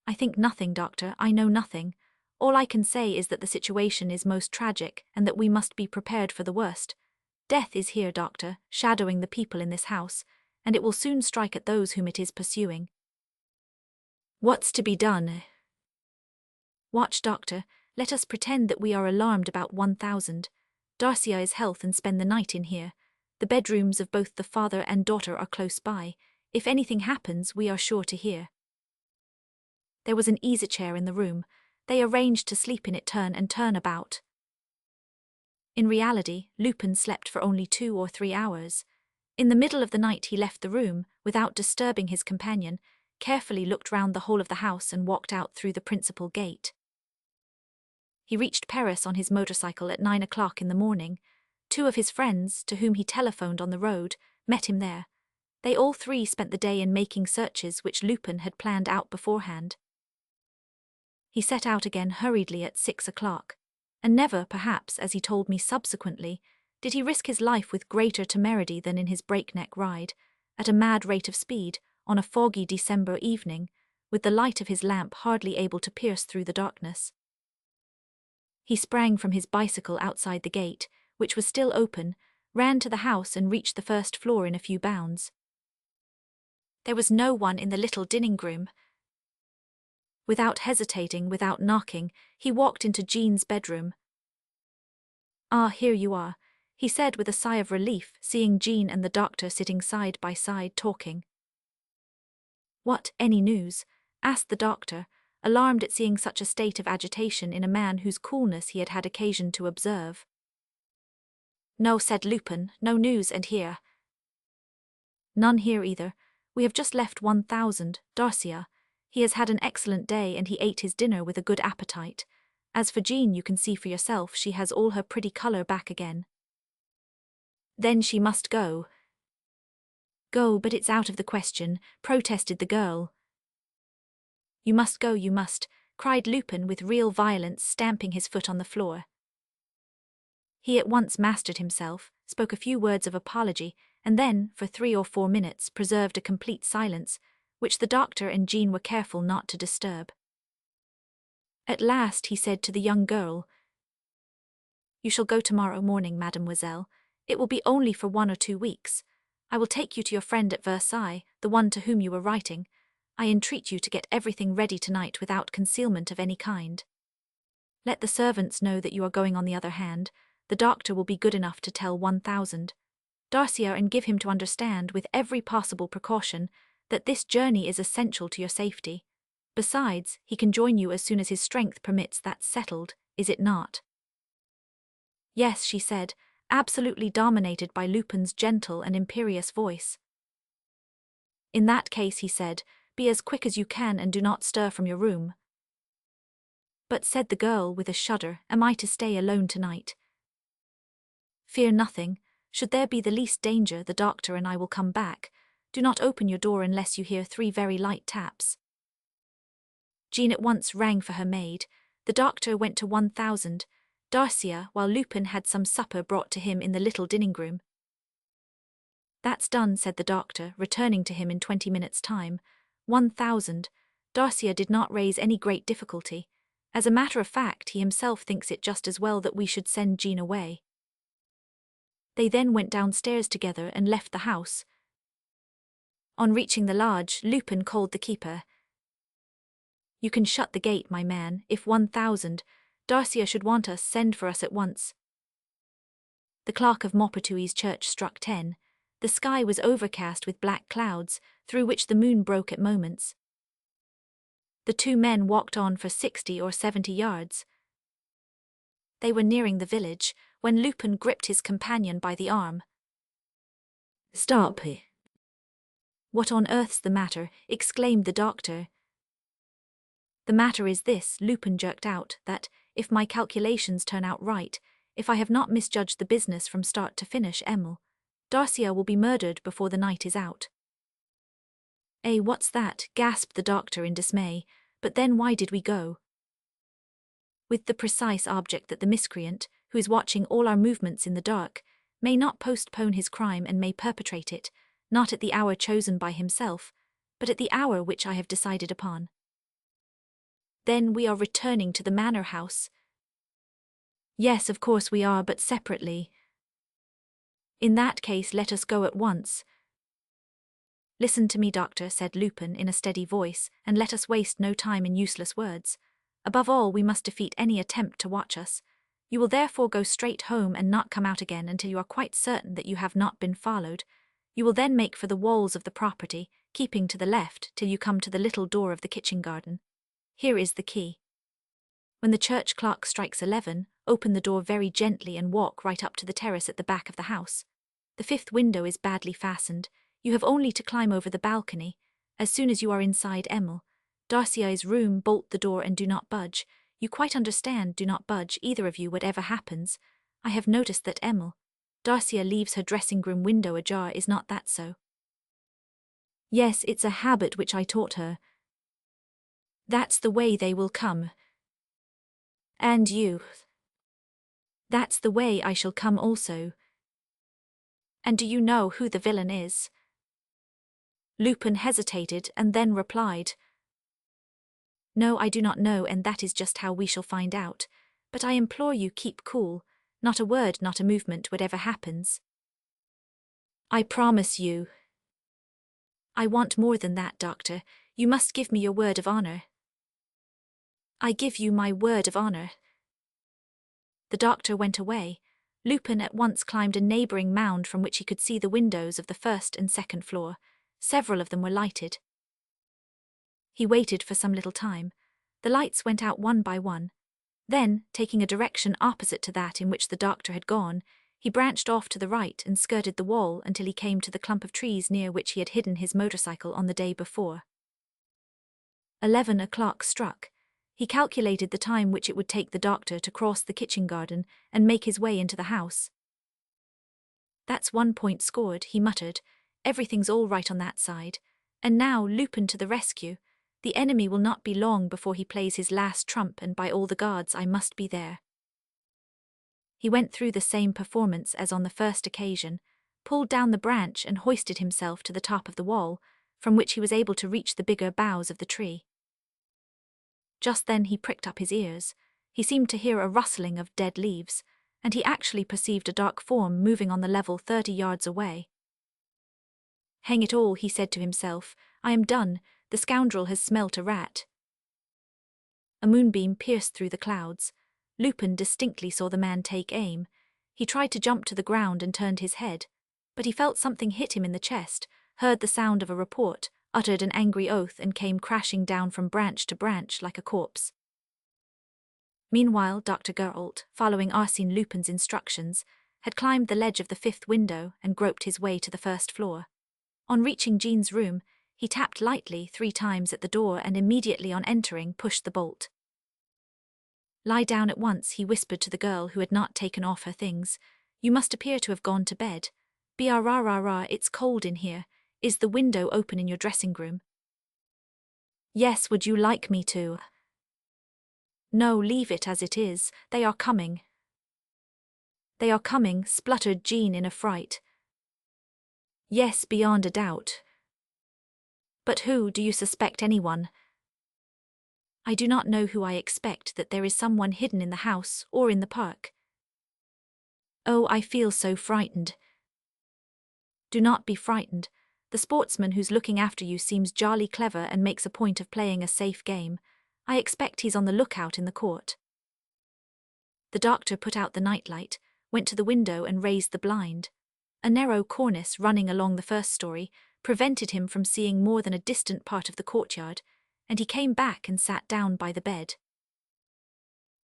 "I think nothing, doctor. I know nothing. All I can say is that the situation is most tragic and that we must be prepared for the worst. Death is here, doctor, shadowing the people in this house, and it will soon strike at those whom it is pursuing." "What's to be done?" "Watch, doctor. Let us pretend that we are alarmed about 1,000 Darcia's health and spend the night in here. The bedrooms of both the father and daughter are close by. If anything happens, we are sure to hear." There was an easy-chair in the room. They arranged to sleep in it turn and turn about. In reality, Lupin slept for only 2 or 3 hours. In the middle of the night he left the room, without disturbing his companion, carefully looked round the whole of the house and walked out through the principal gate. He reached Paris on his motorcycle at 9 o'clock in the morning. 2 of his friends, to whom he telephoned on the road, met him there. They all 3 spent the day in making searches which Lupin had planned out beforehand. He set out again hurriedly at 6 o'clock. and never, perhaps, as he told me subsequently, did he risk his life with greater temerity than in his breakneck ride, at a mad rate of speed, on a foggy December evening, with the light of his lamp hardly able to pierce through the darkness. He sprang from his bicycle outside the gate, which was still open, ran to the house and reached the first floor in a few bounds. There was no one in the little dining room. Without hesitating, without knocking, he walked into Jean's bedroom. "Ah, here you are," he said with a sigh of relief, seeing Jean and the doctor sitting side by side talking. "What, any news?" asked the doctor, alarmed at seeing such a state of agitation in a man whose coolness he had had occasion to observe. "No," said Lupin, "no news, and here." "None here either. We have just left 1000, Darcia. He has had an excellent day and he ate his dinner with a good appetite. As for Jean, you can see for yourself she has all her pretty colour back again." "Then she must go." "Go, but it's out of the question," protested the girl. "You must go, you must," cried Lupin with real violence, stamping his foot on the floor. He at once mastered himself, spoke a few words of apology, and then, for 3 or 4 minutes, preserved a complete silence, which the doctor and Jean were careful not to disturb. At last he said to the young girl, "You shall go tomorrow morning, mademoiselle. It will be only for 1 or 2 weeks. I will take you to your friend at Versailles, the one to whom you were writing. I entreat you to get everything ready tonight without concealment of any kind. Let the servants know that you are going on the other hand. The doctor will be good enough to tell 1000. Darcia, and give him to understand, with every possible precaution, that this journey is essential to your safety. Besides, he can join you as soon as his strength permits. That's settled, is it not?" "Yes," she said, absolutely dominated by Lupin's gentle and imperious voice. "In that case," he said, "be as quick as you can and do not stir from your room." "But," said the girl with a shudder, "am I to stay alone tonight?" "Fear nothing. Should there be the least danger, the doctor and I will come back. Do not open your door unless you hear 3 very light taps." Jean at once rang for her maid. The doctor went to 1000, Darcia, while Lupin had some supper brought to him in the little dining room. "That's done," said the doctor, returning to him in 20 minutes' time. 1000. Darcia did not raise any great difficulty. As a matter of fact, he himself thinks it just as well that we should send Jean away. They then went downstairs together and left the house. On reaching the lodge, Lupin called the keeper. "You can shut the gate, my man. If 1000, Darcia should want us, send for us at once." The clock of Maupertuis's church struck 10. The sky was overcast with black clouds, through which the moon broke at moments. The 2 men walked on for 60 or 70 yards. They were nearing the village, when Lupin gripped his companion by the arm. "Stop here." "What on earth's the matter?" exclaimed the doctor. "The matter is this," Lupin jerked out, "that, if my calculations turn out right, if I have not misjudged the business from start to finish, Darcia will be murdered before the night is out." "Eh, what's that?" gasped the doctor in dismay. "But then why did we go?" "With the precise object that the miscreant, who is watching all our movements in the dark, may not postpone his crime and may perpetrate it, not at the hour chosen by himself, but at the hour which I have decided upon." "Then we are returning to the manor house?" "Yes, of course we are, but separately." "In that case, let us go at once." "Listen to me, doctor," said Lupin in a steady voice, "and let us waste no time in useless words. Above all, we must defeat any attempt to watch us. You will therefore go straight home and not come out again until you are quite certain that you have not been followed. You will then make for the walls of the property, keeping to the left till you come to the little door of the kitchen garden. Here is the key. When the church clock strikes 11, open the door very gently and walk right up to the terrace at the back of the house. The 5th window is badly fastened. You have only to climb over the balcony. As soon as you are inside Darcia's room, bolt the door and do not budge. You quite understand, do not budge, either of you, whatever happens. I have noticed that Darcia leaves her dressing-room window ajar, is not that so?" "Yes, it's a habit which I taught her." "That's the way they will come. And you, That's the way I shall come also. And do you know who the villain is? Lupin hesitated and then replied. No, I do not know, and that is just how we shall find out. But I implore you, keep cool. Not a word, not a movement, whatever happens. I promise you. I want more than that, Doctor. You must give me your word of honor. I give you my word of honor. The doctor went away. Lupin at once climbed a neighboring mound from which he could see the windows of the first and second floor. Several of them were lighted. He waited for some little time. The lights went out one by one. Then, taking a direction opposite to that in which the doctor had gone, he branched off to the right and skirted the wall until he came to the clump of trees near which he had hidden his motorcycle on the day before. 11 o'clock struck. He calculated the time which it would take the doctor to cross the kitchen garden and make his way into the house. That's 1 point scored, he muttered. Everything's all right on that side. And now Lupin to the rescue. The enemy will not be long before he plays his last trump, and by all the gods I must be there. He went through the same performance as on the first occasion, pulled down the branch and hoisted himself to the top of the wall, from which he was able to reach the bigger boughs of the tree. Just then he pricked up his ears. He seemed to hear a rustling of dead leaves, and he actually perceived a dark form moving on the level 30 yards away. Hang it all, he said to himself, I am done. The scoundrel has smelt a rat. A moonbeam pierced through the clouds. Lupin distinctly saw the man take aim. He tried to jump to the ground and turned his head, but he felt something hit him in the chest, heard the sound of a report, uttered an angry oath and came crashing down from branch to branch like a corpse. Meanwhile, Dr. Gerault, following Arsène Lupin's instructions, had climbed the ledge of the 5th window and groped his way to the 1st floor. On reaching Jean's room, he tapped lightly 3 times at the door and immediately on entering pushed the bolt. Lie down at once, he whispered to the girl who had not taken off her things. You must appear to have gone to bed. Brrrrrrr, it's cold in here. Is the window open in your dressing room? Yes, would you like me to? No, leave it as it is. They are coming. They are coming, spluttered Jean in a fright. Yes, beyond a doubt. But who? Do you suspect anyone? I do not know who I expect, that there is someone hidden in the house or in the park. Oh, I feel so frightened. Do not be frightened. The sportsman who's looking after you seems jolly clever and makes a point of playing a safe game. I expect he's on the lookout in the court. The doctor put out the nightlight, went to the window and raised the blind. A narrow cornice running along the 1st story prevented him from seeing more than a distant part of the courtyard, and he came back and sat down by the bed.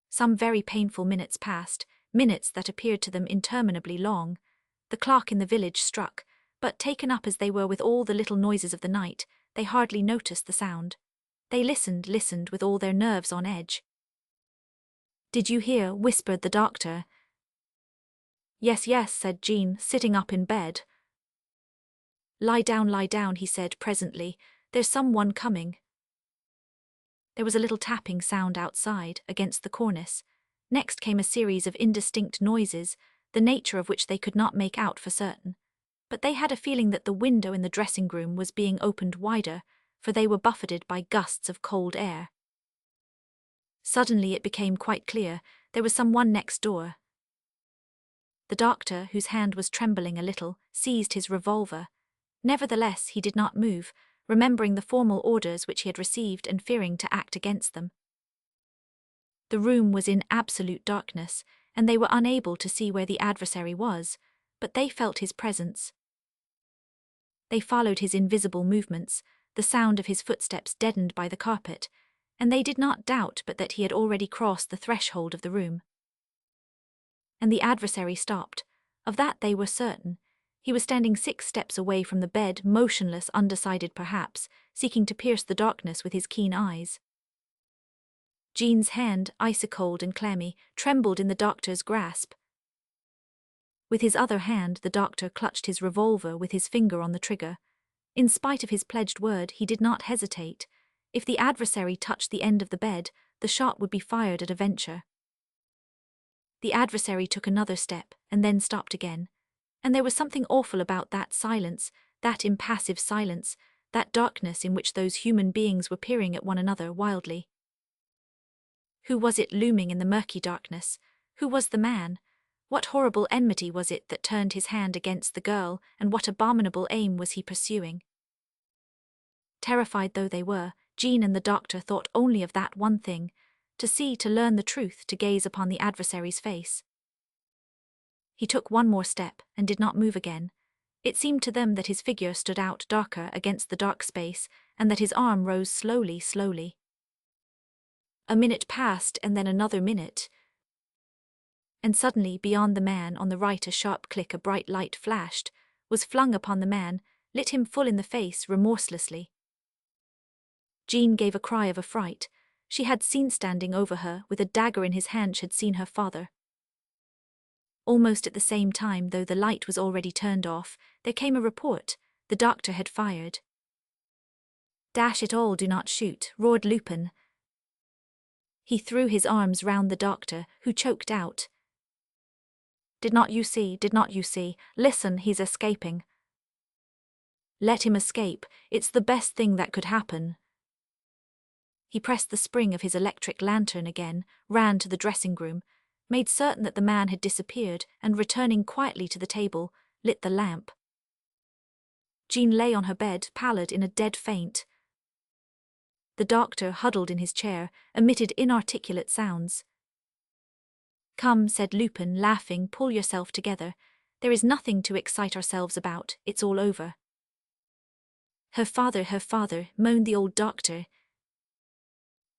Some very painful minutes passed, minutes that appeared to them interminably long. The clock in the village struck, but taken up as they were with all the little noises of the night, they hardly noticed the sound. They listened with all their nerves on edge. Did you hear? Whispered the doctor. Yes, said Jean, sitting up in bed. Lie down, he said presently. There's someone coming. There was a little tapping sound outside, against the cornice. Next came a series of indistinct noises, the nature of which they could not make out for certain. But they had a feeling that the window in the dressing room was being opened wider, for they were buffeted by gusts of cold air. Suddenly it became quite clear there was someone next door. The doctor, whose hand was trembling a little, seized his revolver. Nevertheless, he did not move, remembering the formal orders which he had received and fearing to act against them. The room was in absolute darkness, and they were unable to see where the adversary was, but they felt his presence. They followed his invisible movements, the sound of his footsteps deadened by the carpet, and they did not doubt but that he had already crossed the threshold of the room. And the adversary stopped. Of that they were certain. He was standing 6 steps away from the bed, motionless, undecided perhaps, seeking to pierce the darkness with his keen eyes. Jean's hand, icy-cold and clammy, trembled in the doctor's grasp. With his other hand the doctor clutched his revolver with his finger on the trigger. In spite of his pledged word, he did not hesitate. If the adversary touched the end of the bed, the shot would be fired at a venture. The adversary took another step, and then stopped again. And there was something awful about that silence, that impassive silence, that darkness in which those human beings were peering at one another wildly. Who was it looming in the murky darkness? Who was the man? What horrible enmity was it that turned his hand against the girl, and what abominable aim was he pursuing? Terrified though they were, Jean and the doctor thought only of that one thing, to see, to learn the truth, to gaze upon the adversary's face. He took one more step, and did not move again. It seemed to them that his figure stood out darker against the dark space, and that his arm rose slowly, slowly. A minute passed, and then another minute. And suddenly, beyond the man on the right, a sharp click, a bright light flashed, was flung upon the man, lit him full in the face, remorselessly. Jean gave a cry of affright. She had seen, standing over her, with a dagger in his hand, had seen her father. Almost at the same time, though the light was already turned off, there came a report. The doctor had fired. "Dash it all, do not shoot," roared Lupin. He threw his arms round the doctor, who choked out. Did not you see? Did not you see? Listen, he's escaping." "Let him escape. It's the best thing that could happen." He pressed the spring of his electric lantern again, ran to the dressing-room, made certain that the man had disappeared, and returning quietly to the table, lit the lamp. Jean lay on her bed, pallid, in a dead faint. The doctor, huddled in his chair, emitted inarticulate sounds. "Come," said Lupin, laughing, "pull yourself together. There is nothing to excite ourselves about, it's all over." Her father, moaned the old doctor.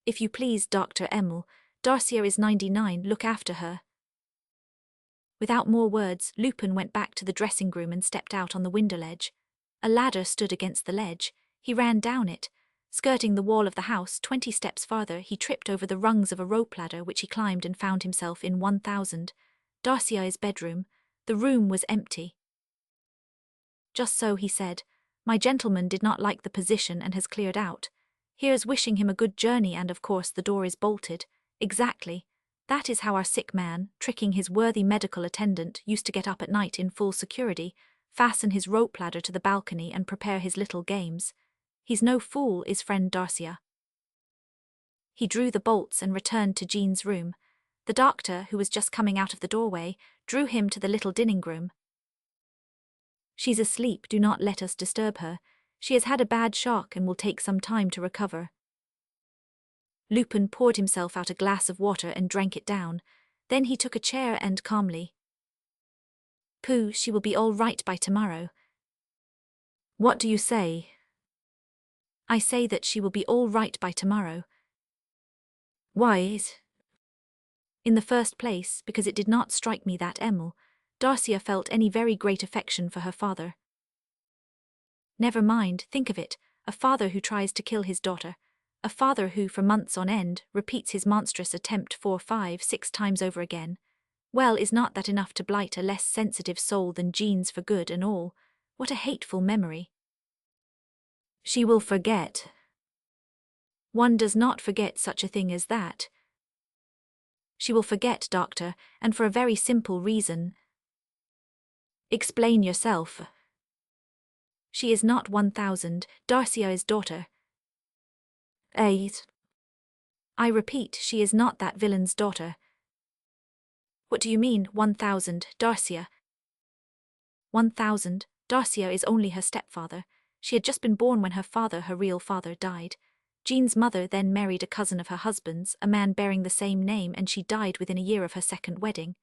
"If you please, Dr. Emil, Darcia is 99, look after her." Without more words, Lupin went back to the dressing-room and stepped out on the window ledge. A ladder stood against the ledge. He ran down it. Skirting the wall of the house, 20 steps farther, he tripped over the rungs of a rope ladder which he climbed and found himself in 1000. Darcia's bedroom. The room was empty. "Just so," he said. "My gentleman did not like the position and has cleared out. Here's wishing him a good journey, and of course the door is bolted." Exactly. That is how our sick man, tricking his worthy medical attendant, used to get up at night in full security, fasten his rope ladder to the balcony and prepare his little games. He's no fool, is friend Darcia. He drew the bolts and returned to Jean's room. The doctor, who was just coming out of the doorway, drew him to the little dining-room. "She's asleep, do not let us disturb her. She has had a bad shock and will take some time to recover." Lupin poured himself out a glass of water and drank it down. Then he took a chair and calmly. "Pooh, she will be all right by tomorrow." "What do you say?" "I say that she will be all right by tomorrow." "Why?" "In the first place, because it did not strike me that Emil, Darcia, felt any very great affection for her father." "Never mind, think of it, a father who tries to kill his daughter. A father who, for months on end, repeats his monstrous attempt 4, 5, 6 times over again. Well, is not that enough to blight a less sensitive soul than Jean's for good and all? What a hateful memory." "She will forget." "One does not forget such a thing as that." "She will forget, doctor, and for a very simple reason." "Explain yourself." "She is not 1000, Darcia's daughter." "I repeat, she is not that villain's daughter." "What do you mean, 1000, Darcia?" 1000, Darcia is only her stepfather. She had just been born when her father, her real father, died. Jean's mother then married a cousin of her husband's, a man bearing the same name, and she died within a year of her second wedding.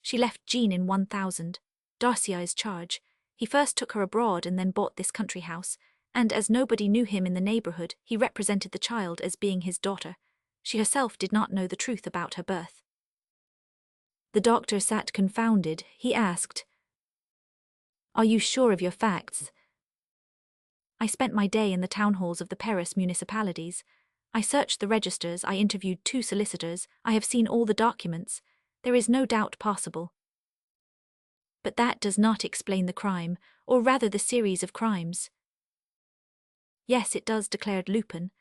She left Jean in 1000, Darcia's charge. He first took her abroad and then bought this country house, and as nobody knew him in the neighborhood, he represented the child as being his daughter. She herself did not know the truth about her birth. The doctor sat confounded. He asked, "Are you sure of your facts?" "I spent my day in the town halls of the Paris municipalities. I searched the registers, I interviewed 2 solicitors, I have seen all the documents. There is no doubt possible." "But that does not explain the crime, or rather the series of crimes." "Yes, it does," declared Lupin.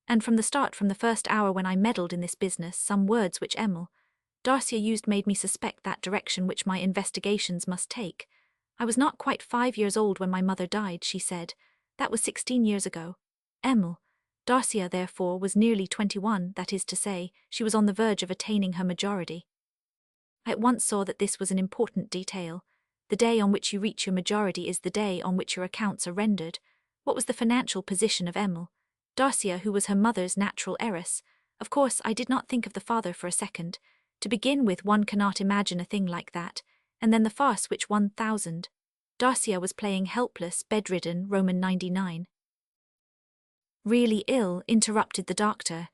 "And from the start, from the first hour when I meddled in this business, some words which Emil, Darcia used made me suspect that direction which my investigations must take. I was not quite 5 years old when my mother died, she said. That was 16 years ago. Emil. Darcia, therefore, was nearly 21, that is to say, she was on the verge of attaining her majority. I at once saw that this was an important detail. The day on which you reach your majority is the day on which your accounts are rendered. What was the financial position of Emil? Darcia, who was her mother's natural heiress. Of course, I did not think of the father for a second. To begin with, one cannot imagine a thing like that. And then the farce which 1,000. Darcia was playing helpless, bedridden, Roman 99. Really ill, interrupted the doctor.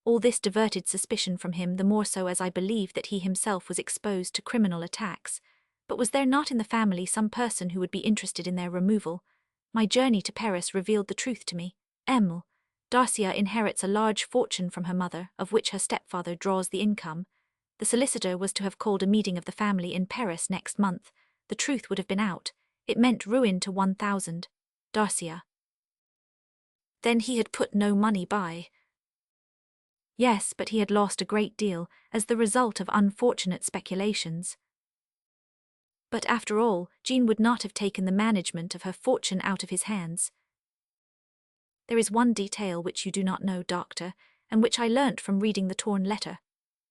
All this diverted suspicion from him, the more so as I believed that he himself was exposed to criminal attacks. But was there not in the family some person who would be interested in their removal? My journey to Paris revealed the truth to me. Emil. Darcia inherits a large fortune from her mother, of which her stepfather draws the income. The solicitor was to have called a meeting of the family in Paris next month. The truth would have been out. It meant ruin to 1,000. Darcia. Then he had put no money by. Yes, but he had lost a great deal, as the result of unfortunate speculations. But after all, Jean would not have taken the management of her fortune out of his hands. There is one detail which you do not know, doctor, and which I learnt from reading the torn letter.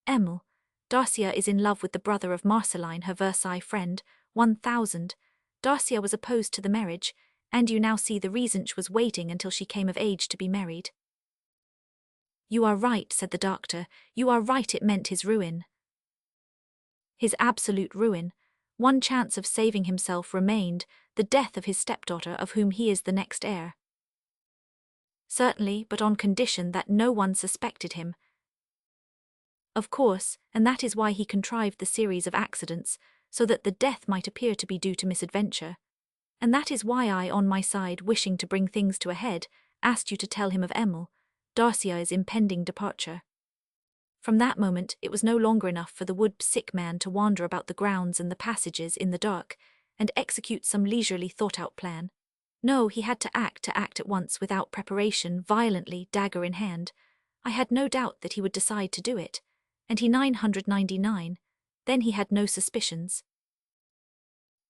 Emil. Darcia is in love with the brother of Marceline, her Versailles friend, 1,000. Darcia was opposed to the marriage, and you now see the reason she was waiting until she came of age to be married. You are right, said the doctor. You are right, it meant his ruin. His absolute ruin. One chance of saving himself remained, the death of his stepdaughter, of whom he is the next heir. Certainly, but on condition that no one suspected him. Of course, and that is why he contrived the series of accidents, so that the death might appear to be due to misadventure. And that is why I, on my side, wishing to bring things to a head, asked you to tell him of Emil, Darcia's impending departure. From that moment, it was no longer enough for the wood-sick man to wander about the grounds and the passages in the dark, and execute some leisurely thought-out plan. No, he had to act at once without preparation, violently, dagger in hand. I had no doubt that he would decide to do it. And he 999. Then he had no suspicions.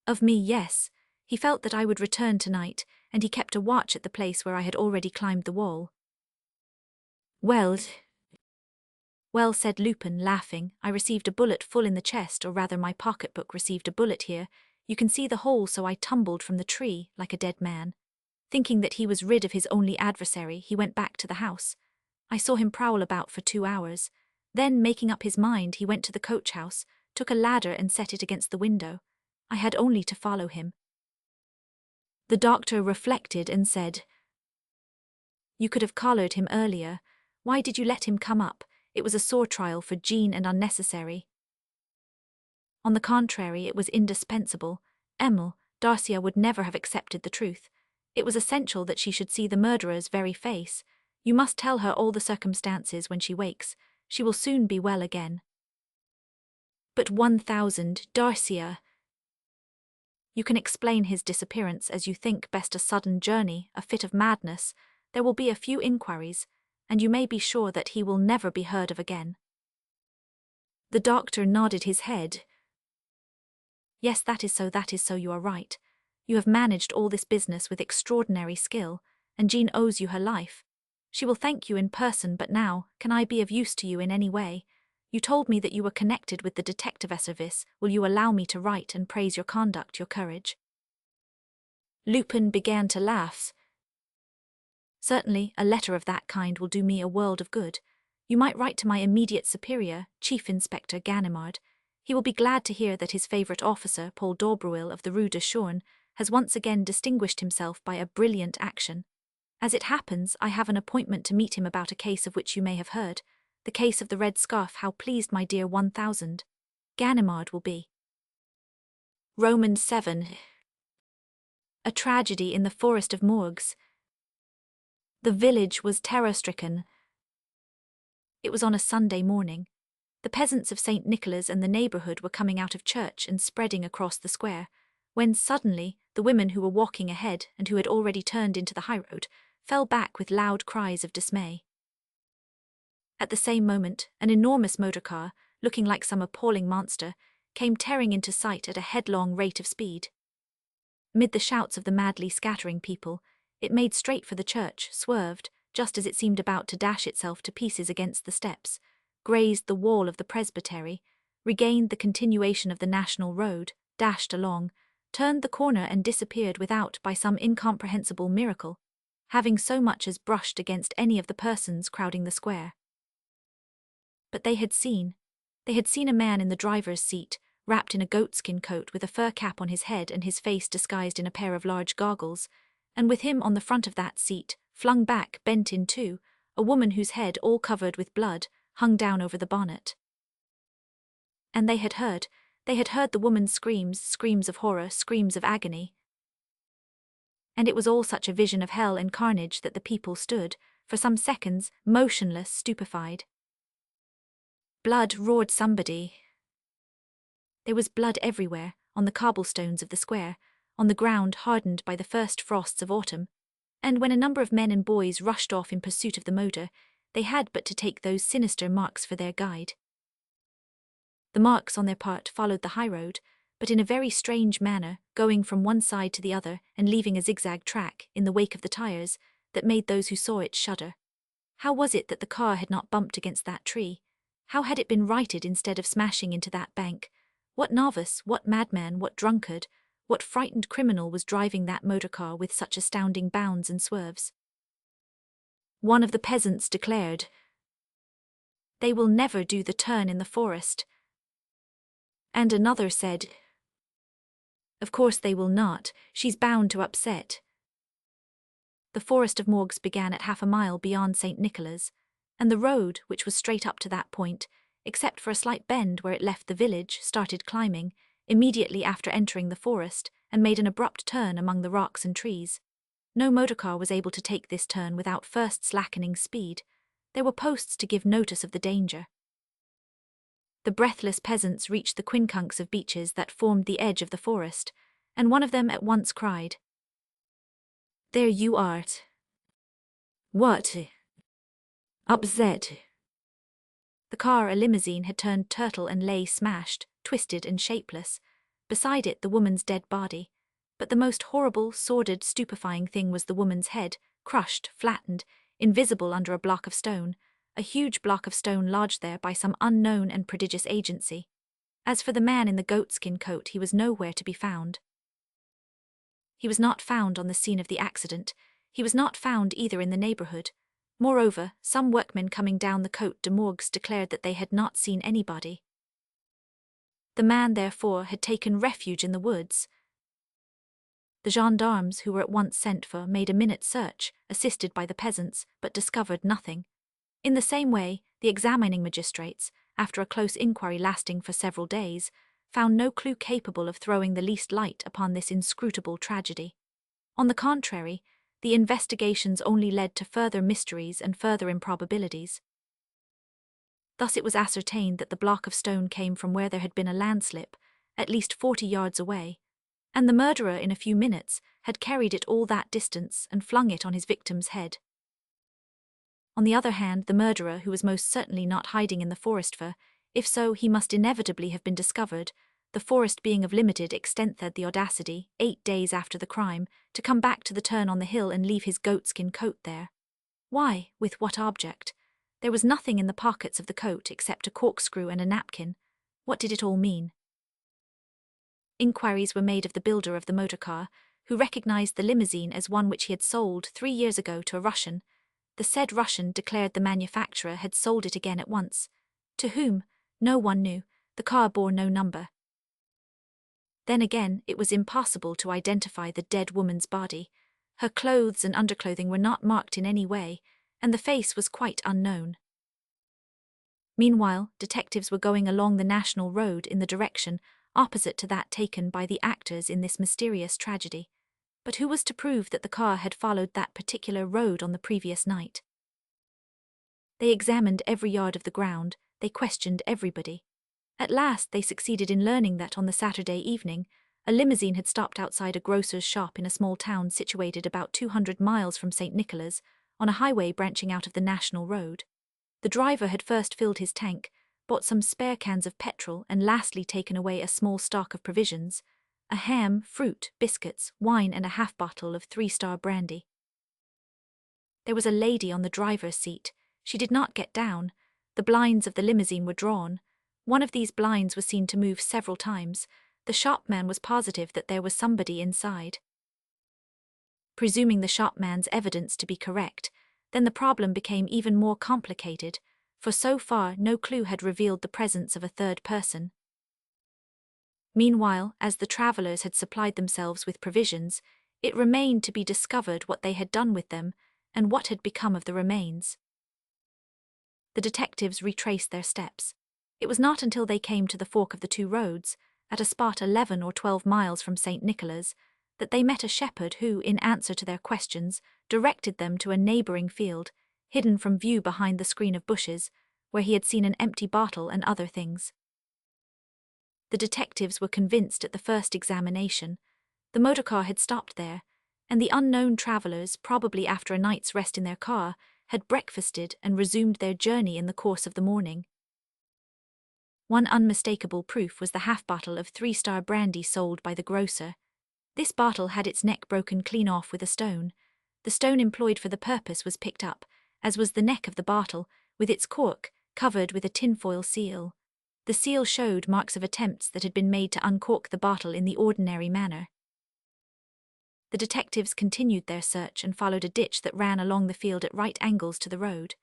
Of me, yes. He felt that I would return tonight, and he kept a watch at the place where I had already climbed the wall. Well, said Lupin, laughing, I received a bullet full in the chest, or rather my pocketbook received a bullet here. You can see the hole, so I tumbled from the tree, like a dead man. Thinking that he was rid of his only adversary, he went back to the house. I saw him prowl about for 2 hours. Then, making up his mind, he went to the coach-house, took a ladder and set it against the window. I had only to follow him. The doctor reflected and said, You could have collared him earlier. Why did you let him come up? It was a sore trial for Jean and unnecessary. On the contrary, it was indispensable. Emil, Darcia would never have accepted the truth. It was essential that she should see the murderer's very face. You must tell her all the circumstances when she wakes. She will soon be well again. But 1,000, Darcia. You can explain his disappearance as you think best, a sudden journey, a fit of madness. There will be a few inquiries, and you may be sure that he will never be heard of again. The doctor nodded his head. Yes, that is so, you are right. You have managed all this business with extraordinary skill, and Jean owes you her life. She will thank you in person, but now, can I be of use to you in any way? You told me that you were connected with the detective service. Will you allow me to write and praise your conduct, your courage? Lupin began to laugh. Certainly, a letter of that kind will do me a world of good. You might write to my immediate superior, Chief Inspector Ganimard. He will be glad to hear that his favourite officer, Paul d'Aubreuil of the Rue de Chaulnes, has once again distinguished himself by a brilliant action. As it happens, I have an appointment to meet him about a case of which you may have heard, the case of the red scarf. How pleased my dear 1,000. Ganimard will be. Roman 7. A tragedy in the forest of Morgues. The village was terror-stricken. It was on a Sunday morning. The peasants of St. Nicholas and the neighbourhood were coming out of church and spreading across the square, when suddenly the women who were walking ahead and who had already turned into the highroad fell back with loud cries of dismay. At the same moment, an enormous motorcar, looking like some appalling monster, came tearing into sight at a headlong rate of speed. Amid the shouts of the madly scattering people, it made straight for the church, swerved, just as it seemed about to dash itself to pieces against the steps, grazed the wall of the presbytery, regained the continuation of the national road, dashed along, turned the corner and disappeared without, by some incomprehensible miracle, having so much as brushed against any of the persons crowding the square. But they had seen a man in the driver's seat, wrapped in a goatskin coat with a fur cap on his head and his face disguised in a pair of large goggles, and with him on the front of that seat, flung back, bent in two, a woman whose head, all covered with blood, hung down over the bonnet. And they had heard the woman's screams of horror, screams of agony. And it was all such a vision of hell and carnage that the people stood, for some seconds, motionless, stupefied. Blood, roared somebody. There was blood everywhere, on the cobblestones of the square, on the ground hardened by the first frosts of autumn, and when a number of men and boys rushed off in pursuit of the motor, they had but to take those sinister marks for their guide. The marks on their part followed the highroad, but in a very strange manner, going from one side to the other and leaving a zigzag track, in the wake of the tires, that made those who saw it shudder. How was it that the car had not bumped against that tree? How had it been righted instead of smashing into that bank? What novice, what madman, what drunkard, what frightened criminal was driving that motor car with such astounding bounds and swerves? One of the peasants declared, "They will never do the turn in the forest." And another said, "Of course they will not, she's bound to upset." The forest of Morges began at half a mile beyond St. Nicholas, and the road, which was straight up to that point, except for a slight bend where it left the village, started climbing, immediately after entering the forest, and made an abrupt turn among the rocks and trees. No motorcar was able to take this turn without first slackening speed. There were posts to give notice of the danger. The breathless peasants reached the quincunx of beeches that formed the edge of the forest, and one of them at once cried, "There you art." "What? Upset?" The car, a limousine, had turned turtle and lay smashed, twisted and shapeless. Beside it the woman's dead body. But the most horrible, sordid, stupefying thing was the woman's head, crushed, flattened, invisible under a block of stone, a huge block of stone lodged there by some unknown and prodigious agency. As for the man in the goatskin coat, he was nowhere to be found. He was not found on the scene of the accident. He was not found either in the neighborhood. Moreover, some workmen coming down the Côte de Morges declared that they had not seen anybody. The man, therefore, had taken refuge in the woods. The gendarmes, who were at once sent for, made a minute search, assisted by the peasants, but discovered nothing. In the same way, the examining magistrates, after a close inquiry lasting for several days, found no clue capable of throwing the least light upon this inscrutable tragedy. On the contrary, the investigations only led to further mysteries and further improbabilities. Thus it was ascertained that the block of stone came from where there had been a landslip, at least 40 yards away, and the murderer in a few minutes had carried it all that distance and flung it on his victim's head. On the other hand, the murderer, who was most certainly not hiding in the forest, for, if so, he must inevitably have been discovered, the forest being of limited extent, had the audacity, 8 days after the crime, to come back to the turn on the hill and leave his goatskin coat there. Why? With what object? There was nothing in the pockets of the coat except a corkscrew and a napkin. What did it all mean? Inquiries were made of the builder of the motor car, who recognized the limousine as one which he had sold 3 years ago to a Russian. The said Russian declared the manufacturer had sold it again at once. To whom? No one knew. The car bore no number. Then again, it was impossible to identify the dead woman's body. Her clothes and underclothing were not marked in any way, and the face was quite unknown. Meanwhile, detectives were going along the national road in the direction opposite to that taken by the actors in this mysterious tragedy. But who was to prove that the car had followed that particular road on the previous night? They examined every yard of the ground, they questioned everybody. At last they succeeded in learning that on the Saturday evening, a limousine had stopped outside a grocer's shop in a small town situated about 200 miles from St. Nicholas, on a highway branching out of the national road. The driver had first filled his tank, bought some spare cans of petrol, and lastly taken away a small stock of provisions, a ham, fruit, biscuits, wine, and a half bottle of 3-star brandy. There was a lady on the driver's seat. She did not get down. The blinds of the limousine were drawn. One of these blinds was seen to move several times. The shopman was positive that there was somebody inside. Presuming the shopman's evidence to be correct, then the problem became even more complicated, for so far no clue had revealed the presence of a third person. Meanwhile, as the travellers had supplied themselves with provisions, it remained to be discovered what they had done with them and what had become of the remains. The detectives retraced their steps. It was not until they came to the fork of the two roads, at a spot 11 or 12 miles from St. Nicholas, that they met a shepherd who, in answer to their questions, directed them to a neighbouring field, hidden from view behind the screen of bushes, where he had seen an empty bottle and other things. The detectives were convinced at the first examination. The motorcar had stopped there, and the unknown travellers, probably after a night's rest in their car, had breakfasted and resumed their journey in the course of the morning. One unmistakable proof was the half-bottle of 3-star brandy sold by the grocer. This bottle had its neck broken clean off with a stone. The stone employed for the purpose was picked up, as was the neck of the bottle, with its cork covered with a tinfoil seal. The seal showed marks of attempts that had been made to uncork the bottle in the ordinary manner. The detectives continued their search and followed a ditch that ran along the field at right angles to the road.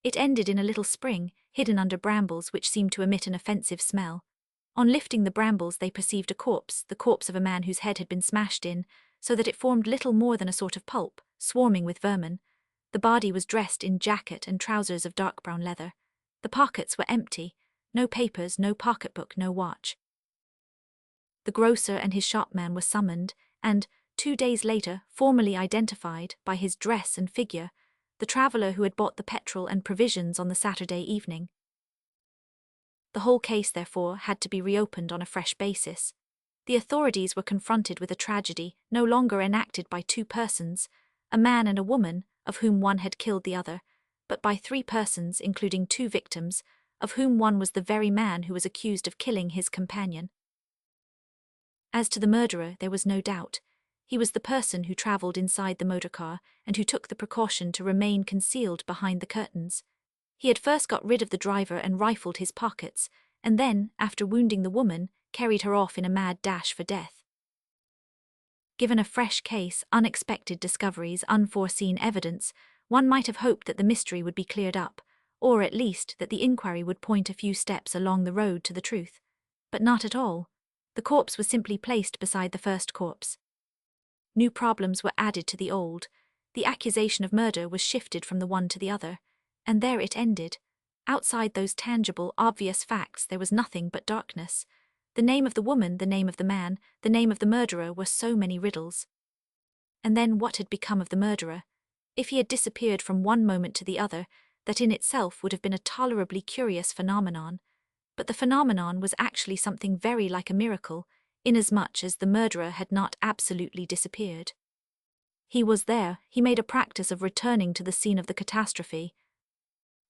It ended in a little spring, hidden under brambles which seemed to emit an offensive smell. On lifting the brambles they perceived a corpse, the corpse of a man whose head had been smashed in, so that it formed little more than a sort of pulp, swarming with vermin. The body was dressed in jacket and trousers of dark brown leather. The pockets were empty, no papers, no pocketbook, no watch. The grocer and his shopman were summoned, and, 2 days later, formally identified, by his dress and figure, the traveller who had bought the petrol and provisions on the Saturday evening. The whole case, therefore, had to be reopened on a fresh basis. The authorities were confronted with a tragedy no longer enacted by 2 persons, a man and a woman, of whom one had killed the other, but by 3 persons, including 2 victims, of whom one was the very man who was accused of killing his companion. As to the murderer, there was no doubt. He was the person who travelled inside the motor car and who took the precaution to remain concealed behind the curtains. He had first got rid of the driver and rifled his pockets, and then, after wounding the woman, carried her off in a mad dash for death. Given a fresh case, unexpected discoveries, unforeseen evidence, one might have hoped that the mystery would be cleared up, or at least that the inquiry would point a few steps along the road to the truth. But not at all. The corpse was simply placed beside the first corpse. New problems were added to the old. The accusation of murder was shifted from the one to the other, and there it ended. Outside those tangible, obvious facts there was nothing but darkness. The name of the woman, the name of the man, the name of the murderer were so many riddles. And then what had become of the murderer? If he had disappeared from one moment to the other, that in itself would have been a tolerably curious phenomenon. But the phenomenon was actually something very like a miracle, inasmuch as the murderer had not absolutely disappeared. He was there. He made a practice of returning to the scene of the catastrophe.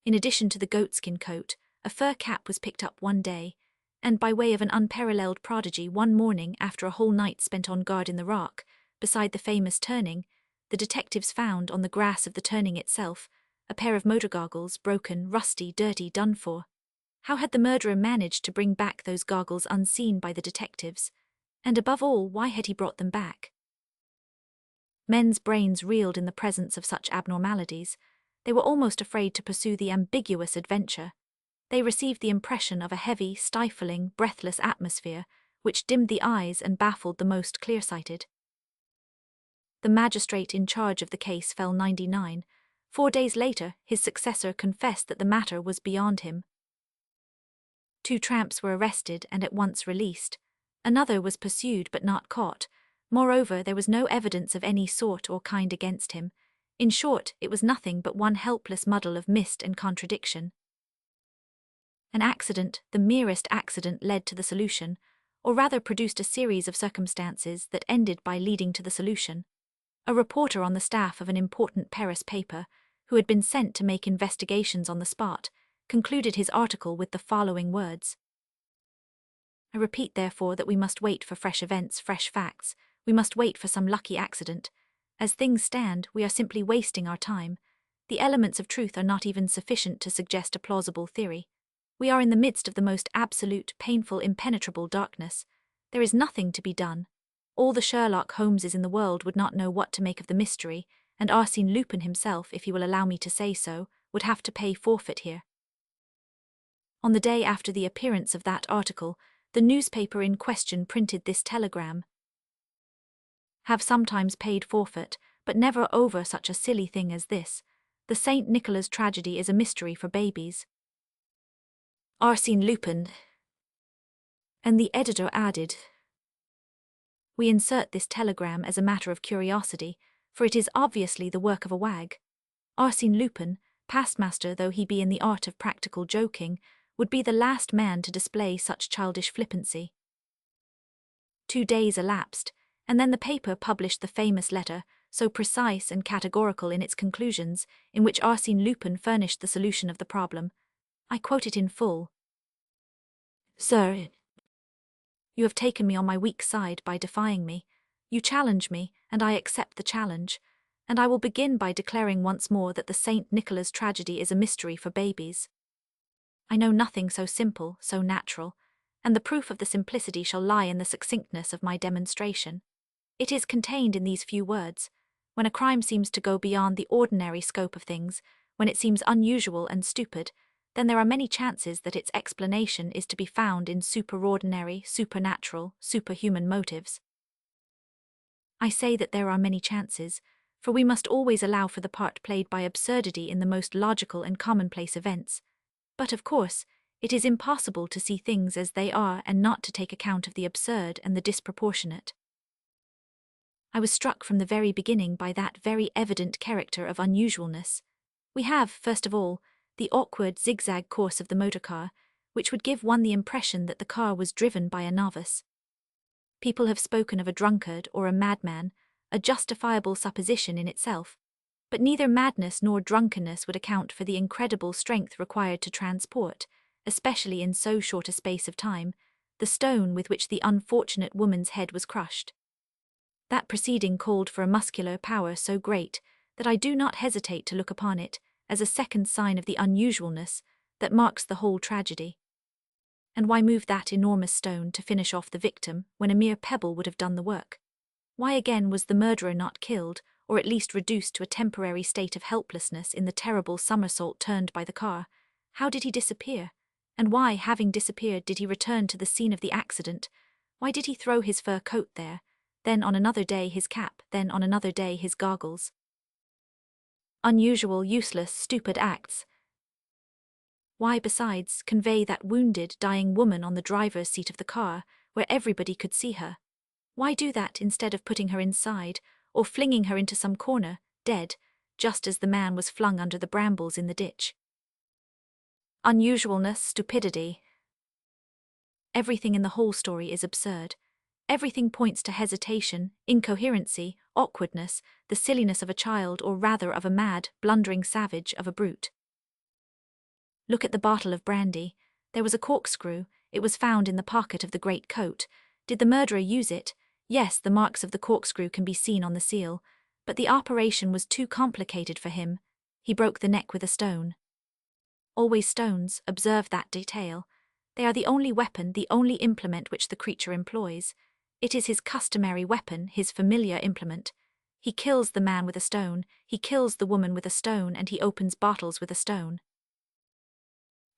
In addition to the goatskin coat, a fur cap was picked up one day, and by way of an unparalleled prodigy, one morning, after a whole night spent on guard in the rock, beside the famous turning, the detectives found, on the grass of the turning itself, a pair of motor goggles, broken, rusty, dirty, done for. How had the murderer managed to bring back those goggles unseen by the detectives? And above all, why had he brought them back? Men's brains reeled in the presence of such abnormalities. They were almost afraid to pursue the ambiguous adventure. They received the impression of a heavy, stifling, breathless atmosphere, which dimmed the eyes and baffled the most clear-sighted. The magistrate in charge of the case fell 99. 4 days later, his successor confessed that the matter was beyond him. 2 tramps were arrested and at once released. Another was pursued but not caught. Moreover, there was no evidence of any sort or kind against him. In short, it was nothing but one helpless muddle of mist and contradiction. An accident, the merest accident, led to the solution, or rather produced a series of circumstances that ended by leading to the solution. A reporter on the staff of an important Paris paper, who had been sent to make investigations on the spot, concluded his article with the following words. I repeat, therefore, that we must wait for fresh events, fresh facts. We must wait for some lucky accident. As things stand, we are simply wasting our time. The elements of truth are not even sufficient to suggest a plausible theory. We are in the midst of the most absolute, painful, impenetrable darkness. There is nothing to be done. All the Sherlock Holmeses in the world would not know what to make of the mystery, and Arsène Lupin himself, if you will allow me to say so, would have to pay forfeit here. On the day after the appearance of that article, the newspaper in question printed this telegram. Have sometimes paid forfeit, but never over such a silly thing as this. The St. Nicholas tragedy is a mystery for babies. Arsène Lupin. And the editor added, we insert this telegram as a matter of curiosity, for it is obviously the work of a wag. Arsène Lupin, past master though he be in the art of practical joking, would be the last man to display such childish flippancy. 2 days elapsed, and then the paper published the famous letter, so precise and categorical in its conclusions, in which Arsène Lupin furnished the solution of the problem. I quote it in full. Sir, you have taken me on my weak side by defying me. You challenge me, and I accept the challenge, and I will begin by declaring once more that the St. Nicholas tragedy is a mystery for babies. I know nothing so simple, so natural, and the proof of the simplicity shall lie in the succinctness of my demonstration. It is contained in these few words. When a crime seems to go beyond the ordinary scope of things, when it seems unusual and stupid, then there are many chances that its explanation is to be found in superordinary, supernatural, superhuman motives. I say that there are many chances, for we must always allow for the part played by absurdity in the most logical and commonplace events. But, of course, it is impossible to see things as they are and not to take account of the absurd and the disproportionate. I was struck from the very beginning by that very evident character of unusualness. We have, first of all, the awkward zigzag course of the motor car, which would give one the impression that the car was driven by a novice. People have spoken of a drunkard or a madman, a justifiable supposition in itself, but neither madness nor drunkenness would account for the incredible strength required to transport, especially in so short a space of time, the stone with which the unfortunate woman's head was crushed. That proceeding called for a muscular power so great that I do not hesitate to look upon it as a second sign of the unusualness that marks the whole tragedy. And why move that enormous stone to finish off the victim when a mere pebble would have done the work? Why again was the murderer not killed, or at least reduced to a temporary state of helplessness in the terrible somersault turned by the car? How did he disappear? And why, having disappeared, did he return to the scene of the accident? Why did he throw his fur coat there, then on another day his cap, then on another day his goggles? Unusual, useless, stupid acts. Why, besides, convey that wounded, dying woman on the driver's seat of the car, where everybody could see her? Why do that instead of putting her inside, or flinging her into some corner, dead, just as the man was flung under the brambles in the ditch? Unusualness, stupidity. Everything in the whole story is absurd. Everything points to hesitation, incoherency, awkwardness, the silliness of a child, or rather of a mad, blundering savage, of a brute. Look at the bottle of brandy. There was a corkscrew. It was found in the pocket of the great coat. Did the murderer use it? Yes, the marks of the corkscrew can be seen on the seal, but the operation was too complicated for him. He broke the neck with a stone. Always stones, observe that detail. They are the only weapon, the only implement which the creature employs. It is his customary weapon, his familiar implement. He kills the man with a stone, he kills the woman with a stone, and he opens bottles with a stone.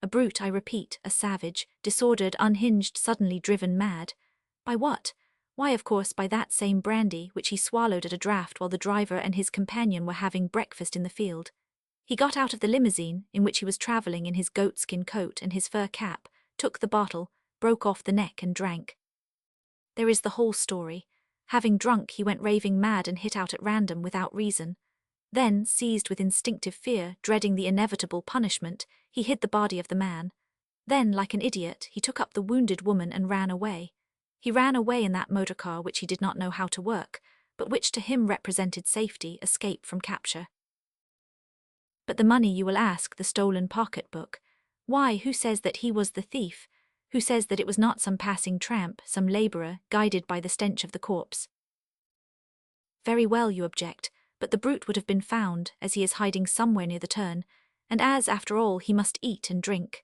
A brute, I repeat, a savage, disordered, unhinged, suddenly driven mad. By what? Why, of course, by that same brandy which he swallowed at a draught while the driver and his companion were having breakfast in the field. He got out of the limousine, in which he was travelling in his goatskin coat and his fur cap, took the bottle, broke off the neck and drank. There is the whole story. Having drunk, he went raving mad and hit out at random without reason. Then, seized with instinctive fear, dreading the inevitable punishment, he hid the body of the man. Then, like an idiot, he took up the wounded woman and ran away. He ran away in that motor car which he did not know how to work, but which to him represented safety, escape from capture. But the money, you will ask, the stolen pocketbook. Why, who says that he was the thief? Who says that it was not some passing tramp, some labourer, guided by the stench of the corpse? Very well, you object, but the brute would have been found, as he is hiding somewhere near the turn, and as, after all, he must eat and drink.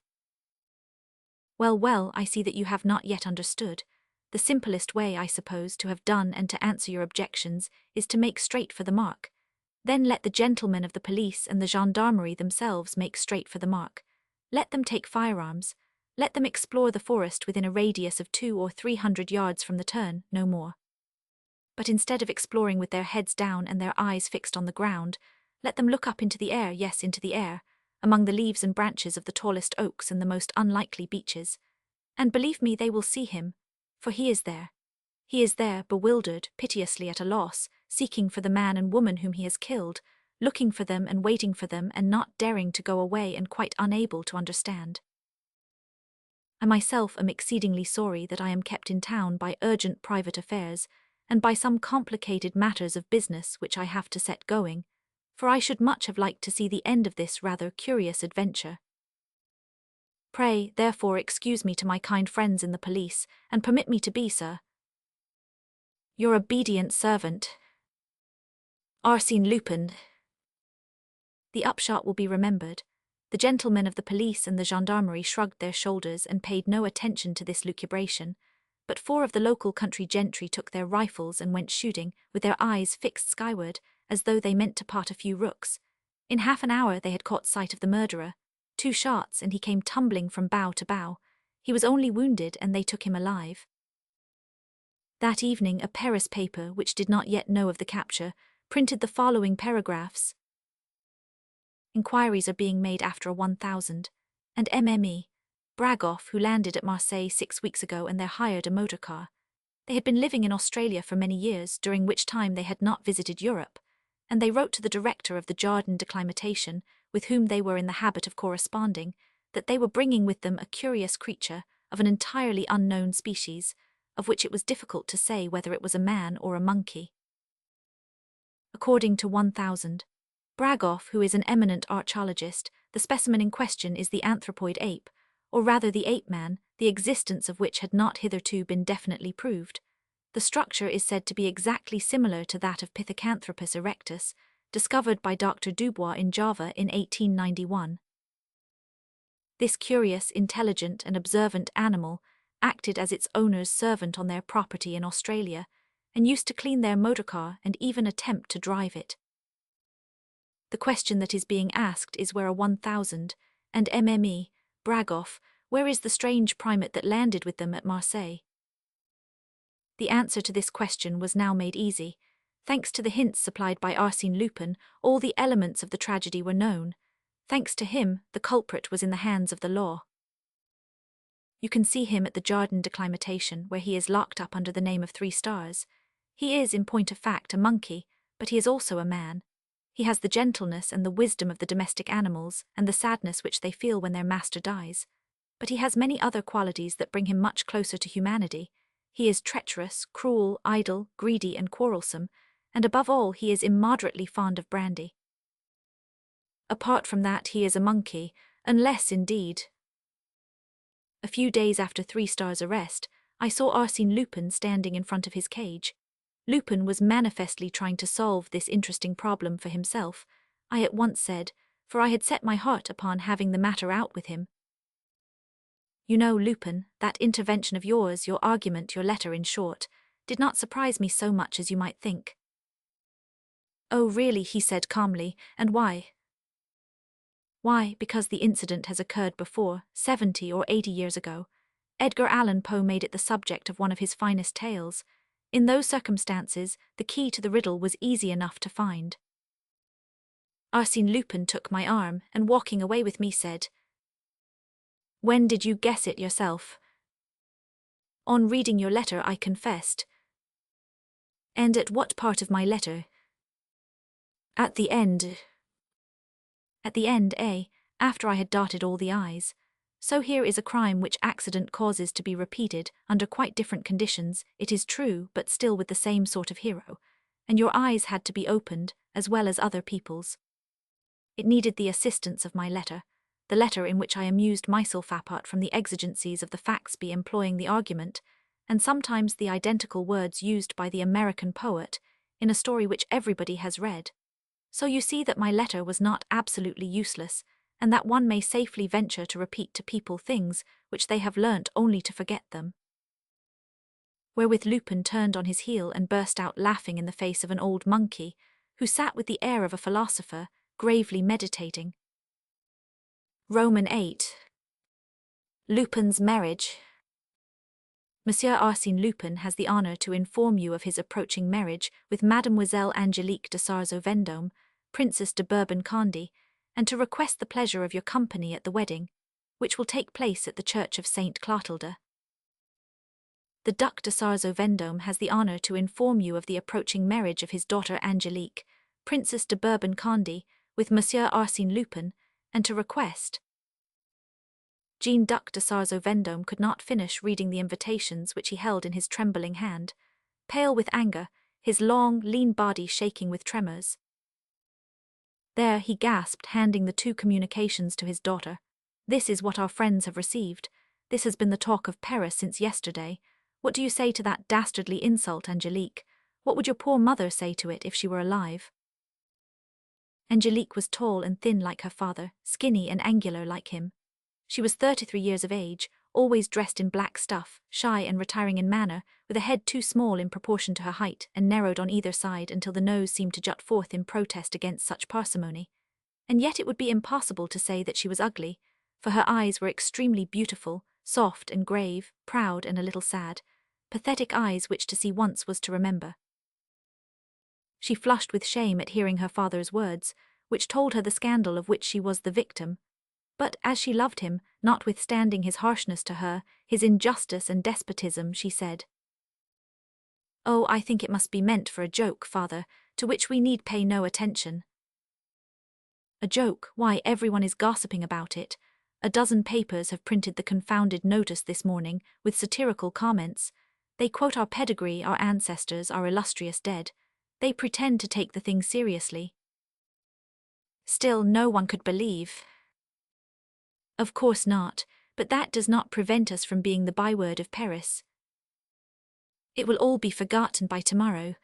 Well, well, I see that you have not yet understood. The simplest way, I suppose, to have done and to answer your objections is to make straight for the mark. Then let the gentlemen of the police and the gendarmerie themselves make straight for the mark. Let them take firearms. Let them explore the forest within a radius of 200 or 300 yards from the turn, no more. But instead of exploring with their heads down and their eyes fixed on the ground, let them look up into the air, yes, into the air, among the leaves and branches of the tallest oaks and the most unlikely beeches. And believe me, they will see him, for he is there. He is there, bewildered, piteously at a loss, seeking for the man and woman whom he has killed, looking for them and waiting for them and not daring to go away and quite unable to understand. I myself am exceedingly sorry that I am kept in town by urgent private affairs, and by some complicated matters of business which I have to set going, for I should much have liked to see the end of this rather curious adventure. Pray, therefore, excuse me to my kind friends in the police, and permit me to be, sir, your obedient servant, Arsène Lupin. The upshot will be remembered. The gentlemen of the police and the gendarmerie shrugged their shoulders and paid no attention to this lucubration, but 4 of the local country gentry took their rifles and went shooting, with their eyes fixed skyward, as though they meant to pot a few rooks. In half an hour they had caught sight of the murderer. 2 shots, and he came tumbling from bough to bough. He was only wounded, and they took him alive. That evening a Paris paper, which did not yet know of the capture, printed the following paragraphs. Inquiries are being made after a 1000, and MME, Bragoff, who landed at Marseille 6 weeks ago, and they hired a motor car. They had been living in Australia for many years, during which time they had not visited Europe, and they wrote to the director of the Jardin d'Acclimatation, with whom they were in the habit of corresponding, that they were bringing with them a curious creature of an entirely unknown species, of which it was difficult to say whether it was a man or a monkey. According to 1000, Bragoff, who is an eminent archaeologist, the specimen in question is the anthropoid ape, or rather the ape-man, the existence of which had not hitherto been definitely proved. The structure is said to be exactly similar to that of Pithecanthropus erectus, discovered by Dr. Dubois in Java in 1891. This curious, intelligent, and observant animal acted as its owner's servant on their property in Australia, and used to clean their motor car and even attempt to drive it. The question that is being asked is where a 1000, and MME, Bragoff, where is the strange primate that landed with them at Marseille? The answer to this question was now made easy. Thanks to the hints supplied by Arsène Lupin, all the elements of the tragedy were known. Thanks to him, the culprit was in the hands of the law. You can see him at the Jardin d'Acclimatation, where he is locked up under the name of 3 Stars. He is, in point of fact, a monkey, but he is also a man. He has the gentleness and the wisdom of the domestic animals, and the sadness which they feel when their master dies. But he has many other qualities that bring him much closer to humanity. He is treacherous, cruel, idle, greedy, and quarrelsome, and above all he is immoderately fond of brandy. Apart from that, he is a monkey, unless, indeed. A few days after 3 Stars' arrest, I saw Arsène Lupin standing in front of his cage. Lupin was manifestly trying to solve this interesting problem for himself, I at once said, for I had set my heart upon having the matter out with him. You know, Lupin, that intervention of yours, your argument, your letter, in short, did not surprise me so much as you might think. Oh, really, he said calmly, and why? Why, because the incident has occurred before, 70 or 80 years ago. Edgar Allan Poe made it the subject of one of his finest tales. In those circumstances, the key to the riddle was easy enough to find. Arsène Lupin took my arm, and walking away with me said, "When did you guess it yourself?" "On reading your letter, I confessed." "And at what part of my letter?" "At the end." "At the end, eh? After I had dotted all the I's. So here is a crime which accident causes to be repeated, under quite different conditions, it is true, but still with the same sort of hero. And your eyes had to be opened, as well as other people's. It needed the assistance of my letter. the letter in which I amused myself apart from the exigencies of the facts be employing the argument, and sometimes the identical words used by the American poet in a story which everybody has read. So you see that my letter was not absolutely useless, and that one may safely venture to repeat to people things which they have learnt only to forget them. Wherewith Lupin turned on his heel and burst out laughing in the face of an old monkey, who sat with the air of a philosopher, gravely meditating. Roman 8. Lupin's marriage. Monsieur Arsène Lupin has the honour to inform you of his approaching marriage with Mademoiselle Angélique de Sarzeau-Vendôme, Princess de Bourbon-Conde, and to request the pleasure of your company at the wedding, which will take place at the Church of Saint Clotilde. The Duc de Sarzeau-Vendôme has the honour to inform you of the approaching marriage of his daughter Angélique, Princess de Bourbon-Conde, with Monsieur Arsène Lupin, and to request. Jean-Duc de Sarzeau-Vendôme could not finish reading the invitations which he held in his trembling hand, pale with anger, his long, lean body shaking with tremors. There he gasped, handing the 2 communications to his daughter. "This is what our friends have received. This has been the talk of Paris since yesterday. What do you say to that dastardly insult, Angélique? What would your poor mother say to it if she were alive?" Angélique was tall and thin like her father, skinny and angular like him. She was 33 years of age, always dressed in black stuff, shy and retiring in manner, with a head too small in proportion to her height and narrowed on either side until the nose seemed to jut forth in protest against such parsimony. And yet it would be impossible to say that she was ugly, for her eyes were extremely beautiful, soft and grave, proud and a little sad, pathetic eyes which to see once was to remember. She flushed with shame at hearing her father's words, which told her the scandal of which she was the victim. But as she loved him, notwithstanding his harshness to her, his injustice and despotism, she said, "Oh, I think it must be meant for a joke, father, to which we need pay no attention." "A joke? Why, everyone is gossiping about it. A dozen papers have printed the confounded notice this morning, with satirical comments. They quote our pedigree, our ancestors, our illustrious dead. They pretend to take the thing seriously. Still, no one could believe." "Of course not, but that does not prevent us from being the byword of Paris. It will all be forgotten by tomorrow.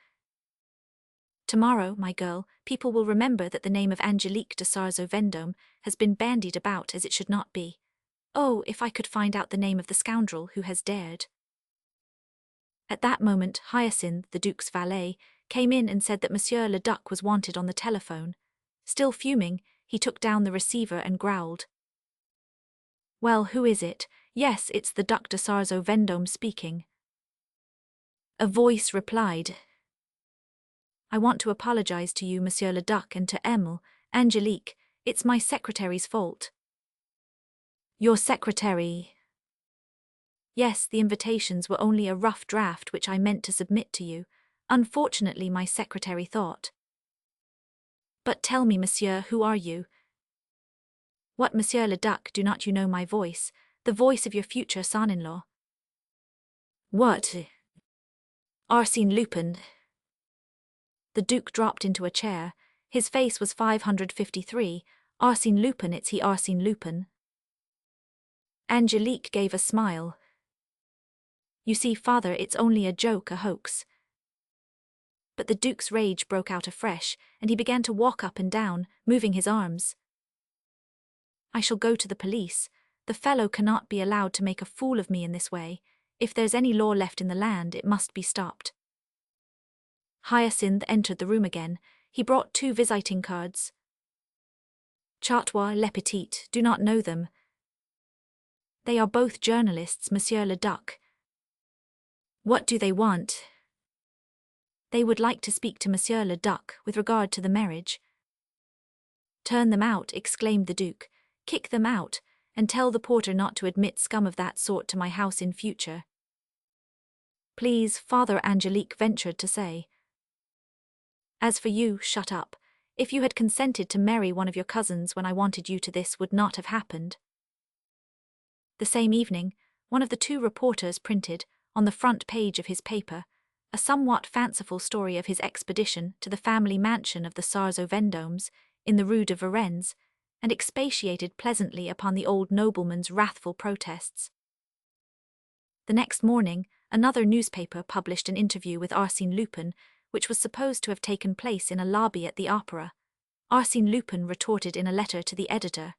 Tomorrow, my girl, people will remember that the name of Angélique de Sarzeau-Vendôme has been bandied about as it should not be. Oh, if I could find out the name of the scoundrel who has dared." At that moment, Hyacinth, the Duke's valet, came in and said that Monsieur le Duc was wanted on the telephone. Still fuming, he took down the receiver and growled. "Well, who is it? Yes, it's the Duc de Sarzeau-Vendôme speaking." A voice replied, "I want to apologize to you, Monsieur le Duc, and to Angélique. It's my secretary's fault." "Your secretary?" "Yes, the invitations were only a rough draft which I meant to submit to you. Unfortunately, my secretary thought." "But tell me, monsieur, who are you?" "What, Monsieur le Duc, do not you know my voice, the voice of your future son-in-law?" "What? Arsène Lupin." The Duke dropped into a chair. His face was 553. "Arsène Lupin, it's he, Arsène Lupin." Angélique gave a smile. "You see, father, it's only a joke, a hoax." But the Duke's rage broke out afresh, and he began to walk up and down, moving his arms. "I shall go to the police. The fellow cannot be allowed to make a fool of me in this way. If there's any law left in the land, it must be stopped." Hyacinth entered the room again. He brought 2 visiting cards. "Châteaux, Le Petit, do not know them. They are both journalists, Monsieur le Duc." "What do they want?" "They would like to speak to Monsieur le Duc with regard to the marriage." "Turn them out," exclaimed the Duke. "Kick them out, and tell the porter not to admit scum of that sort to my house in future." "Please, Father," Angélique ventured to say. "As for you, shut up. If you had consented to marry one of your cousins when I wanted you to, this would not have happened." The same evening, one of the 2 reporters printed, on the front page of his paper, a somewhat fanciful story of his expedition to the family mansion of the Sarzeau-Vendômes in the Rue de Varennes, and expatiated pleasantly upon the old nobleman's wrathful protests. The next morning, another newspaper published an interview with Arsène Lupin, which was supposed to have taken place in a lobby at the opera. Arsène Lupin retorted in a letter to the editor,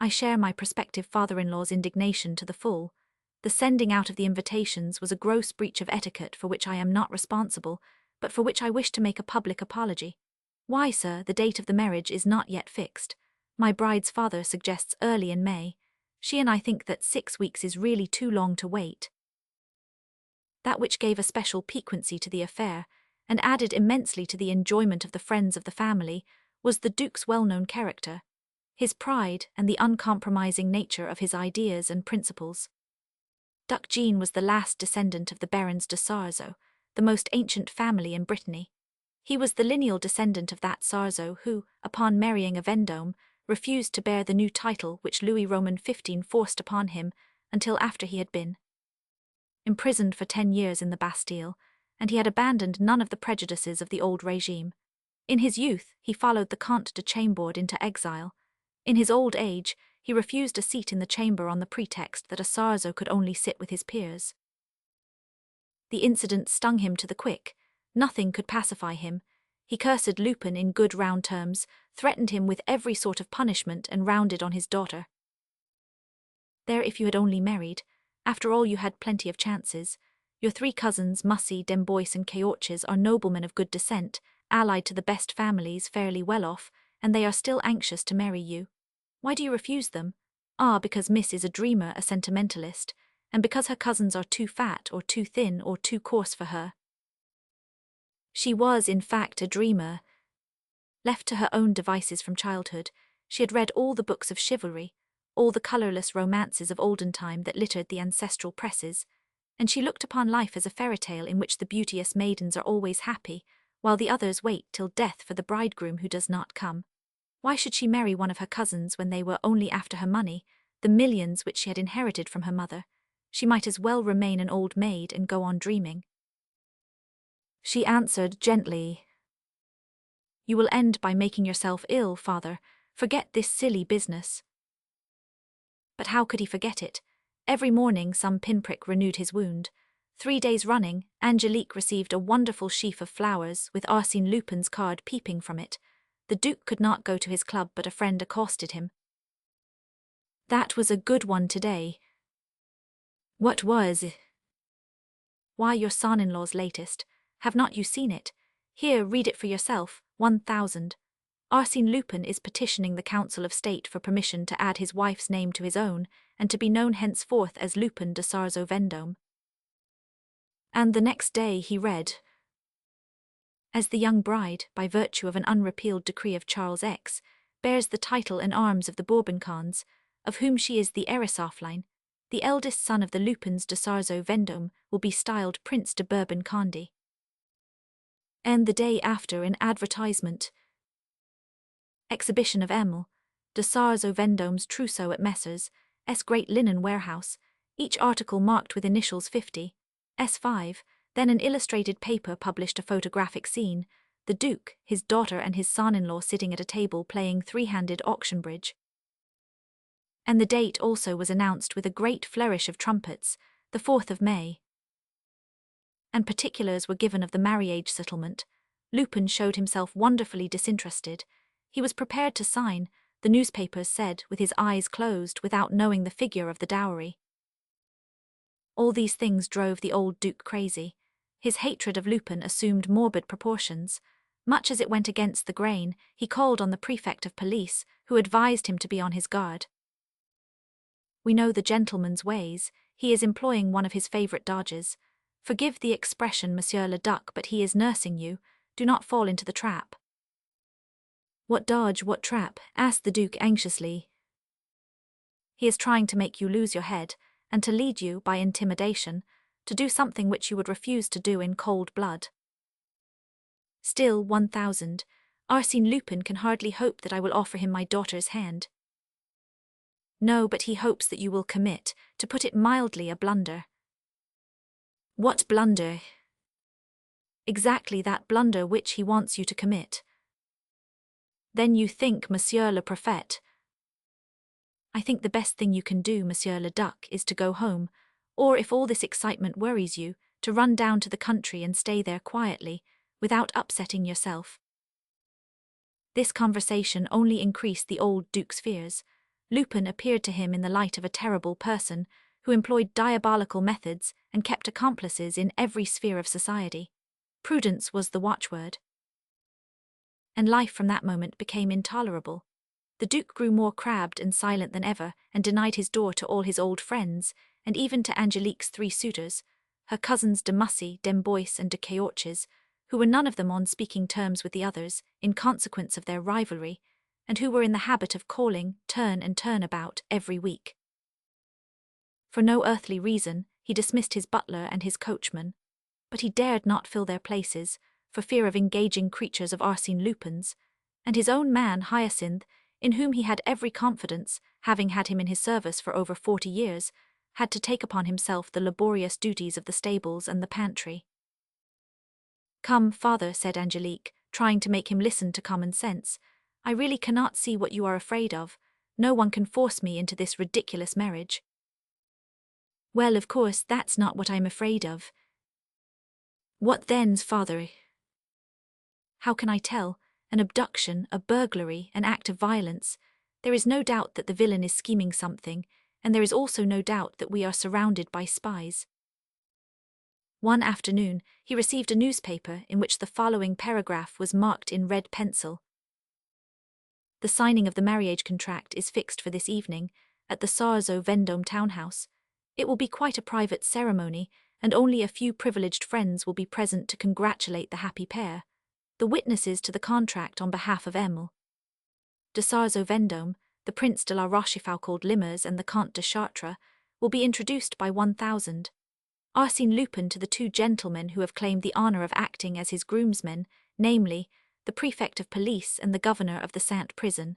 "I share my prospective father-in-law's indignation to the full. The sending out of the invitations was a gross breach of etiquette for which I am not responsible, but for which I wish to make a public apology. Why, sir, the date of the marriage is not yet fixed. My bride's father suggests early in May. She and I think that 6 weeks is really too long to wait." That which gave a special piquancy to the affair, and added immensely to the enjoyment of the friends of the family, was the Duke's well-known character, his pride, and the uncompromising nature of his ideas and principles. Duc Jean was the last descendant of the Barons de Sarzeau, the most ancient family in Brittany. He was the lineal descendant of that Sarzeau who, upon marrying a Vendôme, refused to bear the new title which Louis Roman XV forced upon him until after he had been imprisoned for 10 years in the Bastille, and he had abandoned none of the prejudices of the old regime. In his youth, he followed the Comte de Chambord into exile. In his old age, he refused a seat in the chamber on the pretext that a Sarzeau could only sit with his peers. The incident stung him to the quick. Nothing could pacify him. He cursed Lupin in good round terms, threatened him with every sort of punishment, and rounded on his daughter. There, if you had only married, after all you had plenty of chances. Your 3 cousins, Mussy, Demboise and Caorches, are noblemen of good descent, allied to the best families, fairly well off, and they are still anxious to marry you. Why do you refuse them? Ah, because Miss is a dreamer, a sentimentalist, and because her cousins are too fat or too thin or too coarse for her. She was, in fact, a dreamer. Left to her own devices from childhood, she had read all the books of chivalry, all the colourless romances of olden time that littered the ancestral presses, and she looked upon life as a fairy tale in which the beauteous maidens are always happy, while the others wait till death for the bridegroom who does not come. Why should she marry one of her cousins when they were only after her money, the millions which she had inherited from her mother? She might as well remain an old maid and go on dreaming. She answered gently, "You will end by making yourself ill, father. Forget this silly business." But how could he forget it? Every morning some pinprick renewed his wound. 3 days running, Angelique received a wonderful sheaf of flowers, with Arsène Lupin's card peeping from it. The Duke could not go to his club, but a friend accosted him. "That was a good one today." "What was?" "Why, your son-in-law's latest. Have not you seen it? Here, read it for yourself. 1000. Arsène Lupin is petitioning the Council of State for permission to add his wife's name to his own, and to be known henceforth as Lupin de Sarzeau Vendôme." And the next day he read, "As the young bride, by virtue of an unrepealed decree of Charles X, bears the title and arms of the Bourbon-Cons, of whom she is the heiress offline, the eldest son of the Lupins de Sarzeau Vendôme will be styled Prince de Bourbon-Conde." And the day after, an advertisement, "Exhibition of Emile de Sarzeau Vendôme's trousseau at Messrs. S. Great Linen Warehouse, each article marked with initials 50, S5. Then an illustrated paper published a photographic scene, the Duke, his daughter and his son-in-law sitting at a table playing 3-handed auction bridge. And the date also was announced with a great flourish of trumpets, the 4th of May. And particulars were given of the marriage settlement. Lupin showed himself wonderfully disinterested. He was prepared to sign, the newspapers said, with his eyes closed, without knowing the figure of the dowry. All these things drove the old Duke crazy. His hatred of Lupin assumed morbid proportions. Much as it went against the grain, he called on the prefect of police, who advised him to be on his guard. "We know the gentleman's ways. He is employing one of his favourite dodges. Forgive the expression, Monsieur le Duc, but he is nursing you. Do not fall into the trap." "What dodge, what trap?" asked the Duke anxiously. "He is trying to make you lose your head, and to lead you, by intimidation, to do something which you would refuse to do in cold blood." "Still, 1000. Arsène Lupin can hardly hope that I will offer him my daughter's hand." "No, but he hopes that you will commit, to put it mildly, a blunder." "What blunder?" "Exactly that blunder which he wants you to commit." Then you think, Monsieur le Préfet? I think the best thing you can do, Monsieur le Duc, is to go home, or if all this excitement worries you, to run down to the country and stay there quietly, without upsetting yourself. This conversation only increased the old Duke's fears. Lupin appeared to him in the light of a terrible person, who employed diabolical methods and kept accomplices in every sphere of society. Prudence was the watchword. And life from that moment became intolerable. The Duke grew more crabbed and silent than ever, and denied his door to all his old friends, and even to Angelique's 3 suitors, her cousins de Mussy, d'Amboise, and de Caorches, who were none of them on speaking terms with the others, in consequence of their rivalry, and who were in the habit of calling turn and turn about every week. For no earthly reason, he dismissed his butler and his coachman, but he dared not fill their places, for fear of engaging creatures of Arsène Lupin's, and his own man, Hyacinth, in whom he had every confidence, having had him in his service for over 40 years, had to take upon himself the laborious duties of the stables and the pantry. "Come, father," said Angelique, trying to make him listen to common sense, "I really cannot see what you are afraid of. No one can force me into this ridiculous marriage." "Well, of course, that's not what I'm afraid of." "What then's, father?" "How can I tell? An abduction, a burglary, an act of violence. There is no doubt that the villain is scheming something, and there is also no doubt that we are surrounded by spies." One afternoon, he received a newspaper in which the following paragraph was marked in red pencil. "The signing of the marriage contract is fixed for this evening, at the Sarzeau Vendôme townhouse. It will be quite a private ceremony, and only a few privileged friends will be present to congratulate the happy pair. The witnesses to the contract on behalf of Emile de Sarzeau Vendôme, the Prince de la Rochefoucauld Limers, and the Comte de Chartres, will be introduced by 1,000. Arsène Lupin to the 2 gentlemen who have claimed the honour of acting as his groomsmen, namely, the prefect of police and the governor of the Sainte prison."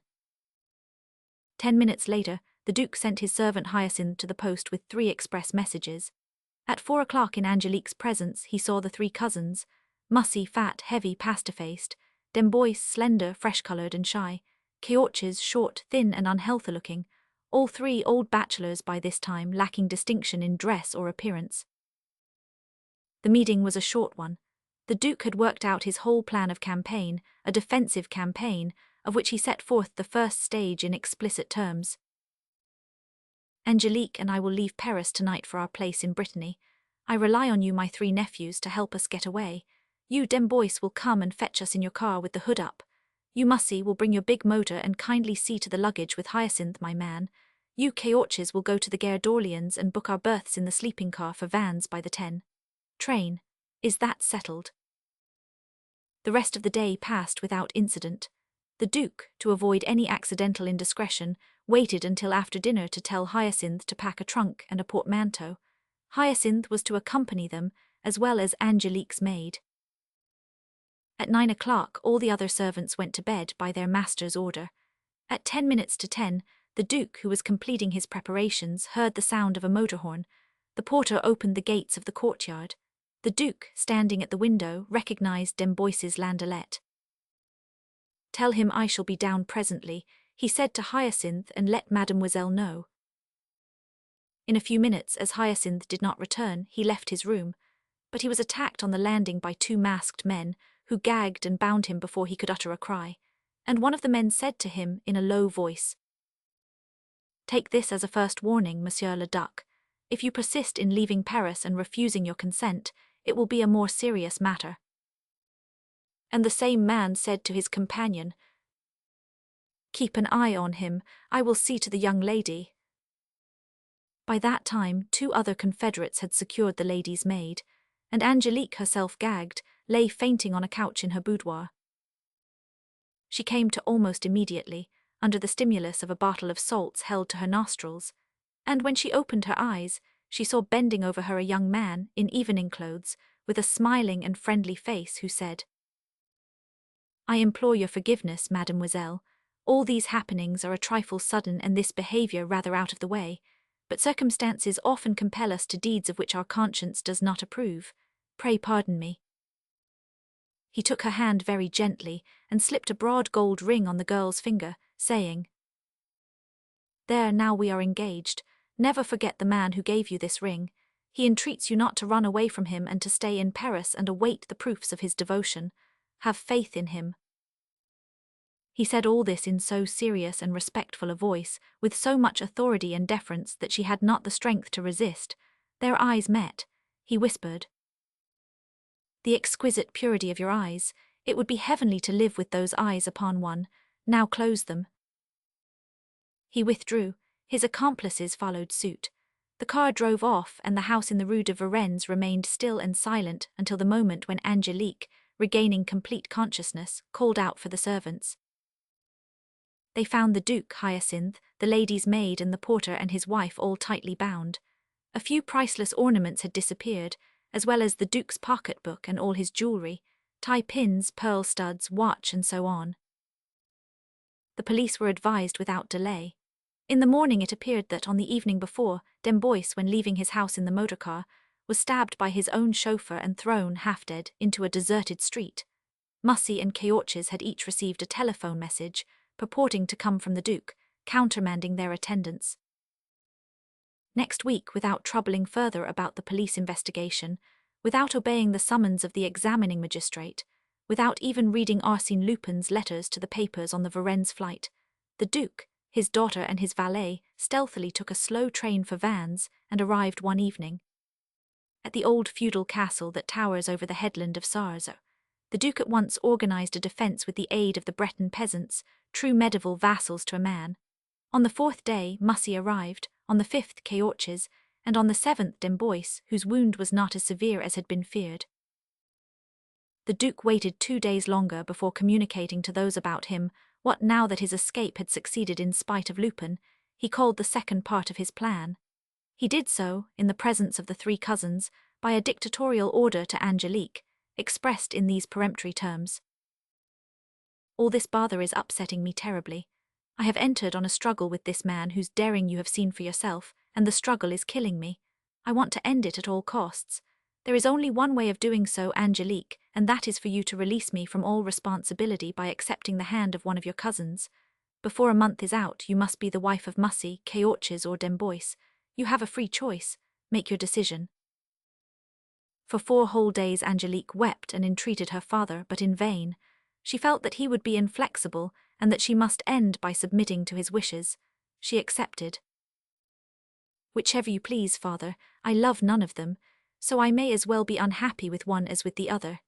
10 minutes later, the Duke sent his servant Hyacinth to the post with 3 express messages. At 4 o'clock, in Angelique's presence, he saw the 3 cousins, Mussy, fat, heavy, pasty-faced, d'Amboise, slender, fresh-coloured and shy, Caorches, short, thin and unhealthy-looking, all 3 old bachelors by this time, lacking distinction in dress or appearance. The meeting was a short one. The Duke had worked out his whole plan of campaign, a defensive campaign, of which he set forth the first stage in explicit terms. "Angelique and I will leave Paris tonight for our place in Brittany. I rely on you, my 3 nephews, to help us get away. You, d'Amboise, will come and fetch us in your car with the hood up. You, Mussy, will bring your big motor and kindly see to the luggage with Hyacinth, my man. You, Caorches, will go to the Gare d'Orléans and book our berths in the sleeping car for Vannes by the 10 train. Is that settled?" The rest of the day passed without incident. The Duke, to avoid any accidental indiscretion, waited until after dinner to tell Hyacinth to pack a trunk and a portmanteau. Hyacinth was to accompany them, as well as Angelique's maid. At 9 o'clock, all the other servants went to bed by their master's order. At 10 minutes to 10, the Duke, who was completing his preparations, heard the sound of a motor horn. The porter opened the gates of the courtyard. The Duke, standing at the window, recognized d'Amboise's landaulette. "Tell him I shall be down presently," he said to Hyacinth, "and let Mademoiselle know." In a few minutes, as Hyacinth did not return, he left his room, but he was attacked on the landing by 2 masked men, who gagged and bound him before he could utter a cry, and one of the men said to him in a low voice, "Take this as a first warning, Monsieur le Duc. If you persist in leaving Paris and refusing your consent, it will be a more serious matter." And the same man said to his companion, "Keep an eye on him, I will see to the young lady." By that time, 2 other confederates had secured the lady's maid, and Angelique, herself gagged, lay fainting on a couch in her boudoir. She came to almost immediately, under the stimulus of a bottle of salts held to her nostrils, and when she opened her eyes, she saw bending over her a young man in evening clothes, with a smiling and friendly face, who said, "I implore your forgiveness, mademoiselle. All these happenings are a trifle sudden and this behaviour rather out of the way, but circumstances often compel us to deeds of which our conscience does not approve. Pray pardon me." He took her hand very gently and slipped a broad gold ring on the girl's finger, saying, "There, now we are engaged. Never forget the man who gave you this ring. He entreats you not to run away from him and to stay in Paris and await the proofs of his devotion. Have faith in him." He said all this in so serious and respectful a voice, with so much authority and deference, that she had not the strength to resist. Their eyes met. He whispered, "The exquisite purity of your eyes. It would be heavenly to live with those eyes upon one. Now close them." He withdrew. His accomplices followed suit. The car drove off, and the house in the Rue de Varennes remained still and silent until the moment when Angelique, regaining complete consciousness, called out for the servants. They found the Duke, Hyacinth, the lady's maid, and the porter and his wife all tightly bound. A few priceless ornaments had disappeared, as well as the Duke's pocketbook and all his jewellery, tie pins, pearl studs, watch, and so on. The police were advised without delay. In the morning it appeared that on the evening before, Demboise, when leaving his house in the motor car, was stabbed by his own chauffeur and thrown, half-dead, into a deserted street. Mussy and Caorches had each received a telephone message, purporting to come from the Duke, countermanding their attendance. Next week, without troubling further about the police investigation, without obeying the summons of the examining magistrate, without even reading Arsène Lupin's letters to the papers on the Varennes flight, the Duke, his daughter and his valet stealthily took a slow train for Vannes and arrived one evening at the old feudal castle that towers over the headland of Sarze. The Duke at once organized a defense with the aid of the Breton peasants, true medieval vassals to a man. On the 4th day, Mussy arrived, on the 5th, Caorches, and on the 7th, Demboise, whose wound was not as severe as had been feared. The Duke waited 2 days longer before communicating to those about him what, now that his escape had succeeded in spite of Lupin, he called the second part of his plan. He did so, in the presence of the 3 cousins, by a dictatorial order to Angelique, expressed in these peremptory terms: "All this bother is upsetting me terribly. I have entered on a struggle with this man whose daring you have seen for yourself, and the struggle is killing me. I want to end it at all costs. There is only one way of doing so, Angelique, and that is for you to release me from all responsibility by accepting the hand of one of your cousins. Before a month is out, you must be the wife of Mussy, Caorches, or Demboise. You have a free choice. Make your decision." For 4 whole days Angelique wept and entreated her father, but in vain. She felt that he would be inflexible, and that she must end by submitting to his wishes. She accepted. "Whichever you please, father. I love none of them, so I may as well be unhappy with one as with the other."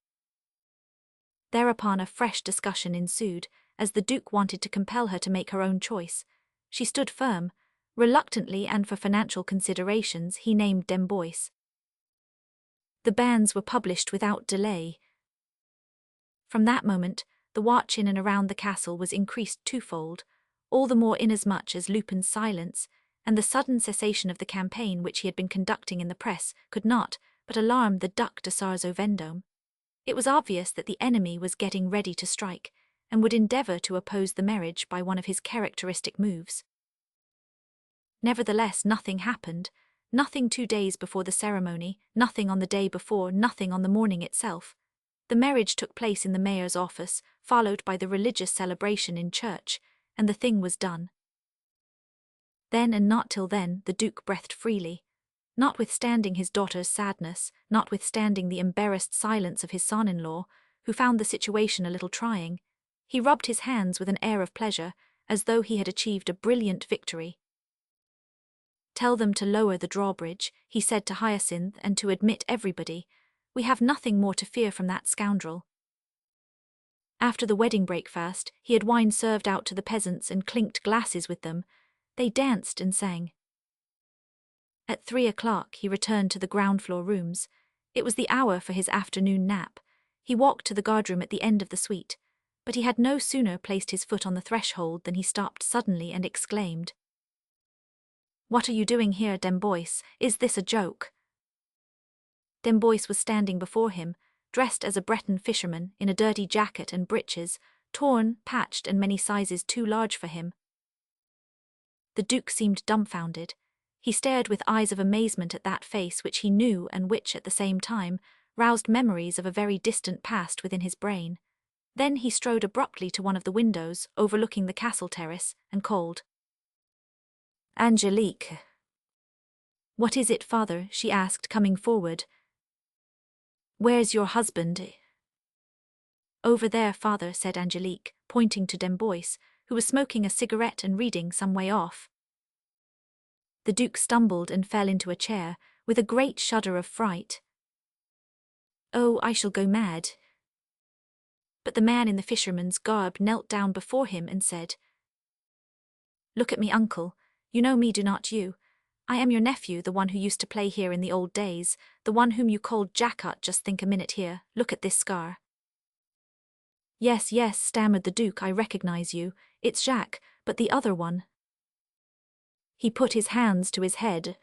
Thereupon a fresh discussion ensued, as the Duke wanted to compel her to make her own choice. She stood firm. Reluctantly, and for financial considerations, he named Demboise. The bans were published without delay. From that moment, the watch in and around the castle was increased twofold, all the more inasmuch as Lupin's silence and the sudden cessation of the campaign which he had been conducting in the press could not but alarm the Duc de Sarzeau-Vendôme. It was obvious that the enemy was getting ready to strike, and would endeavour to oppose the marriage by one of his characteristic moves. Nevertheless, nothing happened. Nothing 2 days before the ceremony, nothing on the day before, nothing on the morning itself. The marriage took place in the mayor's office, followed by the religious celebration in church, and the thing was done. Then, and not till then, the Duke breathed freely. Notwithstanding his daughter's sadness, notwithstanding the embarrassed silence of his son-in-law, who found the situation a little trying, he rubbed his hands with an air of pleasure, as though he had achieved a brilliant victory. "Tell them to lower the drawbridge," he said to Hyacinth, "and to admit everybody. We have nothing more to fear from that scoundrel." After the wedding breakfast, he had wine served out to the peasants and clinked glasses with them. They danced and sang. At 3 o'clock he returned to the ground-floor rooms. It was the hour for his afternoon nap. He walked to the guardroom at the end of the suite, but he had no sooner placed his foot on the threshold than he stopped suddenly and exclaimed, "What are you doing here, Demboise? Is this a joke?" Demboise was standing before him, dressed as a Breton fisherman, in a dirty jacket and breeches, torn, patched, and many sizes too large for him. The Duke seemed dumbfounded. He stared with eyes of amazement at that face which he knew and which, at the same time, roused memories of a very distant past within his brain. Then he strode abruptly to one of the windows overlooking the castle terrace and called, "Angelique." "What is it, father?" she asked, coming forward. "Where's your husband?" "Over there, father," said Angelique, pointing to Demboise, who was smoking a cigarette and reading some way off. The Duke stumbled and fell into a chair, with a great shudder of fright. "Oh, I shall go mad." But the man in the fisherman's garb knelt down before him and said, "Look at me, uncle. You know me, do not you? I am your nephew, the one who used to play here in the old days, the one whom you called Jacquot. Just think a minute here, look at this scar." "Yes, yes," stammered the Duke, "I recognize you. It's Jacques, but the other one." He put his hands to his head.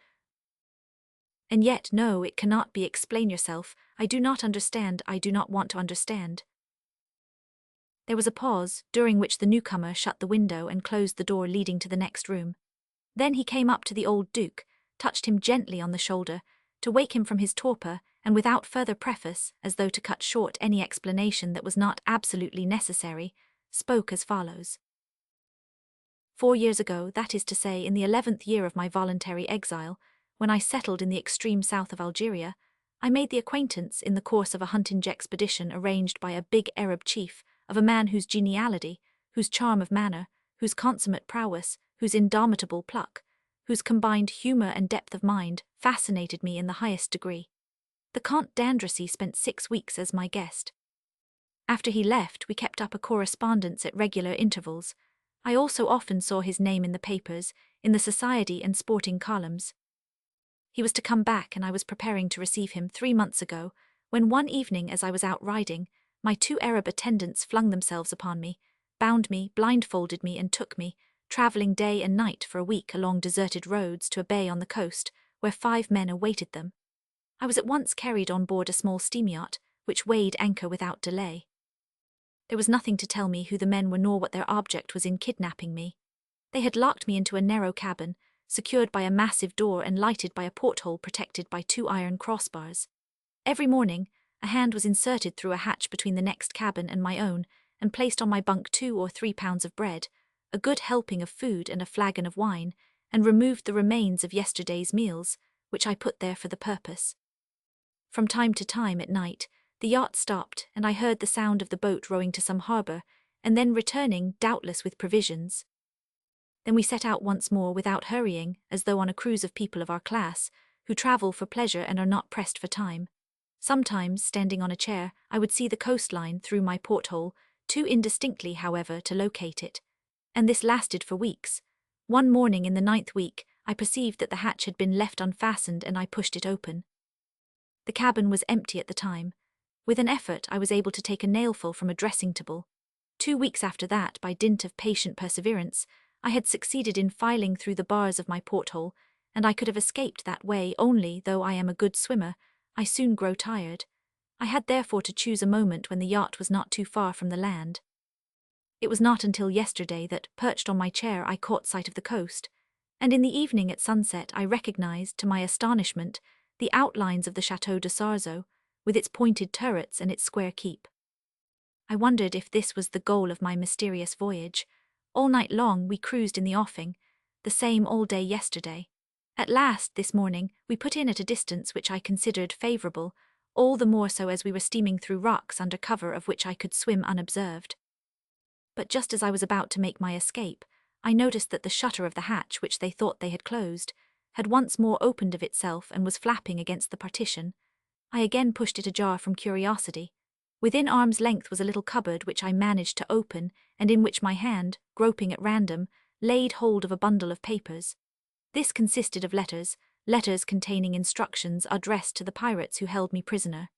"And yet, no, it cannot be. Explain yourself. I do not understand. I do not want to understand." There was a pause, during which the newcomer shut the window and closed the door leading to the next room. Then he came up to the old Duke, touched him gently on the shoulder, to wake him from his torpor, and without further preface, as though to cut short any explanation that was not absolutely necessary, spoke as follows. 4 years ago, that is to say in the 11th year of my voluntary exile, when I settled in the extreme south of Algeria, I made the acquaintance, in the course of a hunting expedition arranged by a big Arab chief, of a man whose geniality, whose charm of manner, whose consummate prowess, whose indomitable pluck, whose combined humour and depth of mind fascinated me in the highest degree. The Comte d'Andrecy spent 6 weeks as my guest. After he left, we kept up a correspondence at regular intervals. I also often saw his name in the papers, in the society and sporting columns. He was to come back, and I was preparing to receive him 3 months ago, when one evening as I was out riding, my 2 Arab attendants flung themselves upon me, bound me, blindfolded me, and took me, travelling day and night for a week along deserted roads to a bay on the coast, where 5 men awaited them. I was at once carried on board a small steam yacht, which weighed anchor without delay. There was nothing to tell me who the men were nor what their object was in kidnapping me. They had locked me into a narrow cabin, secured by a massive door and lighted by a porthole protected by 2 iron crossbars. Every morning, a hand was inserted through a hatch between the next cabin and my own, and placed on my bunk 2 or 3 pounds of bread, a good helping of food and a flagon of wine, and removed the remains of yesterday's meals, which I put there for the purpose. From time to time at night, the yacht stopped, and I heard the sound of the boat rowing to some harbour, and then returning, doubtless with provisions. Then we set out once more without hurrying, as though on a cruise of people of our class, who travel for pleasure and are not pressed for time. Sometimes, standing on a chair, I would see the coastline through my porthole, too indistinctly, however, to locate it. And this lasted for weeks. One morning in the 9th week, I perceived that the hatch had been left unfastened, and I pushed it open. The cabin was empty at the time. With an effort, I was able to take a nailful from a dressing table. 2 weeks after that, by dint of patient perseverance, I had succeeded in filing through the bars of my porthole, and I could have escaped that way only, though I am a good swimmer, I soon grow tired. I had therefore to choose a moment when the yacht was not too far from the land. It was not until yesterday that, perched on my chair, I caught sight of the coast, and in the evening at sunset I recognized, to my astonishment, the outlines of the Château de Sarzeau, with its pointed turrets and its square keep. I wondered if this was the goal of my mysterious voyage. All night long we cruised in the offing, the same all day yesterday. At last, this morning, we put in at a distance which I considered favourable, all the more so as we were steaming through rocks under cover of which I could swim unobserved. But just as I was about to make my escape, I noticed that the shutter of the hatch, which they thought they had closed, had once more opened of itself and was flapping against the partition. I again pushed it ajar from curiosity. Within arm's length was a little cupboard which I managed to open, and in which my hand, groping at random, laid hold of a bundle of papers. This consisted of letters containing instructions addressed to the pirates who held me prisoner.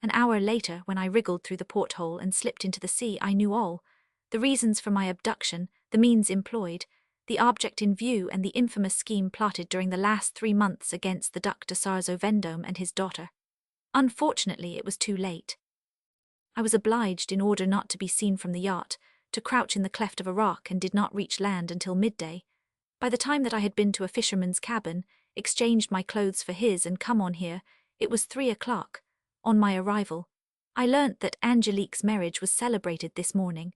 An hour later, when I wriggled through the porthole and slipped into the sea, I knew all: the reasons for my abduction, the means employed, the object in view, and the infamous scheme plotted during the last 3 months against the Duc de Sarzeau Vendôme and his daughter. Unfortunately, it was too late. I was obliged, in order not to be seen from the yacht, to crouch in the cleft of a rock, and did not reach land until midday. By the time that I had been to a fisherman's cabin, exchanged my clothes for his, and come on here, it was 3 o'clock. On my arrival, I learnt that Angelique's marriage was celebrated this morning.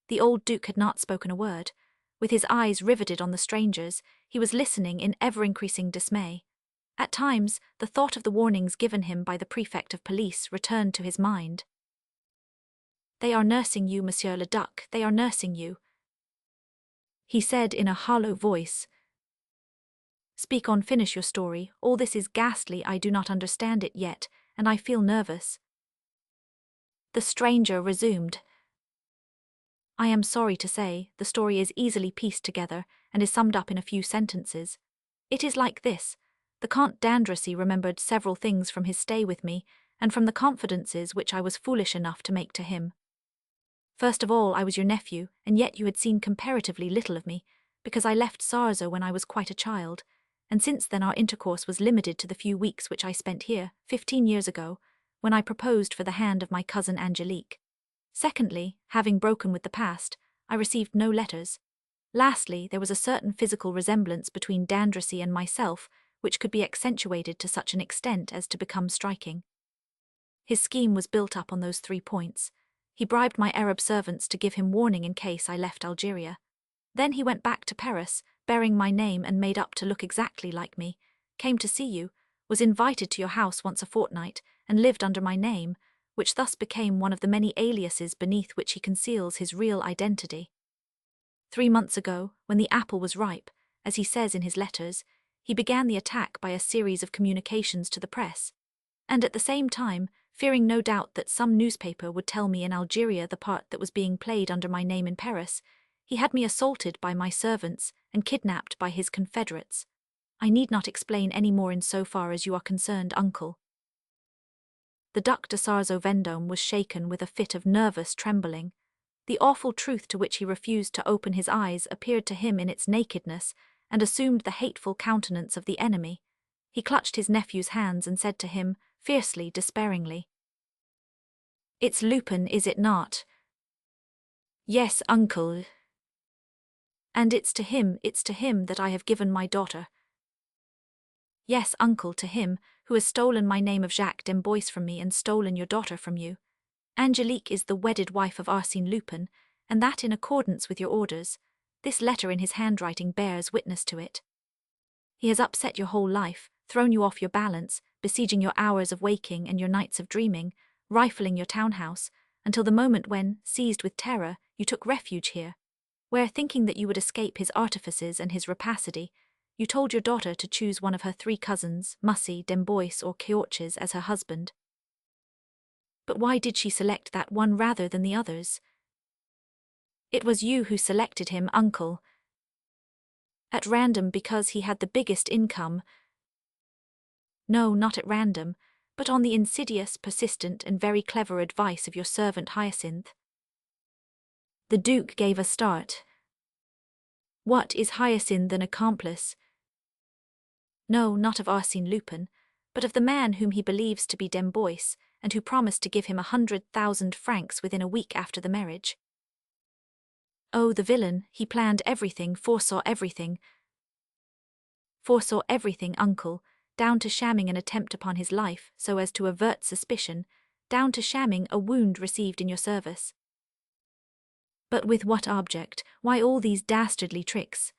The old Duke had not spoken a word. With his eyes riveted on the strangers, he was listening in ever-increasing dismay. At times, the thought of the warnings given him by the prefect of police returned to his mind. "They are nursing you, Monsieur le Duc, they are nursing you," he said in a hollow voice. "Speak on, finish your story. All this is ghastly, I do not understand it yet, and I feel nervous." The stranger resumed. "I am sorry to say, the story is easily pieced together and is summed up in a few sentences. It is like this. The Comte d'Andrecy remembered several things from his stay with me, and from the confidences which I was foolish enough to make to him. First of all, I was your nephew, and yet you had seen comparatively little of me, because I left Sarzeau when I was quite a child, and since then our intercourse was limited to the few weeks which I spent here, 15 years ago, when I proposed for the hand of my cousin Angelique. Secondly, having broken with the past, I received no letters. Lastly, there was a certain physical resemblance between d'Andrecy and myself, which could be accentuated to such an extent as to become striking. His scheme was built up on those 3 points. He bribed my Arab servants to give him warning in case I left Algeria. Then he went back to Paris, bearing my name and made up to look exactly like me, came to see you, was invited to your house once a fortnight, and lived under my name, which thus became one of the many aliases beneath which he conceals his real identity. 3 months ago, when the apple was ripe, as he says in his letters, he began the attack by a series of communications to the press, and at the same time, fearing no doubt that some newspaper would tell me in Algeria the part that was being played under my name in Paris, he had me assaulted by my servants and kidnapped by his confederates. I need not explain any more in so far as you are concerned, uncle." The Duc de Sarzeau-Vendôme was shaken with a fit of nervous trembling. The awful truth to which he refused to open his eyes appeared to him in its nakedness, and assumed the hateful countenance of the enemy. He clutched his nephew's hands and said to him, fiercely, despairingly, "It's Lupin, is it not?" "Yes, uncle. And it's to him that I have given my daughter." "Yes, uncle, to him, who has stolen my name of Jacques d'Amboise from me and stolen your daughter from you. Angelique is the wedded wife of Arsène Lupin, and that in accordance with your orders. This letter in his handwriting bears witness to it. He has upset your whole life, thrown you off your balance, besieging your hours of waking and your nights of dreaming, rifling your townhouse, until the moment when, seized with terror, you took refuge here, where, thinking that you would escape his artifices and his rapacity, you told your daughter to choose one of her 3 cousins, Mussy, d'Amboise, or Caoches, as her husband. But why did she select that one rather than the others? It was you who selected him, uncle. At random, because he had the biggest income. No, not at random, but on the insidious, persistent, and very clever advice of your servant Hyacinth. The Duke gave a start. What, is Hyacinth an accomplice? No, not of Arsène Lupin, but of the man whom he believes to be d'Amboise, and who promised to give him 100,000 francs within a week after the marriage. Oh, the villain, he planned everything, foresaw everything. Foresaw everything, uncle, down to shamming an attempt upon his life so as to avert suspicion, down to shamming a wound received in your service. But with what object? Why all these dastardly tricks?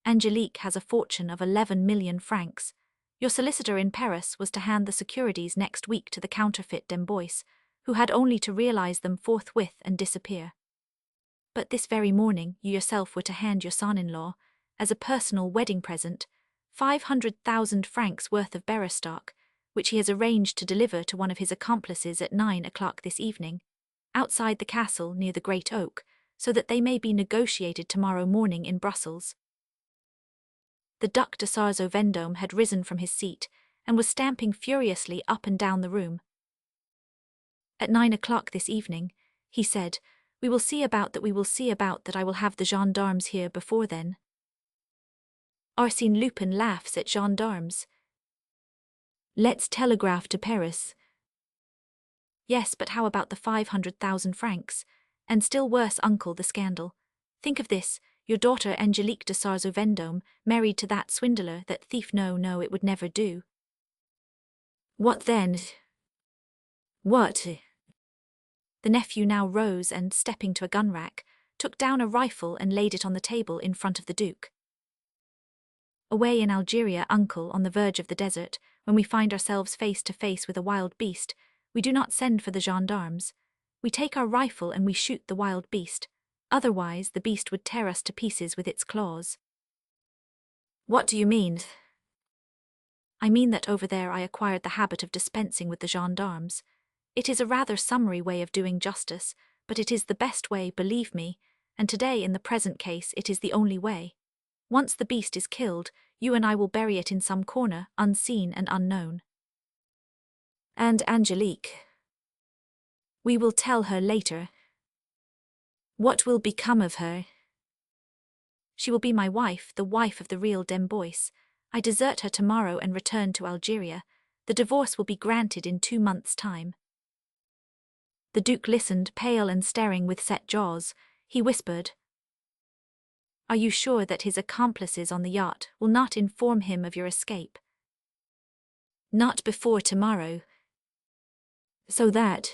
Angelique has a fortune of 11 million francs. Your solicitor in Paris was to hand the securities next week to the counterfeit d'Amboise, who had only to realize them forthwith and disappear. But this very morning you yourself were to hand your son-in-law, as a personal wedding present, 500,000 francs worth of bearer stock, which he has arranged to deliver to one of his accomplices at 9 o'clock this evening, outside the castle near the Great Oak, so that they may be negotiated tomorrow morning in Brussels. The Duc de Sarzeau-Vendôme had risen from his seat and was stamping furiously up and down the room. At 9 o'clock this evening, he said, we will see about that I will have the gendarmes here before then. Arsène Lupin laughs at gendarmes. Let's telegraph to Paris. Yes, but how about the 500,000 francs? And still worse, uncle, the scandal. Think of this, your daughter Angelique de Sarzeau-Vendôme married to that swindler, that thief. No, it would never do. What then? What? The nephew now rose and, stepping to a gun rack, took down a rifle and laid it on the table in front of the Duke. Away in Algeria, uncle, on the verge of the desert, when we find ourselves face to face with a wild beast, we do not send for the gendarmes. We take our rifle and we shoot the wild beast. Otherwise, the beast would tear us to pieces with its claws. What do you mean? I mean that over there I acquired the habit of dispensing with the gendarmes. It is a rather summary way of doing justice, but it is the best way, believe me, and today in the present case it is the only way. Once the beast is killed, you and I will bury it in some corner, unseen and unknown. And Angelique? We will tell her later. What will become of her? She will be my wife, the wife of the real Dembois. I desert her tomorrow and return to Algeria. The divorce will be granted in 2 months' time. The Duke listened, pale and staring with set jaws. He whispered, Are you sure that his accomplices on the yacht will not inform him of your escape? Not before tomorrow. So that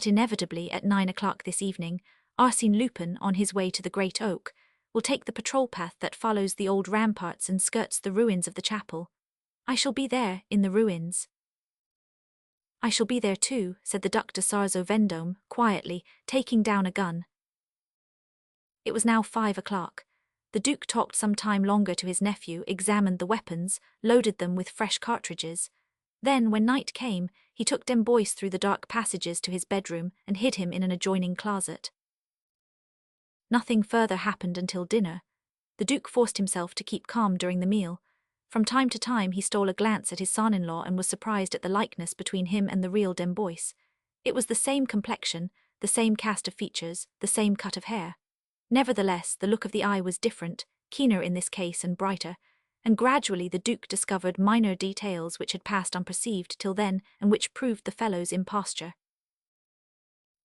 inevitably at 9 o'clock this evening, Arsène Lupin, on his way to the Great Oak, will take the patrol path that follows the old ramparts and skirts the ruins of the chapel. I shall be there, in the ruins. I shall be there too, said the Duc de Sarzeau-Vendôme, quietly, taking down a gun. It was now 5 o'clock. The Duke talked some time longer to his nephew, examined the weapons, loaded them with fresh cartridges. Then, when night came, he took Dembois through the dark passages to his bedroom and hid him in an adjoining closet. Nothing further happened until dinner. The Duke forced himself to keep calm during the meal. From time to time he stole a glance at his son-in-law and was surprised at the likeness between him and the real Dembois. It was the same complexion, the same cast of features, the same cut of hair. Nevertheless, the look of the eye was different, keener in this case and brighter, and gradually the Duke discovered minor details which had passed unperceived till then and which proved the fellow's imposture.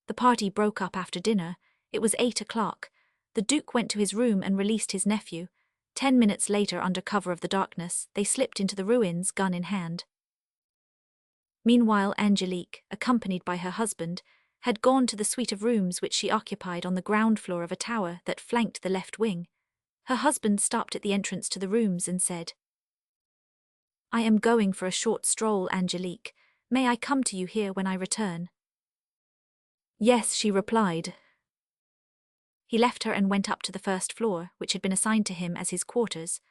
The party broke up after dinner. It was 8 o'clock. The Duke went to his room and released his nephew. 10 minutes later, under cover of the darkness, they slipped into the ruins, gun in hand. Meanwhile, Angelique, accompanied by her husband, had gone to the suite of rooms which she occupied on the ground floor of a tower that flanked the left wing. Her husband stopped at the entrance to the rooms and said, I am going for a short stroll, Angelique. May I come to you here when I return? Yes, she replied. He left her and went up to the first floor, which had been assigned to him as his quarters.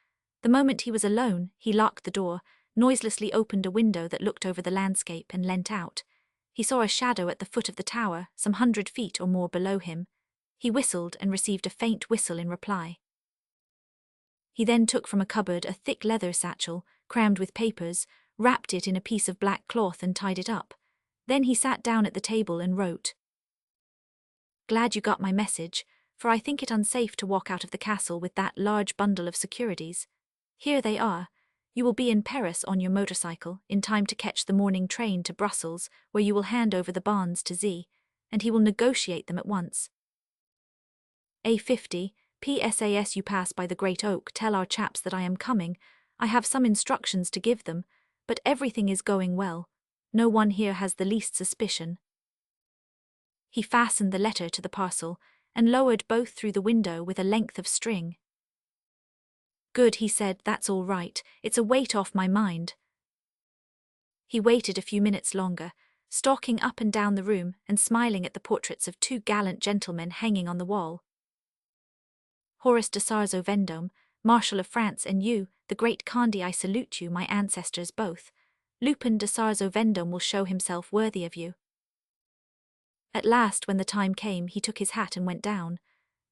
The moment he was alone, he locked the door, noiselessly opened a window that looked over the landscape and leant out. He saw a shadow at the foot of the tower, some 100 feet or more below him. He whistled and received a faint whistle in reply. He then took from a cupboard a thick leather satchel, crammed with papers, wrapped it in a piece of black cloth and tied it up. Then he sat down at the table and wrote, Glad you got my message, for I think it unsafe to walk out of the castle with that large bundle of securities. Here they are. You will be in Paris on your motorcycle, in time to catch the morning train to Brussels, where you will hand over the bonds to Z, and he will negotiate them at once. A50, PSAS you pass by the Great Oak, tell our chaps that I am coming. I have some instructions to give them, but everything is going well. No one here has the least suspicion. He fastened the letter to the parcel, and lowered both through the window with a length of string. Good, he said, that's all right, it's a weight off my mind. He waited a few minutes longer, stalking up and down the room and smiling at the portraits of 2 gallant gentlemen hanging on the wall. Horace de Sarzeau-Vendôme, Marshal of France, and you, the great Condé, I salute you, my ancestors both. Lupin de Sarzeau-Vendôme will show himself worthy of you. At last, when the time came, he took his hat and went down.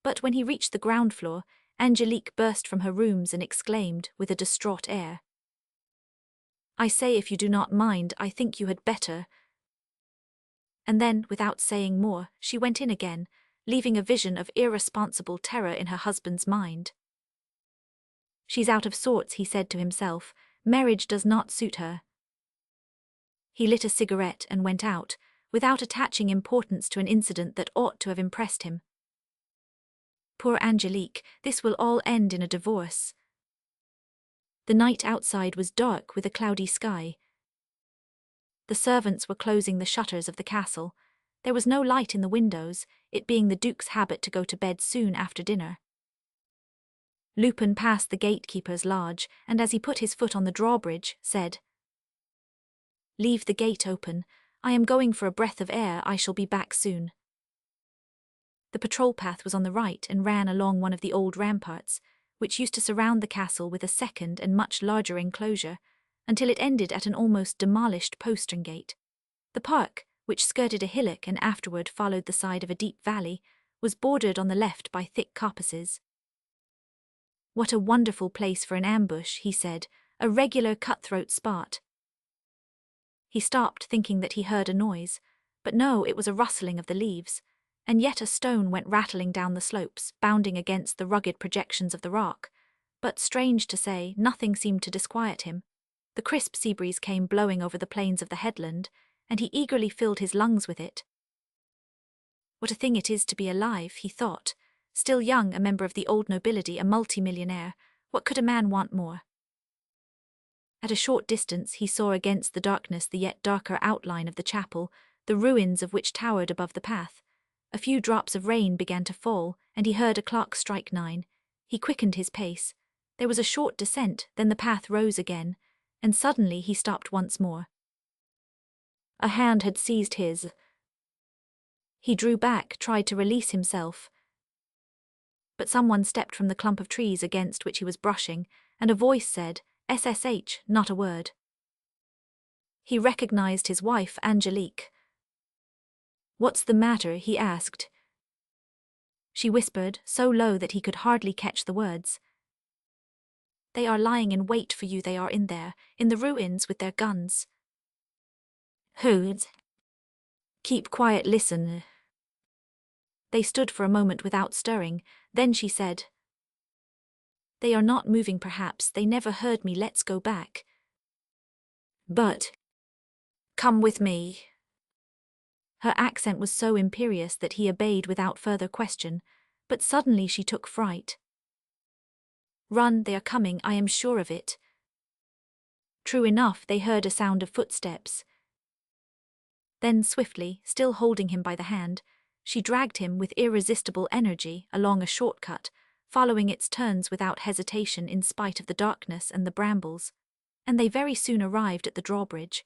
But when he reached the ground floor, Angelique burst from her rooms and exclaimed, with a distraught air, I say, if you do not mind, I think you had better. And then, without saying more, she went in again, leaving a vision of irresponsible terror in her husband's mind. She's out of sorts, he said to himself. Marriage does not suit her. He lit a cigarette and went out, without attaching importance to an incident that ought to have impressed him. Poor Angelique, this will all end in a divorce. The night outside was dark with a cloudy sky. The servants were closing the shutters of the castle. There was no light in the windows, it being the Duke's habit to go to bed soon after dinner. Lupin passed the gatekeeper's lodge, and as he put his foot on the drawbridge, said, "Leave the gate open. I am going for a breath of air. I shall be back soon." The patrol path was on the right and ran along one of the old ramparts, which used to surround the castle with a second and much larger enclosure, until it ended at an almost demolished postern gate. The park, which skirted a hillock and afterward followed the side of a deep valley, was bordered on the left by thick coppices. "What a wonderful place for an ambush," he said, "a regular cutthroat spot." He stopped, thinking that he heard a noise, but no, it was a rustling of the leaves, and yet a stone went rattling down the slopes, bounding against the rugged projections of the rock. But strange to say, nothing seemed to disquiet him. The crisp sea breeze came blowing over the plains of the headland, and he eagerly filled his lungs with it. What a thing it is to be alive, he thought. Still young, a member of the old nobility, a multimillionaire, what could a man want more? At a short distance he saw against the darkness the yet darker outline of the chapel, the ruins of which towered above the path. A few drops of rain began to fall, and he heard a clock strike 9. He quickened his pace. There was a short descent, then the path rose again, and suddenly he stopped once more. A hand had seized his. He drew back, tried to release himself. But someone stepped from the clump of trees against which he was brushing, and a voice said, "SSH," not a word. He recognized his wife, Angelique. "What's the matter?" he asked. She whispered, so low that he could hardly catch the words. "They are lying in wait for you. They are in there, in the ruins with their guns." "Who?" "Keep quiet, listen." They stood for a moment without stirring, then she said, "They are not moving perhaps, they never heard me, let's go back." "But come with me." Her accent was so imperious that he obeyed without further question, but suddenly she took fright. "Run, they are coming, I am sure of it." True enough, they heard a sound of footsteps. Then swiftly, still holding him by the hand, she dragged him with irresistible energy along a shortcut, following its turns without hesitation in spite of the darkness and the brambles, and they very soon arrived at the drawbridge.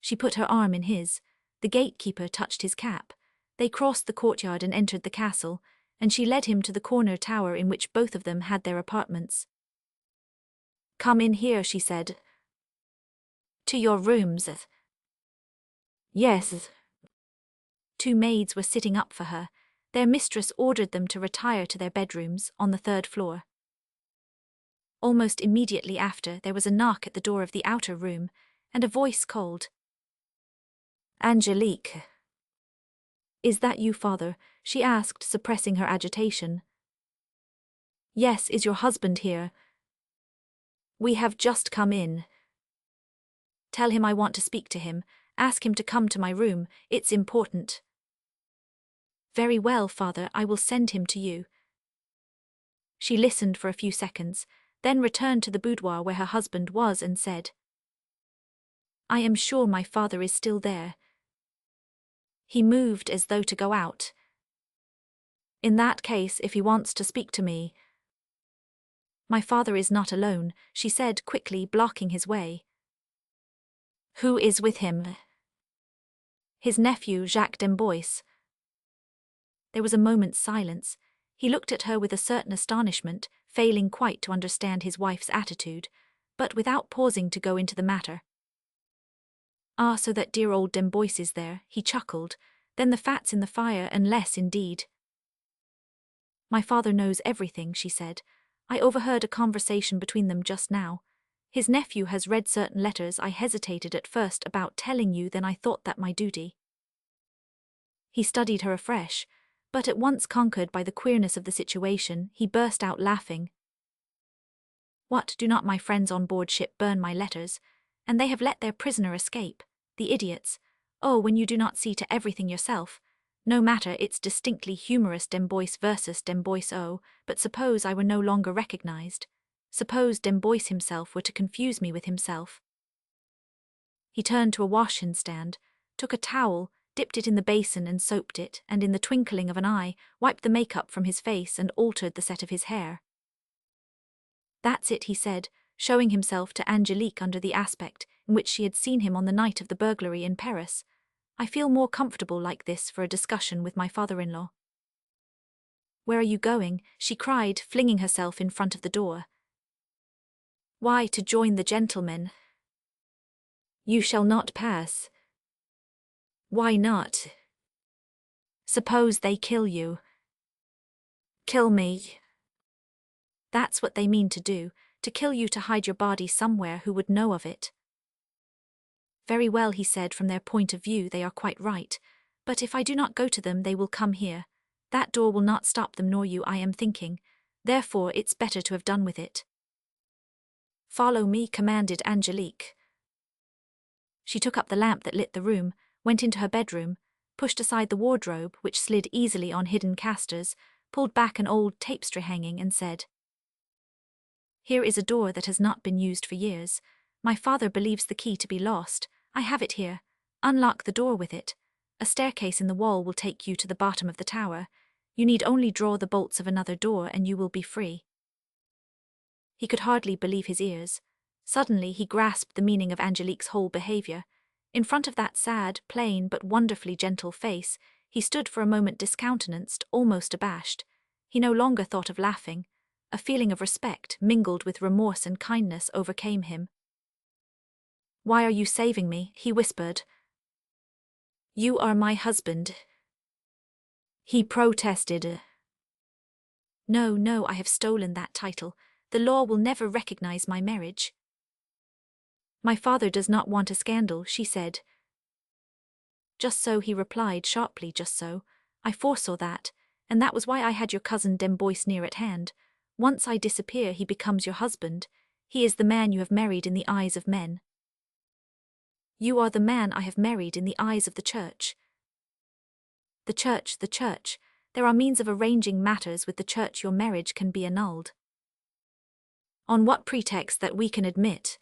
She put her arm in his. The gatekeeper touched his cap. They crossed the courtyard and entered the castle, and she led him to the corner tower in which both of them had their apartments. "Come in here," she said. "To your rooms." "Yes." Two maids were sitting up for her. Their mistress ordered them to retire to their bedrooms on the 3rd floor. Almost immediately after, there was a knock at the door of the outer room, and a voice called, "Angelique." "Is that you, father?" she asked, suppressing her agitation. "Yes, is your husband here?" "We have just come in." "Tell him I want to speak to him. Ask him to come to my room, it's important." "Very well, father, I will send him to you." She listened for a few seconds, then returned to the boudoir where her husband was and said, "I am sure my father is still there." He moved as though to go out. "In that case, if he wants to speak to me." "My father is not alone," she said quickly, blocking his way. "Who is with him?" "His nephew, Jacques d'Amboise." There was a moment's silence. He looked at her with a certain astonishment, failing quite to understand his wife's attitude, but without pausing to go into the matter. "Ah, so that dear old d'Amboise is there," he chuckled. "Then the fat's in the fire, and less indeed." "My father knows everything," she said. "I overheard a conversation between them just now. His nephew has read certain letters. I hesitated at first about telling you, then I thought that my duty." He studied her afresh, but at once conquered by the queerness of the situation, he burst out laughing. "What, do not my friends on board ship burn my letters? And they have let their prisoner escape. The idiots. Oh, when you do not see to everything yourself. No matter, it's distinctly humorous, d'Amboise versus d'Amboise. Oh, but suppose I were no longer recognized. Suppose d'Amboise himself were to confuse me with himself." He turned to a wash-hand stand, took a towel, dipped it in the basin and soaped it, and in the twinkling of an eye, wiped the makeup from his face and altered the set of his hair. "That's it," he said, showing himself to Angelique under the aspect in which she had seen him on the night of the burglary in Paris. "I feel more comfortable like this for a discussion with my father-in-law." "Where are you going?" she cried, flinging herself in front of the door. "Why, to join the gentlemen." "You shall not pass." "Why not?" "Suppose they kill you." "Kill me?" "That's what they mean to do, to kill you, to hide your body somewhere who would know of it." "Very well," he said, "from their point of view they are quite right. But if I do not go to them they will come here. That door will not stop them, nor you, I am thinking. Therefore it's better to have done with it." "Follow me," commanded Angelique. She took up the lamp that lit the room, went into her bedroom, pushed aside the wardrobe, which slid easily on hidden casters, pulled back an old tapestry hanging and said, "Here is a door that has not been used for years. My father believes the key to be lost. I have it here. Unlock the door with it. A staircase in the wall will take you to the bottom of the tower. You need only draw the bolts of another door and you will be free." He could hardly believe his ears. Suddenly he grasped the meaning of Angelique's whole behavior. In front of that sad, plain, but wonderfully gentle face, he stood for a moment discountenanced, almost abashed. He no longer thought of laughing. A feeling of respect, mingled with remorse and kindness, overcame him. "Why are you saving me?" he whispered. "You are my husband." He protested. "No, no, I have stolen that title. The law will never recognize my marriage." "My father does not want a scandal," she said. "Just so," he replied sharply, "just so. I foresaw that, and that was why I had your cousin Demboise near at hand. Once I disappear, he becomes your husband. He is the man you have married in the eyes of men." "You are the man I have married in the eyes of the church." The church, the church. There are means of arranging matters with the church. Your marriage can be annulled." "On what pretext that we can admit?"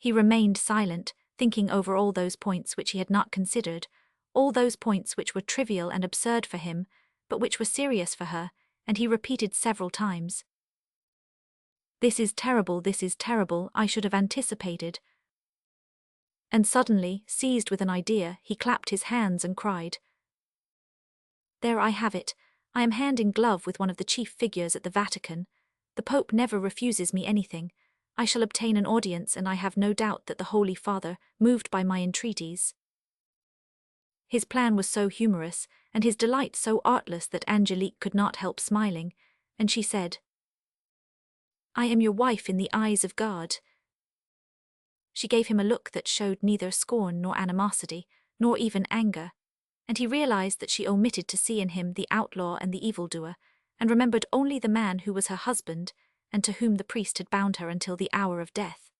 He remained silent, thinking over all those points which he had not considered, all those points which were trivial and absurd for him, but which were serious for her, and he repeated several times, "This is terrible, this is terrible, I should have anticipated." And suddenly, seized with an idea, he clapped his hands and cried, "There I have it. I am hand in glove with one of the chief figures at the Vatican. The Pope never refuses me anything. I shall obtain an audience, and I have no doubt that the Holy Father, moved by my entreaties." His plan was so humorous, and his delight so artless that Angelique could not help smiling, and she said, "I am your wife in the eyes of God." She gave him a look that showed neither scorn nor animosity, nor even anger, and he realized that she omitted to see in him the outlaw and the evildoer, and remembered only the man who was her husband, and to whom the priest had bound her until the hour of death.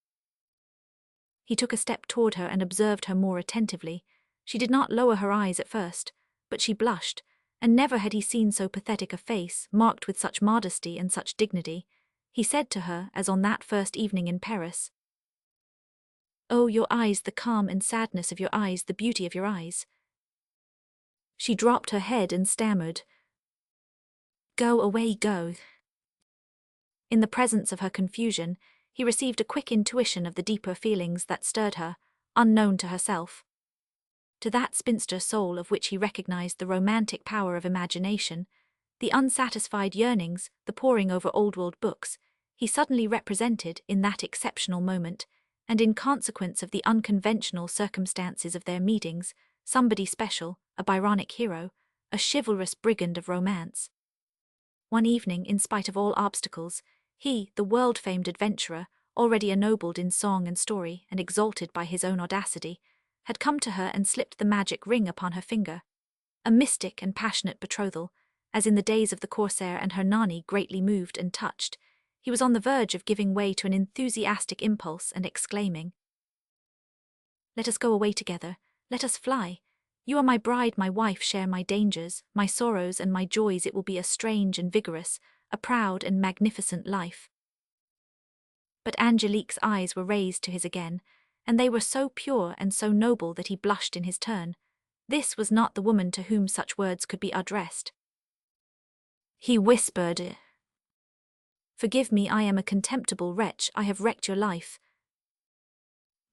He took a step toward her and observed her more attentively. She did not lower her eyes at first, but she blushed, and never had he seen so pathetic a face, marked with such modesty and such dignity. He said to her, as on that first evening in Paris, "Oh, your eyes, the calm and sadness of your eyes, the beauty of your eyes." She dropped her head and stammered, "Go away, go." In the presence of her confusion, he received a quick intuition of the deeper feelings that stirred her, unknown to herself. To that spinster soul of which he recognized the romantic power of imagination, the unsatisfied yearnings, the poring over old-world books, he suddenly represented, in that exceptional moment, and in consequence of the unconventional circumstances of their meetings, somebody special, a Byronic hero, a chivalrous brigand of romance. One evening, in spite of all obstacles, he, the world-famed adventurer, already ennobled in song and story and exalted by his own audacity, had come to her and slipped the magic ring upon her finger. A mystic and passionate betrothal, as in the days of the Corsair and Hernani, greatly moved and touched. He was on the verge of giving way to an enthusiastic impulse and exclaiming, "Let us go away together. Let us fly. You are my bride, my wife, share my dangers, my sorrows and my joys. It will be a strange and vigorous, a proud and magnificent life." But Angelique's eyes were raised to his again, and they were so pure and so noble that he blushed in his turn. This was not the woman to whom such words could be addressed. He whispered, "Forgive me, I am a contemptible wretch, I have wrecked your life."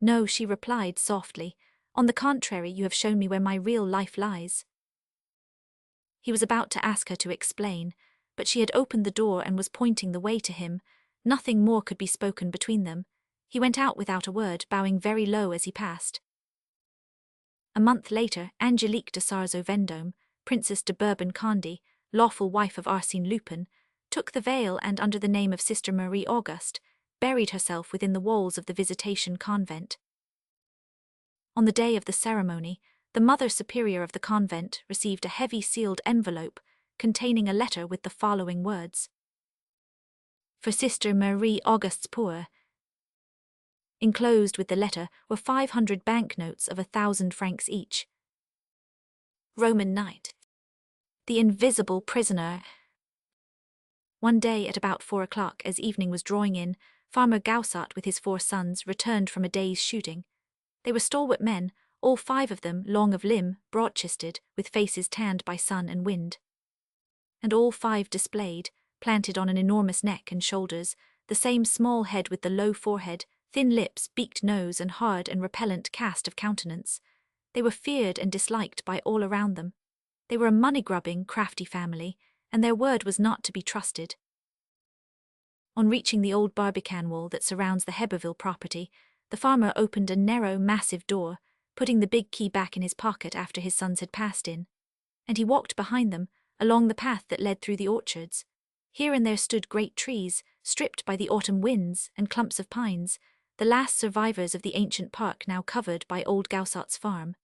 "No," she replied softly. "On the contrary, you have shown me where my real life lies." He was about to ask her to explain, but she had opened the door and was pointing the way to him. Nothing more could be spoken between them. He went out without a word, bowing very low as he passed. A month later, Angelique de Sarzeau-Vendôme, Princess de Bourbon-Condé, lawful wife of Arsène Lupin, took the veil and, under the name of Sister Marie Auguste, buried herself within the walls of the Visitation Convent. On the day of the ceremony, the Mother Superior of the convent received a heavy sealed envelope containing a letter with the following words: "For Sister Marie Auguste's poor." Enclosed with the letter were 500 banknotes of 1,000 francs each. Roman Night. The Invisible Prisoner. One day at about 4 o'clock, as evening was drawing in, Farmer Gaussat with his 4 sons returned from a day's shooting. They were stalwart men, all 5 of them long of limb, broad-chested, with faces tanned by sun and wind. And all 5 displayed, planted on an enormous neck and shoulders, the same small head with the low forehead, thin lips, beaked nose, and hard and repellent cast of countenance. They were feared and disliked by all around them. They were a money-grubbing, crafty family, and their word was not to be trusted. On reaching the old barbican wall that surrounds the Heberville property, the farmer opened a narrow, massive door, putting the big key back in his pocket after his sons had passed in, and he walked behind them, along the path that led through the orchards. Here and there stood great trees, stripped by the autumn winds, and clumps of pines, the last survivors of the ancient park now covered by old Gaussat's farm.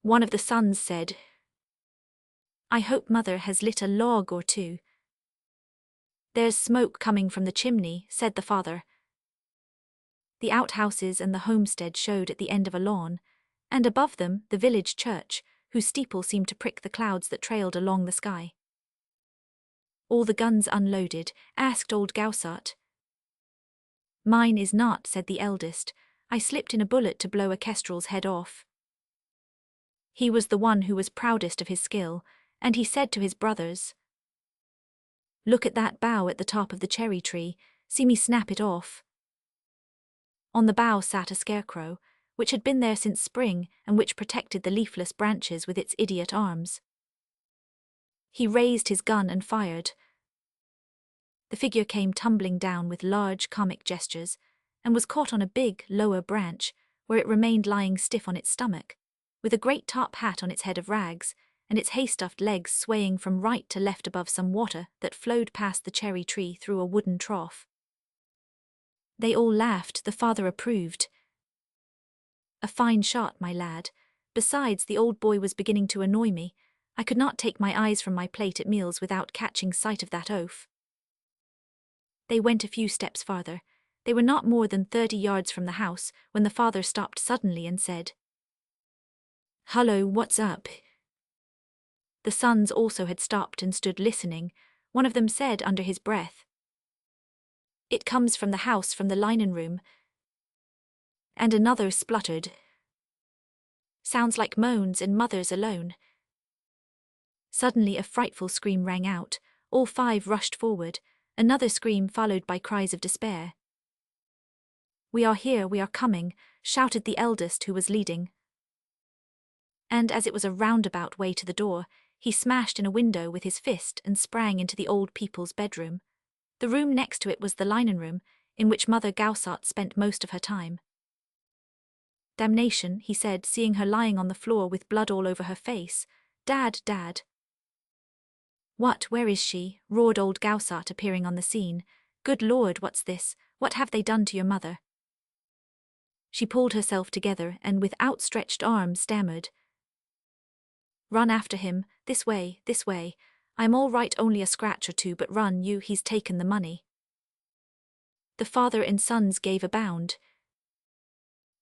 One of the sons said, "I hope Mother has lit a log or 2. "There's smoke coming from the chimney," said the father. The outhouses and the homestead showed at the end of a lawn, and above them the village church, whose steeple seemed to prick the clouds that trailed along the sky. "All the guns unloaded?" asked old Gaussat. "Mine is not," said the eldest. "I slipped in a bullet to blow a kestrel's head off." He was the one who was proudest of his skill, and he said to his brothers, "Look at that bough at the top of the cherry tree, see me snap it off." On the bough sat a scarecrow, which had been there since spring and which protected the leafless branches with its idiot arms. He raised his gun and fired. The figure came tumbling down with large comic gestures, and was caught on a big, lower branch, where it remained lying stiff on its stomach, with a great top hat on its head of rags, and its hay-stuffed legs swaying from right to left above some water that flowed past the cherry tree through a wooden trough. They all laughed, the father approved. "A fine shot, my lad. Besides, the old boy was beginning to annoy me. I could not take my eyes from my plate at meals without catching sight of that oaf." They went a few steps farther. They were not more than 30 yards from the house when the father stopped suddenly and said, "Hullo, what's up?" The sons also had stopped and stood listening. One of them said under his breath, "It comes from the house, from the linen room." And another spluttered, "Sounds like moans, and Mother's alone." Suddenly a frightful scream rang out. All 5 rushed forward. Another scream followed by cries of despair. "We are here, we are coming," shouted the eldest, who was leading. And as it was a roundabout way to the door, he smashed in a window with his fist and sprang into the old people's bedroom. The room next to it was the linen room, in which Mother Gaussat spent most of her time. "Damnation," he said, seeing her lying on the floor with blood all over her face. "Dad, Dad." "What, where is she?" roared old Gaussat, appearing on the scene. "Good Lord, what's this? What have they done to your mother?" She pulled herself together and with outstretched arms stammered, "Run after him, this way, this way. I'm all right, only a scratch or 2, but run you, he's taken the money." The father and sons gave a bound.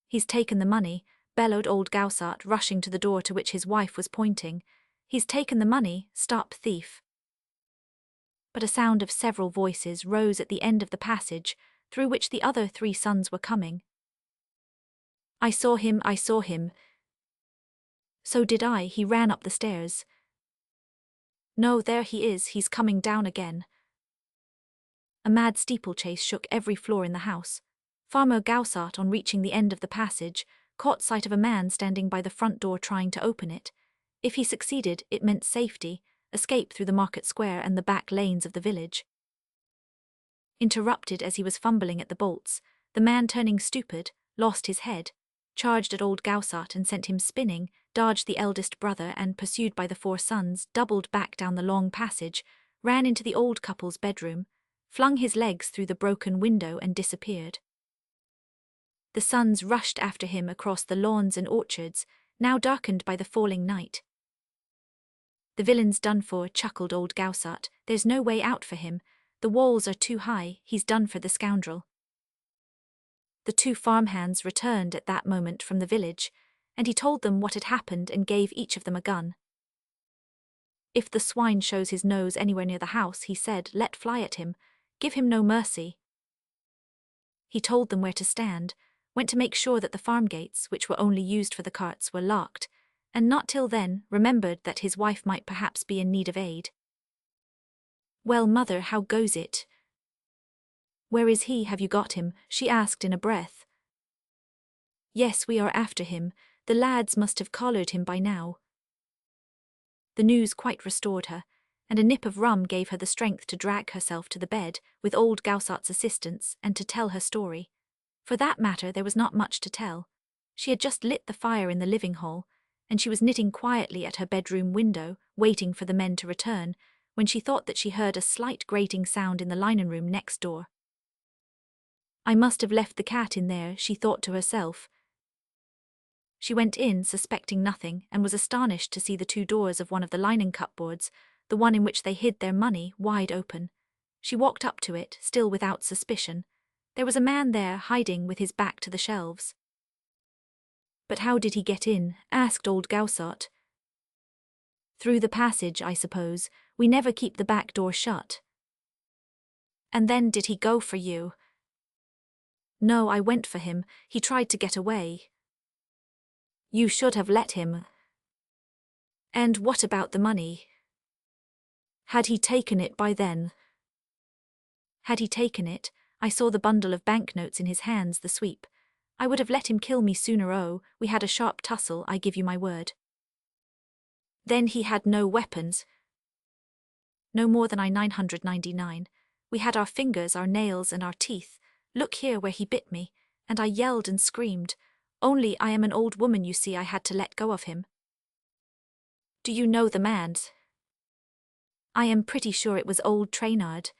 "He's taken the money," bellowed old Gaussat, rushing to the door to which his wife was pointing. "He's taken the money, stop thief." But a sound of several voices rose at the end of the passage, through which the other 3 sons were coming. I saw him, I saw him. So did I, he ran up the stairs. No, there he is, he's coming down again. A mad steeplechase shook every floor in the house. Farmer Gaussart, on reaching the end of the passage, caught sight of a man standing by the front door trying to open it. If he succeeded, it meant safety, escape through the market square and the back lanes of the village. Interrupted as he was fumbling at the bolts, the man, turning stupid, lost his head, charged at old Gaussart and sent him spinning, dodged the eldest brother and, pursued by the 4 sons, doubled back down the long passage, ran into the old couple's bedroom, flung his legs through the broken window and disappeared. The sons rushed after him across the lawns and orchards, now darkened by the falling night. The villain's done for, chuckled old Gaussart. There's no way out for him. The walls are too high, he's done for, the scoundrel. The 2 farmhands returned at that moment from the village, and he told them what had happened and gave each of them a gun. If the swine shows his nose anywhere near the house, he said, let fly at him, give him no mercy. He told them where to stand, went to make sure that the farm gates, which were only used for the carts, were locked, and not till then remembered that his wife might perhaps be in need of aid. Well, mother, how goes it? Where is he, have you got him? She asked in a breath. Yes, we are after him, the lads must have collared him by now. The news quite restored her, and a nip of rum gave her the strength to drag herself to the bed, with old Gaussart's assistance, and to tell her story. For that matter, there was not much to tell. She had just lit the fire in the living hall, and she was knitting quietly at her bedroom window, waiting for the men to return, when she thought that she heard a slight grating sound in the linen room next door. I must have left the cat in there, she thought to herself. She went in, suspecting nothing, and was astonished to see the 2 doors of one of the linen cupboards, the one in which they hid their money, wide open. She walked up to it, still without suspicion. There was a man there, hiding with his back to the shelves. But how did he get in? Asked old Gaussart. Through the passage, I suppose. We never keep the back door shut. And then did he go for you? No, I went for him. He tried to get away. You should have let him. And what about the money? Had he taken it by then? Had he taken it? I saw the bundle of banknotes in his hands, the sweep. I would have let him kill me sooner. Oh, we had a sharp tussle, I give you my word. Then he had no weapons. No more than I 999. We had our fingers, our nails and our teeth. Look here where he bit me, and I yelled and screamed. Only I am an old woman, you see, I had to let go of him. Do you know the man? I am pretty sure it was old Trainard.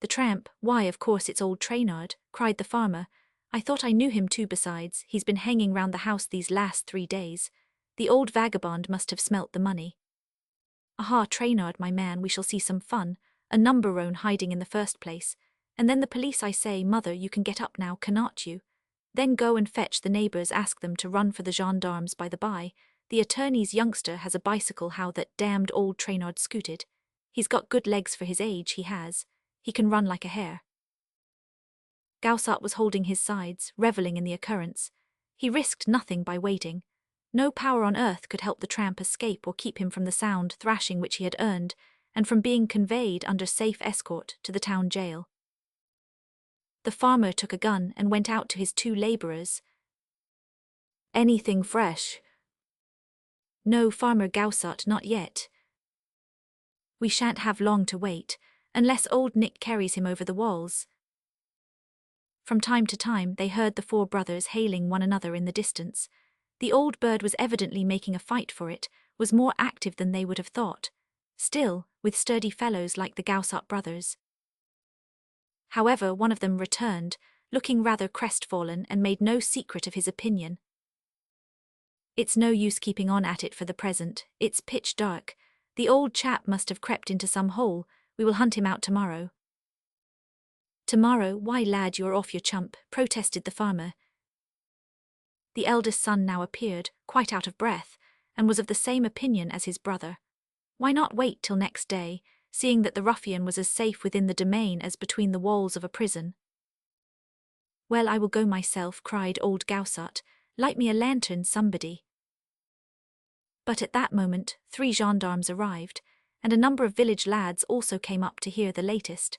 The tramp? Why, of course it's old Trainard, cried the farmer. I thought I knew him too. Besides, he's been hanging round the house these last 3 days. The old vagabond must have smelt the money. Aha, Trainard, my man, we shall see some fun. A number-roan hiding in the first place. And then the police, I say. Mother, you can get up now, cannot you? Then go and fetch the neighbours, ask them to run for the gendarmes. By the by, the attorney's youngster has a bicycle. How that damned old Trainard scooted. He's got good legs for his age, he has. He can run like a hare. Gaussart was holding his sides, revelling in the occurrence. He risked nothing by waiting. No power on earth could help the tramp escape or keep him from the sound thrashing which he had earned, and from being conveyed under safe escort to the town jail. The farmer took a gun and went out to his 2 labourers. Anything fresh? No, Farmer Gaussart, not yet. We shan't have long to wait, unless old Nick carries him over the walls. From time to time they heard the 4 brothers hailing one another in the distance. The old bird was evidently making a fight for it, was more active than they would have thought. Still, with sturdy fellows like the Gaussart brothers. However, one of them returned, looking rather crestfallen, and made no secret of his opinion. It's no use keeping on at it for the present, it's pitch dark. The old chap must have crept into some hole. We will hunt him out tomorrow. Tomorrow? Why, lad, you're off your chump, protested the farmer. The eldest son now appeared, quite out of breath, and was of the same opinion as his brother. Why not wait till next day, seeing that the ruffian was as safe within the domain as between the walls of a prison? Well, I will go myself, cried old Gaussat. Light me a lantern, somebody. But at that moment 3 gendarmes arrived, and a number of village lads also came up to hear the latest.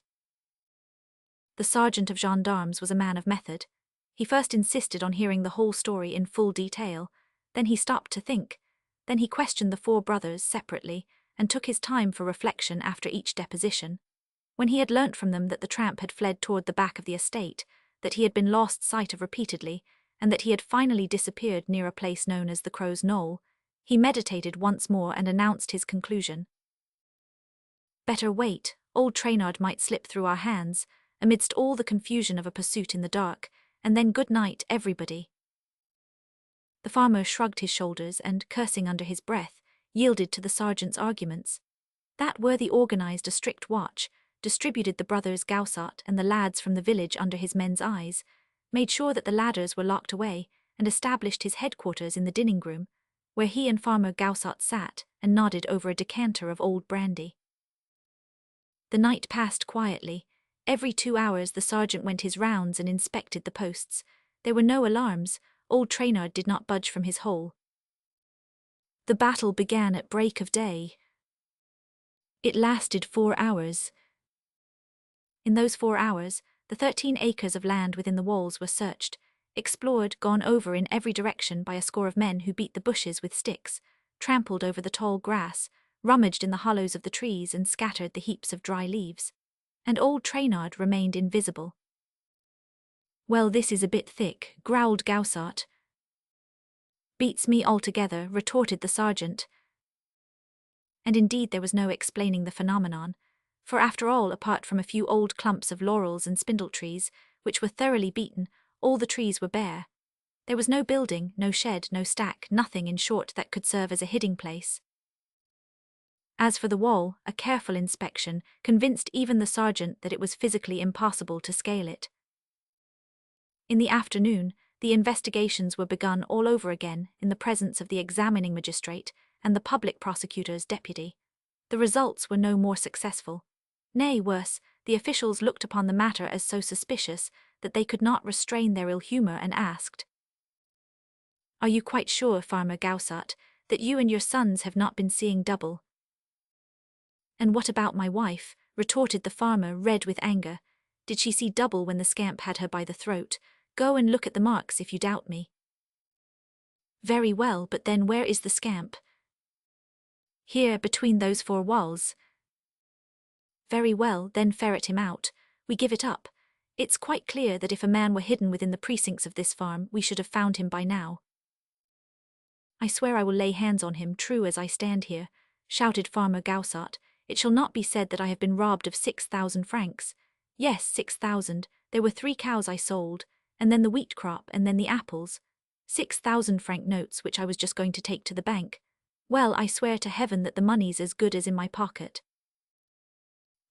The sergeant of gendarmes was a man of method. He first insisted on hearing the whole story in full detail, then he stopped to think, then he questioned the 4 brothers separately, and took his time for reflection after each deposition. When he had learnt from them that the tramp had fled toward the back of the estate, that he had been lost sight of repeatedly, and that he had finally disappeared near a place known as the Crow's Knoll, he meditated once more and announced his conclusion. Better wait, old Trainard might slip through our hands, amidst all the confusion of a pursuit in the dark, and then good night, everybody. The farmer shrugged his shoulders and, cursing under his breath, yielded to the sergeant's arguments. That worthy organized a strict watch, distributed the brothers Gaussat and the lads from the village under his men's eyes, made sure that the ladders were locked away, and established his headquarters in the dining-room, where he and Farmer Gaussat sat and nodded over a decanter of old brandy. The night passed quietly. Every 2 hours the sergeant went his rounds and inspected the posts. There were no alarms. Old Trainard did not budge from his hole. The battle began at break of day. It lasted 4 hours. In those 4 hours, the 13 acres of land within the walls were searched, explored, gone over in every direction by a score of men who beat the bushes with sticks, trampled over the tall grass, rummaged in the hollows of the trees and scattered the heaps of dry leaves. And old Trainard remained invisible. Well, this is a bit thick, growled Gaussat. Beats me altogether, retorted the sergeant. And indeed there was no explaining the phenomenon, for after all, apart from a few old clumps of laurels and spindle trees, which were thoroughly beaten, all the trees were bare. There was no building, no shed, no stack, nothing in short that could serve as a hiding place. As for the wall, a careful inspection convinced even the sergeant that it was physically impossible to scale it. In the afternoon, the investigations were begun all over again in the presence of the examining magistrate and the public prosecutor's deputy. The results were no more successful. Nay, worse, the officials looked upon the matter as so suspicious that they could not restrain their ill humour and asked, "Are you quite sure, Farmer Gaussat, that you and your sons have not been seeing double?" "And what about my wife?" retorted the farmer, red with anger. "Did she see double when the scamp had her by the throat? Go and look at the marks if you doubt me." "Very well, but then where is the scamp?" "Here, between those 4 walls." "Very well, then ferret him out. We give it up. It's quite clear that if a man were hidden within the precincts of this farm, we should have found him by now." "I swear I will lay hands on him, true as I stand here," shouted Farmer Gaussat. "It shall not be said that I have been robbed of 6,000 francs. Yes, 6,000. There were 3 cows I sold, and then the wheat crop, and then the apples. 6,000-franc notes which I was just going to take to the bank. Well, I swear to heaven that the money's as good as in my pocket."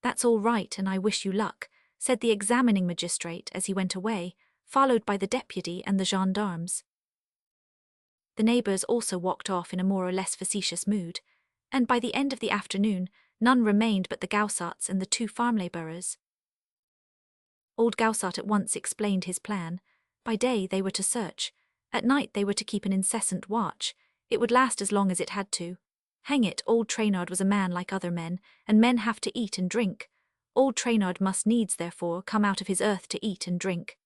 "That's all right, and I wish you luck," said the examining magistrate as he went away, followed by the deputy and the gendarmes. The neighbours also walked off in a more or less facetious mood, and by the end of the afternoon none remained but the Gaussats and the 2 farm labourers. Old Gaussat at once explained his plan. By day they were to search. At night they were to keep an incessant watch. It would last as long as it had to. Hang it, old Trainard was a man like other men, and men have to eat and drink. Old Trainard must needs, therefore, come out of his earth to eat and drink.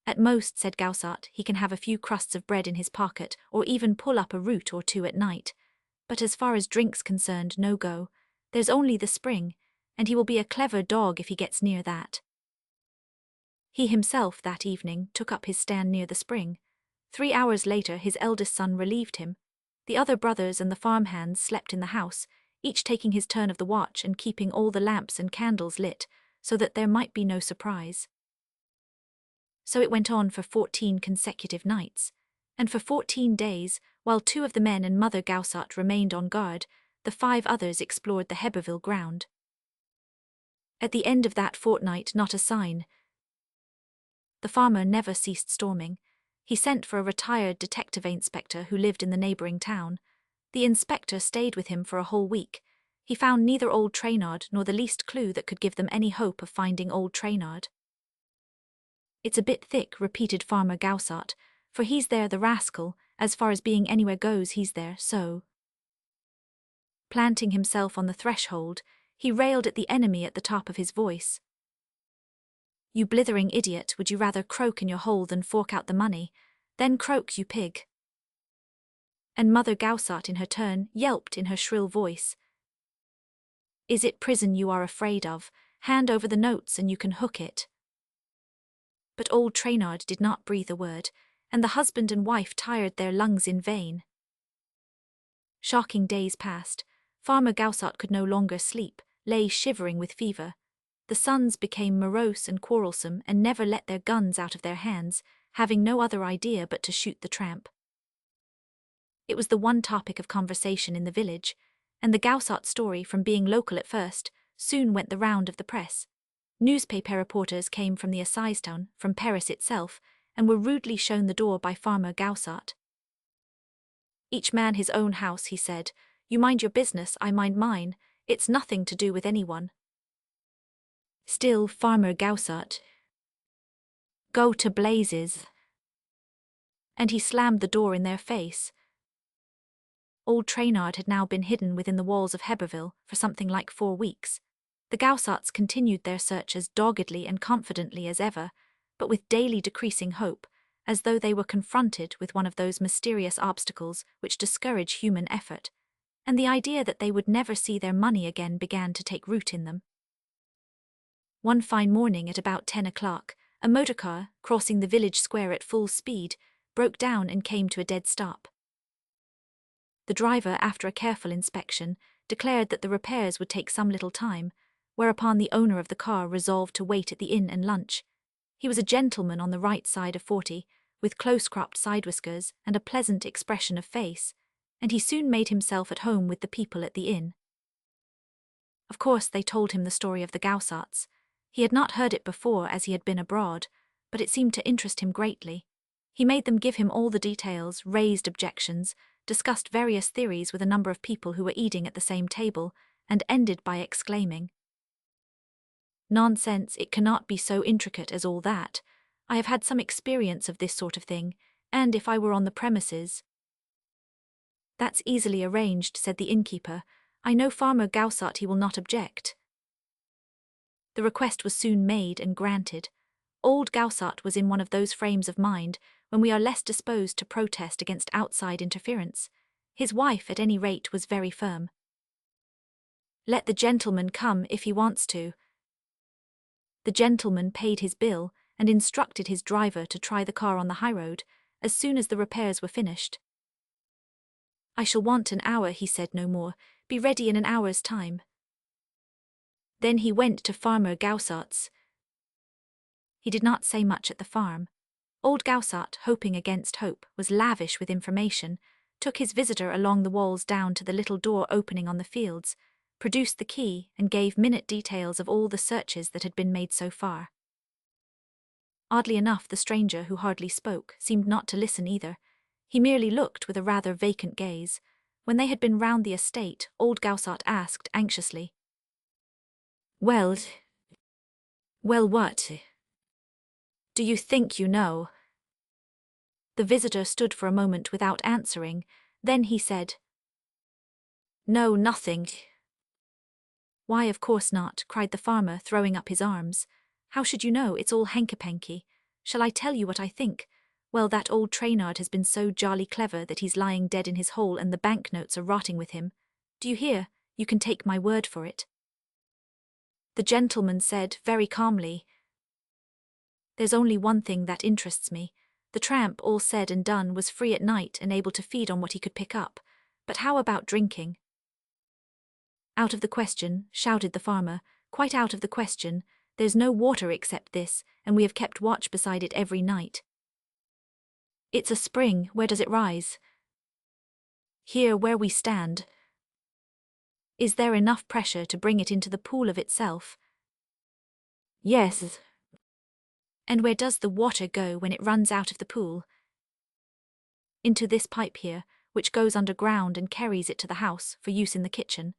"At most," said Gaussat, "he can have a few crusts of bread in his pocket, or even pull up a root or 2 at night. But as far as drink's concerned, no go. There's only the spring, and he will be a clever dog if he gets near that." He himself, that evening, took up his stand near the spring. 3 hours later his eldest son relieved him. The other brothers and the farm hands slept in the house, each taking his turn of the watch and keeping all the lamps and candles lit, so that there might be no surprise. So it went on for 14 consecutive nights, and for 14 days, while 2 of the men and Mother Gaussat remained on guard, the 5 others explored the Heberville ground. At the end of that fortnight, not a sign. The farmer never ceased storming. He sent for a retired detective inspector who lived in the neighbouring town. The inspector stayed with him for a whole week. He found neither old Trainard nor the least clue that could give them any hope of finding old Trainard. It's a bit thick, repeated Farmer Gaussart, for he's there, the rascal, as far as being anywhere goes, he's there, so. Planting himself on the threshold, he railed at the enemy at the top of his voice. You blithering idiot, would you rather croak in your hole than fork out the money? Then croak, you pig. And Mother Gaussart in her turn yelped in her shrill voice. Is it prison you are afraid of? Hand over the notes and you can hook it. But old Trainard did not breathe a word, and the husband and wife tired their lungs in vain. Shocking days passed. Farmer Gaussart could no longer sleep, lay shivering with fever. The sons became morose and quarrelsome and never let their guns out of their hands, having no other idea but to shoot the tramp. It was the one topic of conversation in the village, and the Gaussart story, from being local at first, soon went the round of the press. Newspaper reporters came from the assize town, from Paris itself, and were rudely shown the door by Farmer Gaussart. Each man his own house, he said. You mind your business, I mind mine. It's nothing to do with anyone. Still, Farmer Gaussart. Go to blazes. And he slammed the door in their face. Old Trainard had now been hidden within the walls of Heberville for something like 4 weeks. The Gaussarts continued their search as doggedly and confidently as ever, but with daily decreasing hope, as though they were confronted with one of those mysterious obstacles which discourage human effort, and the idea that they would never see their money again began to take root in them. One fine morning at about 10 o'clock, a motorcar, crossing the village square at full speed, broke down and came to a dead stop. The driver, after a careful inspection, declared that the repairs would take some little time, whereupon the owner of the car resolved to wait at the inn and lunch. He was a gentleman on the right side of 40, with close-cropped side whiskers and a pleasant expression of face, and he soon made himself at home with the people at the inn. Of course they told him the story of the Gaussarts. He had not heard it before as he had been abroad, but it seemed to interest him greatly. He made them give him all the details, raised objections, discussed various theories with a number of people who were eating at the same table, and ended by exclaiming, "Nonsense, it cannot be so intricate as all that. I have had some experience of this sort of thing, and if I were on the premises—" "That's easily arranged," said the innkeeper. "I know Farmer Gaussart, he will not object." The request was soon made and granted. Old Gaussart was in one of those frames of mind when we are less disposed to protest against outside interference. His wife, at any rate, was very firm. "Let the gentleman come if he wants to." The gentleman paid his bill and instructed his driver to try the car on the highroad as soon as the repairs were finished. "I shall want an hour," he said no more. "Be ready in an hour's time." Then he went to Farmer Gaussart's. He did not say much at the farm. Old Gaussart, hoping against hope, was lavish with information, took his visitor along the walls down to the little door opening on the fields, produced the key, and gave minute details of all the searches that had been made so far. Oddly enough, the stranger, who hardly spoke, seemed not to listen either. He merely looked with a rather vacant gaze. When they had been round the estate, old Gaussart asked anxiously, Well, what? Do you think you know?" The visitor stood for a moment without answering. Then he said, "No, nothing." "Why, of course not," cried the farmer, throwing up his arms. "How should you know? It's all hanky-panky. Shall I tell you what I think? Well, that old Trainard has been so jolly clever that he's lying dead in his hole and the banknotes are rotting with him. Do you hear? You can take my word for it." The gentleman said, very calmly, "There's only one thing that interests me. The tramp, all said and done, was free at night and able to feed on what he could pick up. But how about drinking?" "Out of the question," shouted the farmer, "quite out of the question. There's no water except this, and we have kept watch beside it every night." "It's a spring. Where does it rise?" "Here, where we stand." "Is there enough pressure to bring it into the pool of itself?" "Yes." "And where does the water go when it runs out of the pool?" "Into this pipe here, which goes underground and carries it to the house for use in the kitchen.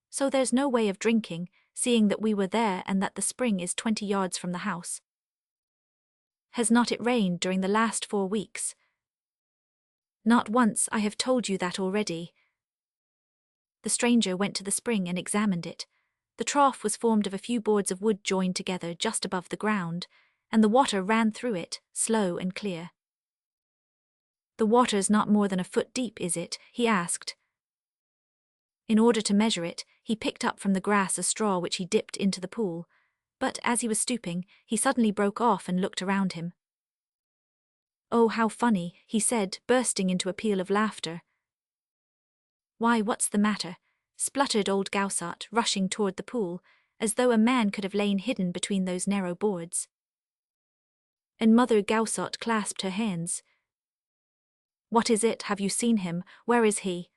So there's no way of drinking, seeing that we were there and that the spring is 20 yards from the house." Has not it rained during the last 4 weeks? Not once, I have told you that already. The stranger went to the spring and examined it. The trough was formed of a few boards of wood joined together just above the ground, and the water ran through it, slow and clear. The water's not more than a foot deep, is it? He asked. In order to measure it, he picked up from the grass a straw which he dipped into the pool, but as he was stooping, he suddenly broke off and looked around him. Oh, how funny, he said, bursting into a peal of laughter. Why, what's the matter? Spluttered old Gaussat, rushing toward the pool, as though a man could have lain hidden between those narrow boards. And Mother Gaussat clasped her hands. What is it? Have you seen him? Where is he?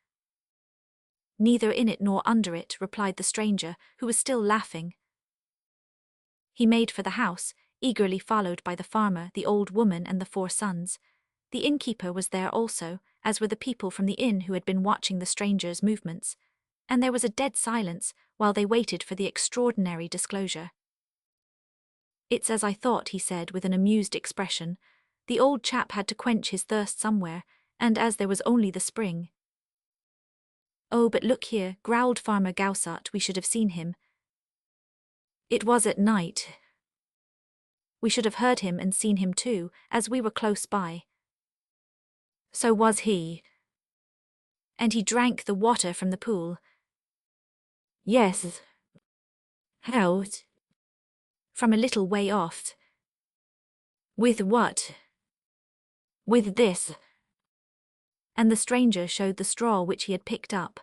Neither in it nor under it, replied the stranger, who was still laughing. He made for the house, eagerly followed by the farmer, the old woman, and the 4 sons. The innkeeper was there also, as were the people from the inn who had been watching the stranger's movements, and there was a dead silence while they waited for the extraordinary disclosure. It's as I thought, he said with an amused expression. The old chap had to quench his thirst somewhere, and as there was only the spring. Oh, but look here, growled Farmer Gaussat, we should have seen him. It was at night. We should have heard him and seen him too, as we were close by. So was he. And he drank the water from the pool. Yes. How? From a little way off. With what? With this. And the stranger showed the straw which he had picked up.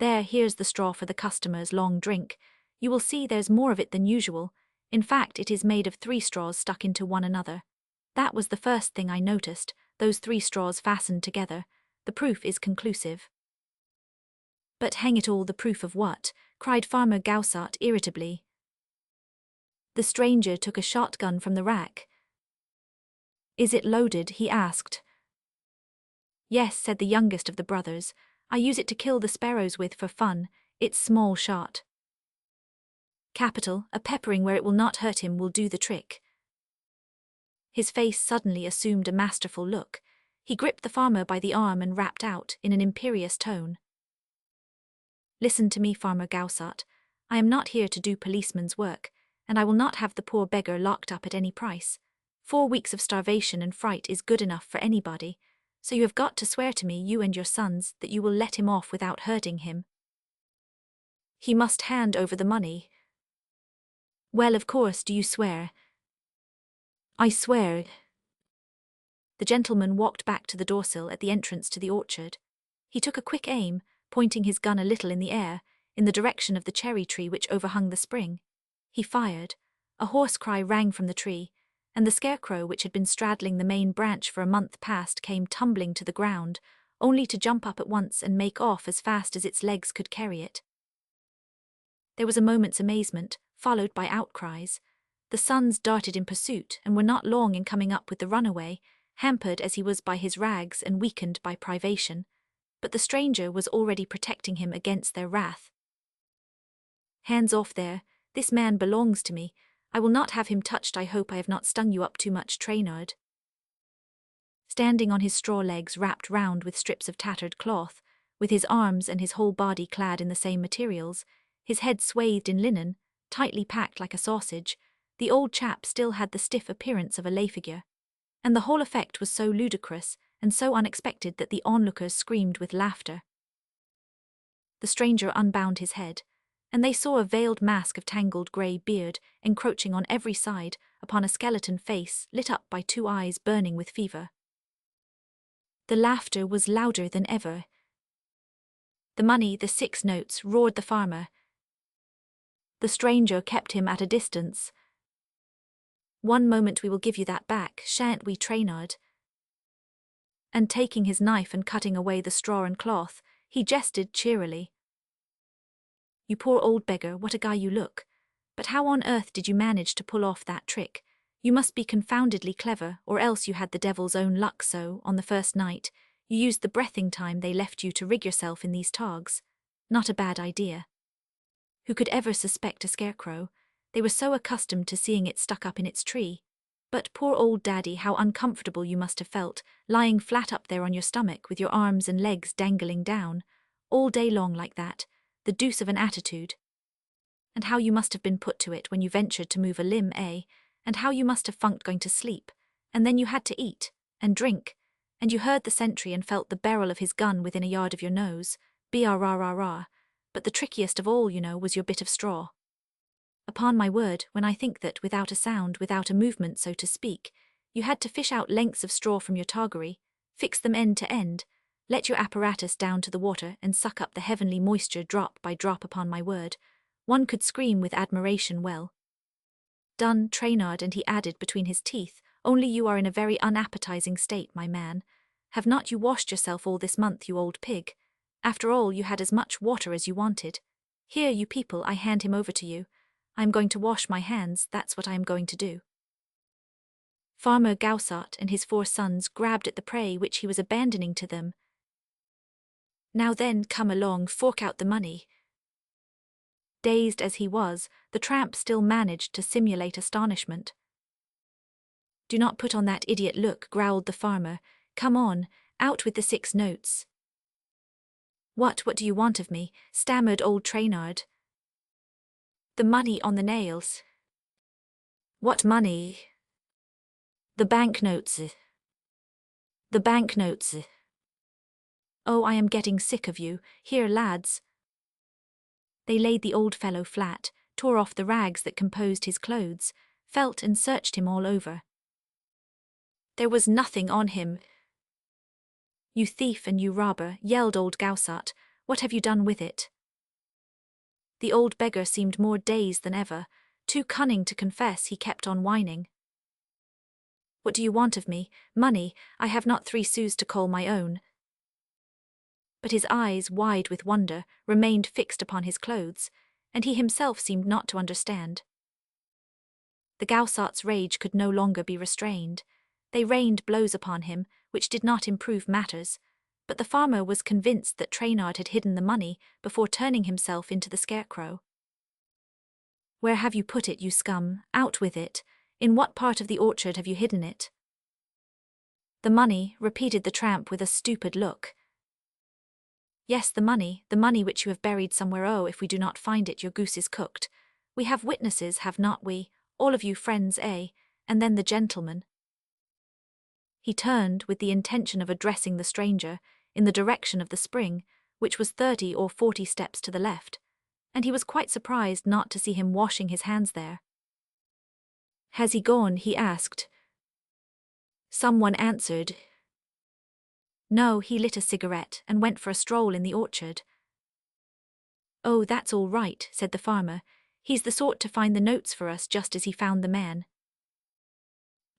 Here's the straw for the customer's long drink. You will see there's more of it than usual. In fact, it is made of 3 straws stuck into one another. That was the first thing I noticed, those 3 straws fastened together. The proof is conclusive. But hang it all, the proof of what? Cried Farmer Gaussat irritably. The stranger took a shotgun from the rack. Is it loaded? He asked. Yes, said the youngest of the brothers. I use it to kill the sparrows with for fun. It's small shot. Capital, a peppering where it will not hurt him will do the trick. His face suddenly assumed a masterful look. He gripped the farmer by the arm and rapped out, in an imperious tone. Listen to me, Farmer Gaussat. I am not here to do policeman's work, and I will not have the poor beggar locked up at any price. 4 weeks of starvation and fright is good enough for anybody, so you have got to swear to me, you and your sons, that you will let him off without hurting him. He must hand over the money. Well, of course, do you swear? I swear. The gentleman walked back to the doorsill at the entrance to the orchard. He took a quick aim, pointing his gun a little in the air, in the direction of the cherry tree which overhung the spring. He fired. A hoarse cry rang from the tree, and the scarecrow which had been straddling the main branch for a month past came tumbling to the ground, only to jump up at once and make off as fast as its legs could carry it. There was a moment's amazement, followed by outcries. The sons darted in pursuit and were not long in coming up with the runaway, hampered as he was by his rags and weakened by privation, but the stranger was already protecting him against their wrath. Hands off there, this man belongs to me. I will not have him touched. I hope I have not stung you up too much, Traynard. Standing on his straw legs wrapped round with strips of tattered cloth, with his arms and his whole body clad in the same materials, his head swathed in linen, tightly packed like a sausage, the old chap still had the stiff appearance of a lay figure, and the whole effect was so ludicrous and so unexpected that the onlookers screamed with laughter. The stranger unbound his head, and they saw a veiled mask of tangled grey beard encroaching on every side upon a skeleton face lit up by 2 eyes burning with fever. The laughter was louder than ever. The money, the 6 notes, roared the farmer. The stranger kept him at a distance. One moment we will give you that back, shan't we, Traynard? And taking his knife and cutting away the straw and cloth, he jested cheerily. You poor old beggar, what a guy you look. But how on earth did you manage to pull off that trick? You must be confoundedly clever, or else you had the devil's own luck, so, on the first night, you used the breathing time they left you to rig yourself in these togs. Not a bad idea. Who could ever suspect a scarecrow? They were so accustomed to seeing it stuck up in its tree. But poor old daddy, how uncomfortable you must have felt, lying flat up there on your stomach with your arms and legs dangling down, all day long like that, the deuce of an attitude. And how you must have been put to it when you ventured to move a limb, eh? And how you must have funked going to sleep, and then you had to eat, and drink, and you heard the sentry and felt the barrel of his gun within a yard of your nose, brrrrrr, but the trickiest of all, was your bit of straw. Upon my word, when I think that, without a sound, without a movement so to speak, you had to fish out lengths of straw from your toggery, fix them end to end, let your apparatus down to the water and suck up the heavenly moisture drop by drop, upon my word, one could scream with admiration. Well done, Trainard, and he added between his teeth, only you are in a very unappetizing state, my man. Have not you washed yourself all this month, you old pig? After all, you had as much water as you wanted. Here, you people, I hand him over to you. I am going to wash my hands, that's what I am going to do. Farmer Gaussart and his 4 sons grabbed at the prey which he was abandoning to them. Now then, come along, fork out the money. Dazed as he was, the tramp still managed to simulate astonishment. Do not put on that idiot look, growled the farmer. Come on, out with the 6 notes. What do you want of me? Stammered old Trainard. The money on the nails. What money? The banknotes. The banknotes. Oh, I am getting sick of you. Here, lads. They laid the old fellow flat, tore off the rags that composed his clothes, felt and searched him all over. There was nothing on him. You thief and you robber, yelled old Gaussart, what have you done with it? The old beggar seemed more dazed than ever. Too cunning to confess, he kept on whining. What do you want of me? Money, I have not 3 sous to call my own. But his eyes, wide with wonder, remained fixed upon his clothes, and he himself seemed not to understand. The Gaussart's rage could no longer be restrained. They rained blows upon him, which did not improve matters, but the farmer was convinced that Trainard had hidden the money before turning himself into the scarecrow. Where have you put it, you scum? Out with it. In what part of the orchard have you hidden it? The money, repeated the tramp with a stupid look. Yes, the money which you have buried somewhere. Oh, if we do not find it, your goose is cooked. We have witnesses, have not we? All of you friends, eh? And then the gentleman. He turned, with the intention of addressing the stranger, in the direction of the spring, which was 30 or 40 steps to the left, and he was quite surprised not to see him washing his hands there. Has he gone? He asked. Someone answered. No, he lit a cigarette and went for a stroll in the orchard. Oh, that's all right, said the farmer. He's the sort to find the notes for us just as he found the man.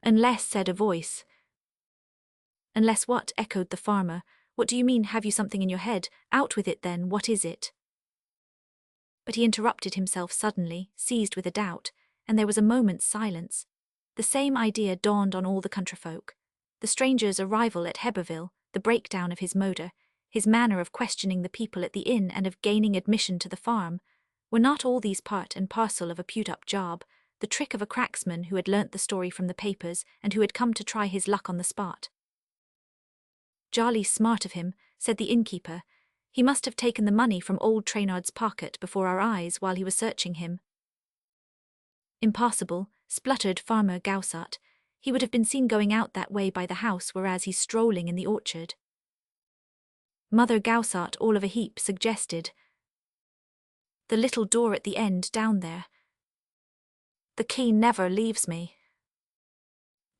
Unless, said a voice. Unless what? Echoed the farmer. What do you mean? Have you something in your head? Out with it then, what is it? But he interrupted himself suddenly, seized with a doubt, and there was a moment's silence. The same idea dawned on all the countryfolk. The stranger's arrival at Heberville, the breakdown of his motor, his manner of questioning the people at the inn and of gaining admission to the farm, were not all these part and parcel of a put-up job, the trick of a cracksman who had learnt the story from the papers and who had come to try his luck on the spot? Jolly smart of him, said the innkeeper. He must have taken the money from old Trainard's pocket before our eyes while he was searching him. Impossible, spluttered Farmer Gaussart. He would have been seen going out that way by the house, whereas he's strolling in the orchard. Mother Gaussart, all of a heap, suggested. The little door at the end down there. The key never leaves me.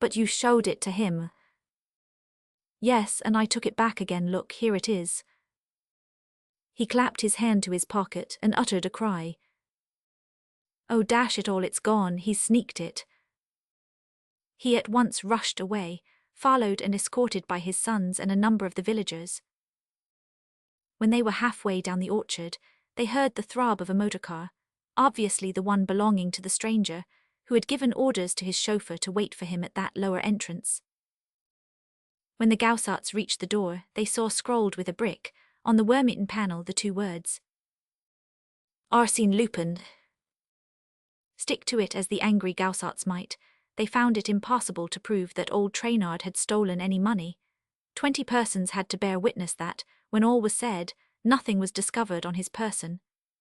But you showed it to him. Yes, and I took it back again. Look, here it is. He clapped his hand to his pocket and uttered a cry. Oh, dash it all, it's gone, he's sneaked it. He at once rushed away, followed and escorted by his sons and a number of the villagers. When they were halfway down the orchard, they heard the throb of a motor car, obviously the one belonging to the stranger, who had given orders to his chauffeur to wait for him at that lower entrance. When the Gaussarts reached the door, they saw scrawled with a brick, on the worm-eaten panel, the 2 words. Arsène Lupin. Stick to it as the angry Gaussarts might, they found it impossible to prove that old Trainard had stolen any money. 20 persons had to bear witness that, when all was said, nothing was discovered on his person.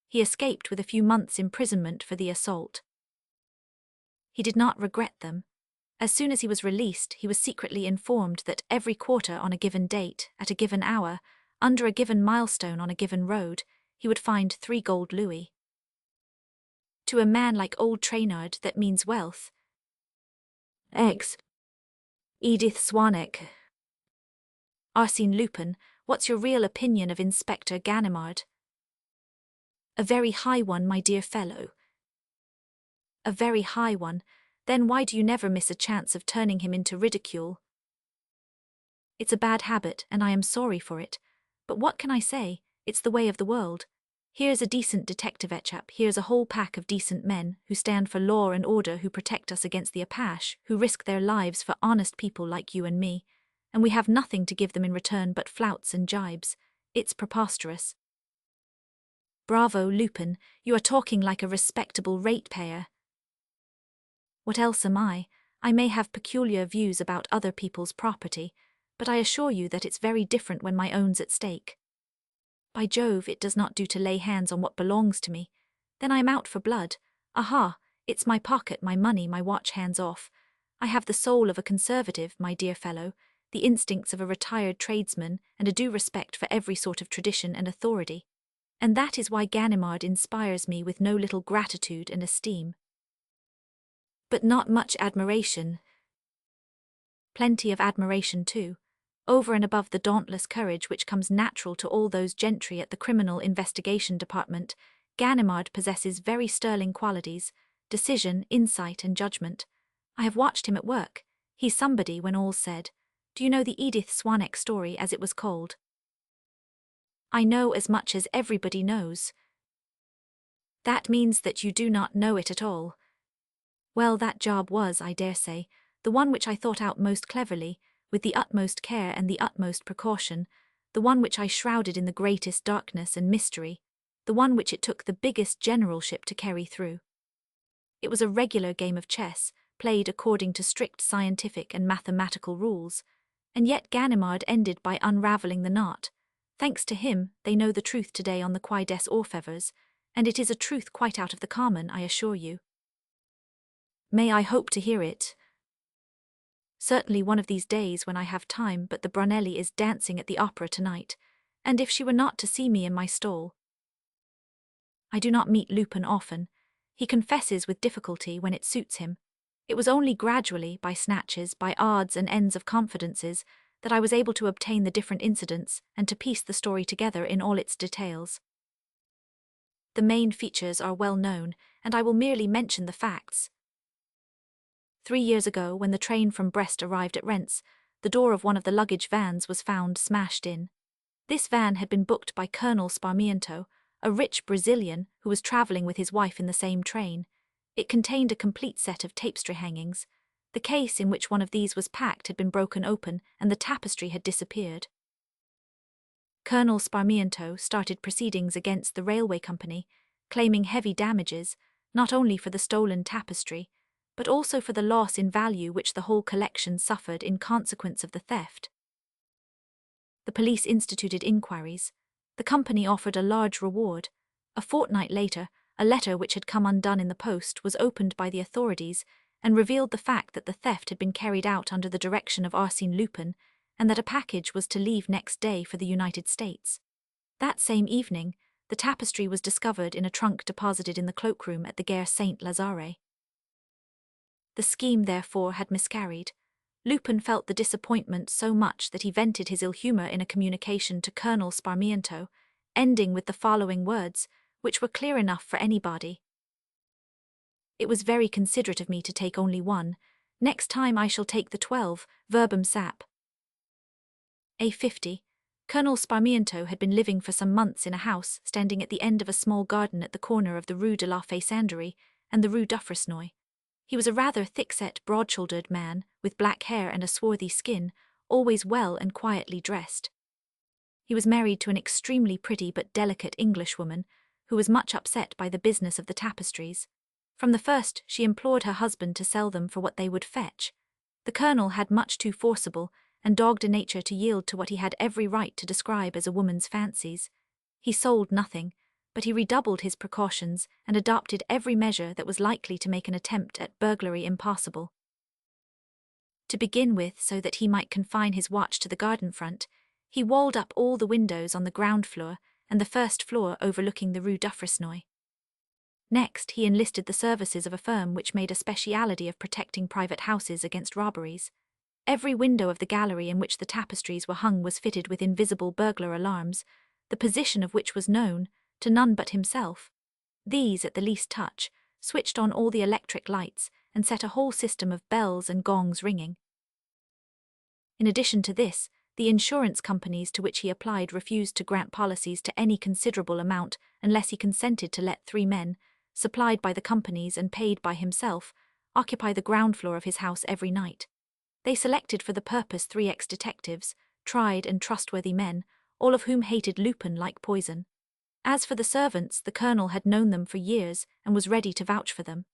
He escaped with a few months' imprisonment for the assault. He did not regret them. As soon as he was released, he was secretly informed that every quarter on a given date, at a given hour, under a given milestone on a given road, he would find 3 gold louis. To a man like old Trainard, that means wealth. Eggs. Edith Swanwick. Arsène Lupin, what's your real opinion of Inspector Ganimard? A very high one, my dear fellow. A very high one. Then why do you never miss a chance of turning him into ridicule? It's a bad habit, and I am sorry for it. But what can I say? It's the way of the world. Here's a decent detective etchap, here's a whole pack of decent men, who stand for law and order, who protect us against the apache, who risk their lives for honest people like you and me, and we have nothing to give them in return but flouts and jibes. It's preposterous. Bravo, Lupin, you are talking like a respectable ratepayer. What else am I? I may have peculiar views about other people's property, but I assure you that it's very different when my own's at stake. By Jove, it does not do to lay hands on what belongs to me. Then I am out for blood. Aha, it's my pocket, my money, my watch, hands off. I have the soul of a conservative, my dear fellow, the instincts of a retired tradesman, and a due respect for every sort of tradition and authority. And that is why Ganimard inspires me with no little gratitude and esteem. But not much admiration. Plenty of admiration too. Over and above the dauntless courage which comes natural to all those gentry at the Criminal Investigation Department, Ganimard possesses very sterling qualities: decision, insight, and judgment. I have watched him at work. He's somebody when all's said. Do you know the Edith Swanwick story, as it was called? I know as much as everybody knows. That means that you do not know it at all. Well, that job was, I dare say, the one which I thought out most cleverly, with the utmost care and the utmost precaution, the one which I shrouded in the greatest darkness and mystery, the one which it took the biggest generalship to carry through. It was a regular game of chess, played according to strict scientific and mathematical rules, and yet Ganimard ended by unravelling the knot. Thanks to him, they know the truth today on the Quai des Orfèvres, and it is a truth quite out of the common, I assure you. May I hope to hear it? Certainly one of these days when I have time, but the Brunelli is dancing at the opera tonight, and if she were not to see me in my stall. I do not meet Lupin often. He confesses with difficulty when it suits him. It was only gradually, by snatches, by odds and ends of confidences, that I was able to obtain the different incidents and to piece the story together in all its details. The main features are well known, and I will merely mention the facts. 3 years ago, when the train from Brest arrived at Rennes, the door of one of the luggage vans was found smashed in. This van had been booked by Colonel Sparmiento, a rich Brazilian who was travelling with his wife in the same train. It contained a complete set of tapestry hangings. The case in which one of these was packed had been broken open, and the tapestry had disappeared. Colonel Sparmiento started proceedings against the railway company, claiming heavy damages, not only for the stolen tapestry, but also for the loss in value which the whole collection suffered in consequence of the theft. The police instituted inquiries. The company offered a large reward. A fortnight later, a letter which had come undone in the post was opened by the authorities and revealed the fact that the theft had been carried out under the direction of Arsène Lupin, and that a package was to leave next day for the United States. That same evening, the tapestry was discovered in a trunk deposited in the cloakroom at the Gare Saint-Lazare. The scheme, therefore, had miscarried. Lupin felt the disappointment so much that he vented his ill-humour in a communication to Colonel Sparmiento, ending with the following words, which were clear enough for anybody. It was very considerate of me to take only one. Next time I shall take the 12, verbum sap. A50. Colonel Sparmiento had been living for some months in a house standing at the end of a small garden at the corner of the Rue de la Faïsserie and the Rue d'Affresnoy. He was a rather thick-set, broad-shouldered man, with black hair and a swarthy skin, always well and quietly dressed. He was married to an extremely pretty but delicate Englishwoman, who was much upset by the business of the tapestries. From the first, she implored her husband to sell them for what they would fetch. The colonel had much too forcible and dogged a nature to yield to what he had every right to describe as a woman's fancies. He sold nothing, but he redoubled his precautions and adopted every measure that was likely to make an attempt at burglary impossible. To begin with, so that he might confine his watch to the garden front, he walled up all the windows on the ground floor and the first floor overlooking the Rue d'Affresnoy. Next, he enlisted the services of a firm which made a speciality of protecting private houses against robberies. Every window of the gallery in which the tapestries were hung was fitted with invisible burglar alarms, the position of which was known to none but himself. These, at the least touch, switched on all the electric lights and set a whole system of bells and gongs ringing. In addition to this, the insurance companies to which he applied refused to grant policies to any considerable amount unless he consented to let 3 men, supplied by the companies and paid by himself, occupy the ground floor of his house every night. They selected for the purpose 3 ex-detectives, tried and trustworthy men, all of whom hated Lupin like poison. As for the servants, the colonel had known them for years and was ready to vouch for them.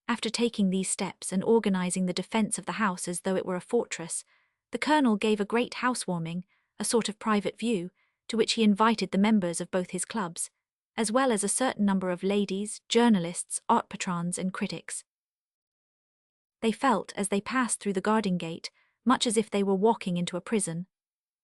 After taking these steps and organizing the defense of the house as though it were a fortress, the colonel gave a great housewarming, a sort of private view, to which he invited the members of both his clubs, as well as a certain number of ladies, journalists, art patrons, and critics. They felt, as they passed through the garden gate, much as if they were walking into a prison.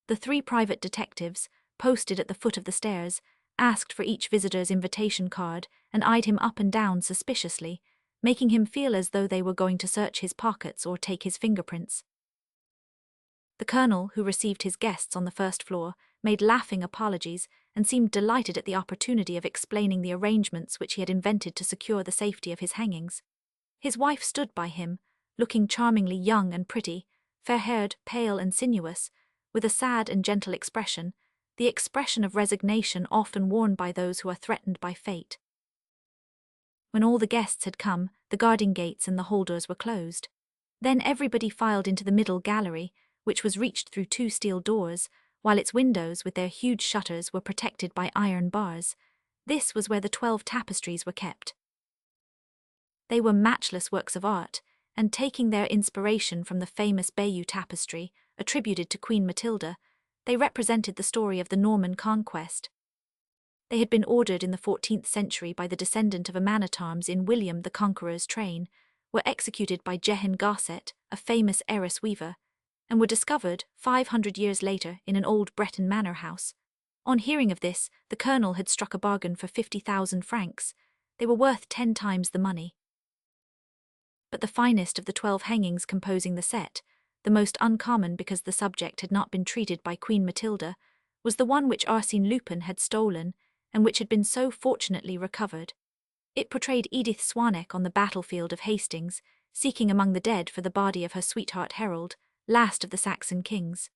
The 3 private detectives, posted at the foot of the stairs, asked for each visitor's invitation card and eyed him up and down suspiciously, making him feel as though they were going to search his pockets or take his fingerprints. The colonel, who received his guests on the first floor, made laughing apologies and seemed delighted at the opportunity of explaining the arrangements which he had invented to secure the safety of his hangings. His wife stood by him, looking charmingly young and pretty, fair-haired, pale and sinuous, with a sad and gentle expression, the expression of resignation often worn by those who are threatened by fate. When all the guests had come, the garden gates and the hall doors were closed. Then everybody filed into the middle gallery, which was reached through 2 steel doors, while its windows with their huge shutters were protected by iron bars. This was where the 12 tapestries were kept. They were matchless works of art, and taking their inspiration from the famous Bayeux tapestry, attributed to Queen Matilda, they represented the story of the Norman conquest. They had been ordered in the 14th century by the descendant of a man-at-arms in William the Conqueror's train, were executed by Jehan Gasset, a famous heiress weaver, and were discovered 500 years later in an old Breton manor house. On hearing of this, the colonel had struck a bargain for 50,000 francs. They were worth 10 times the money. But the finest of the 12 hangings composing the set, the most uncommon because the subject had not been treated by Queen Matilda, was the one which Arsène Lupin had stolen and which had been so fortunately recovered. It portrayed Edith Swanneck on the battlefield of Hastings, seeking among the dead for the body of her sweetheart Harold, last of the Saxon kings.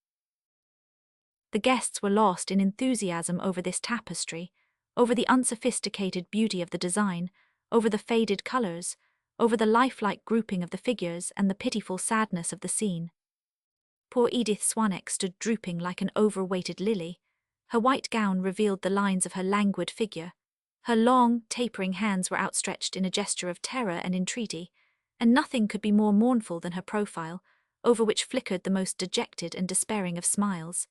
The guests were lost in enthusiasm over this tapestry, over the unsophisticated beauty of the design, over the faded colours, over the lifelike grouping of the figures and the pitiful sadness of the scene. Poor Edith Swanneck stood drooping like an overweighted lily. Her white gown revealed the lines of her languid figure. Her long, tapering hands were outstretched in a gesture of terror and entreaty, and nothing could be more mournful than her profile, over which flickered the most dejected and despairing of smiles.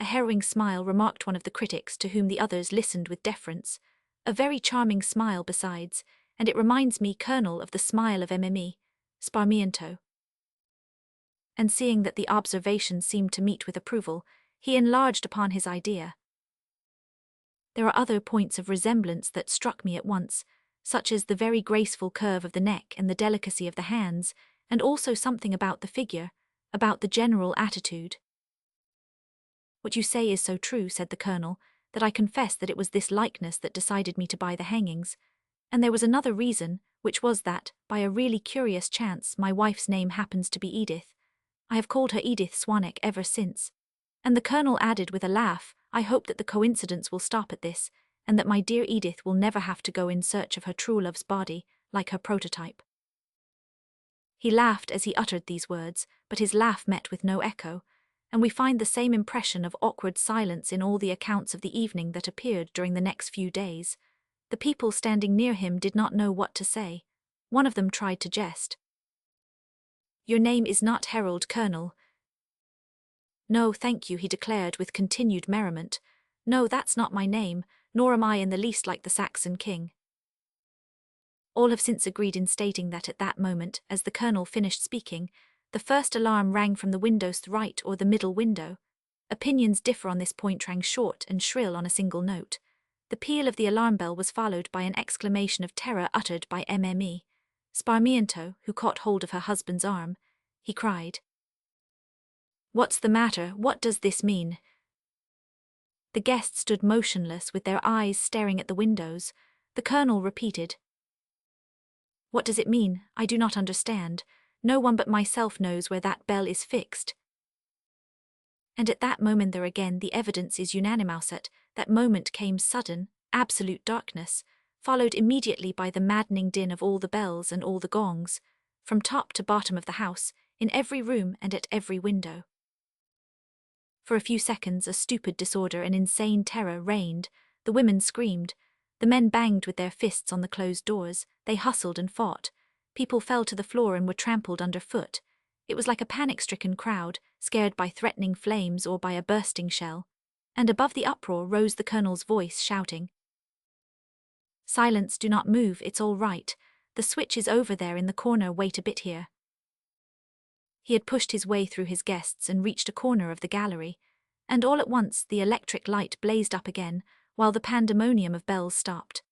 A harrowing smile, remarked one of the critics, to whom the others listened with deference. A very charming smile besides, and it reminds me, Colonel, of the smile of Mimi, Sparmiento. And seeing that the observation seemed to meet with approval, he enlarged upon his idea. There are other points of resemblance that struck me at once, such as the very graceful curve of the neck and the delicacy of the hands, and also something about the figure, about the general attitude. What you say is so true, said the colonel, that I confess that it was this likeness that decided me to buy the hangings, and there was another reason, which was that, by a really curious chance, my wife's name happens to be Edith. I have called her Edith Swanneck ever since. And the colonel added with a laugh, I hope that the coincidence will stop at this, and that my dear Edith will never have to go in search of her true love's body, like her prototype. He laughed as he uttered these words, but his laugh met with no echo, and we find the same impression of awkward silence in all the accounts of the evening that appeared during the next few days. The people standing near him did not know what to say. One of them tried to jest. "Your name is not Herald, Colonel." "No, thank you," he declared with continued merriment. "No, that's not my name, nor am I in the least like the Saxon king." All have since agreed in stating that at that moment, as the colonel finished speaking, the first alarm rang from the window's right or the middle window. Opinions differ on this point, rang short and shrill on a single note. The peal of the alarm bell was followed by an exclamation of terror uttered by Mme. Sparmiento, who caught hold of her husband's arm. He cried, "What's the matter? What does this mean?" The guests stood motionless with their eyes staring at the windows. The colonel repeated, "What does it mean? I do not understand. No one but myself knows where that bell is fixed." And at that moment there again the evidence is unanimous. At that moment came sudden, absolute darkness, followed immediately by the maddening din of all the bells and all the gongs, from top to bottom of the house, in every room and at every window. For a few seconds a stupid disorder and insane terror reigned. The women screamed. The men banged with their fists on the closed doors. They hustled and fought. People fell to the floor and were trampled underfoot. It was like a panic-stricken crowd, scared by threatening flames or by a bursting shell. And above the uproar rose the colonel's voice, shouting, "Silence, do not move, it's all right. The switch is over there in the corner, wait a bit here." He had pushed his way through his guests and reached a corner of the gallery, and all at once the electric light blazed up again, while the pandemonium of bells stopped.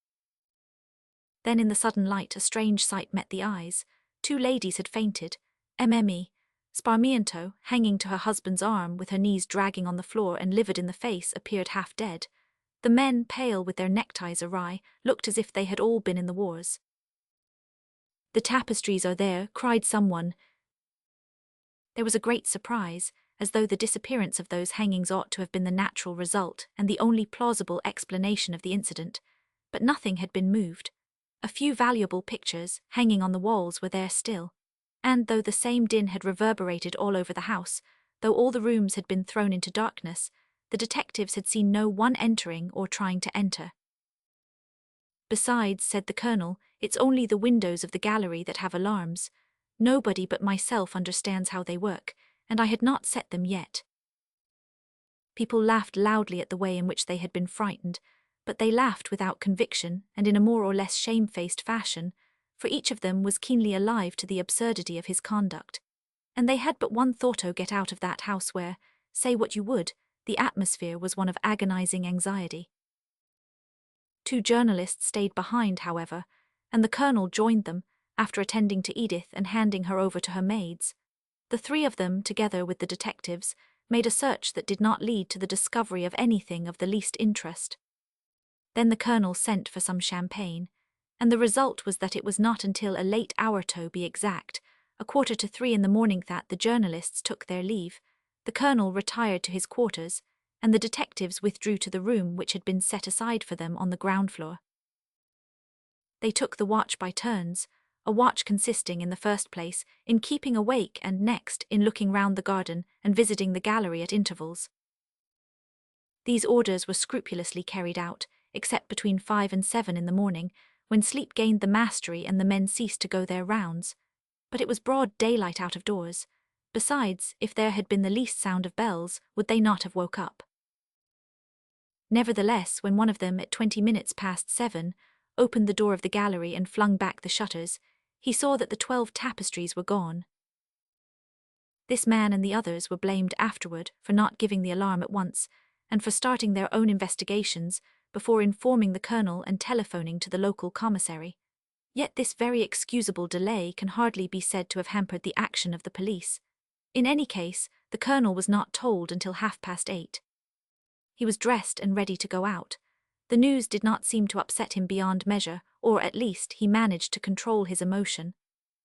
Then in the sudden light a strange sight met the eyes. 2 ladies had fainted. Mme. Sparmiento, hanging to her husband's arm with her knees dragging on the floor and livid in the face, appeared half dead. The men, pale with their neckties awry, looked as if they had all been in the wars. "The tapestries are there," cried someone. There was a great surprise, as though the disappearance of those hangings ought to have been the natural result and the only plausible explanation of the incident. But nothing had been moved. A few valuable pictures, hanging on the walls, were there still. And though the same din had reverberated all over the house, though all the rooms had been thrown into darkness, the detectives had seen no one entering or trying to enter. "Besides," said the colonel, "it's only the windows of the gallery that have alarms. Nobody but myself understands how they work, and I had not set them yet." People laughed loudly at the way in which they had been frightened, but they laughed without conviction and in a more or less shamefaced fashion, for each of them was keenly alive to the absurdity of his conduct. And they had but one thought: to get out of that house where, say what you would, the atmosphere was one of agonizing anxiety. 2 journalists stayed behind, however, and the colonel joined them, after attending to Edith and handing her over to her maids. The 3 of them, together with the detectives, made a search that did not lead to the discovery of anything of the least interest. Then the colonel sent for some champagne, and the result was that it was not until a late hour, to be exact, 2:45 in the morning, that the journalists took their leave. The colonel retired to his quarters, and the detectives withdrew to the room which had been set aside for them on the ground floor. They took the watch by turns, a watch consisting, in the first place, in keeping awake, and next, in looking round the garden and visiting the gallery at intervals. These orders were scrupulously carried out, except between 5 and 7 in the morning, when sleep gained the mastery and the men ceased to go their rounds. But it was broad daylight out of doors. Besides, if there had been the least sound of bells, would they not have woke up? Nevertheless, when one of them, at 20 minutes past 7, opened the door of the gallery and flung back the shutters, he saw that the 12 tapestries were gone. This man and the others were blamed afterward for not giving the alarm at once, and for starting their own investigations before informing the colonel and telephoning to the local commissary. Yet this very excusable delay can hardly be said to have hampered the action of the police. In any case, the colonel was not told until 8:30. He was dressed and ready to go out. The news did not seem to upset him beyond measure, or at least he managed to control his emotion.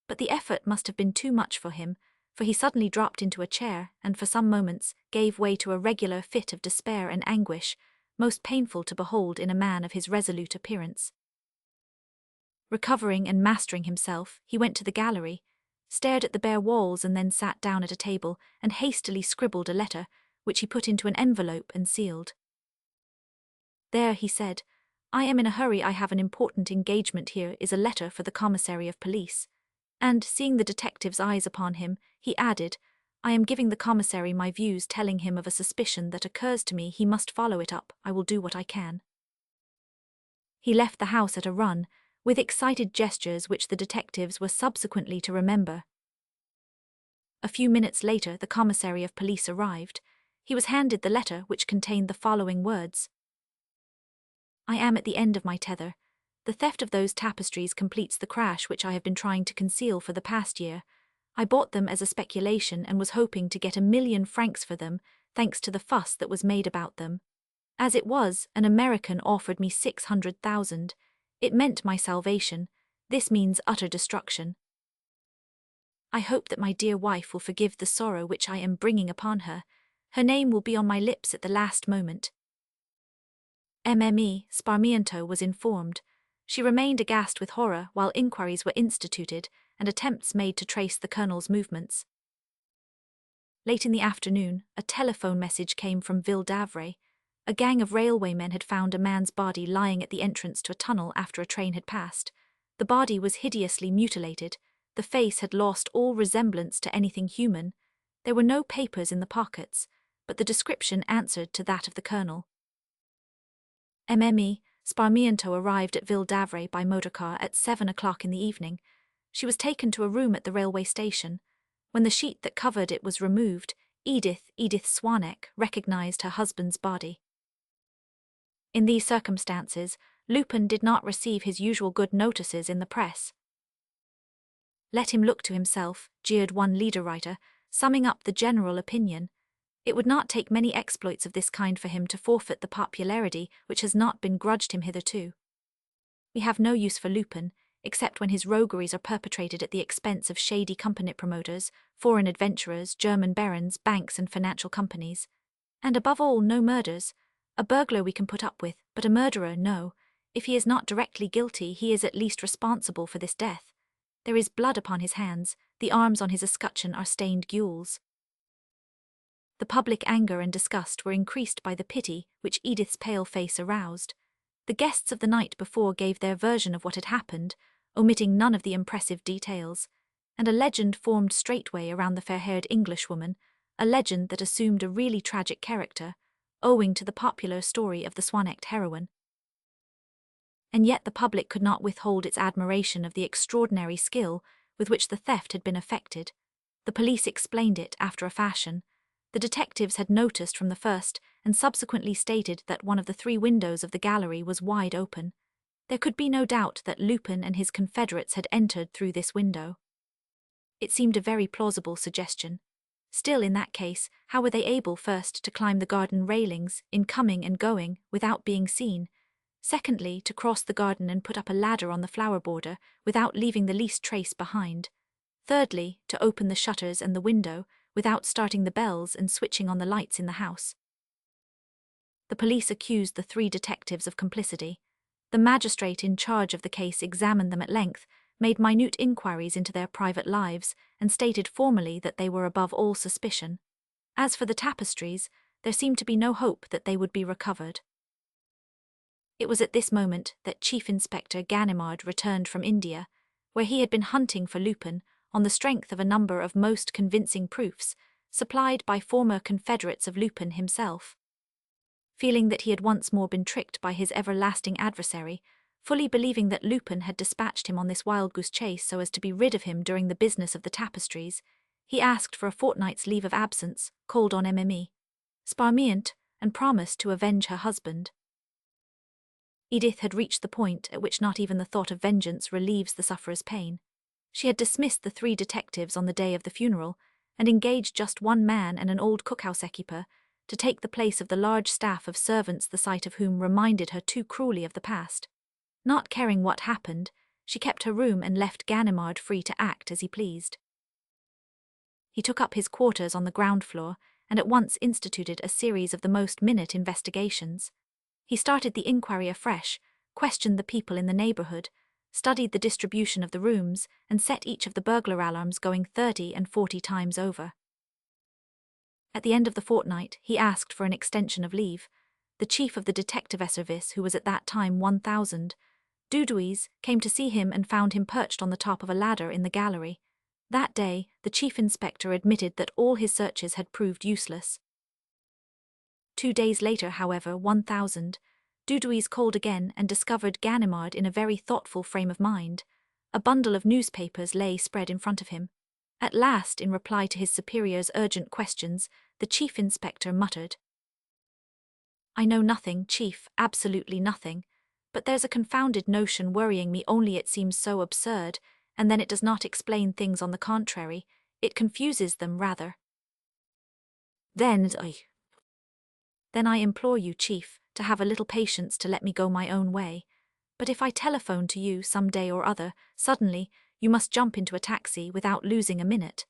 But the effort must have been too much for him, for he suddenly dropped into a chair and for some moments gave way to a regular fit of despair and anguish, most painful to behold in a man of his resolute appearance. Recovering and mastering himself, he went to the gallery, stared at the bare walls, and then sat down at a table and hastily scribbled a letter, which he put into an envelope and sealed. "There," he said, I am in a hurry, I have an important engagement, here is a letter for the commissary of police. And, seeing the detective's eyes upon him, he added, I am giving the commissary my views, telling him of a suspicion that occurs to me. He must follow it up. I will do what I can. He left the house at a run, with excited gestures which the detectives were subsequently to remember. A few minutes later the commissary of police arrived. He was handed the letter, which contained the following words. I am at the end of my tether. The theft of those tapestries completes the crash which I have been trying to conceal for the past year. I bought them as a speculation and was hoping to get 1,000,000 francs for them, thanks to the fuss that was made about them. As it was, an American offered me 600,000. It meant my salvation. This means utter destruction. I hope that my dear wife will forgive the sorrow which I am bringing upon her. Her name will be on my lips at the last moment. Mme. Sparmiento was informed. She remained aghast with horror while inquiries were instituted and attempts made to trace the colonel's movements. Late in the afternoon, a telephone message came from Ville d'Avray. A gang of railwaymen had found a man's body lying at the entrance to a tunnel after a train had passed. The body was hideously mutilated. The face had lost all resemblance to anything human. There were no papers in the pockets, but the description answered to that of the colonel. Mme. Sparmiento arrived at Ville d'Avray by motorcar at 7 o'clock in the evening. She was taken to a room at the railway station. When the sheet that covered it was removed, Edith Swanek recognized her husband's body. In these circumstances, Lupin did not receive his usual good notices in the press. Let him look to himself, jeered one leader writer, summing up the general opinion. It would not take many exploits of this kind for him to forfeit the popularity which has not been grudged him hitherto. We have no use for Lupin, except when his rogueries are perpetrated at the expense of shady company promoters, foreign adventurers, German barons, banks and financial companies. And above all, no murders. A burglar we can put up with, but a murderer, no. If he is not directly guilty, he is at least responsible for this death. There is blood upon his hands, the arms on his escutcheon are stained gules. The public anger and disgust were increased by the pity which Edith's pale face aroused. The guests of the night before gave their version of what had happened, omitting none of the impressive details, and a legend formed straightway around the fair-haired Englishwoman, a legend that assumed a really tragic character, owing to the popular story of the swan-necked heroine. And yet the public could not withhold its admiration of the extraordinary skill with which the theft had been effected. The police explained it after a fashion. The detectives had noticed from the first and subsequently stated that one of the 3 windows of the gallery was wide open. There could be no doubt that Lupin and his confederates had entered through this window. It seemed a very plausible suggestion. Still, in that case, how were they able, first, to climb the garden railings, in coming and going, without being seen? Secondly, to cross the garden and put up a ladder on the flower border, without leaving the least trace behind? Thirdly, to open the shutters and the window, without starting the bells and switching on the lights in the house? The police accused the 3 detectives of complicity. The magistrate in charge of the case examined them at length, made minute inquiries into their private lives, and stated formally that they were above all suspicion. As for the tapestries, there seemed to be no hope that they would be recovered. It was at this moment that Chief Inspector Ganimard returned from India, where he had been hunting for Lupin on the strength of a number of most convincing proofs, supplied by former confederates of Lupin himself. Feeling that he had once more been tricked by his everlasting adversary, fully believing that Lupin had dispatched him on this wild-goose chase so as to be rid of him during the business of the tapestries, he asked for a fortnight's leave of absence, called on Mme. Sparmiento, and promised to avenge her husband. Edith had reached the point at which not even the thought of vengeance relieves the sufferer's pain. She had dismissed the 3 detectives on the day of the funeral, and engaged just one man and an old cookhouse équipe to take the place of the large staff of servants the sight of whom reminded her too cruelly of the past. Not caring what happened, she kept her room and left Ganimard free to act as he pleased. He took up his quarters on the ground floor and at once instituted a series of the most minute investigations. He started the inquiry afresh, questioned the people in the neighborhood, studied the distribution of the rooms, and set each of the burglar alarms going 30 and 40 times over. At the end of the fortnight, he asked for an extension of leave. The the chief of the detective service, who was at that time 1,000, Dudouis, came to see him and found him perched on the top of a ladder in the gallery. That day, the chief inspector admitted that all his searches had proved useless. 2 days later, however, 1,000, Dudouis called again and discovered Ganimard in a very thoughtful frame of mind. A bundle of newspapers lay spread in front of him. At last, in reply to his superior's urgent questions, the chief inspector muttered, "I know nothing, Chief, absolutely nothing. But there's a confounded notion worrying me, only it seems so absurd, and then it does not explain things. On the contrary, it confuses them rather. Then I implore you, Chief, to have a little patience, to let me go my own way. But if I telephone to you some day or other, suddenly, you must jump into a taxi without losing a minute.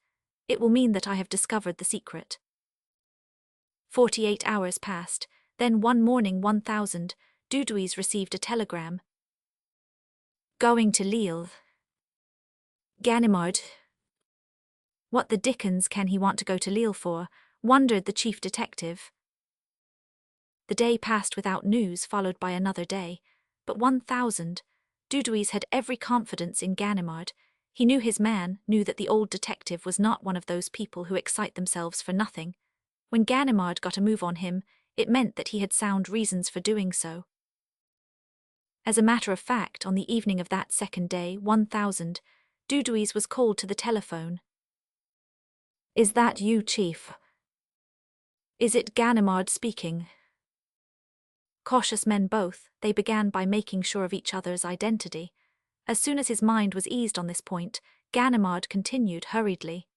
It will mean that I have discovered the secret." 48 hours passed. Then one morning, 1,000, Dudouis received a telegram. "Going to Lille. Ganimard." What the dickens can he want to go to Lille for? Wondered the chief detective. The day passed without news, followed by another day. But 1,000, Dudouis had every confidence in Ganimard. He knew his man, knew that the old detective was not one of those people who excite themselves for nothing. When Ganimard got a move on him, it meant that he had sound reasons for doing so. As a matter of fact, on the evening of that second day, 1,000, Dudouis was called to the telephone. "Is that you, Chief?" "Is it Ganimard speaking?" Cautious men both, they began by making sure of each other's identity. As soon as his mind was eased on this point, Ganimard continued hurriedly.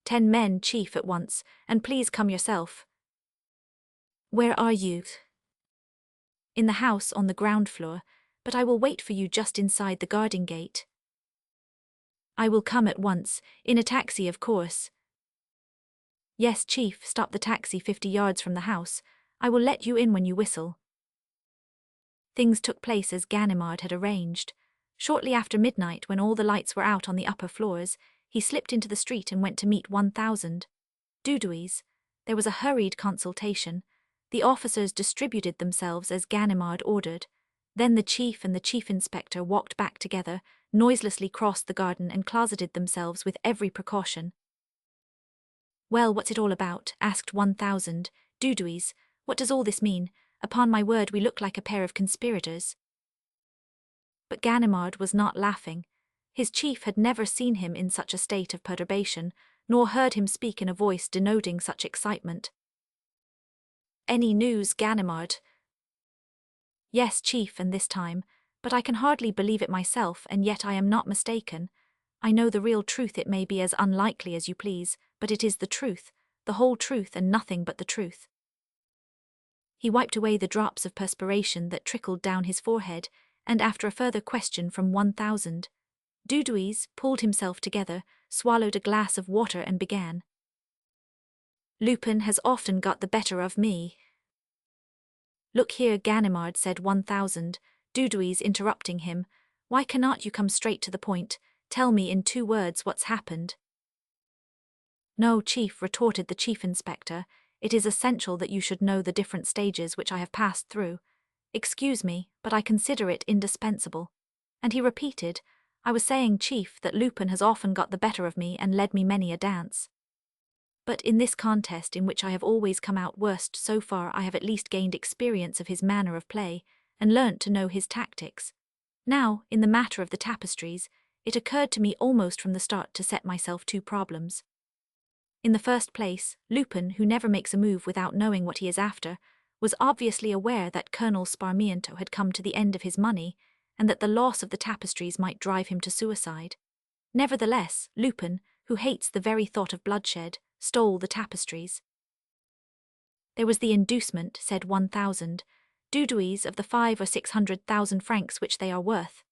10 men, Chief, at once, and please come yourself." "Where are you?" "In the house on the ground floor, but I will wait for you just inside the garden gate." "I will come at once, in a taxi, of course." "Yes, Chief, stop the taxi 50 yards from the house. I will let you in when you whistle." Things took place as Ganimard had arranged. Shortly after midnight, when all the lights were out on the upper floors, he slipped into the street and went to meet 1,000. Dudouis. There was a hurried consultation. The officers distributed themselves as Ganimard ordered. Then the chief and the chief inspector walked back together, noiselessly crossed the garden and closeted themselves with every precaution. "Well, what's it all about?" asked 1,000. "Dudouis, what does all this mean? Upon my word, we look like a pair of conspirators." But Ganimard was not laughing. His chief had never seen him in such a state of perturbation, nor heard him speak in a voice denoting such excitement. "Any news, Ganimard?" "Yes, Chief, and this time, but I can hardly believe it myself, and yet I am not mistaken. I know the real truth. It may be as unlikely as you please, but it is the truth, the whole truth, and nothing but the truth." He wiped away the drops of perspiration that trickled down his forehead, and after a further question from 1,000, Dudouis pulled himself together, swallowed a glass of water and began. "Lupin has often got the better of me." "Look here, Ganimard," said 1,000, Dudouis interrupting him. "Why cannot you come straight to the point? Tell me in 2 words what's happened." "No, Chief," retorted the chief inspector. "It is essential that you should know the different stages which I have passed through. Excuse me, but I consider it indispensable." And he repeated, "I was saying, Chief, that Lupin has often got the better of me and led me many a dance. But in this contest, in which I have always come out worst so far, I have at least gained experience of his manner of play, and learnt to know his tactics. Now, in the matter of the tapestries, it occurred to me almost from the start to set myself 2 problems. In the first place, Lupin, who never makes a move without knowing what he is after, was obviously aware that Colonel Sparmiento had come to the end of his money, and that the loss of the tapestries might drive him to suicide. Nevertheless, Lupin, who hates the very thought of bloodshed, stole the tapestries. There was the inducement, said 1,000, Dudouis, of the 500,000 or 600,000 francs which they are worth.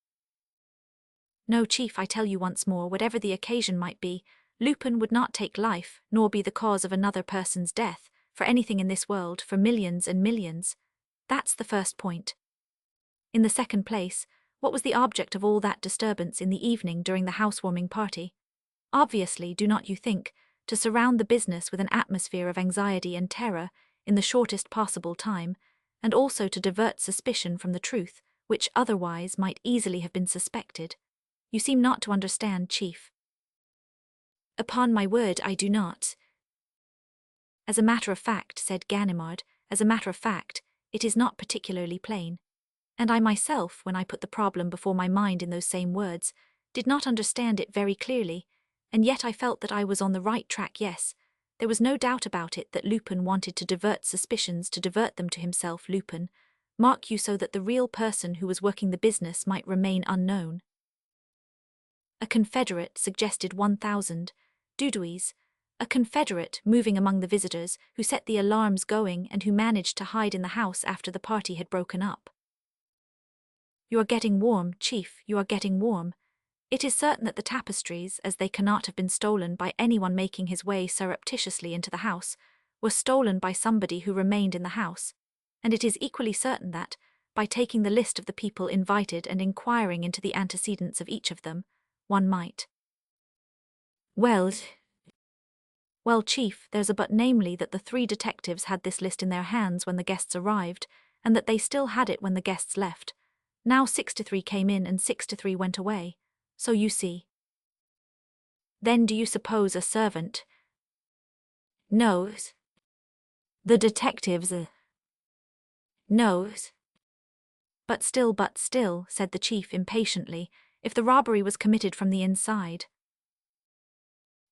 No, Chief, I tell you once more, whatever the occasion might be, Lupin would not take life, nor be the cause of another person's death, for anything in this world, for millions and millions. That's the first point. In the second place, what was the object of all that disturbance in the evening during the housewarming party? Obviously, do not you think, to surround the business with an atmosphere of anxiety and terror, in the shortest possible time, and also to divert suspicion from the truth, which otherwise might easily have been suspected. You seem not to understand, Chief. Upon my word, I do not. As a matter of fact, said Ganimard, as a matter of fact, it is not particularly plain. And I myself, when I put the problem before my mind in those same words, did not understand it very clearly, and yet I felt that I was on the right track. Yes, there was no doubt about it that Lupin wanted to divert suspicions, to divert them to himself. Lupin, mark you, so that the real person who was working the business might remain unknown. A confederate, suggested 1000, Dudouis, a confederate moving among the visitors, who set the alarms going and who managed to hide in the house after the party had broken up. You are getting warm, Chief, you are getting warm. It is certain that the tapestries, as they cannot have been stolen by anyone making his way surreptitiously into the house, were stolen by somebody who remained in the house, and it is equally certain that, by taking the list of the people invited and inquiring into the antecedents of each of them, one might. Well, Chief, there's a but, namely that the 3 detectives had this list in their hands when the guests arrived, and that they still had it when the guests left. Now 6 to 3 came in and 6 to 3 went away. So you see. Then do you suppose a servant knows? The detectives knows? But still, said the Chief impatiently, if the robbery was committed from the inside.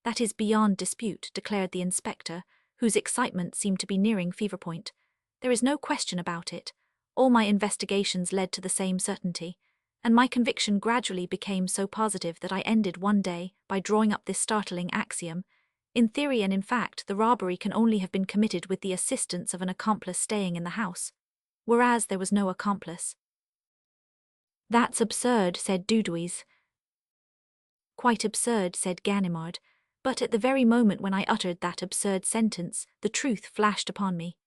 That is beyond dispute, declared the inspector, whose excitement seemed to be nearing fever point. There is no question about it. All my investigations led to the same certainty, and my conviction gradually became so positive that I ended one day by drawing up this startling axiom. In theory and in fact, the robbery can only have been committed with the assistance of an accomplice staying in the house, whereas there was no accomplice. That's absurd, said Dudouis. Quite absurd, said Ganimard, but at the very moment when I uttered that absurd sentence, the truth flashed upon me.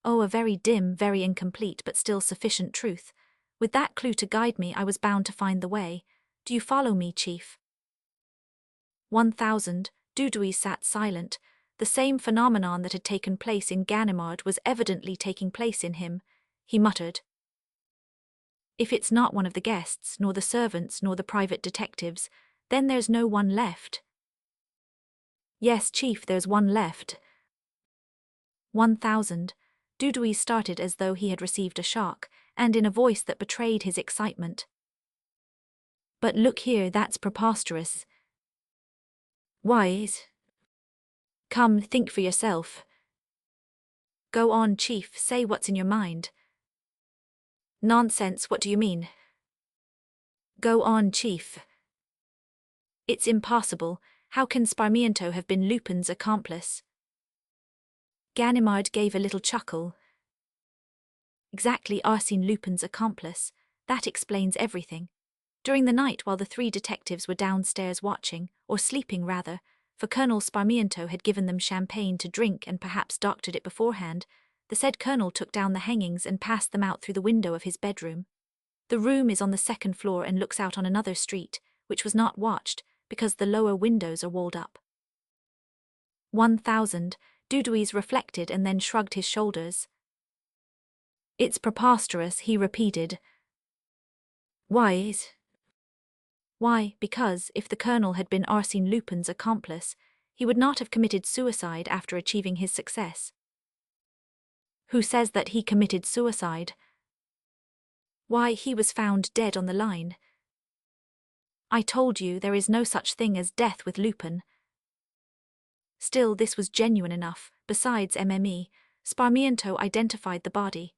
Oh, a very dim, very incomplete, but still sufficient truth. With that clue to guide me, I was bound to find the way. Do you follow me, Chief? 1000, Dudouis sat silent. The same phenomenon that had taken place in Ganimard was evidently taking place in him. He muttered. If it's not one of the guests, nor the servants, nor the private detectives, then there's no one left. Yes, Chief, there's one left. 1000. Dudouis started as though he had received a shock, and in a voice that betrayed his excitement. But look here, that's preposterous. Why? Come, think for yourself. Go on, Chief, say what's in your mind. Nonsense, what do you mean? Go on, Chief. It's impossible. How can Sparmiento have been Lupin's accomplice? Ganimard gave a little chuckle. Exactly, Arsène Lupin's accomplice. That explains everything. During the night while the 3 detectives were downstairs watching, or sleeping rather, for Colonel Sparmiento had given them champagne to drink and perhaps doctored it beforehand, the said colonel took down the hangings and passed them out through the window of his bedroom. The room is on the 2nd floor and looks out on another street, which was not watched, because the lower windows are walled up. 1000, Dudouis reflected and then shrugged his shoulders. It's preposterous, he repeated. Why? Why, because if the colonel had been Arsène Lupin's accomplice, he would not have committed suicide after achieving his success. Who says that he committed suicide? Why, he was found dead on the line. I told you there is no such thing as death with Lupin. Still, this was genuine enough. Besides MME, Sparmiento identified the body.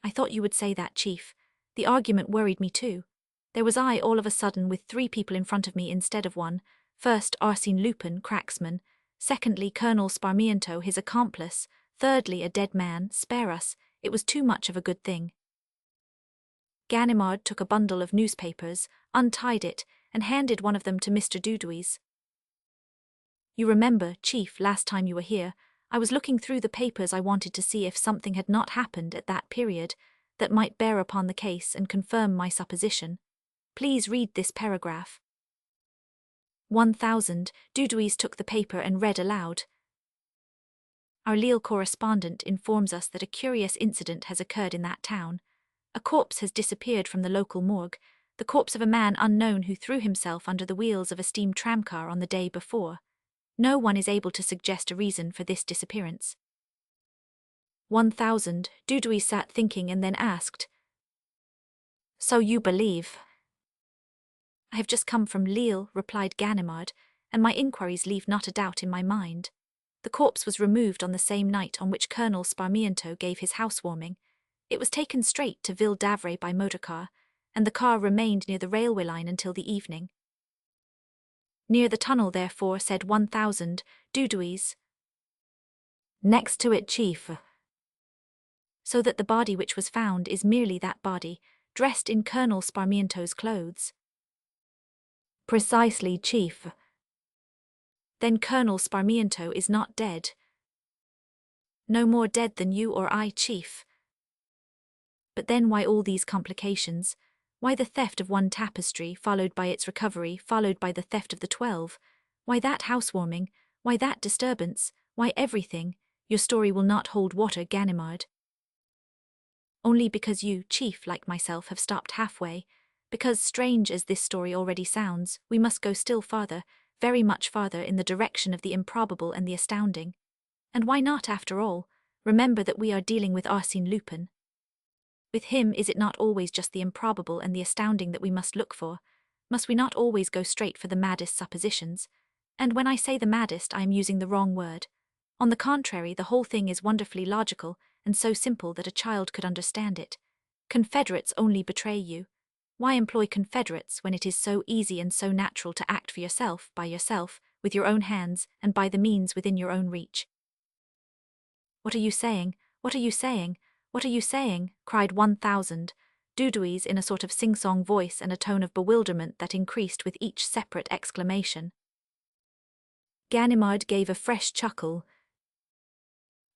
I thought you would say that, Chief. The argument worried me too. There was I all of a sudden with 3 people in front of me instead of one. First, Arsène Lupin, cracksman. Secondly, Colonel Sparmiento, his accomplice. Thirdly, a dead man. Spare us. It was too much of a good thing. Ganimard took a bundle of newspapers, untied it, and handed one of them to Mr. Dudouis. You remember, Chief, last time you were here, I was looking through the papers. I wanted to see if something had not happened at that period that might bear upon the case and confirm my supposition. Please read this paragraph. 1000, Dudouis took the paper and read aloud. Our Lille correspondent informs us that a curious incident has occurred in that town. A corpse has disappeared from the local morgue, the corpse of a man unknown who threw himself under the wheels of a steam tramcar on the day before. No one is able to suggest a reason for this disappearance. 1000, Dudouis sat thinking and then asked, "So you believe?" "I have just come from Lille," replied Ganimard, "and my inquiries leave not a doubt in my mind. The corpse was removed on the same night on which Colonel Sparmiento gave his housewarming. It was taken straight to Ville d'Avray by motorcar, and the car remained near the railway line until the evening." "Near the tunnel, therefore," said 1000, Dudouis. "Next to it, chief." "So that the body which was found is merely that body, dressed in Colonel Sparmiento's clothes?" "Precisely, chief." "Then Colonel Sparmiento is not dead?" "No more dead than you or I, chief." "But then why all these complications? Why the theft of one tapestry, followed by its recovery, followed by the theft of the 12? Why that housewarming? Why that disturbance? Why everything? Your story will not hold water, Ganimard." "Only because you, chief, like myself, have stopped halfway. Because, strange as this story already sounds, we must go still farther, very much farther, in the direction of the improbable and the astounding. And why not, after all? Remember that we are dealing with Arsène Lupin. With him, is it not always just the improbable and the astounding that we must look for? Must we not always go straight for the maddest suppositions? And when I say the maddest, I am using the wrong word. On the contrary, the whole thing is wonderfully logical, and so simple that a child could understand it. Confederates only betray you. Why employ confederates when it is so easy and so natural to act for yourself, by yourself, with your own hands, and by the means within your own reach?" "What are you saying? What are you saying? What are you saying?" cried 1000, Dudouis in a sort of sing-song voice and a tone of bewilderment that increased with each separate exclamation. Ganimard gave a fresh chuckle.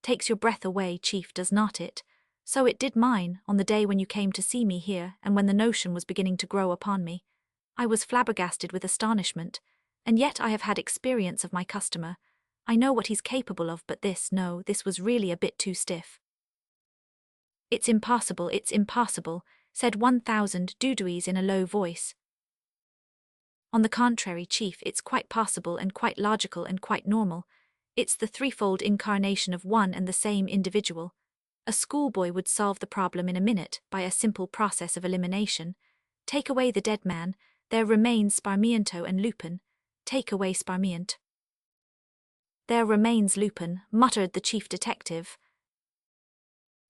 "Takes your breath away, chief, does not it? So it did mine, on the day when you came to see me here, and when the notion was beginning to grow upon me. I was flabbergasted with astonishment, and yet I have had experience of my customer. I know what he's capable of, but this was really a bit too stiff." It's impossible," said 1000, Dudouis in a low voice. "On the contrary, chief, it's quite possible and quite logical and quite normal. It's the threefold incarnation of one and the same individual. A schoolboy would solve the problem in a minute by a simple process of elimination. Take away the dead man, there remains Sparmiento and Lupin. Take away Sparmiento. There remains Lupin," muttered the chief detective.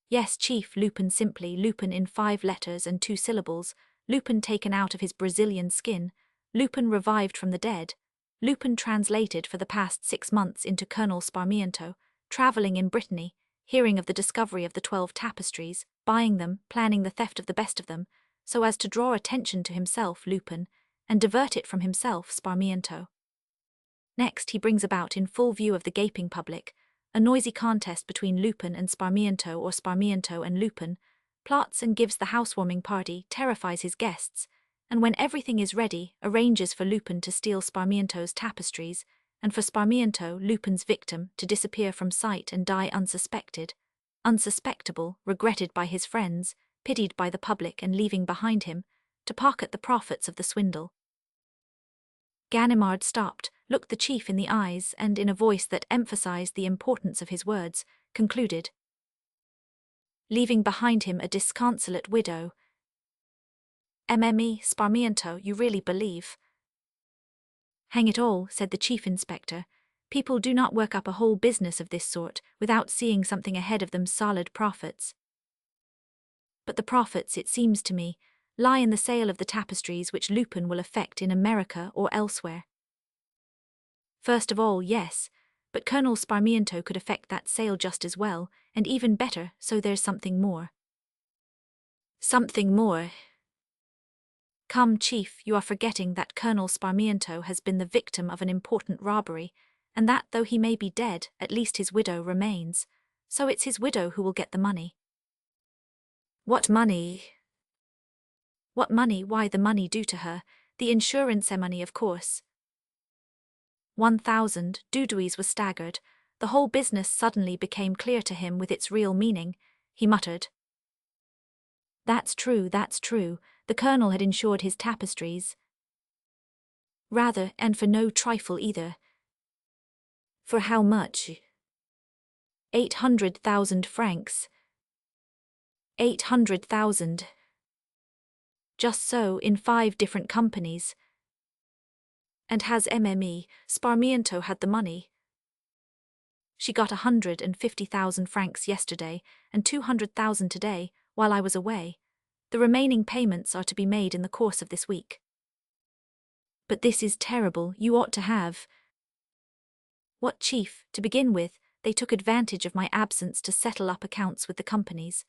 "Yes, chief, Lupin simply, Lupin in 5 letters and 2 syllables, Lupin taken out of his Brazilian skin, Lupin revived from the dead, Lupin translated for the past 6 months into Colonel Sparmiento, travelling in Brittany, hearing of the discovery of the 12 tapestries, buying them, planning the theft of the best of them, so as to draw attention to himself, Lupin, and divert it from himself, Sparmiento. Next he brings about, in full view of the gaping public, a noisy contest between Lupin and Sparmiento or Sparmiento and Lupin, plots and gives the housewarming party, terrifies his guests, and when everything is ready, arranges for Lupin to steal Sparmiento's tapestries, and for Sparmiento, Lupin's victim, to disappear from sight and die unsuspected, unsuspectable, regretted by his friends, pitied by the public and leaving behind him, to pocket the profits of the swindle." Ganimard stopped, looked the chief in the eyes, and in a voice that emphasized the importance of his words, concluded, "Leaving behind him a disconsolate widow. MME, Sparmiento, you really believe?" "Hang it all," said the chief inspector, "people do not work up a whole business of this sort without seeing something ahead of them solid profits. But the profits, it seems to me, lie in the sale of the tapestries which Lupin will effect in America or elsewhere." "First of all, yes, but Colonel Sparmiento could effect that sale just as well, and even better, so there's something more." "Something more? Come, chief, you are forgetting that Colonel Sparmiento has been the victim of an important robbery, and that though he may be dead, at least his widow remains. So it's his widow who will get the money." "What money?" "What money? Why, the money due to her, the insurance money, of course." 1,000. Dudouis was staggered. The whole business suddenly became clear to him with its real meaning. He muttered. That's true, that's true. The colonel had insured his tapestries. Rather, and for no trifle either. For how much? 800,000 francs. 800,000. Just so, in 5 different companies. And has MME, Sparmiento had the money? She got 150,000 francs yesterday, and 200,000 today, while I was away. The remaining payments are to be made in the course of this week. But this is terrible, you ought to have. What, chief? To begin with, they took advantage of my absence to settle up accounts with the companies.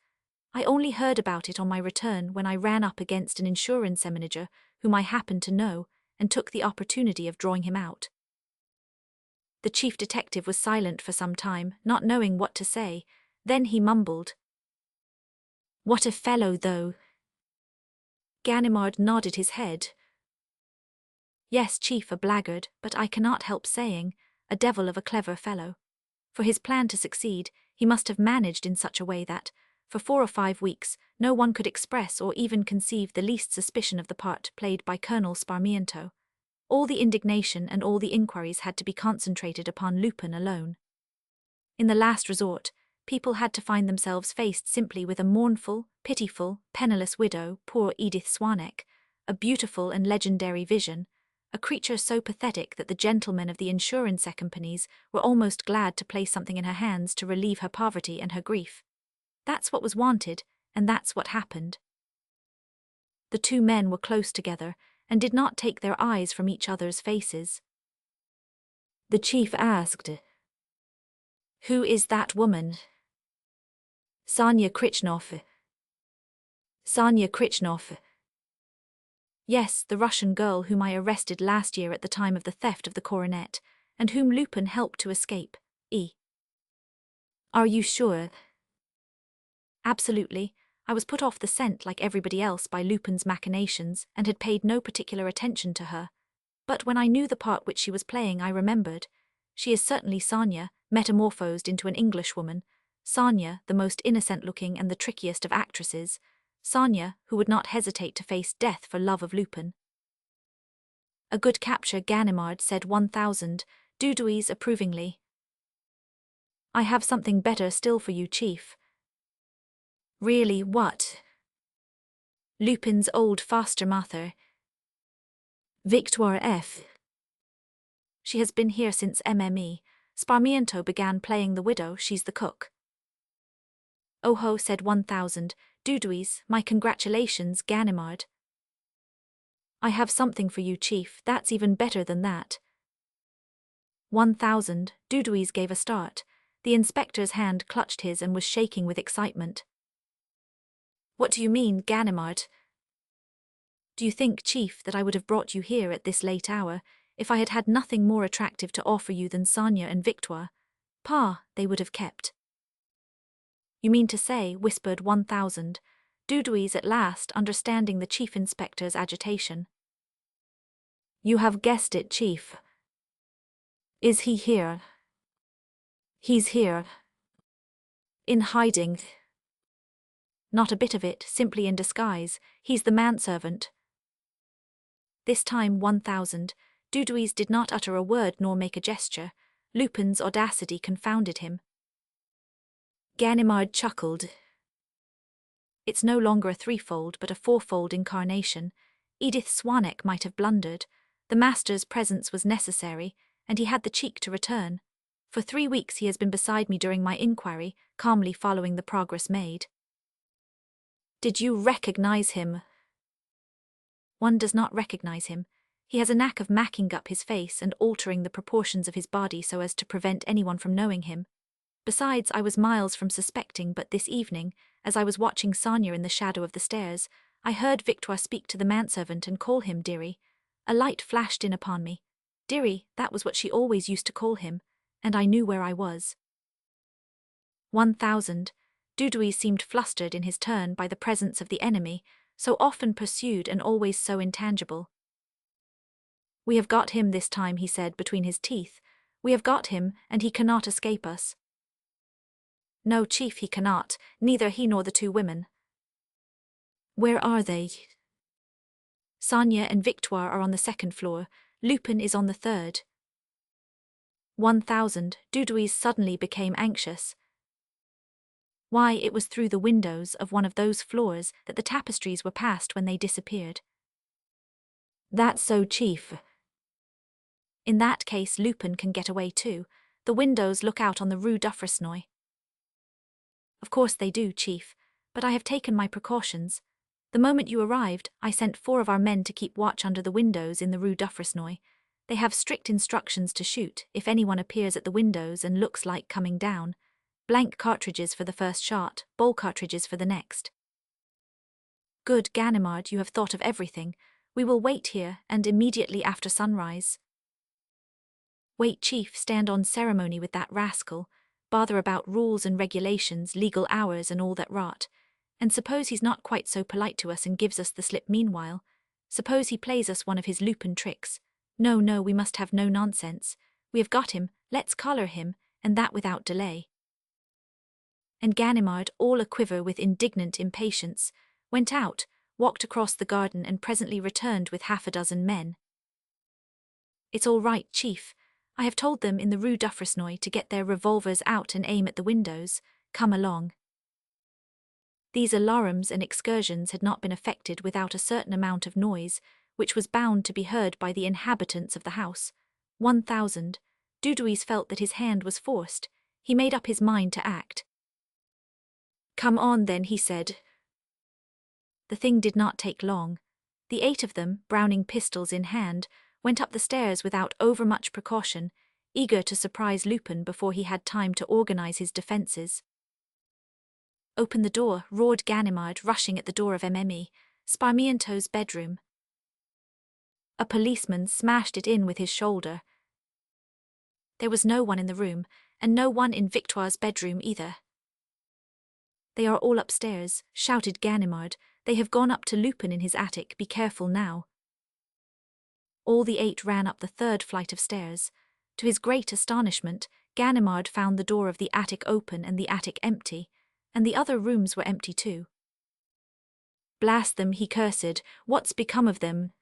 I only heard about it on my return when I ran up against an insurance manager whom I happened to know, and took the opportunity of drawing him out. The chief detective was silent for some time, not knowing what to say. Then he mumbled. What a fellow, though. Ganimard nodded his head. Yes, chief, a blackguard, but I cannot help saying, a devil of a clever fellow. For his plan to succeed, he must have managed in such a way that, for 4 or 5 weeks, no one could express or even conceive the least suspicion of the part played by Colonel Sparmiento. All the indignation and all the inquiries had to be concentrated upon Lupin alone. In the last resort, people had to find themselves faced simply with a mournful, pitiful, penniless widow, poor Edith Swanneck, a beautiful and legendary vision, a creature so pathetic that the gentlemen of the insurance companies were almost glad to place something in her hands to relieve her poverty and her grief. That's what was wanted, and that's what happened. The 2 men were close together, and did not take their eyes from each other's faces. The chief asked, Who is that woman? Sonia Krichnov. Sonia Krichnov. Yes, the Russian girl whom I arrested last year at the time of the theft of the coronet, and whom Lupin helped to escape. Are you sure? Absolutely. I was put off the scent like everybody else by Lupin's machinations, and had paid no particular attention to her. But when I knew the part which she was playing, I remembered. She is certainly Sonia, metamorphosed into an Englishwoman. Sonia, the most innocent-looking and the trickiest of actresses. Sonia, who would not hesitate to face death for love of Lupin. A good capture, Ganimard, said 1,000, Dudouis approvingly. I have something better still for you, chief. Really, what? Lupin's old foster mother. Victoire F. She has been here since MME. Sparmiento began playing the widow, she's the cook. Oh ho, said 1,000, Dudouis, my congratulations, Ganimard. I have something for you, chief, that's even better than that. 1,000, Dudouis gave a start. The inspector's hand clutched his and was shaking with excitement. What do you mean, Ganimard? Do you think, chief, that I would have brought you here at this late hour, if I had had nothing more attractive to offer you than Sonia and Victoire? They would have kept. You mean to say, whispered 1,000, Dudouis at last understanding the chief inspector's agitation. You have guessed it, chief. Is he here? He's here. In hiding. Not a bit of it, simply in disguise. He's the manservant. This time 1,000, Dudouis did not utter a word nor make a gesture. Lupin's audacity confounded him. Ganimard chuckled. It's no longer a 3-fold but a 4-fold incarnation. Edith Swanneck might have blundered. The master's presence was necessary, and he had the cheek to return. For 3 weeks he has been beside me during my inquiry, calmly following the progress made. Did you recognize him? One does not recognize him. He has a knack of macking up his face and altering the proportions of his body so as to prevent anyone from knowing him. Besides, I was miles from suspecting, but this evening, as I was watching Sonia in the shadow of the stairs, I heard Victoire speak to the manservant and call him dearie. A light flashed in upon me. Dearie, that was what she always used to call him, and I knew where I was. 1,000. Dudouis seemed flustered in his turn by the presence of the enemy, so often pursued and always so intangible. We have got him this time, he said between his teeth. We have got him, and he cannot escape us. No, Chief, he cannot, neither he nor the two women. Where are they? Sonia and Victoire are on the second floor. Lupin is on the third. 1000. Dudouis suddenly became anxious. Why, it was through the windows of one of those floors that the tapestries were passed when they disappeared. That's so, Chief. In that case, Lupin can get away too. The windows look out on the Rue d'Affresnoy. Of course they do, Chief, but I have taken my precautions. The moment you arrived, I sent 4 of our men to keep watch under the windows in the Rue d'Affresnoy. They have strict instructions to shoot if anyone appears at the windows and looks like coming down. Blank cartridges for the first shot, ball cartridges for the next. Good, Ganimard, you have thought of everything. We will wait here, and immediately after sunrise. Wait, Chief, stand on ceremony with that rascal. Bother about rules and regulations, legal hours and all that rot. And suppose he's not quite so polite to us and gives us the slip meanwhile. Suppose he plays us one of his Lupin tricks. No, we must have no nonsense. We have got him, let's collar him, and that without delay. And Ganimard, all aquiver with indignant impatience, went out, walked across the garden and presently returned with 6 men. It's all right, Chief. I have told them in the Rue d'Affresnoy to get their revolvers out and aim at the windows. Come along. These alarums and excursions had not been effected without a certain amount of noise, which was bound to be heard by the inhabitants of the house. 1000. Dudouis felt that his hand was forced. He made up his mind to act. Come on then, he said. The thing did not take long. The 8 of them, Browning pistols in hand, went up the stairs without overmuch precaution, eager to surprise Lupin before he had time to organize his defenses. Open the door, roared Ganimard, rushing at the door of Mme. Sparmiento's bedroom. A policeman smashed it in with his shoulder. There was no one in the room, and no one in Victoire's bedroom either. They are all upstairs, shouted Ganimard. They have gone up to Lupin in his attic, be careful now. All the 8 ran up the 3rd flight of stairs. To his great astonishment, Ganimard found the door of the attic open and the attic empty, and the other rooms were empty too. Blast them, he cursed, what's become of them?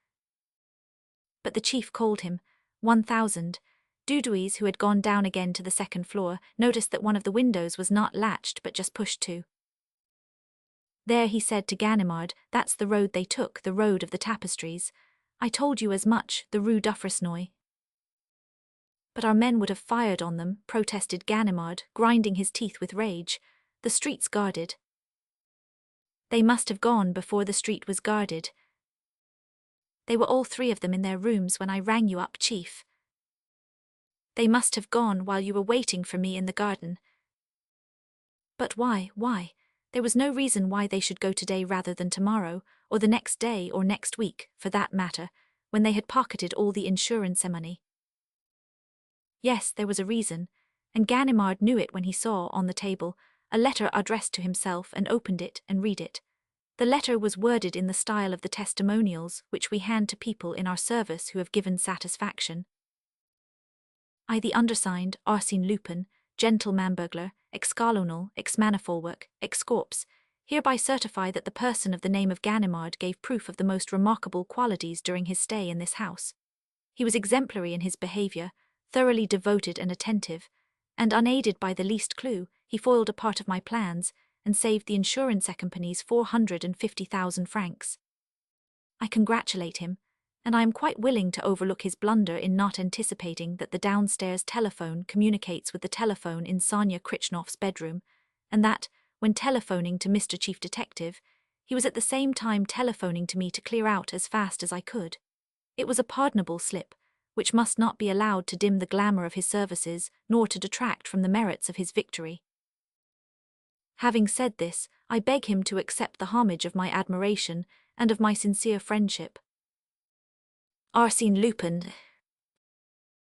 But the chief called him. 1000. Dudouis, who had gone down again to the 2nd floor, noticed that one of the windows was not latched but just pushed to. There, he said to Ganimard, that's the road they took, the road of the tapestries. I told you as much, the Rue d'Affresnoy. But our men would have fired on them, protested Ganimard, grinding his teeth with rage. The street's guarded. They must have gone before the street was guarded. They were all 3 of them in their rooms when I rang you up, Chief. They must have gone while you were waiting for me in the garden. But why? There was no reason why they should go today rather than tomorrow, or the next day or next week, for that matter, when they had pocketed all the insurance money. Yes, there was a reason, and Ganimard knew it when he saw, on the table, a letter addressed to himself and opened it and read it. The letter was worded in the style of the testimonials which we hand to people in our service who have given satisfaction. I, the undersigned, Arsène Lupin, gentleman burglar, ex-colonel, ex-manifolk, ex-corpse, hereby certify that the person of the name of Ganimard gave proof of the most remarkable qualities during his stay in this house. He was exemplary in his behavior, thoroughly devoted and attentive, and unaided by the least clue, he foiled a part of my plans and saved the insurance company's 450,000 francs. I congratulate him, and I am quite willing to overlook his blunder in not anticipating that the downstairs telephone communicates with the telephone in Sonia Krichnoff's bedroom, and that, when telephoning to Mr. Chief Detective, he was at the same time telephoning to me to clear out as fast as I could. It was a pardonable slip, which must not be allowed to dim the glamour of his services nor to detract from the merits of his victory. Having said this, I beg him to accept the homage of my admiration and of my sincere friendship. Arsène Lupin,